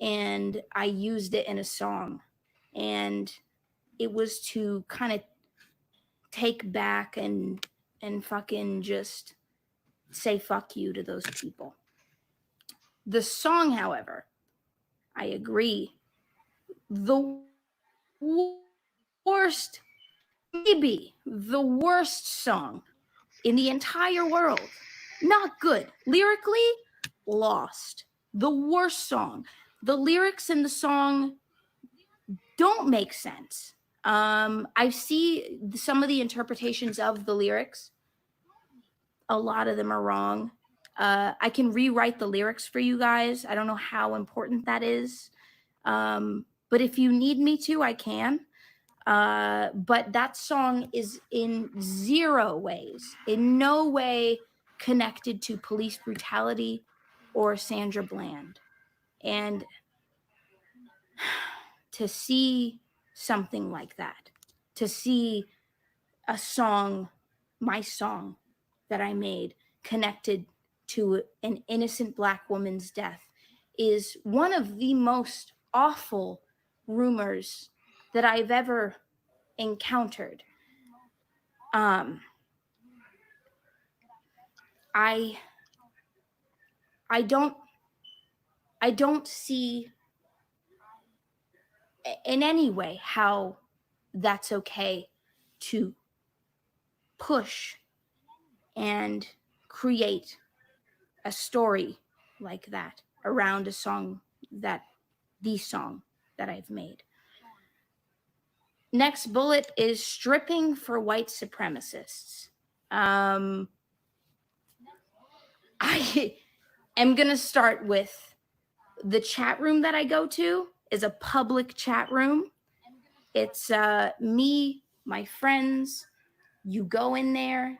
and I used it in a song. And it was to kind of take back and fucking just say fuck you to those people. The song, however, I agree, the worst, maybe the worst song in the entire world. Not good. Lyrically, lost. The worst song. The lyrics in the song don't make sense. I see some of the interpretations of the lyrics. A lot of them are wrong. I can rewrite the lyrics for you guys. I don't know how important that is. But if you need me to, I can. But that song is in zero ways, in no way connected to police brutality or Sandra Bland. And to see something like that, to see a song, my song that I made, connected to an innocent Black woman's death, is one of the most awful rumors that I've ever encountered. I don't see in any way how that's okay to push and create a story like that around the song that I've made. Next bullet is stripping for white supremacists. I am going to start with the chat room that I go to is a public chat room. It's me, my friends. You go in there.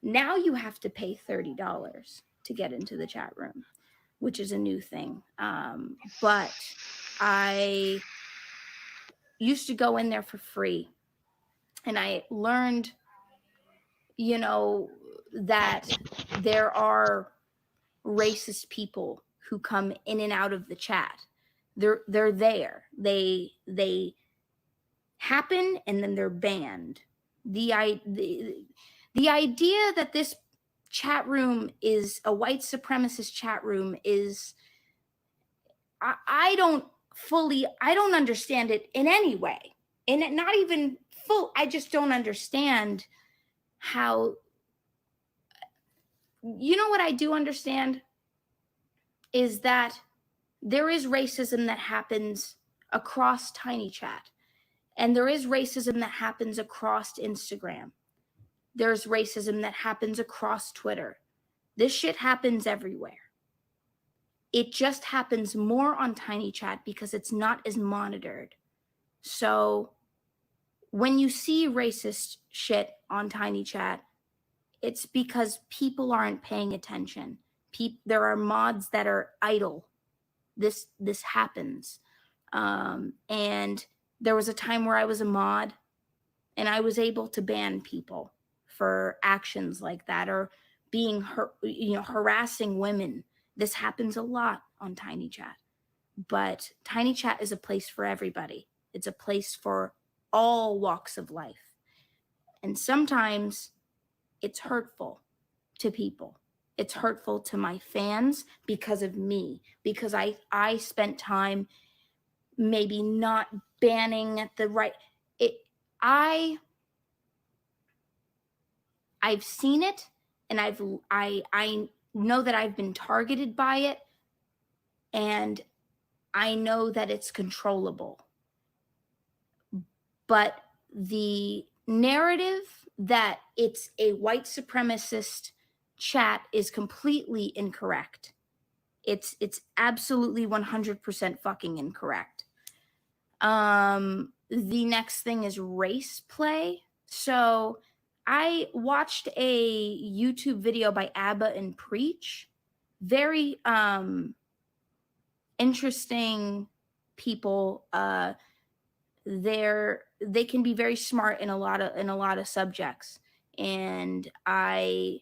Now you have to pay $30 to get into the chat room, which is a new thing. But I used to go in there for free. And I learned, that there are racist people who come in and out of the chat. They're there. They happen and then they're banned. The idea that this chat room is a white supremacist chat room is, I don't understand it in any way. And not even full, I just don't understand how, you know what I do understand? Is that there is racism that happens across Tiny Chat. And there is racism that happens across Instagram. There's racism that happens across Twitter. This shit happens everywhere. It just happens more on Tiny Chat because it's not as monitored. So when you see racist shit on Tiny Chat, it's because people aren't paying attention. There are mods that are idle. This happens. And there was a time where I was a mod and I was able to ban people for actions like that, or being harassing women. This happens a lot on Tiny Chat. But Tiny Chat is a place for everybody. It's a place for all walks of life. And sometimes it's hurtful to people. It's hurtful to my fans because of me, because I spent time maybe not banning at the right. I've seen it, and I know that I've been targeted by it, and I know that it's controllable. But the narrative that it's a white supremacist chat is completely incorrect. It's absolutely 100% fucking incorrect. The next thing is race play. So I watched a YouTube video by Abba and Preach. Very interesting people. They can be very smart in a lot of subjects, and I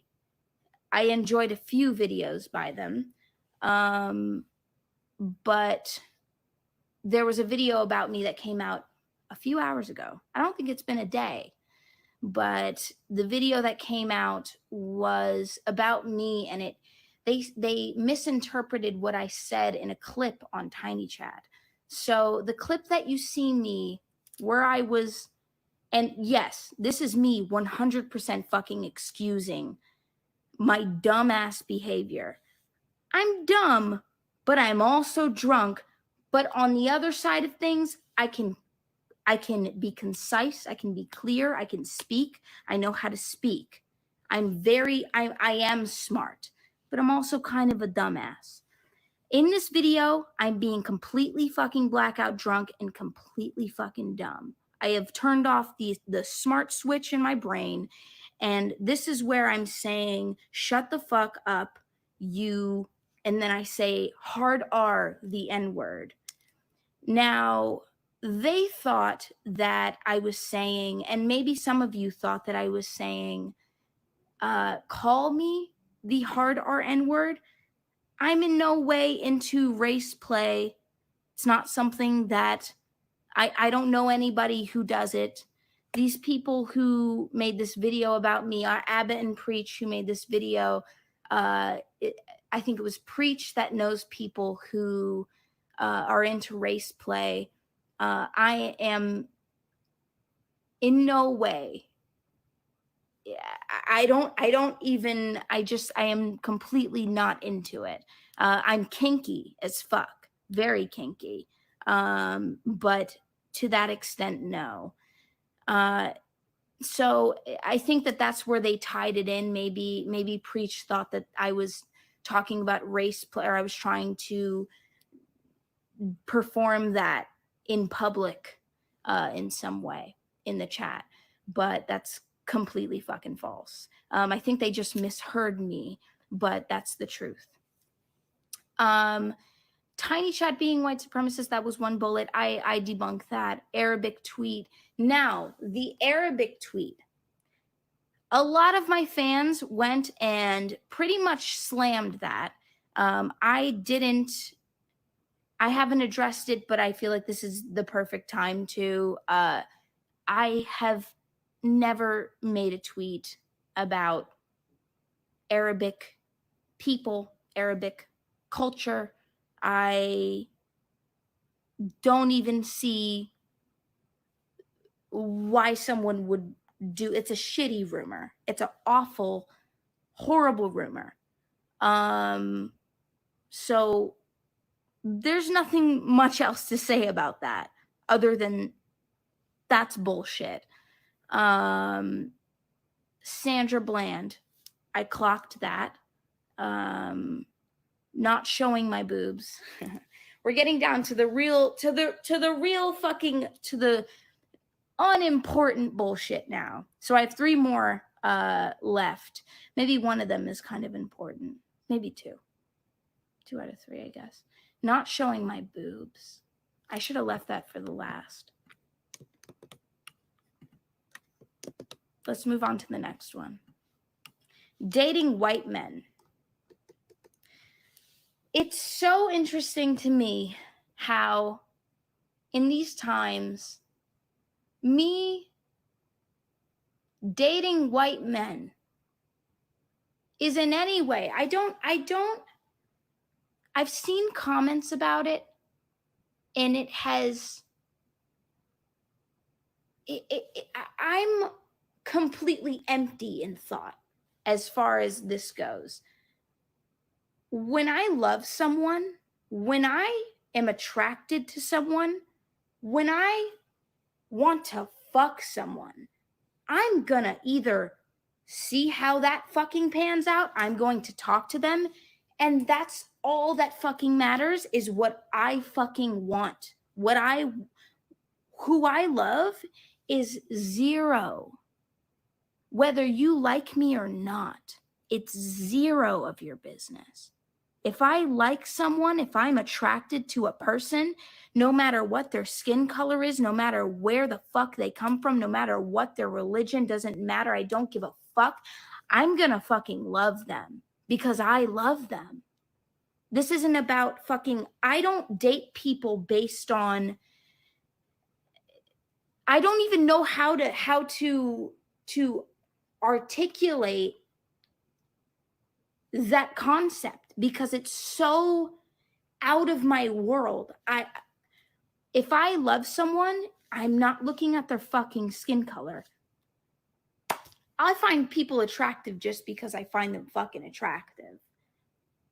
enjoyed a few videos by them. But there was a video about me that came out a few hours ago. I don't think it's been a day, but the video that came out was about me, and they misinterpreted what I said in a clip on Tiny Chat. So the clip that you see me where I was, and yes, this is me 100% fucking excusing my dumbass behavior. I'm dumb, but I'm also drunk. But on the other side of things, I can be concise, I can be clear, I can speak, I know how to speak. I am smart, but I'm also kind of a dumbass. In this video, I'm being completely fucking blackout drunk and completely fucking dumb. I have turned off the smart switch in my brain, and this is where I'm saying, shut the fuck up, you, and then I say hard R, the N-word. Now, they thought that I was saying, and maybe some of you thought that I was saying, call me the hard R N-word. I'm in no way into race play. It's not something that I don't know anybody who does it. These people who made this video about me are Abba and Preach, who made this video. I think it was Preach that knows people who are into race play. I am in no way. I am completely not into it. I'm kinky as fuck, very kinky. But to that extent, no. So I think that that's where they tied it in. Maybe Preach thought that I was talking about race play, or I was trying to perform that in public in some way in the chat, but that's completely fucking false. I think they just misheard me, but that's the truth. Tiny Chat being white supremacist, that was one bullet. I debunked that. Arabic tweet. Now, the Arabic tweet. A lot of my fans went and pretty much slammed that. I haven't addressed it, but I feel like this is the perfect time to. I have never made a tweet about Arabic people, Arabic culture. I don't even see why someone would do. It's a shitty rumor. It's an awful, horrible rumor. So there's nothing much else to say about that other than that's bullshit. Sandra Bland, I clocked that. Not showing my boobs. We're getting down to the real, to the real fucking, to the unimportant bullshit now. So I have 3 more left. Maybe one of them is kind of important. Maybe 2. 2 out of 3, I guess. Not showing my boobs. I should have left that for the last. Let's move on to the next one. Dating white men. It's so interesting to me how in these times, me dating white men is in any way, I've seen comments about it, and it has, I'm completely empty in thought as far as this goes. When I love someone, when I am attracted to someone, when I want to fuck someone, I'm gonna either see how that fucking pans out, I'm going to talk to them, and that's all that fucking matters is what I fucking want. Who I love is 0. Whether you like me or not, it's 0 of your business. If I like someone, if I'm attracted to a person, no matter what their skin color is, no matter where the fuck they come from, no matter what their religion, doesn't matter. I don't give a fuck. I'm gonna fucking love them because I love them. This isn't about fucking, I don't date people based on, I don't even know how to articulate that concept because it's so out of my world. If I love someone, I'm not looking at their fucking skin color. I find people attractive just because I find them fucking attractive.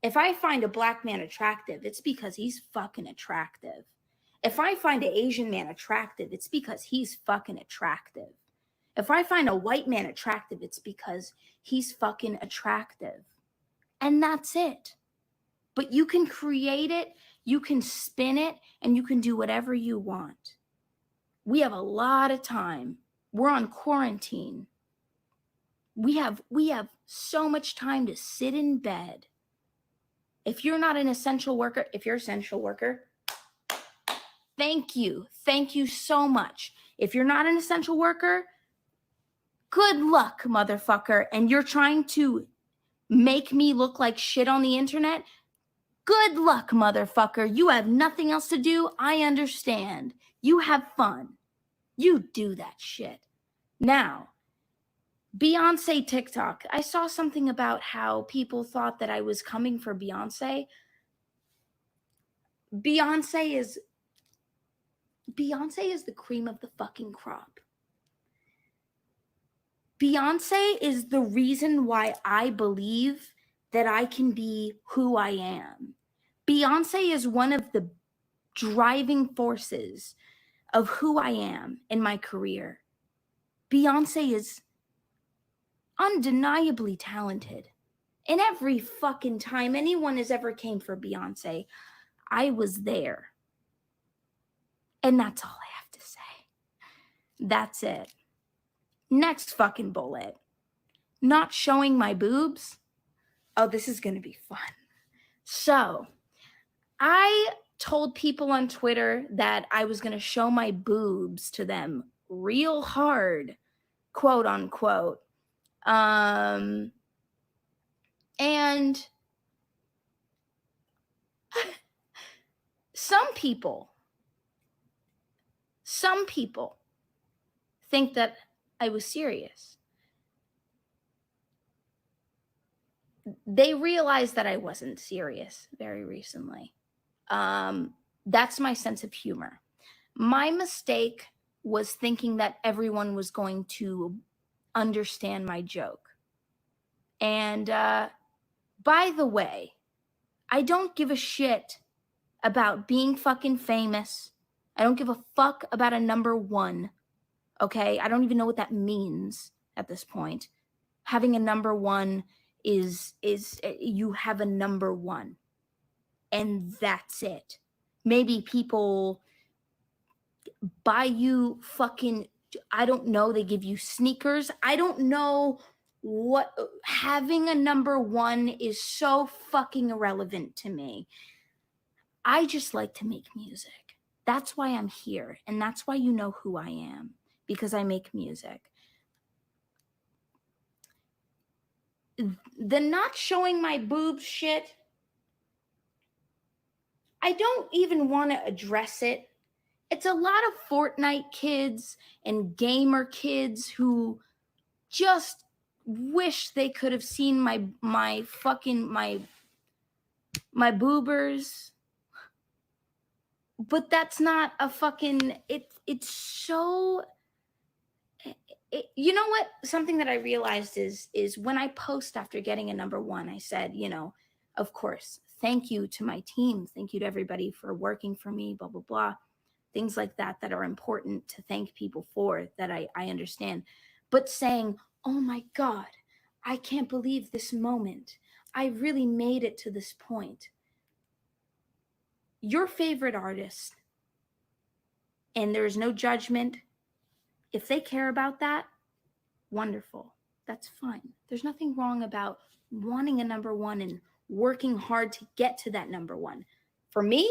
If I find a black man attractive, it's because he's fucking attractive. If I find an Asian man attractive, it's because he's fucking attractive. If I find a white man attractive, it's because he's fucking attractive. And that's it. But you can create it, you can spin it, and you can do whatever you want. We have a lot of time. We're on quarantine. We have so much time to sit in bed. If you're not an essential worker, if you're an essential worker, thank you. Thank you so much. If you're not an essential worker, good luck, motherfucker. And you're trying to make me look like shit on the internet, good luck, motherfucker. You have nothing else to do. I understand. You have fun. You do that shit. Now, Beyonce TikTok. I saw something about how people thought that I was coming for Beyonce. Beyonce is the cream of the fucking crop. Beyonce is the reason why I believe that I can be who I am. Beyonce is one of the driving forces of who I am in my career. Beyonce is undeniably talented. And every fucking time anyone has ever came for Beyonce, I was there. And that's all I have to say. That's it. Next fucking bullet. Not showing my boobs. Oh, this is going to be fun. So, I told people on Twitter that I was going to show my boobs to them real hard, quote unquote. And some people think that I was serious. they realized that I wasn't serious very recently. That's my sense of humor. My mistake was thinking that everyone was going to understand my joke. And by the way, I don't give a shit about being fucking famous. I don't give a fuck about a number one. Okay? I don't even know what that means at this point. Having a number one is you have a number one. And that's it. Maybe people buy you fucking, I don't know, they give you sneakers. I don't know what, having a number one is so fucking irrelevant to me. I just like to make music. That's why I'm here. And that's why you know who I am, because I make music. The not showing my boobs shit, I don't even want to address it. It's a lot of Fortnite kids and gamer kids who just wish they could have seen my fucking my boobers. But that's not a fucking, it's so, you know what, something that I realized is when I post after getting a number one, I said, you know, of course, thank you to my team, thank you to everybody for working for me, blah blah blah, things like that that are important to thank people for, that I understand. But saying, oh my God, I can't believe this moment, I really made it to this point. Your favorite artist, and there's no judgment, if they care about that, wonderful, that's fine. There's nothing wrong about wanting a number one and working hard to get to that number one. For me,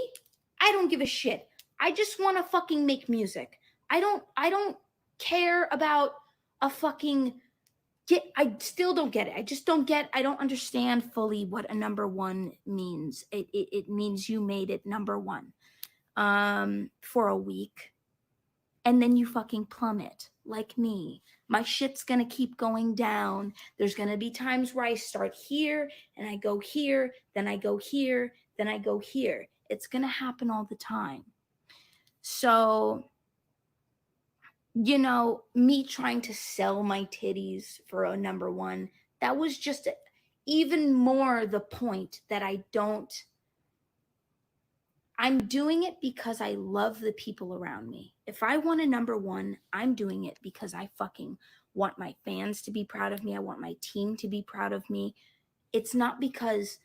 I don't give a shit. I just want to fucking make music. I don't care about a fucking I still don't get it. I don't understand fully what a number one means. It means you made it number one for a week, and then you fucking plummet like me. My shit's gonna keep going down. There's gonna be times where I start here and I go here, then I go here, then I go here. It's gonna happen all the time. So, you know, me trying to sell my titties for a number one, that was just even more the point that I'm doing it because I love the people around me. If I want a number one, I'm doing it because I fucking want my fans to be proud of me. I want my team to be proud of me. It's not because,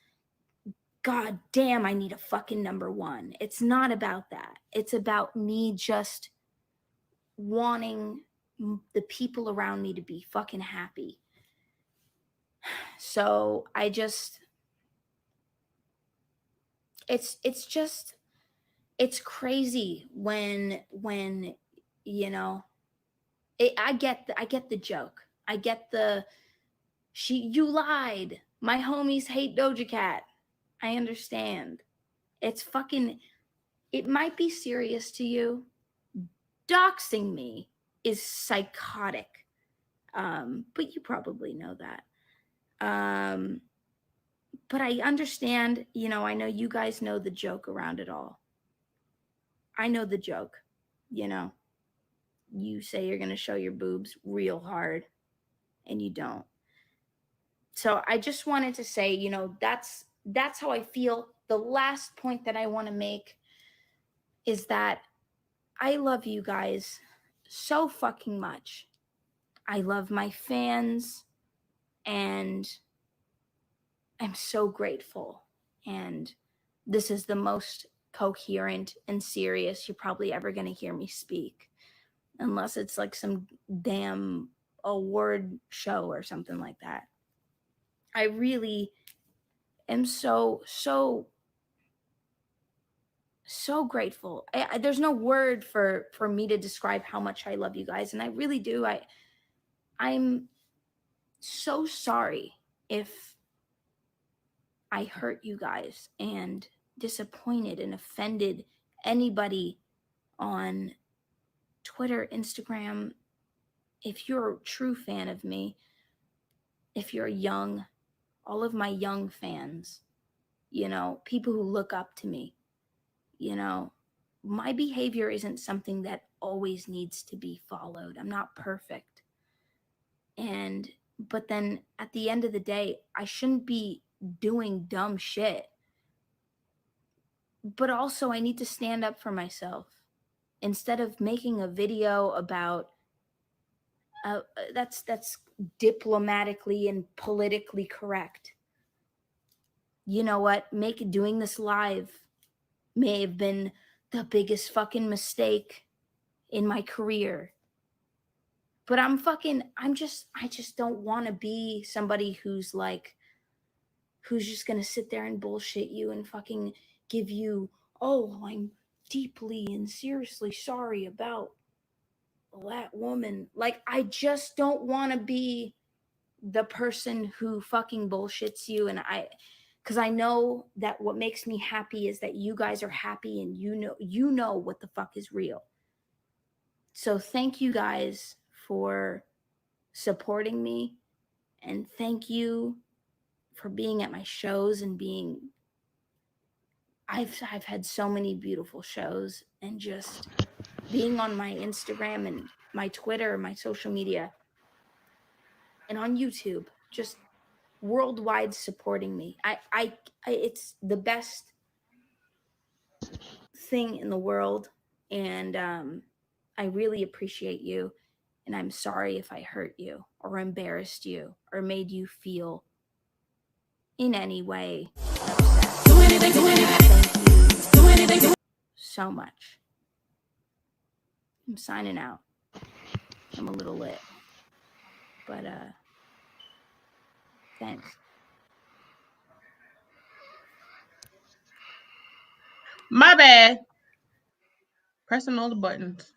God damn, I need a fucking number one. It's not about that. It's about me just wanting the people around me to be fucking happy. So I just, it's just, it's crazy when you know, I get the joke. I get you lied. My homies hate Doja Cat. I understand. It's fucking, it might be serious to you. Doxing me is psychotic. But you probably know that. But I understand, you know, I know you guys know the joke around it all. I know the joke, you know. You say you're going to show your boobs real hard and you don't. So I just wanted to say, you know, that's how I feel. The last point that I want to make is that I love you guys so fucking much. I love my fans and I'm so grateful. And this is the most coherent and serious you're probably ever going to hear me speak, unless it's like some damn award show or something like that. I really am so grateful. There's no word for me to describe how much I love you guys, and I really do. I'm so sorry if I hurt you guys and disappointed and offended anybody on Twitter, Instagram. If you're a true fan of me, if you're young, all of my young fans, you know, people who look up to me, you know, my behavior isn't something that always needs to be followed. I'm not perfect. And, but then at the end of the day, I shouldn't be doing dumb shit. But also, I need to stand up for myself. Instead of making a video about that's diplomatically and politically correct. You know what? Doing this live may have been the biggest fucking mistake in my career. But I just don't want to be somebody who's just going to sit there and bullshit you and fucking give you, oh, I'm deeply and seriously sorry about that woman. Like, I just don't want to be the person who fucking bullshits you. And because I know that what makes me happy is that you guys are happy and you know what the fuck is real. So thank you guys for supporting me, and thank you for being at my shows and being. I've had so many beautiful shows, and just being on my Instagram and my Twitter, my social media, and on YouTube, just worldwide supporting me. It's the best thing in the world, and I really appreciate you. And I'm sorry if I hurt you or embarrassed you or made you feel in any way upset. Thank you so much. I'm signing out. I'm a little lit, but thanks. My bad. Pressing all the buttons.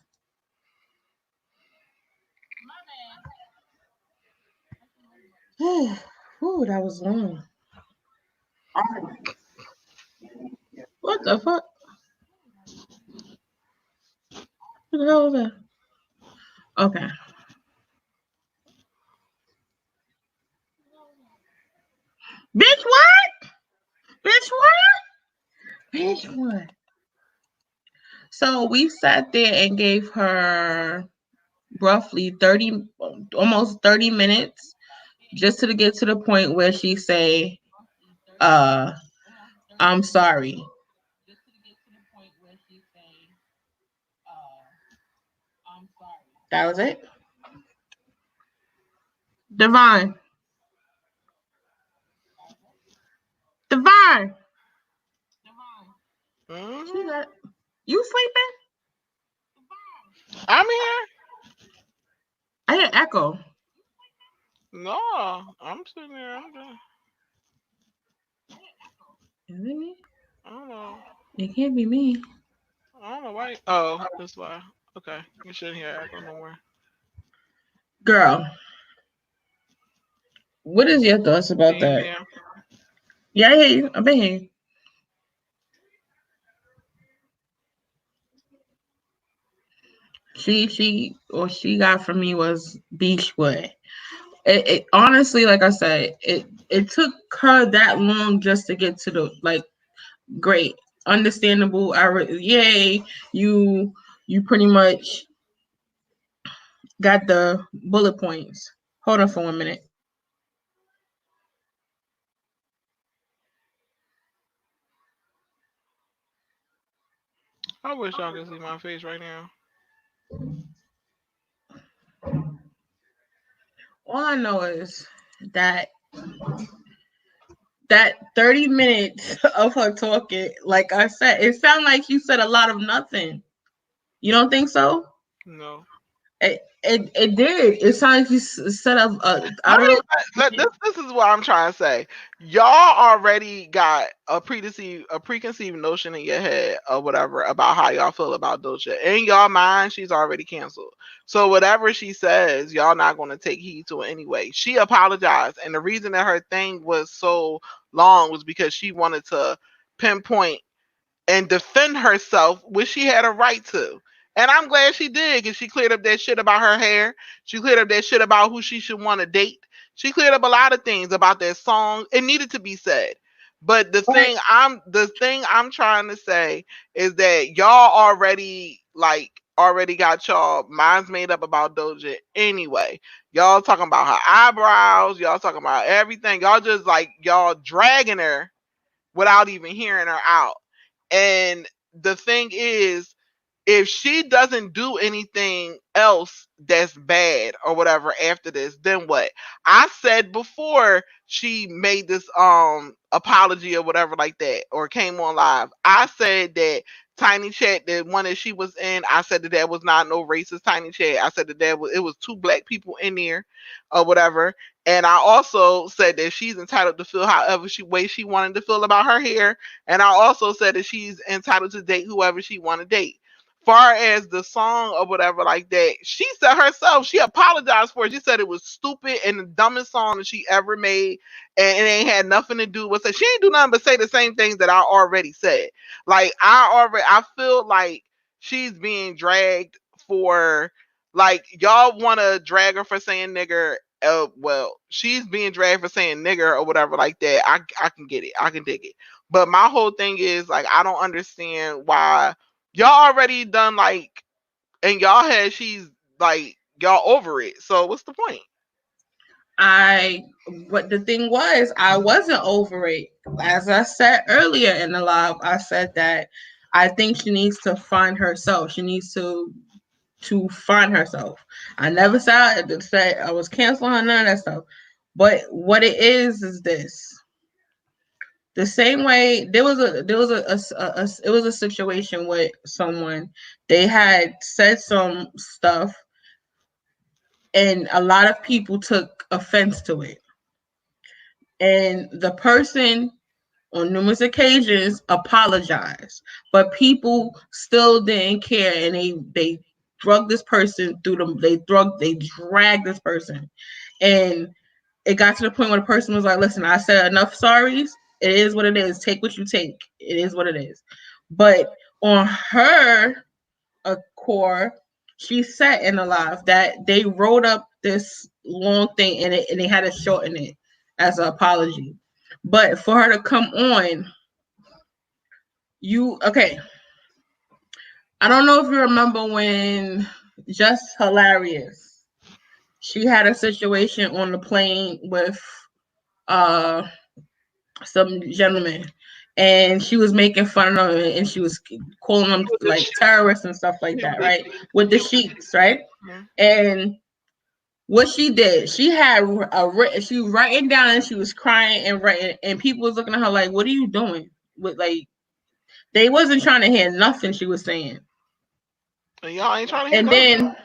Ooh, that was long. What the fuck? What the hell was that? Okay. Bitch, what? Bitch, what? Bitch, what? So we sat there and gave her roughly 30, almost 30 minutes just to get to the point where she say, I'm sorry. That was it. Divine. Divine. She got, you sleeping? I'm here. I hear echo. No, I'm sitting there. I'm just, Is it me? I don't know. It can't be me. I don't know why. Oh, that's why. Okay, you shouldn't hear echo no more. Girl, what is your thoughts Can about you hear me that? now? Yeah, I hear you. I've been here. She got from me was Beachwood. It honestly, like I said, it took her that long just to get to the great, understandable. Yay, you pretty much got the bullet points. Hold on for 1 minute. I wish y'all could see my face right now. All I know is that that 30 minutes of her talking, like I said, it sounded like you said a lot of nothing. You don't think so? No. It did. It sounded like you said I Let don't me. know. This is what I'm trying to say. Y'all already got a preconceived notion in your head or whatever about how y'all feel about Doja. In y'all mind, she's already canceled. So whatever she says, y'all not going to take heed to it anyway. She apologized, and the reason that her thing was so long was because she wanted to pinpoint and defend herself, which she had a right to. And I'm glad she did, because she cleared up that shit about her hair. She cleared up that shit about who she should want to date. She cleared up a lot of things about that song. It needed to be said. But the thing I'm trying to say is that y'all already got y'all minds made up about Doja anyway. Y'all talking about her eyebrows, y'all talking about everything. Y'all just like y'all dragging her without even hearing her out. And the thing is, if she doesn't do anything else that's bad or whatever after this, then what? I said before she made this apology or whatever like that, or came on live, I said that Tiny Chat, the one that she was in, I said that that was not no racist Tiny Chat. I said that it was two black people in there or whatever. And I also said that she's entitled to feel however way she wanted to feel about her hair. And I also said that she's entitled to date whoever she want to date. Far as the song or whatever like that, she said herself, she apologized for it. She said it was stupid and the dumbest song that she ever made, and it ain't had nothing to do with it. She ain't do nothing but say the same things that I already said. Like I feel like she's being dragged for, like, y'all want to drag her for saying nigger. Well, she's being dragged for saying nigger or whatever like that. I can get it. I can dig it. But my whole thing is, like, I don't understand why y'all already done, like, and y'all had, she's like, y'all over it. So what's the point? What the thing was, I wasn't over it. As I said earlier in the live, I said that I think she needs to find herself. She needs to find herself. I never said I was canceling her, none of that stuff. But what it is this. The same way it was a situation with someone. They had said some stuff and a lot of people took offense to it. And the person on numerous occasions apologized, but people still didn't care, and they drug this person through them. They dragged this person, and it got to the point where the person was like, "Listen, I said enough sorries. It is what it is. Take what you take. It is what it is." But on her core, she said in the live that they wrote up this long thing and they had to shorten it as an apology. But for her to come on, I don't know if you remember when Just Hilarious, she had a situation on the plane with some gentleman, and she was making fun of them, and she was calling them like terrorists and stuff like that, right? With the sheets, right? And what she did, she had she was writing down and she was crying and writing, and people was looking at her like, "What are you doing?" With like, they wasn't trying to hear nothing she was saying. Y'all ain't trying to hear And nothing. then,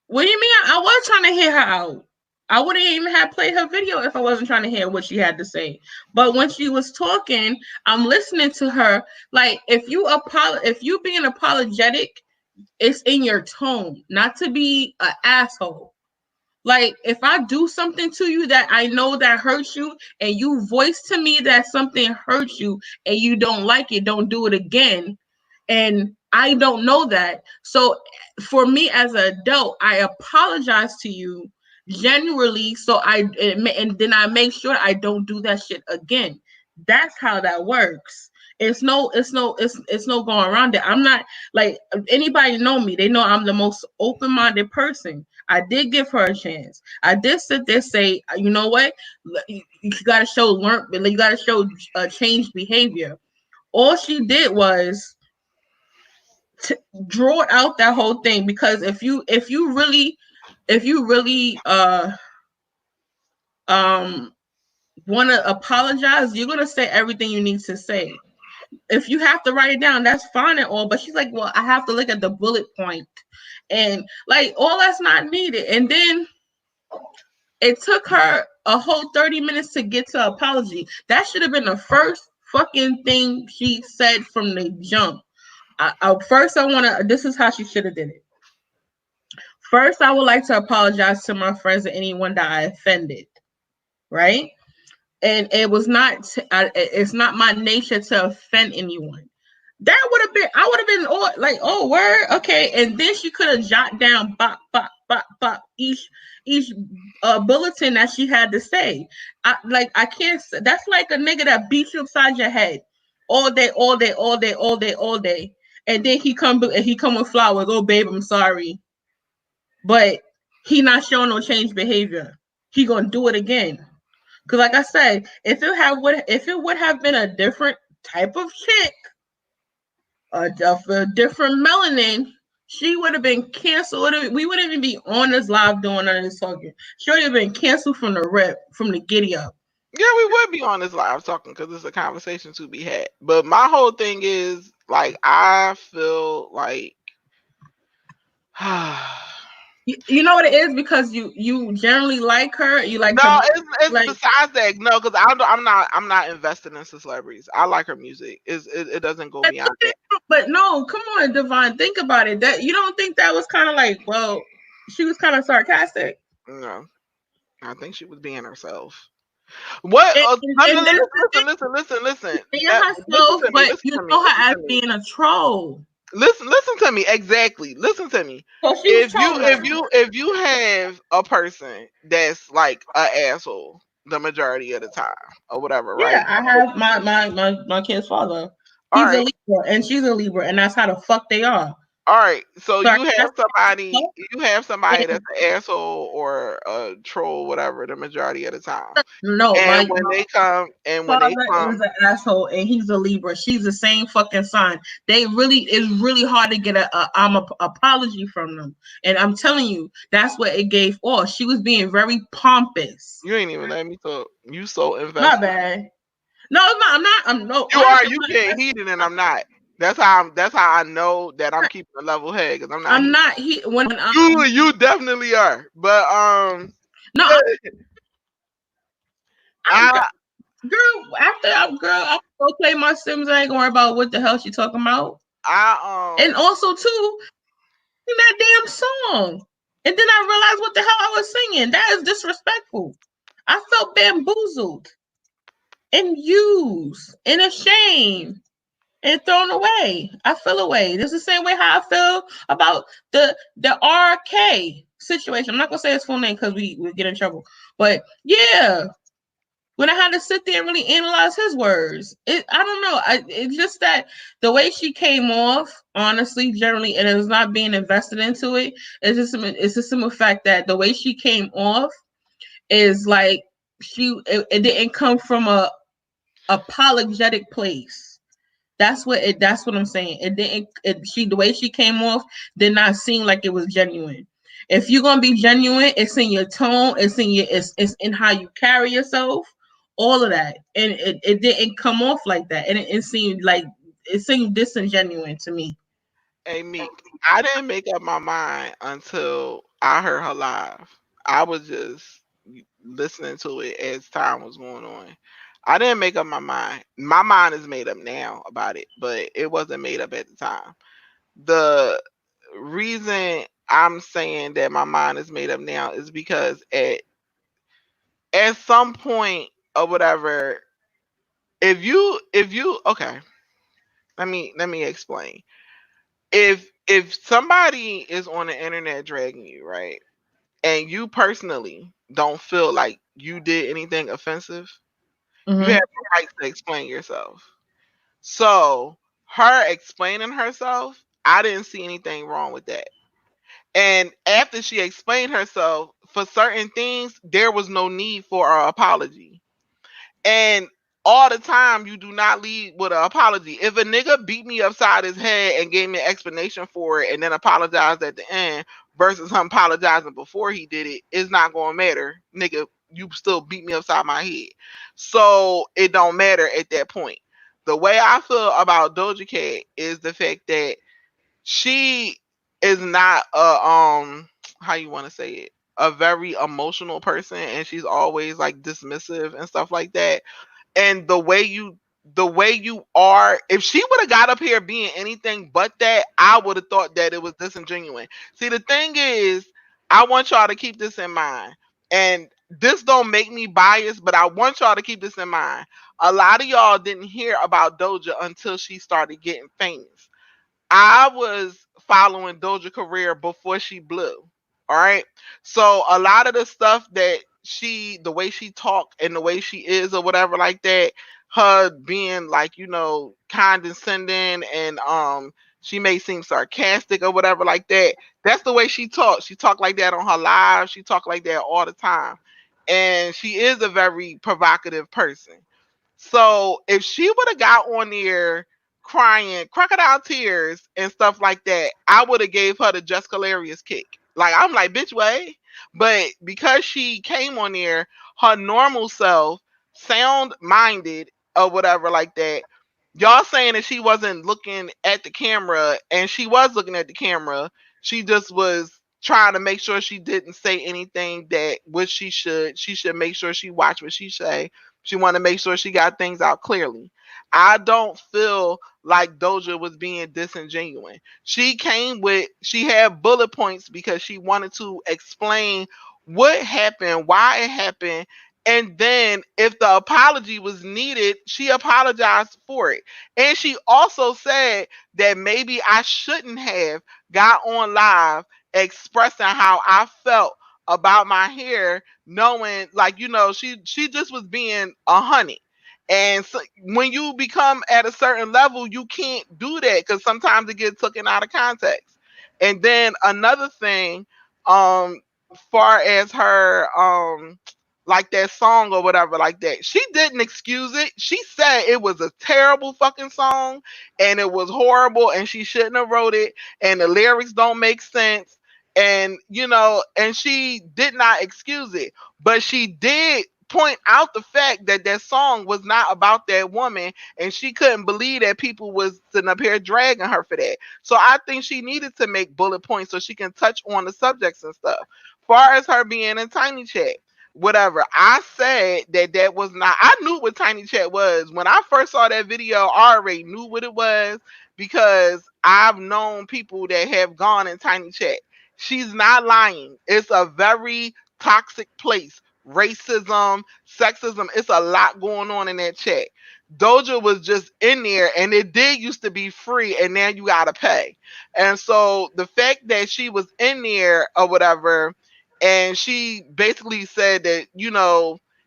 what do you mean? I was trying to hear her out. I wouldn't even have played her video if I wasn't trying to hear what she had to say. But when she was talking, I'm listening to her. Like, if you being apologetic, it's in your tone, not to be an asshole. Like, if I do something to you that I know that hurts you, and you voice to me that something hurts you and you don't like it, don't do it again. And I don't know that. So for me as an adult, I apologize to you genuinely. So and then I make sure I don't do that shit again. That's how that works. It's no going around it. I'm not, like, anybody know me. They know I'm the most open-minded person. I did give her a chance. I did sit there say, you know what? You got to show changed behavior. All she did was draw out that whole thing, because if you really want to apologize, you're gonna say everything you need to say. If you have to write it down, that's fine and all. But she's like, well, I have to look at the bullet point, and like, all that's not needed. And then it took her a whole 30 minutes to get to apology. That should have been the first fucking thing she said from the jump. This is how she should have did it. First, I would like to apologize to my friends and anyone that I offended, right? And it's not my nature to offend anyone. That would have been, I would have been like, oh, word, okay. And then she could have jot down bop, bop, bop, bop, each each bulletin that she had to say. I can't. That's like a nigga that beats you upside your head all day, all day, all day, all day, all day, and then he come with flowers. Oh, babe, I'm sorry, but he not showing no change behavior. He gonna do it again. Cause like I said, if it would have been a different type of chick, a different melanin, she would have been canceled. We wouldn't even be on this live doing none of this talking. She would have been canceled from the rip, from the giddy up. Yeah, we would be on this live talking because it's a conversation to be had. But my whole thing is like I feel like You know what it is, because you generally like her. You like her no, music, it's like. besides that. No, because I'm not invested in celebrities. I like her music. It doesn't go beyond that. But no, come on, Divine. Think about it. That you don't think that was kind of like, well, she was kind of sarcastic. No, I think she was being herself. What? And that's the thing, Listen. being Listen herself, to me. but Listen you to me. know her as being a troll. Listen to me. Exactly. Listen to me. So she was trolling her. If you have a person that's like an asshole the majority of the time or whatever, Yeah, right? I have my kid's father. All He's a right. Libra and she's a Libra, and that's how the fuck they are. All right, so Sarcastic. you have somebody that's an asshole or a troll, whatever, the majority of the time. No, And my when they father is come, an asshole and he's a Libra. She's the same fucking sign. It's really hard to get a apology from them. And I'm telling you, that's what it gave off. She was being very pompous. you ain't even let me talk. You so My invested. bad. No, it's not. I'm not. I'm no. You are. Honestly, You I'm getting not. heated, and I'm not. That's how I'm. That's how I know that I'm keeping a level head because I'm not I'm heated. not. He when You definitely are. But no. I Girl, I go play my Sims. I ain't gonna worry about what the hell she talking about. And I also too, sing that damn song. And then I realized what the hell I was singing. That is disrespectful. I felt bamboozled and used and ashamed and thrown away. I feel away. This is the same way how I feel about the RK situation. I'm not gonna say his full name because we get in trouble. But yeah, when I had to sit there and really analyze his words, I don't know. It's just that the way she came off, honestly, generally, and it was not being invested into it. It's just simple fact that the way she came off is like it didn't come from a apologetic place. That's what I'm saying. It didn't it she the way she came off did not seem like it was genuine. If you're gonna be genuine, it's in your tone, it's in how you carry yourself, all of that. And it didn't come off like that. And it seemed disingenuous to me. Hey Meek, I didn't make up my mind until I heard her live. I was just listening to it as time was going on. I didn't make up my mind. My mind is made up now about it, but it wasn't made up at the time. The reason I'm saying that my mind is made up now is because at some point or whatever, if you okay, let me explain. If somebody is on the internet dragging you, right, and you personally don't feel like you did anything offensive, you have Mm-hmm. the right to explain yourself. So her explaining herself, I didn't see anything wrong with that. And after she explained herself, for certain things, there was no need for an apology. And all the time, you do not lead with an apology. If a nigga beat me upside his head and gave me an explanation for it and then apologized at the end versus him apologizing before he did it, it's not going to matter. Nigga, you still beat me upside my head. So it don't matter at that point. The way I feel about Doja Cat is the fact that she is not how you want to say it, a very emotional person, and she's always like dismissive and stuff like that. And the way you are, if she would have got up here being anything but that, I would have thought that it was disingenuous. See, the thing is, I want y'all to keep this in mind, and this don't make me biased, but I want y'all to keep this in mind. A lot of y'all didn't hear about Doja until she started getting famous. I was following Doja career before she blew. All right. So a lot of the stuff that the way she talk and the way she is or whatever like that, her being like, condescending and she may seem sarcastic or whatever like that. That's the way she talks. She talk like that on her live. She talk like that all the time. And she is a very provocative person. So if she would have got on there crying crocodile tears and stuff like that, I would have gave her the just hilarious kick. Like I'm like, bitch, way. But because she came on there, her normal self, sound minded or whatever like that, y'all saying that she wasn't looking at the camera and she was looking at the camera. She just was trying to make sure she didn't say anything that what she should make sure she watch what she say. She want to make sure she got things out clearly. I don't feel like Doja was being disingenuous. She had bullet points because she wanted to explain what happened, why it happened, and then if the apology was needed, she apologized for it. And she also said that maybe I shouldn't have got on live expressing how I felt about my hair, knowing like she just was being a honey. And so when you become at a certain level, you can't do that because sometimes it gets taken out of context. And then another thing, far as her like that song or whatever like that, she didn't excuse it. She said it was a terrible fucking song and it was horrible and she shouldn't have wrote it and the lyrics don't make sense. And and she did not excuse it, but she did point out the fact that that song was not about that woman and she couldn't believe that people was sitting up here dragging her for that. So I think she needed to make bullet points so she can touch on the subjects and stuff. Far as her being in Tiny Chat, whatever, I said that was not, I knew what Tiny Chat was. When I first saw that video, I already knew what it was because I've known people that have gone in Tiny Chat. She's not lying. It's a very toxic place. Racism, sexism, it's a lot going on in that chat. Doja was just in there and it did used to be free and now you gotta pay. And so the fact that she was in there or whatever, and she basically said that,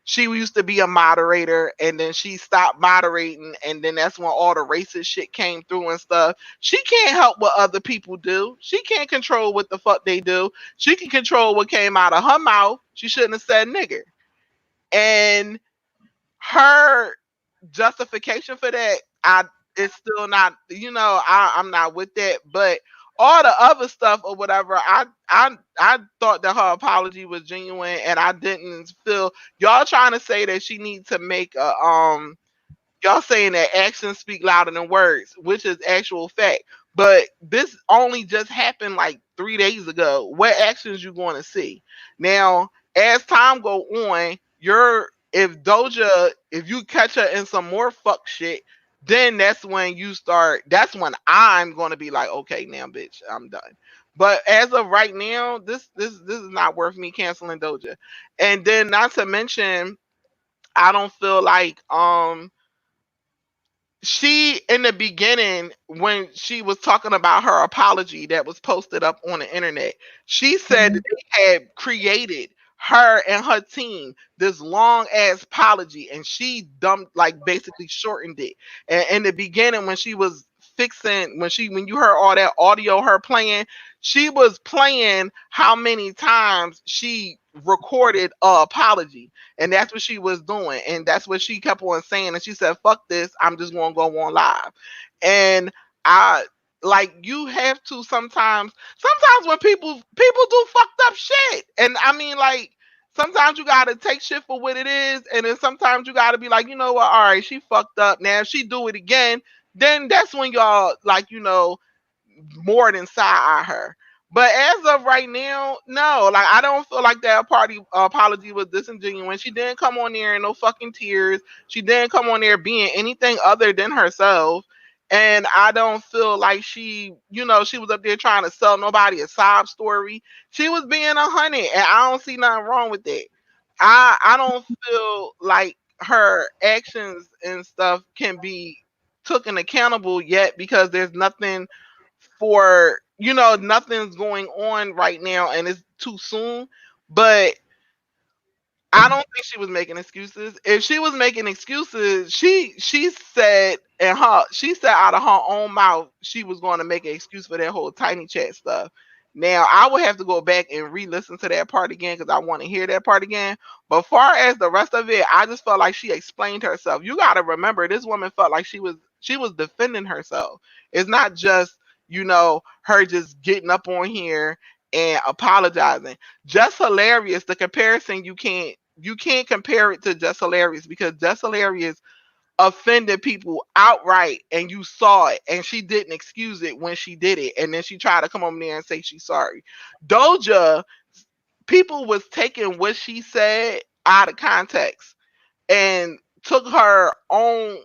she used to be a moderator and then she stopped moderating and then that's when all the racist shit came through and stuff. She can't help what other people do. She can't control what the fuck they do. She can control what came out of her mouth. She shouldn't have said nigger. And her justification for that, it's still not, I'm not with that. But all the other stuff or whatever, I thought that her apology was genuine, and I didn't feel y'all trying to say that she needs to make a y'all saying that actions speak louder than words, which is actual fact. But this only just happened like 3 days ago. What actions you going to see now? As time go on, if you catch her in some more fuck shit, then that's when you start. That's when I'm going to be like, okay, now, bitch, I'm done. But as of right now, this is not worth me canceling Doja. And then not to mention, I don't feel like she in the beginning when she was talking about her apology that was posted up on the internet, she said that they had created her and her team this long ass apology and she dumped like basically shortened it. And in the beginning when she was fixing when you heard all that audio her playing, she was playing how many times she recorded a apology, and that's what she was doing. And that's what she kept on saying. And she said, fuck this, I'm just gonna go on live. And I like you have to sometimes when people do fucked up shit. And I mean like sometimes you gotta take shit for what it is, and then sometimes you gotta be like, you know what, all right, she fucked up. Now if she do it again, then that's when y'all like, more than side eye her. But as of right now, no, like I don't feel like that party apology was disingenuous. She didn't come on there in no fucking tears. She didn't come on there being anything other than herself. And I don't feel like she was up there trying to sell nobody a sob story. She was being a honey, and I don't see nothing wrong with that. I don't feel like her actions and stuff can be taken accountable yet because there's nothing for nothing's going on right now and it's too soon. But I don't think she was making excuses. If she was making excuses, she said out of her own mouth she was going to make an excuse for that whole tiny chat stuff. Now I would have to go back and re-listen to that part again because I want to hear that part again. But far as the rest of it, I just felt like she explained herself. You got to remember, this woman felt like she was defending herself. It's not just her just getting up on here and apologizing. Just Hilarious, the comparison you can't compare it to Just Hilarious because Just Hilarious offended people outright and you saw it and she didn't excuse it when she did it and then she tried to come over there and say she's sorry. Doja, people was taking what she said out of context and took her own,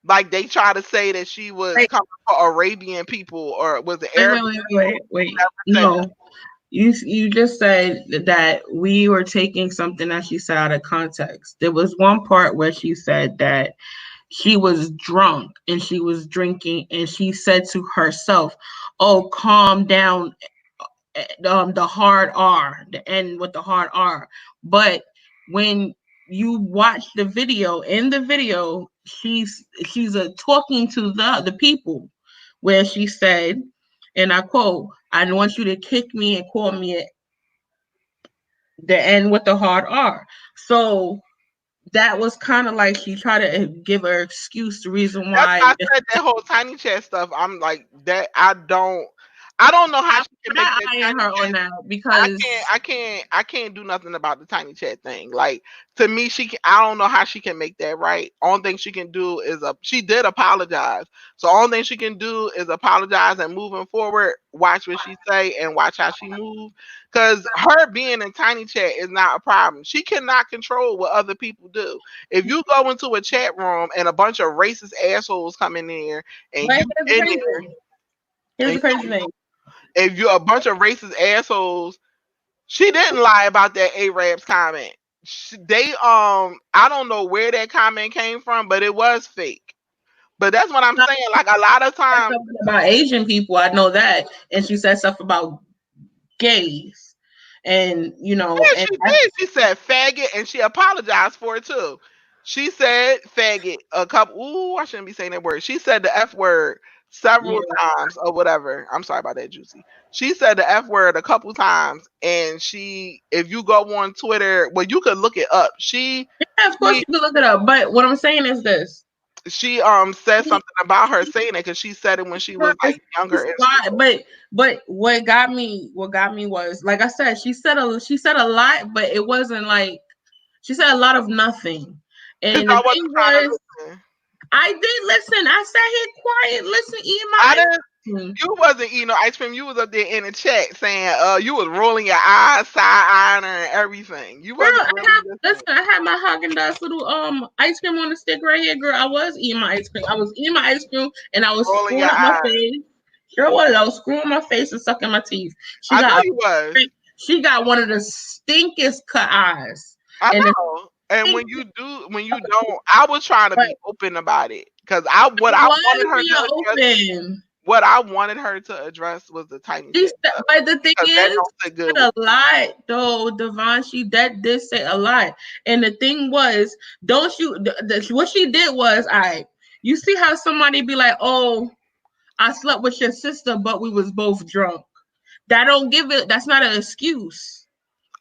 like they tried to say that she was Wait, coming for Arabian people or was it wait, Arab wait, wait, people. wait, wait. Said No, you just said that we were taking something that she said out of context. There was one part where she said that she was drunk and she was drinking and she said to herself, "Oh, calm down, the hard R, the end with the hard R." But when you watch the video, in the video, she's talking to the people, where she said, and I quote, "I want you to kick me and call me the end with the hard R." So that was kind of like she tried to give her excuse, the reason That's why. why I said that whole tiny chat stuff. I'm like that. I don't know how she can make I that eyeing tiny her on chat. that I because can't. I can't. I can't do nothing about the tiny chat thing. Like to me, she. Can, I don't know how she can make that right. Only thing she can do is she did apologize. So only thing she can do is apologize and moving forward. Watch what she say and watch how she move. Because her being in tiny chat is not a problem. She cannot control what other people do. If you go into a chat room and a bunch of racist assholes come in there and but you in there here's and the crazy thing. if you're a bunch of racist assholes, she didn't lie about that Arabs comment. I don't know where that comment came from, but it was fake. But that's what I'm saying. Like a lot of Said times, something about Asian people, I know that, and she said stuff about gays, and yeah, and she did. She said faggot, and she apologized for it too. She said faggot a couple. Ooh, I shouldn't be saying that word. She said the F word several yeah, times or whatever. I'm sorry about that, Juicy. She said the F word a couple times, and if you go on Twitter, well, you could look it up. yeah, of course She you can look it up. But what I'm saying is this: said something about her saying it because she said it when she was like younger and shit. but what got me was, like I said, she said a lot, but it wasn't like she said a lot of nothing. Because And the I thing wasn't trying to was, listen. I did listen. I sat here quiet, listen, eating I my didn't. ice cream. You wasn't eating no ice cream. You was up there in the chat saying, you was rolling your eyes, side eyeing her, and everything. You Girl, wasn't really listen, listening. I had my Haagen-Dazs little ice cream on the stick right here, girl. I was eating my ice cream. I was eating my ice cream and I was Rolling your screwing up my eyes. face. Sure was. I was screwing my face and sucking my teeth. She I know got you was. she got one of the stinkest cut eyes. I And the know. And stink, when you don't, I was trying to but be open about it because what it I wanted was her to address, being open. what I wanted her to address was the tiny She chat said, stuff but the thing because that is, don't sit she good with said a lot though, Devon. She that did say a lot, and the thing was, don't you? What she did was, you see how somebody be like, "Oh, I slept with your sister, but we was both drunk." That don't give it. That's not an excuse.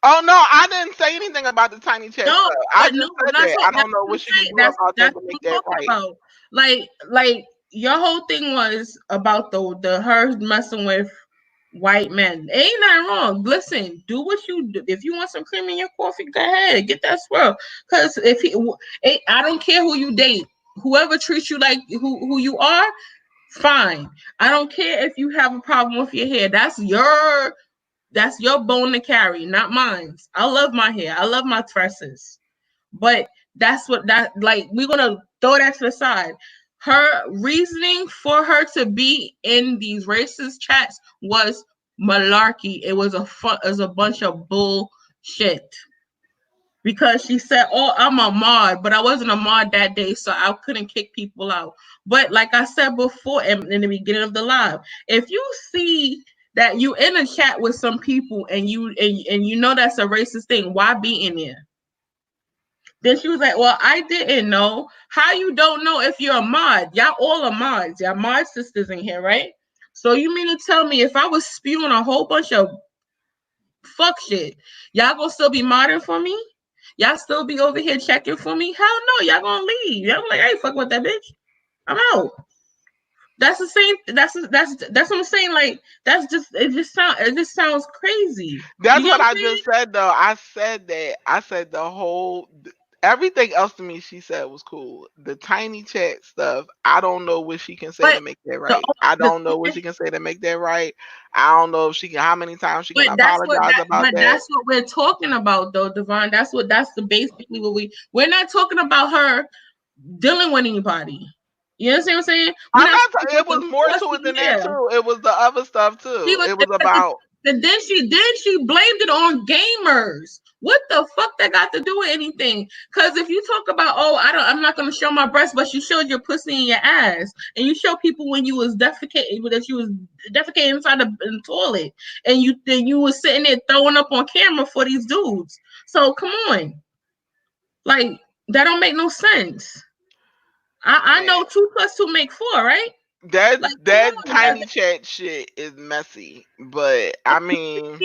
Oh no, I didn't say anything about the tiny chat No, stuff. I but just no, said that's that. I that's don't know what I'm what she can saying. do That's about that that's to what make I'm that talking right. about. Like your whole thing was about the her messing with white men. Ain't nothing wrong. Listen, do what you do. If you want some cream in your coffee, go ahead, get that swirl. Because I don't care who you date. Whoever treats you like who you are, fine. I don't care if you have a problem with your hair. That's your bone to carry, not mine. I love my hair. I love my tresses. But that's what that like we're gonna throw that to the side. Her reasoning for her to be in these racist chats was malarkey. It was a bunch of bullshit. Because she said, "Oh, I'm a mod," but I wasn't a mod that day, so I couldn't kick people out. But like I said before in the beginning of the live, if you see that you in a chat with some people and you know that's a racist thing. Why be in there? Then she was like, well, I didn't know. How you don't know if you're a mod? Y'all all are mods. Y'all mod sisters in here, right? So you mean to tell me if I was spewing a whole bunch of fuck shit, y'all gonna still be modding for me? Y'all still be over here checking for me? Hell no, y'all gonna leave. Y'all like, I ain't fuck with that bitch. I'm out. That's the same. That's what I'm saying. Like that's just it just sounds crazy. You That's get what what I I'm saying? just said though. I said that. I said the whole everything else to me she said was cool. The tiny chat stuff, I don't know what she can say to But make that the right. I don't know what she can say to make that right. I don't know if she can how many times she can apologize about that. that's what we're talking about though, Devon. That's the basically what we're not talking about her dealing with anybody. You understand what I'm saying? We're I'm not not talking it about was the more to pussy it than that here. too. It was the other stuff She too. was, It was about and then she blamed it on gamers. What the fuck that got to do with anything? Because if you talk about, oh, I'm not gonna show my breast, but you showed your pussy and your ass, and you show people when you was defecating that you was defecating inside the toilet, and you was sitting there throwing up on camera for these dudes. So come on, like that don't make no sense. I man, know 2 + 2 make 4, right? Like come that on, tiny chat shit is messy. But I mean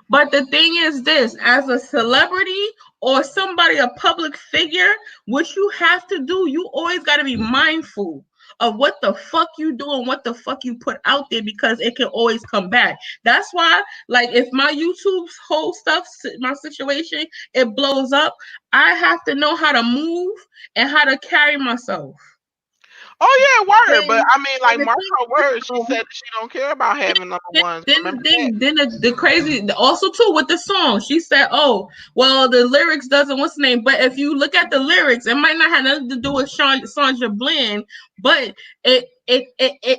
but the thing is this, as a celebrity or somebody, a public figure, what you have to do, you always got to be mindful of what the fuck you do and what the fuck you put out there because it can always come back. That's why, like, if my YouTube's whole stuff, my situation, it blows up, I have to know how to move and how to carry myself. oh yeah, word. But And, I mean like and the mark thing her is, words, she said that she don't care about having number ones. Remember that? then the crazy also too with the song she said, oh well, the lyrics doesn't what's the name, but if you look at the lyrics it might not have nothing to do with Sandra Bland, but it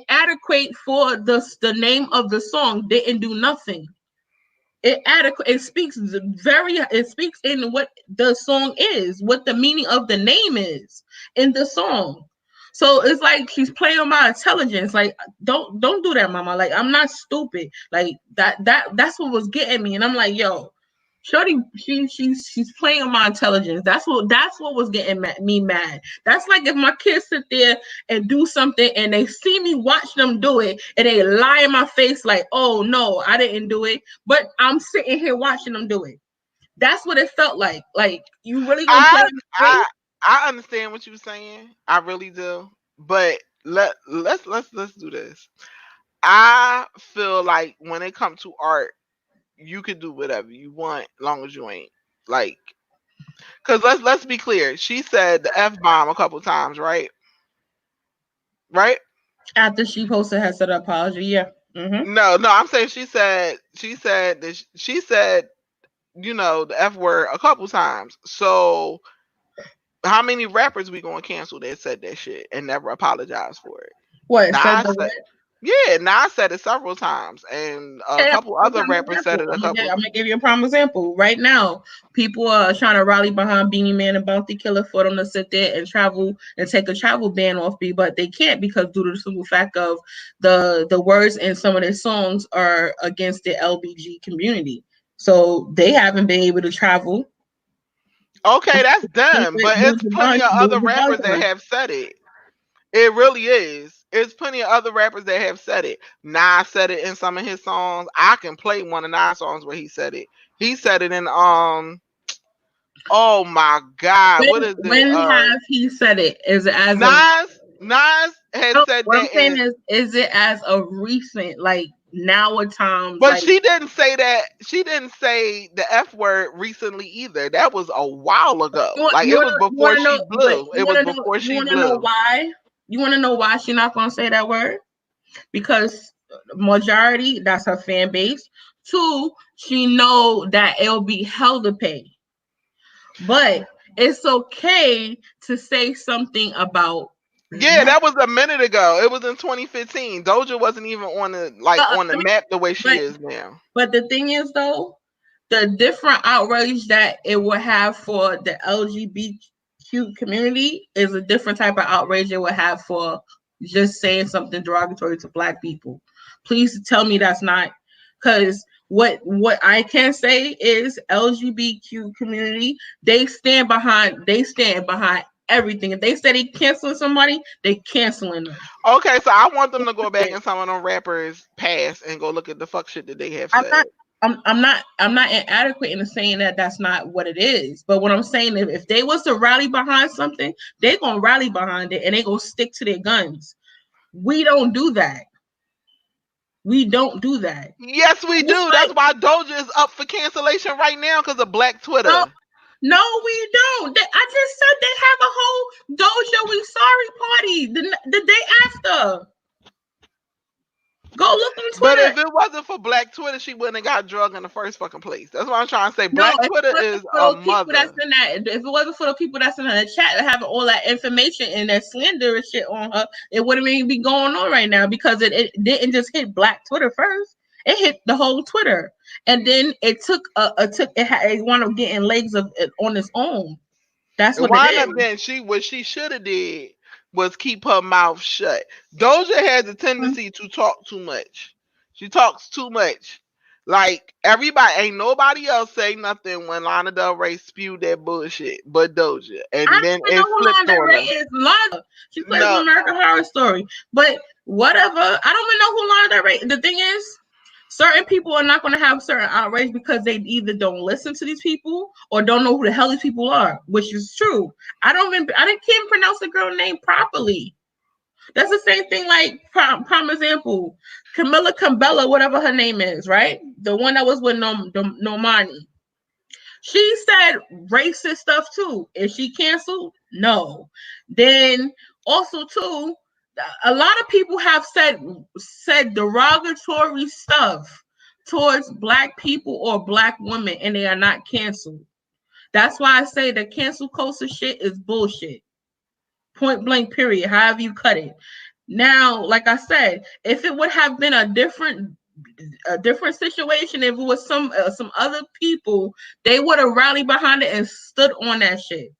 adequate for the name of the song didn't do nothing. It adequate. It speaks in what the song is, what the meaning of the name is in the song. So it's like she's playing on my intelligence. Like, don't do that, mama. Like, I'm not stupid. Like that's what was getting me. And I'm like, yo, Shorty, she's playing on my intelligence. That's what was getting me mad. That's like if my kids sit there and do something and they see me watch them do it and they lie in my face like, oh no, I didn't do it, but I'm sitting here watching them do it. That's what it felt like. Like, you really gonna play I in my face? I understand what you're saying. I really do. But let's do this. I feel like when it comes to art, you can do whatever you want long as you ain't like because let's be clear. She said the F bomb a couple times, right? Right? After she posted her said apology, yeah. No, I'm saying she said the F word a couple times. So how many rappers we gonna cancel that said that shit and never apologized for it? What said Nas the said, what? yeah, Nas said it several times, and a Okay, couple other rappers said it a couple. I'm gonna give you a prime example. Right now, people are trying to rally behind Beanie Man and Bounty Killer for them to sit there and travel and take a travel ban off me, but they can't because due to the simple fact of the words in some of their songs are against the LBG community. So they haven't been able to travel. Okay, that's done, but it's plenty of other rappers that have said it. It really is. It's plenty of other rappers that have said it. Nas said it in some of his songs. I can play one of Nas songs where he said it. He said it in oh my god, what is it? When have he said it? Is it as of Nas has no, said what I'm that saying in is it as of recent, like now at times, but like she didn't say that she didn't say the F word recently either. That was a while ago. Like it was you before wanna she know, but blew. It was before you she wanna know blew. why? You wanna know why she's not gonna say that word? Because majority, that's her fan base. Two, she know that it'll be hell to pay. But it's okay to say something about Yeah, that. that was a minute ago. It was in 2015. Doja wasn't even on the on the map the way she But is now. but the thing is though, the different outrage that it would have for the LGBTQ community is a different type of outrage it would have for just saying something derogatory to black people. Please tell me that's not. Because what I can say is LGBTQ community, they stand behind everything. If they say they canceling somebody, they canceling them. Okay, so I want them to go back in some of them rappers' past and go look at the fuck shit that they have I'm said. not. I'm not inadequate in saying that that's not what it is. But what I'm saying, if they was to rally behind something, they gonna rally behind it and they gonna stick to their guns. We don't do that. We don't do that. Yes, we Just do. like That's why Doja is up for cancellation right now because of Black no, Twitter. no, we don't. I just said they have a whole Doja We Sorry party the day after. Go look on But Twitter. if it wasn't for Black Twitter, she wouldn't have got drugged in the first fucking place. That's what I'm trying to say. No, Black if it Twitter wasn't is for a those people that's mother. in that, if it wasn't for the people that's in the chat having all that information and that slanderous shit on her, it wouldn't even be going on right now because it didn't just hit Black Twitter first. It hit the whole Twitter, and then it wound up getting legs of it on its own. That's It what it wound is. up being what she should have did was keep her mouth shut. Doja has a tendency to talk too much. She talks too much. Like everybody, ain't nobody else say nothing when Lana Del Rey spewed that bullshit, but Doja, I and don't then even know it who flipped Lana Del on Rey her. is. Lana, she plays in No, American Horror Story, but whatever. I don't even know who Lana Del Rey. The thing is, certain people are not going to have certain outrage because they either don't listen to these people or don't know who the hell these people are, which is true. I didn't can't pronounce the girl name properly. That's the same thing. Like prime example, Camilla Cabella, whatever her name is, right? The one that was with Normani. She said racist stuff too. Is she canceled? No. Then also too, a lot of people have said derogatory stuff towards black people or black women, and they are not canceled. That's why I say the cancel culture shit is bullshit. Point blank. Period. However you cut it. Now, like I said, if it would have been a different situation, if it was some other people, they would have rallied behind it and stood on that shit,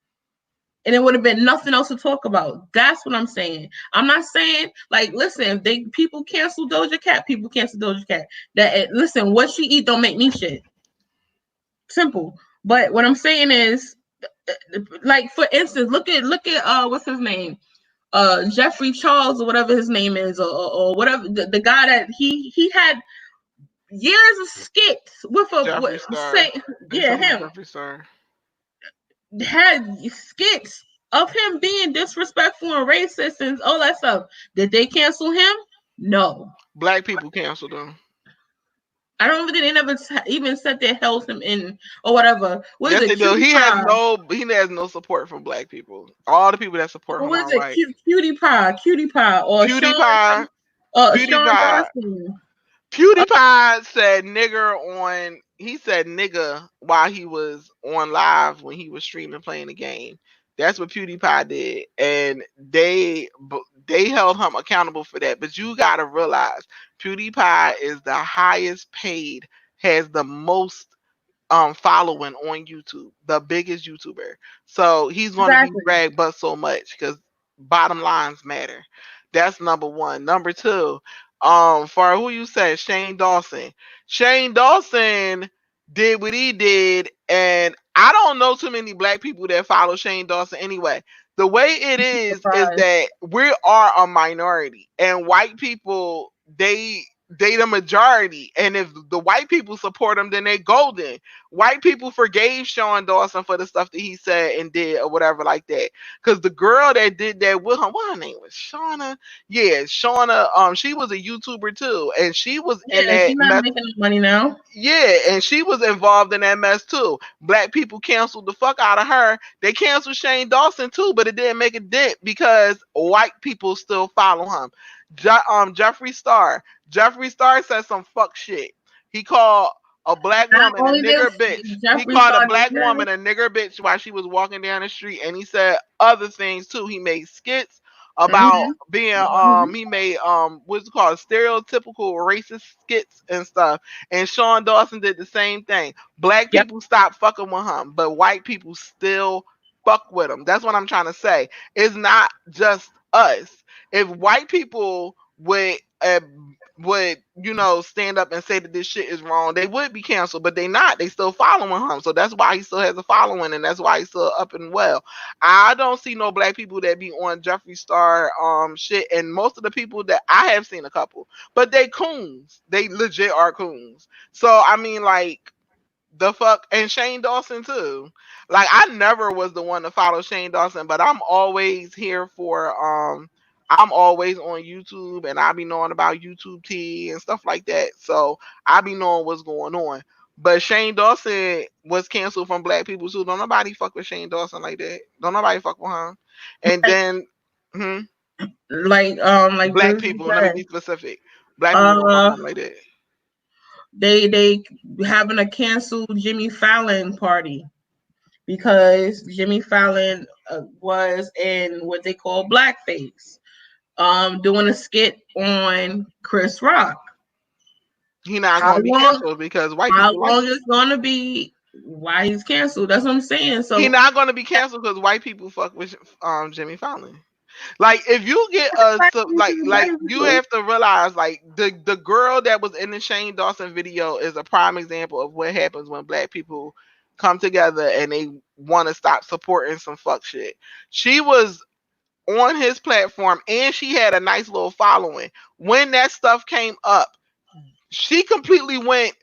and it would have been nothing else to talk about. That's what I'm saying. I'm not saying like, listen, if they people cancel Doja Cat, people cancel Doja Cat. Listen, what she eat don't make me shit. Simple. But what I'm saying is, like for instance, look at what's his name, Jeffrey Charles or whatever his name is, or whatever the guy that he had years of skits with a Jeffree Star. They yeah, talking about him Jeffree Star. had skits of him being disrespectful and racist and all that stuff. Did they cancel him? No. Black people canceled them. I don't think they never even said they held him in or whatever. What is Yes, it? they do. Cutie Pie. He has no support from black people. All the people that support him What is are it? white. Cutie Pie, or PewDiePie, Sean PewDiePie, Dawson. PewDiePie said nigger on. He said nigga while he was on live when he was streaming playing the game. That's what PewDiePie did, and they held him accountable for that. But you gotta realize, PewDiePie is the highest paid, has the most following on YouTube, the biggest YouTuber. So he's going to be Exactly. dragged but so much because bottom lines matter. That's number one. Number two, for who you said, Shane Dawson. Shane Dawson did what he did, and I don't know too many black people that follow Shane Dawson anyway. The way it is Surprise. that we are a minority, and white people they the majority, and if the white people support them, then they golden. White people forgave Sean Dawson for the stuff that he said and did or whatever like that. Because the girl that did that with him, what her name was, Shauna? Yeah, Shauna. She was a YouTuber too, and she was in Yeah, that she's not mess. making no money now. Yeah, and she was involved in that mess too. Black people canceled the fuck out of her. They canceled Shane Dawson too, but it didn't make a dent because white people still follow him. Jeffree Star. Jeffree Star said some fuck shit. He called a black Not woman a only nigger this, bitch. He Jeffree called a Star black did this. woman a nigger bitch while she was walking down the street, and he said other things too. He made skits about Mm-hmm. being Mm-hmm. he made what's it called, stereotypical racist skits and stuff. And Sean Dawson did the same thing. Black Yep. people stopped fucking with him, but white people still fuck with him. That's what I'm trying to say. It's not just us. If white people would stand up and say that this shit is wrong, they would be canceled, but they not. They still following him, so that's why he still has a following, and that's why he's still up and well. I don't see no black people that be on Jeffree Star shit, and most of the people that I have seen a couple, but they coons. They legit are coons. So I mean, like, the fuck, and Shane Dawson too. Like, I never was the one to follow Shane Dawson, but I'm always here for I'm always on YouTube, and I be knowing about YouTube T and stuff like that. So I be knowing what's going on. But Shane Dawson was canceled from black people too. Don't nobody fuck with Shane Dawson like that. Don't nobody fuck with him. And then like black Bruce people, let me said, be specific. Black people don't fuck uh, with him like that. they having a canceled Jimmy Fallon party because Jimmy Fallon was in what they call blackface, doing a skit on Chris Rock. He not How gonna be long? canceled because white How people like long him. is gonna be? Why he's canceled? That's what I'm saying. He So not gonna be canceled because white people fuck with Jimmy Fallon. Like, if you get like you have to realize, like, the girl that was in the Shane Dawson video is a prime example of what happens when black people come together and they want to stop supporting some fuck shit. She was on his platform and she had a nice little following. When that stuff came up, she completely went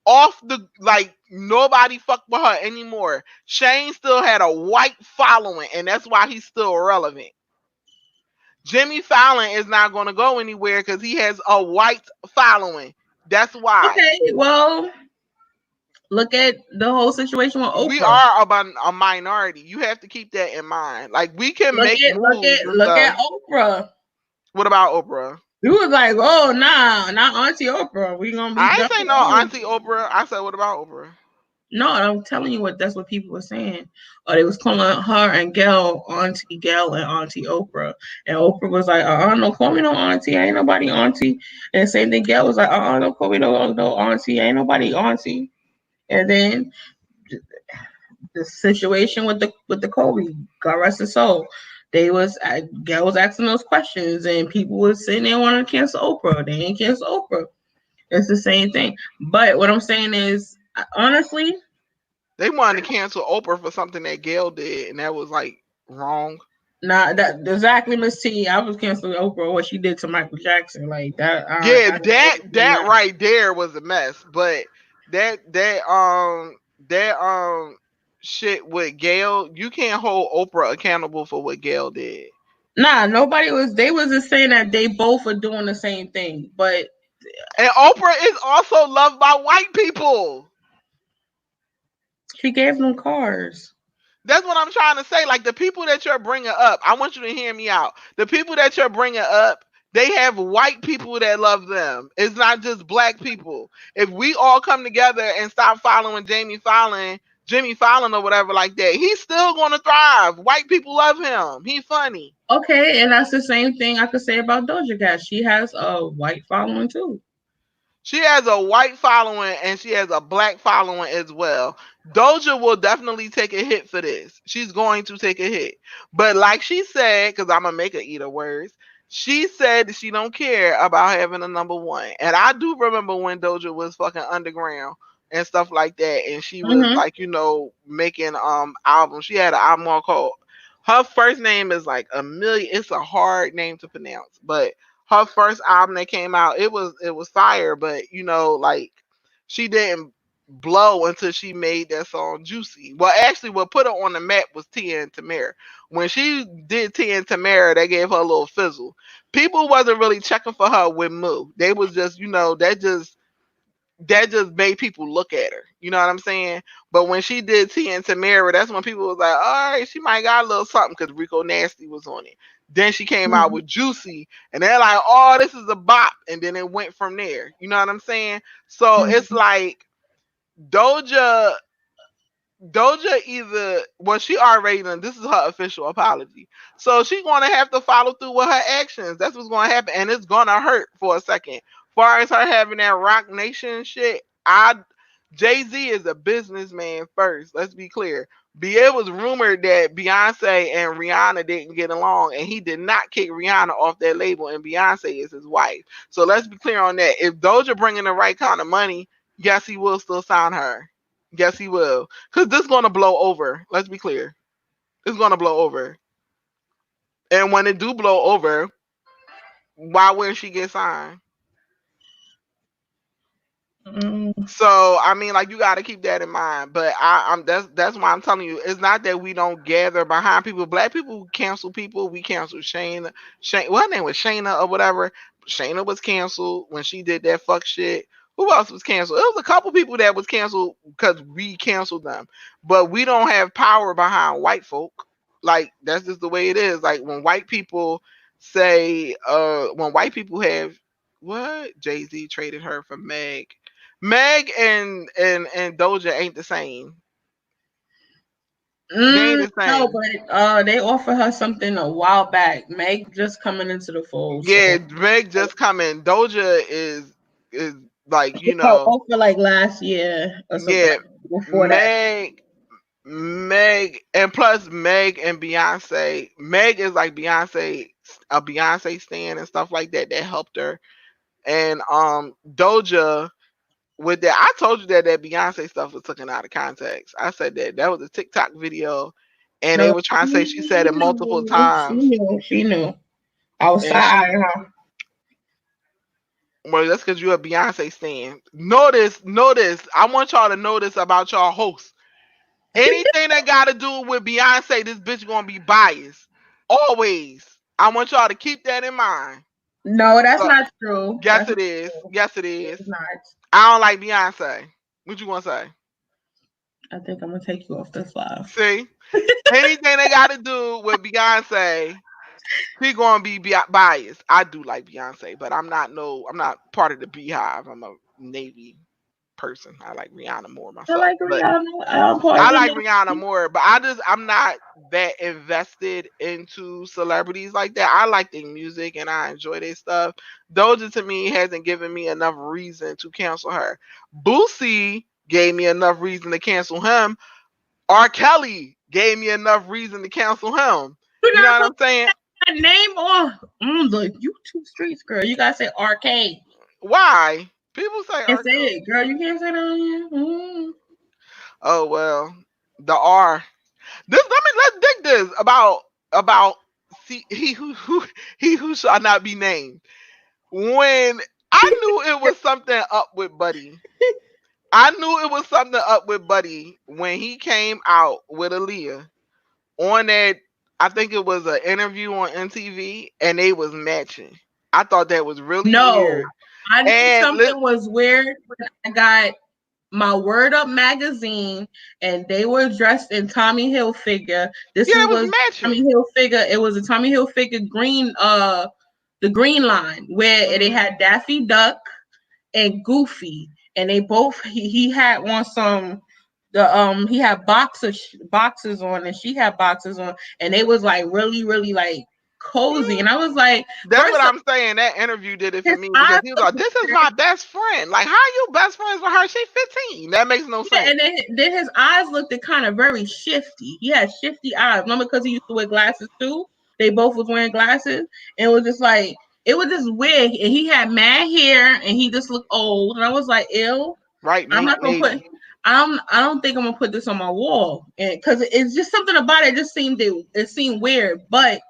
off the, like, nobody fucked with her anymore. Shane still had a white following, and that's why he's still relevant. Jimmy Fallon is not going to go anywhere because he has a white following. That's why. okay, well, look at the whole situation with We Oprah. are about a minority. You have to keep that in mind. Like, we can Look make at look moves at and look stuff. at Oprah. What about Oprah? You was like, oh nah, not Auntie Oprah. We gonna be I ain't done say with no her. Auntie Oprah. I said, what about Oprah? No, I'm telling you what that's what people were saying. Or they was calling her and Gail Auntie Gail and Auntie Oprah. And Oprah was like, no, call me no auntie. Ain't nobody auntie. And same thing, Gail was like, don't call me no auntie. Ain't nobody auntie. And then the situation with the Kobe, God rest his soul. They was Gail was asking those questions, and people was sitting there wanting to cancel Oprah. They ain't cancel Oprah. It's the same thing. But what I'm saying is, honestly, They wanted to cancel Oprah for something that Gail did, and that was, like, wrong. nah, that exactly, Miss T. I was canceling Oprah what she did to Michael Jackson, like that. Yeah, I that right there was a mess. But that shit with Gail, you can't hold Oprah accountable for what Gail did. nah, nobody was. They was just saying that they both are doing the same thing, but And Oprah is also loved by white people. she gave them cars. That's what I'm trying to say. Like, the people that you're bringing up, I want you to hear me out. The people that you're bringing up, they have white people that love them. It's not just black people. If we all come together and stop following Jimmy Fallon or whatever like that, he's still going to thrive. White people love him. He's funny. Okay, and that's the same thing I could say about Doja Cat. She has a white following too. She has a white following and she has a black following as well. Doja will definitely take a hit for this. She's going to take a hit. But like she said, because I'm going to make her eat her words, she said that she don't care about having a number one. And I do remember when Doja was fucking underground and stuff like that. And she was, Mm-hmm. like, making albums. She had an album called, her first name is like a million. It's a hard name to pronounce. But her first album that came out, it was fire, but like, she didn't blow until she made that song Juicy. Well, actually, what put her on the map was Tia and Tamara. When she did Tia and Tamara, they gave her a little fizzle. People wasn't really checking for her with Moo. They was just, that just made people look at her. You know what I'm saying? But when she did Tia and Tamara, that's when people was like, all right, she might got a little something because Rico Nasty was on it. Then she came out with Juicy, and they're like, oh, this is a bop. And then it went from there. You know what I'm saying? So it's like Doja either, well, she already done, this is her official apology. So she's gonna have to follow through with her actions. That's what's gonna happen, and it's gonna hurt for a second. Far as her having that Rock Nation shit, Jay-Z is a businessman first. Let's be clear. It was rumored that Beyonce and Rihanna didn't get along, and he did not kick Rihanna off that label, and Beyonce is his wife. So let's be clear on that. If Doja bringing the right kind of money, yes, he will still sign her. Yes, he will, because this is gonna blow over. Let's be clear, it's gonna blow over, and when it do blow over, why wouldn't she get signed? Mm. So I mean, like you got to keep that in mind. But I'm that's why I'm telling you, it's not that we don't gather behind people. Black people cancel people. We cancel Shayna. What her name was Shayna or whatever. Shayna was canceled when she did that fuck shit. Who else was canceled? It was a couple people that was canceled because we canceled them. But we don't have power behind white folk. Like that's just the way it is. Like when white people say, when white people have what Jay-Z traded her for Meg. Meg and Doja ain't the same. They ain't the No, same. but they offered her something a while back. Meg just coming into the fold, so Yeah, Meg just coming. Doja is like, she got offer like last year or something yeah, like before that. Meg, and plus Meg and Beyonce. Meg is like a Beyonce stan and stuff like that helped her. And Doja with that, I told you that Beyonce stuff was taken out of context. I said that was a TikTok video, and they No, were trying to say she said it multiple she times, knew. She knew. I was and side she. eyeing her. Well, that's because you're a Beyonce stan. Notice. I want y'all to know this about y'all hosts. Anything that got to do with Beyonce, this bitch gonna be biased. Always. I want y'all to keep that in mind. No, that's So, not true. yes, That's it not is. true. Yes, it is. It's not. I don't like Beyonce. What you gonna say? I think I'm gonna take you off this live. See, anything they got to do with Beyonce, he gonna be biased. I do like Beyonce, but I'm not part of the Beehive. I'm a Navy person. I like Rihanna more I myself, like but Rihanna. I'm part I of like the Rihanna more. But I'm not that invested into celebrities like that. I like their music and I enjoy their stuff. Doja to me hasn't given me enough reason to cancel her. Boosie gave me enough reason to cancel him. R. Kelly gave me enough reason to cancel him. You're You know not what supposed I'm saying? to name on the YouTube streets, girl. You gotta say arcade. Why? People say And R. say Kelly. it, girl. You can't say that on here. Oh well, the R. Let's dig this about see he who shall not be named. When I knew it was something up with Buddy. I knew it was something up with Buddy when he came out with Aaliyah on that. I think it was an interview on MTV, and they was matching. I thought that was really No, weird. I knew And something was weird when I got my Word Up magazine and they were dressed in Tommy Hilfiger. yeah, This it was was Tommy matching. Hilfiger. It was a Tommy Hilfiger green, the green line where they Hmm. had Daffy Duck and Goofy, and they both he had on some he had boxes on and she had boxes on, and they was like really like cozy, and I was like, That's first what of I'm saying. That interview did it for his me because eyes he was looked like, "This is weird. my best friend. Like, how are you best friends with her? She's 15. That makes no Yeah, sense." and then his eyes looked kind of very shifty. He had shifty eyes. Remember, because he used to wear glasses too. They both was wearing glasses, and it was just like it was just weird. And he had mad hair, and he just looked old. And I was like, "Ew." Right, I'm Nate not gonna put. Navy. I don't think I'm gonna put this on my wall, and because it's just something about it. Just seemed it seemed weird. But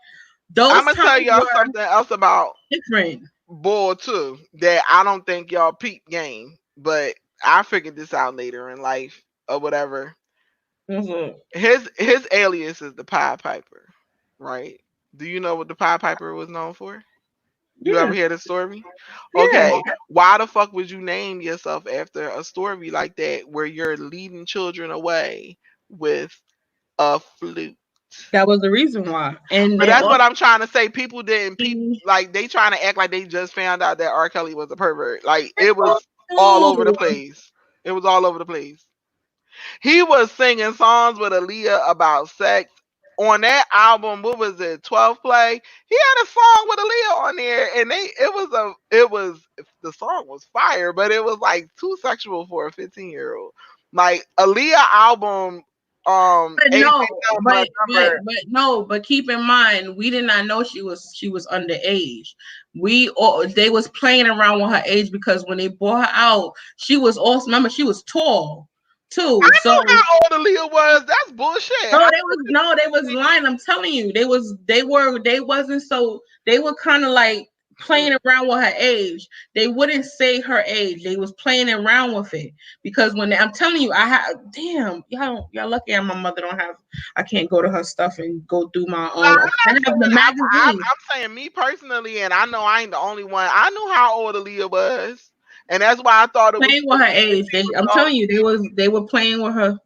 I'm those gonna tell times y'all were something else about different. Bull too that I don't think y'all peep game, but I figured this out later in life or whatever. Mhm. His alias is the Pied Piper, right? Do you know what the Pied Piper was known for? You Yeah, ever hear the story? yeah. Okay, why the fuck would you name yourself after a story like that where you're leading children away with a flute? That was the reason why. And But then that's also, what I'm trying to say. People didn't like they trying to act like they just found out that R. Kelly was a pervert. Like it was all over the place. It was all over the place. He was singing songs with Aaliyah about sex. On that album, what was it, 12 Play? He had a song with Aaliyah on there, and the song was fire, but it was like too sexual for a 15-year-old. Like Aaliyah album But age no, ain't nothing but a number. but keep in mind, we did not know she was underage. They was playing around with her age because when they brought her out, she was also, remember, she was tall too. I knew So how old Aaliyah was. That's bullshit. they was lying. I'm telling you, they wasn't so they were kind of like playing around with her age. They wouldn't say her age. They was playing around with it because I'm telling you, I have damn y'all lucky my mother don't have. I can't go to her stuff and go through my I'm own. I not have the saying magazine. I'm saying me personally, and I know I ain't the only one. I knew how old Aaliyah was, and that's why I thought it was Playing with her funny that age. she was I'm telling you, they were playing with her.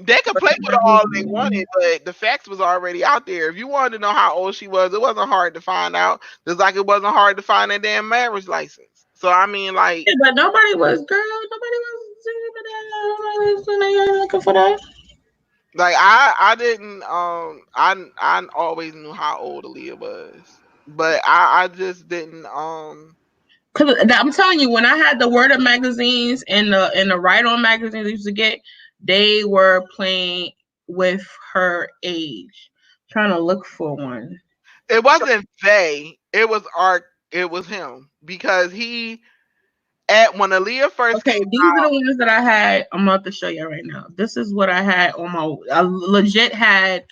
They could play with her all they wanted, but the facts was already out there. If you wanted to know how old she was, it wasn't hard to find out. Just like it wasn't hard to find a damn marriage license. So I mean, like, Yeah, but nobody was looking for that. like I didn't I always knew how old Aaliyah was, but I just didn't Cause I'm telling you, when I had the Word Up magazines and the Right On magazines I used to get, they were playing with her age. Trying to look for one. It wasn't they. It was Art. It was him because he at when Aaliyah first Okay, came these are out. the ones that I had. I'm about to show you right now. This is what I had on my. I legit had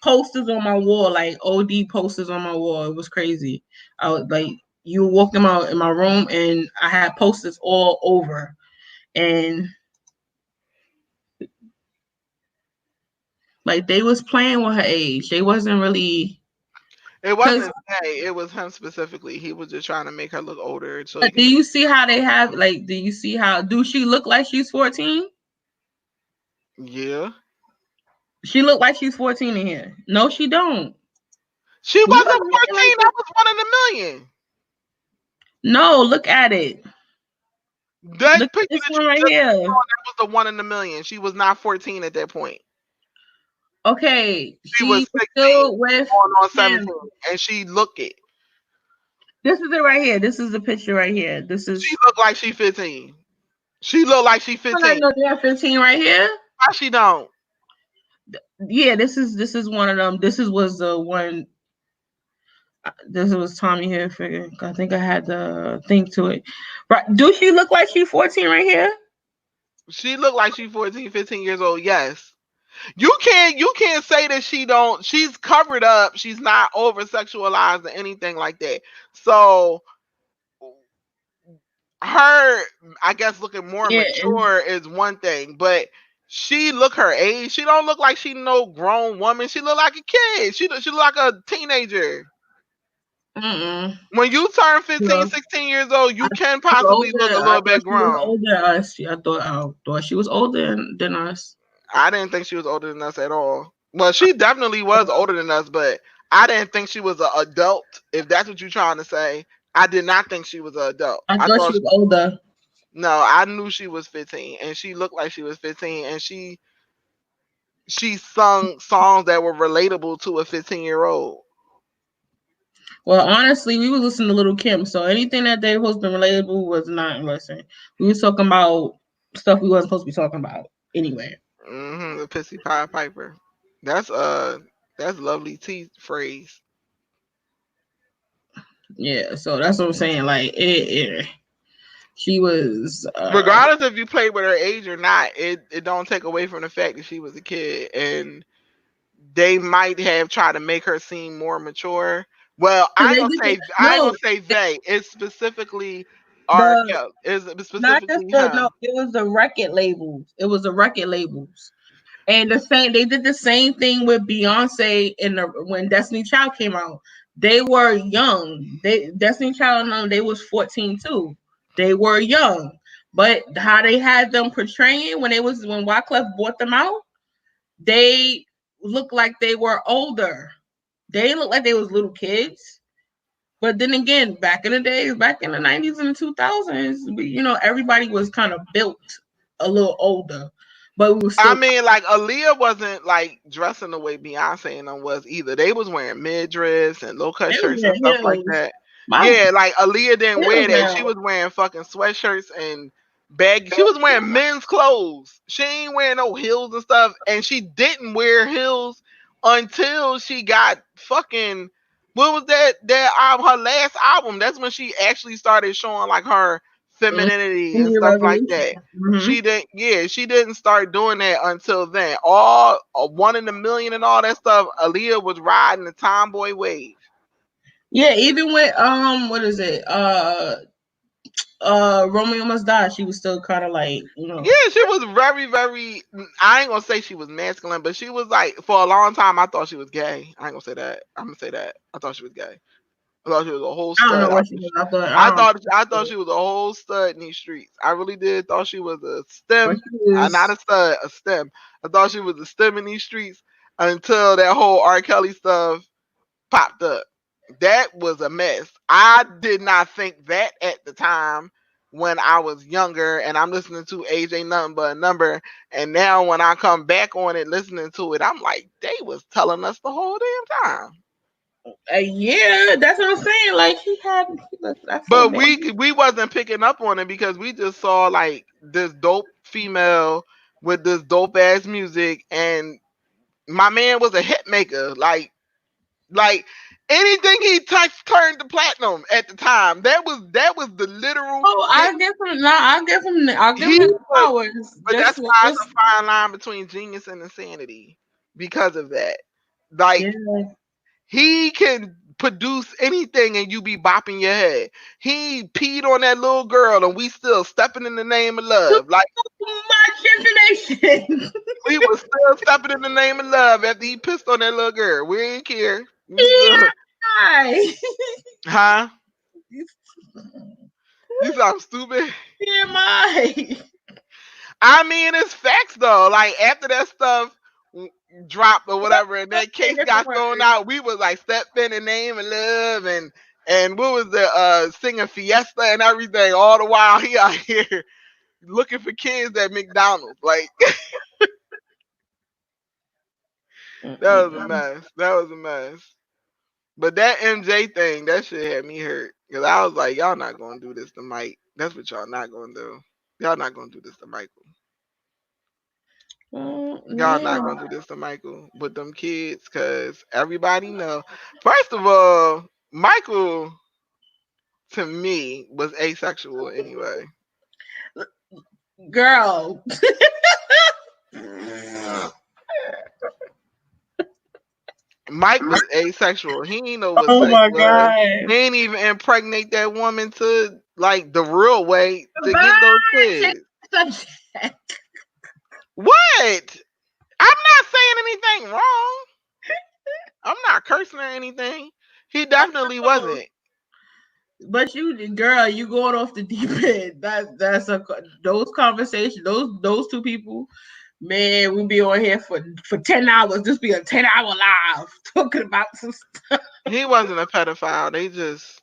posters on my wall, like OD posters on my wall. It was crazy. I was like, you walk in my room, and I had posters all over, and like they was playing with her age. They wasn't really It because. wasn't they. It was him specifically. He was just trying to make her look older so he But can. do you see how they have like? Do you see how? Do she look like she's 14? Yeah, She look like she's 14 in here. No, she don't. she You wasn't wasn't looking like 14. that. That was one in a million. No, look at it. That Look at picture this that one you right just here. saw, that was the one in a million. She was not 14 at that point. Okay, She was she was 16, still with going on him. 17, and she looked it. This is it right here. This is the picture right here. This She is. looked like she 15. She looked like she I'm not 15. no damn 15 right here. Why she don't? Yeah, this is one of them. This is was the one. This was Tommy Hilfiger. I think I had the thing to it. Right? Do she look like she's 14 right here? She looked like she 14, 15 years old. Yes. You can't say that she don't. She's covered up. She's not over sexualized or anything like that. So her, I guess, looking more Yeah. mature is one thing, but she look her age. She don't look like she no grown woman. She look like a kid. She look like a teenager. Mm-mm. When you turn 15, No. 16 years old, I you can thought she was possibly look a older. I little thought bit she was grown. older than us. I thought she was older than us. I didn't think she was older than us at all. Well, she definitely was older than us, but I didn't think she was an adult. If that's what you're trying to say, I did not think she was an adult. I I thought she thought was older. no, I knew she was 15, and she looked like she was 15, and she sung songs that were relatable to a 15-year-old. Well, honestly, we was listening to Little Kim, so anything that they was been relatable was not listening. We was talking about stuff we wasn't supposed to be talking about anyway. The pissy pie piper. That's lovely T phrase. Yeah, so that's what I'm saying. Like she was Regardless if you played with her age or not, it don't take away from the fact that she was a kid, and they might have tried to make her seem more mature. Well, they did I ain't no gonna say they. It's specifically R. the Kelly. It's not just specifically the no, him. it was the record labels. It was the record labels. And they did the same thing with Beyonce when Destiny Child came out. They were young. Destiny Child and them, they was 14 too. They were young. But how they had them portraying when Wyclef bought them out, they looked like they were older. They looked like they was little kids. But then again, back in the days, back in the 90s and the 2000s, everybody was kind of built a little older. But we were I still. mean, like Aaliyah wasn't like dressing the way Beyonce and them was either. They was wearing midriffs and low cut They was shirts and wearing stuff like heels. that. My Yeah, like Aaliyah didn't wear heels that. She now. was wearing fucking sweatshirts and baggy. She was wearing men's clothes. She ain't wearing no heels and stuff. And she didn't wear heels until she got fucking, what was that album? Her last album. That's when she actually started showing like her femininity and New stuff like Revolution. that. Mhm. She didn't start doing that until then. All One in a Million and all that stuff. Aaliyah was riding the tomboy wave. Yeah, even with what is it? Romeo Must Die, she was still kind of like, Yeah, she was very, very. I ain't gonna say she was masculine, but she was like, for a long time, I thought she was gay. I ain't gonna say that. I'm gonna say that. I thought she was gay. I thought she was a whole I don't know stud. what she was. I thought I thought she was a whole stud in these streets. I really did. Thought she was a but stem, she not was. a stud, a stem. I thought she was a stem in these streets until that whole R. Kelly stuff popped up. That was a mess. I did not think that at the time when I was younger and I'm listening to Age Ain't Nothing But a Number. And now when I come back on it, listening to it, I'm like, they was telling us the whole damn time. Yeah, that's what I'm saying. Like that's so But damn. we wasn't picking up on it because we just saw like this dope female with this dope ass music, and my man was a hit maker. Like anything he touched turned to platinum at the time. That was the literal. Oh, I give him. No, I give him. I give He him was, flowers. but that's why it's a fine line between genius and insanity because of that. Like Yeah. he can produce anything and you be bopping your head. He peed on that little girl and we still stepping in the name of love. Like Too much information. we was still stepping in the name of love after he pissed on that little girl. We ain't care. We still, Hi. huh? You sound stupid. TMI. I mean, it's facts though. Like after that stuff dropped or whatever, and that case Different got thrown words. out, we was like step in the name of love and what was the singing Fiesta and everything. All the while he out here looking for kids at McDonald's. Like that was a mess. That was a mess. But that MJ thing, that shit had me hurt because I was like, y'all not gonna do this to Mike. That's what y'all not gonna do. Y'all not gonna do this to Michael. Y'all not Man. gonna do this to Michael with them kids, cause everybody know. First of all, Michael to me was asexual anyway. Girl. Mike was asexual. He ain't know what Oh sex my was. god. He ain't even impregnate that woman to like the real way to get those Goodbye. Change kids. the subject. What? I'm not saying anything wrong. I'm not cursing or anything. He definitely wasn't. But girl, you going off the deep end. Those conversations. Those two people. Man, we be on here for 10 hours. Just be a 10-hour live talking about some stuff. He wasn't a pedophile. They just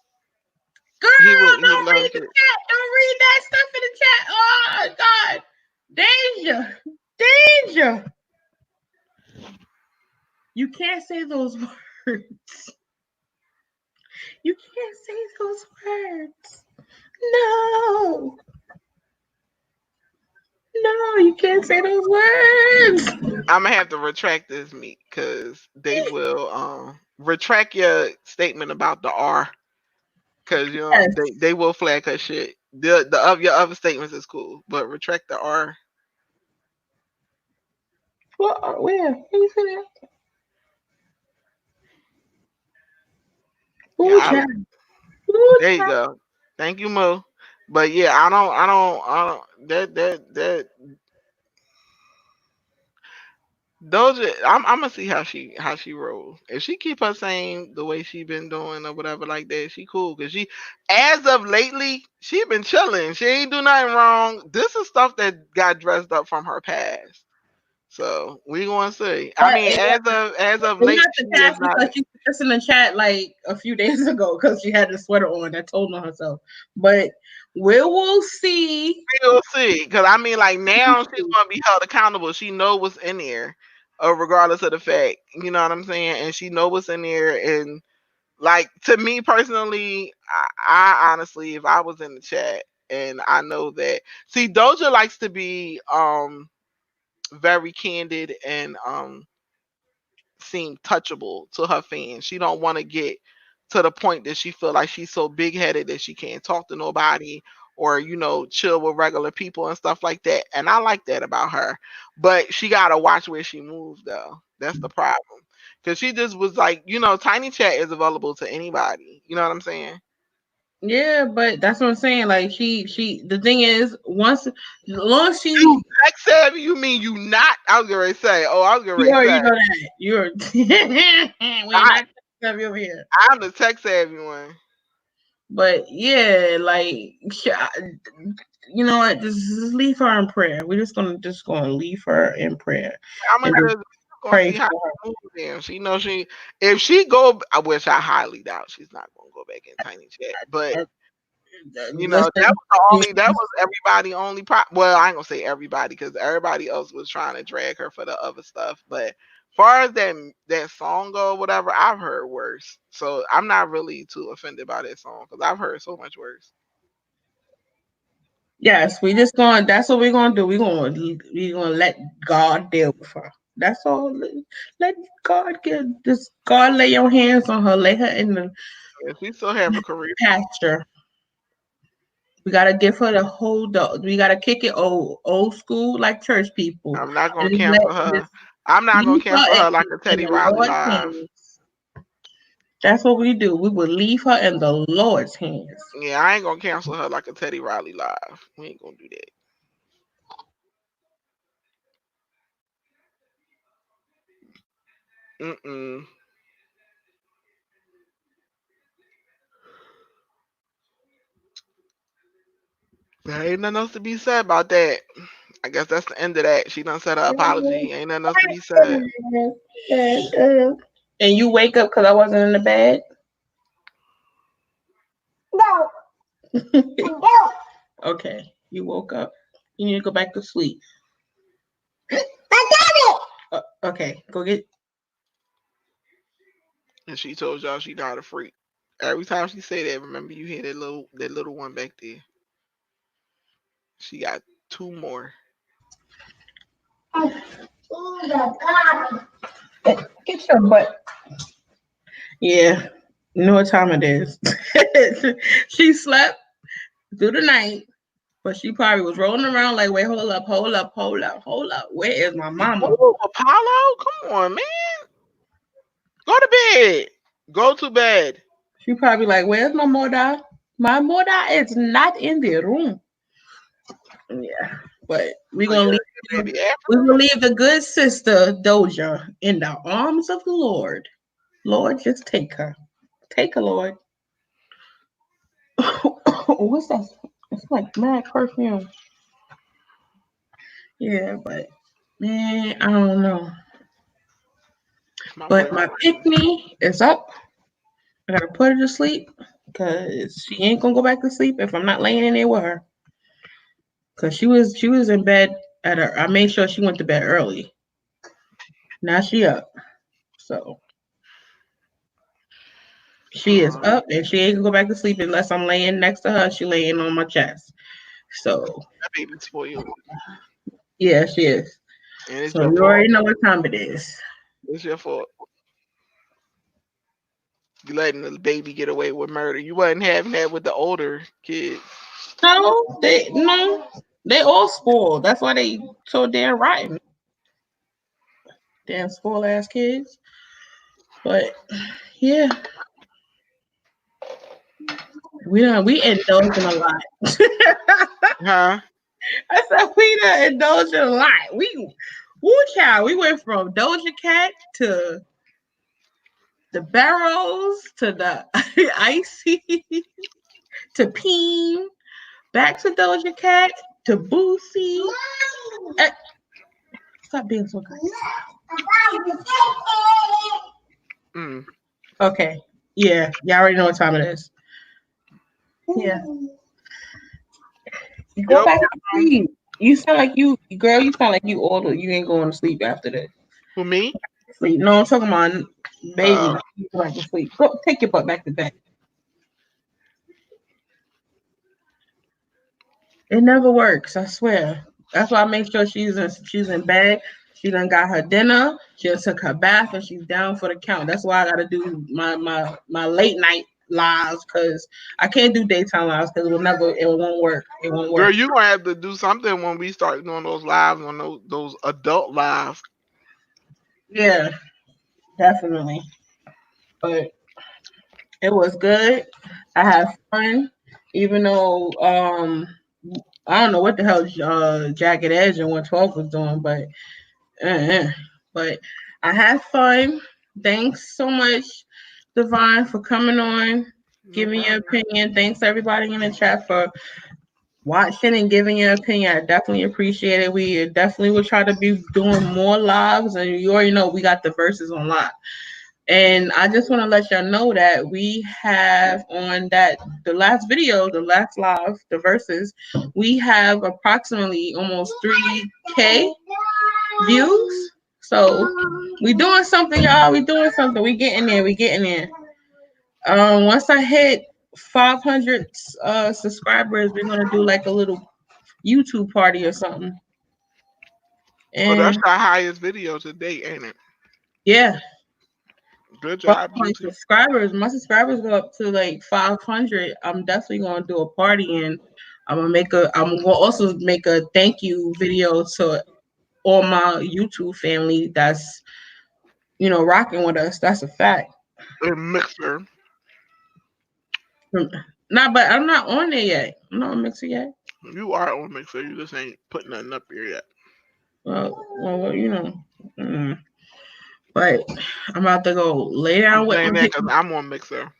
Girl, he don't read loved the it. chat. Don't read that stuff in the chat. Oh God, danger, danger. You can't say those words. You can't say those words. No, no, you can't say those words. I'm gonna have to retract this meat because they will retract your statement about the R because you know Yes. they will flag her shit. The of your other statements is cool, but retract the R. What? Where? Can you say that? Yeah, Ooh, child. Ooh, there you child. go. Thank you, Mo. But yeah, I don't that Doja, I'm gonna see how she rolls. If she keep her same the way she been doing or whatever like that, she cool. Cause she, as of lately, she been chilling. She ain't do nothing wrong. This is stuff that got dressed up from her past. So we gonna see. I mean, as of It's late, not the she is past not. because she was just in the chat like a few days ago because she had the sweater on that told on herself. But we will see. We'll see. Cause I mean, like now she's gonna be held accountable. She know what's in there, regardless of the fact. You know what I'm saying? And she know what's in there, and like to me personally, I honestly, if I was in the chat, and I know that. See, Doja likes to be very candid and seem touchable to her fans. She don't want to get to the point that she feel like she's so big headed that she can't talk to nobody or chill with regular people and stuff like that. And I like that about her. But she gotta watch where she moves though. That's the problem. Cause she just was like, Tiny Chat is available to anybody. You know what I'm saying? Yeah, but that's what I'm saying. Like the thing is, as long as she, You tech savvy, you mean you not? I was gonna say. Oh, I was you gonna already say. know that you're we're I, not savvy over here. I'm the tech savvy one. But yeah, like you know what? Just leave her in prayer. We're just gonna leave her in prayer I'm and gonna just just gonna pray see how for her. she moves. Then she knows if she go, I wish I highly doubt she's not gonna go back in Tiny Chat. But Listen, that was everybody only well, I ain't gonna say everybody because everybody else was trying to drag her for the other stuff. But far as that song go, whatever, I've heard worse. So I'm not really too offended by that song because I've heard so much worse. yes, we just going. That's what we're gonna do. We're gonna let God deal with her. That's all. Let God God lay your hands on her. Lay her in the Yeah, she still have a career. pasture. We gotta give her the whole dog. We gotta kick it old school like church people, I'm not and gonna just let cancel her. just I'm not gonna leave cancel her her like a in Teddy the Riley Lord's live. hands. That's what we do. We will leave her in the Lord's hands. Yeah, I ain't gonna cancel her like a Teddy Riley live. We ain't gonna do that. Mm-mm. There ain't nothing else to be said about that. I guess that's the end of that. She done said her apology. Ain't nothing else to be said. And you wake up because I wasn't in the bed. No. Okay, you woke up. You need to go back to sleep. Okay, go get. And she told y'all she not a freak. Every time she say that, remember you hear that little one back there. She got two more. Get your butt. Yeah, you know what time it is. She slept through the night, but she probably was rolling around like, wait, hold up, hold up, hold up, hold up. Where is my mama? Oh, Apollo, come on, man. Go to bed. Go to bed. She probably like, where's my mother? My mother is not in the room. Yeah, but we're So gonna your, leave. your baby after We the will room? leave the good sister Doja in the arms of the Lord. Lord, just take her. Take her, Lord. What's that? It's like mad perfume. Yeah, but man, I don't know. My But boy my pick me is up. I gotta put her to sleep because she ain't gonna go back to sleep if I'm not laying in there with her. Cause she was in bed at her. I made sure she went to bed early. Now she up. So she is up and she ain't gonna go back to sleep unless I'm laying next to her. She laying on my chest. So that baby spoiled. yeah, she is. And it's So your you fault. already know what time it is. It's your fault. You letting the baby get away with murder. You wasn't having that with the older kids. No, they all spoiled. That's why they so damn rotten. Damn spoiled ass kids. But yeah, we indulge in a lot. Huh? I said we done indulge in a lot. Woo child, we went from Doja Cat to the Barrows to the Icy to Peen, back to Doja Cat to Boosie. Eh, stop being so good. Mm. Okay. Yeah, y'all already know what time it is. Yeah. You go Yo, back to sleep. You sound like girl, you sound like you older. You ain't going to sleep after this. who me? Sleep. No, I'm talking about baby. Uh, You go back to sleep. Go take your butt back to bed. It never works, I swear. That's why I make sure she's in bed. She done got her dinner. She done took her bath and she's down for the count. That's why I gotta do my late night lives because I can't do daytime lives because it won't work. It won't Girl, work. you gonna have to do something when we start doing those lives on those adult lives. Yeah, definitely. But it was good. I had fun, even though I don't know what the hell Jagged Edge and 112 was doing, uh, but I had fun. Thanks so much, Divine, for coming on, No giving your problem. opinion. Thanks everybody in the chat for watching and giving your opinion. I definitely appreciate it. We definitely will try to be doing more lives, and you already know we got the verses on live. And I just want to let y'all know that we have on the last video, the last live, the verses, we have approximately almost 3K views. So we doing something, y'all. We doing something. We getting there. We getting there. Once I hit 500 subscribers, we're gonna do like a little YouTube party or something. Oh, that's And our highest video to date, ain't it? yeah, Good well, job, my YouTube. subscribers go up to like 500. I'm definitely gonna do a party and I'm gonna also make a thank you video to all my YouTube family that's rocking with us. That's a fact. And Mixer. Nah, but I'm not on there yet. I'm not on Mixer yet. You are on Mixer. You just ain't putting nothing up here yet. Well. Mm. But I'm about to go lay I'm down with saying my that baby. because I'm on Mixer.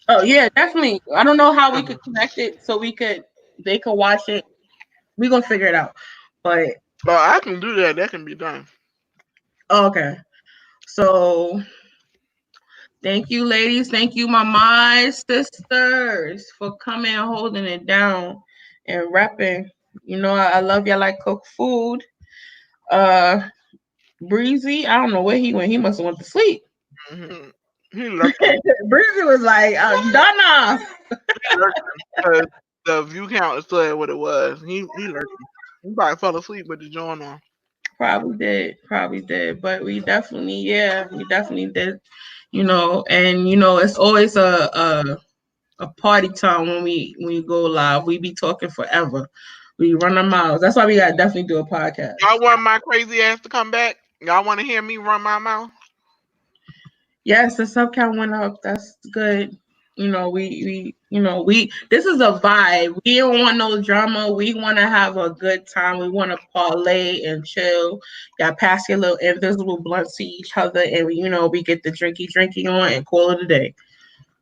Oh yeah, definitely. I don't know how we could connect it so they could watch it. We gonna figure it out. But Oh, I can do that. That can be done. okay. So thank you, ladies. Thank you, my sisters, for coming and holding it down and repping. I love y'all like cook food. Uh Breezy, I don't know where he went. He must have went to sleep. Hmm. He lurking. Breezy was like, Donna. He lurking because the view count is still at what it was. He lurking. He probably fell asleep with the joint on. Probably did. But we definitely did. And it's always a party time when we go live. We be talking forever. We run our mouths. That's why we gotta definitely do a podcast. Y'all want my crazy ass to come back? Y'all want to hear me run my mouth? Yes, the sub count went up. That's good. We this is a vibe. We don't want no drama. We want to have a good time. We want to parlay and chill. Y'all pass your little invisible blunts to each other, and we get the drinky on and call it a day.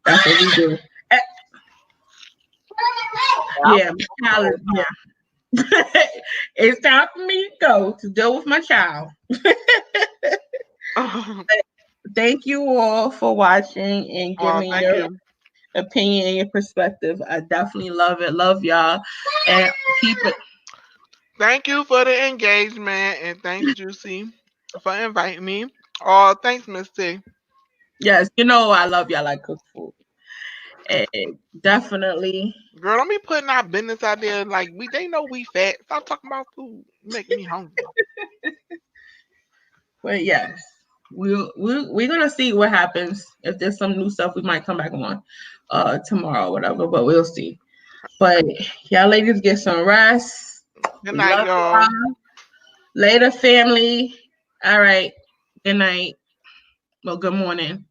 That's what we do. Eh, yeah, my child yeah. It's time for me to go to deal with my child. Thank you all for watching and Oh, giving thank your you. opinion and your perspective. I definitely love it. Love y'all. And keep it. Thank you for the engagement, and thanks, Juicy, for inviting me. Oh, thanks, Miss T. Yes, I love y'all like cook food. And definitely. Girl, don't be putting our business out there like they know we fat. Stop talking about food. You making me hungry. But yes. We're gonna see what happens. If there's some new stuff, we might come back on tomorrow or whatever, but we'll see. But y'all ladies get some rest. Good We night, love y'all. y'all. Later, family. All right. Good night. Well, good morning.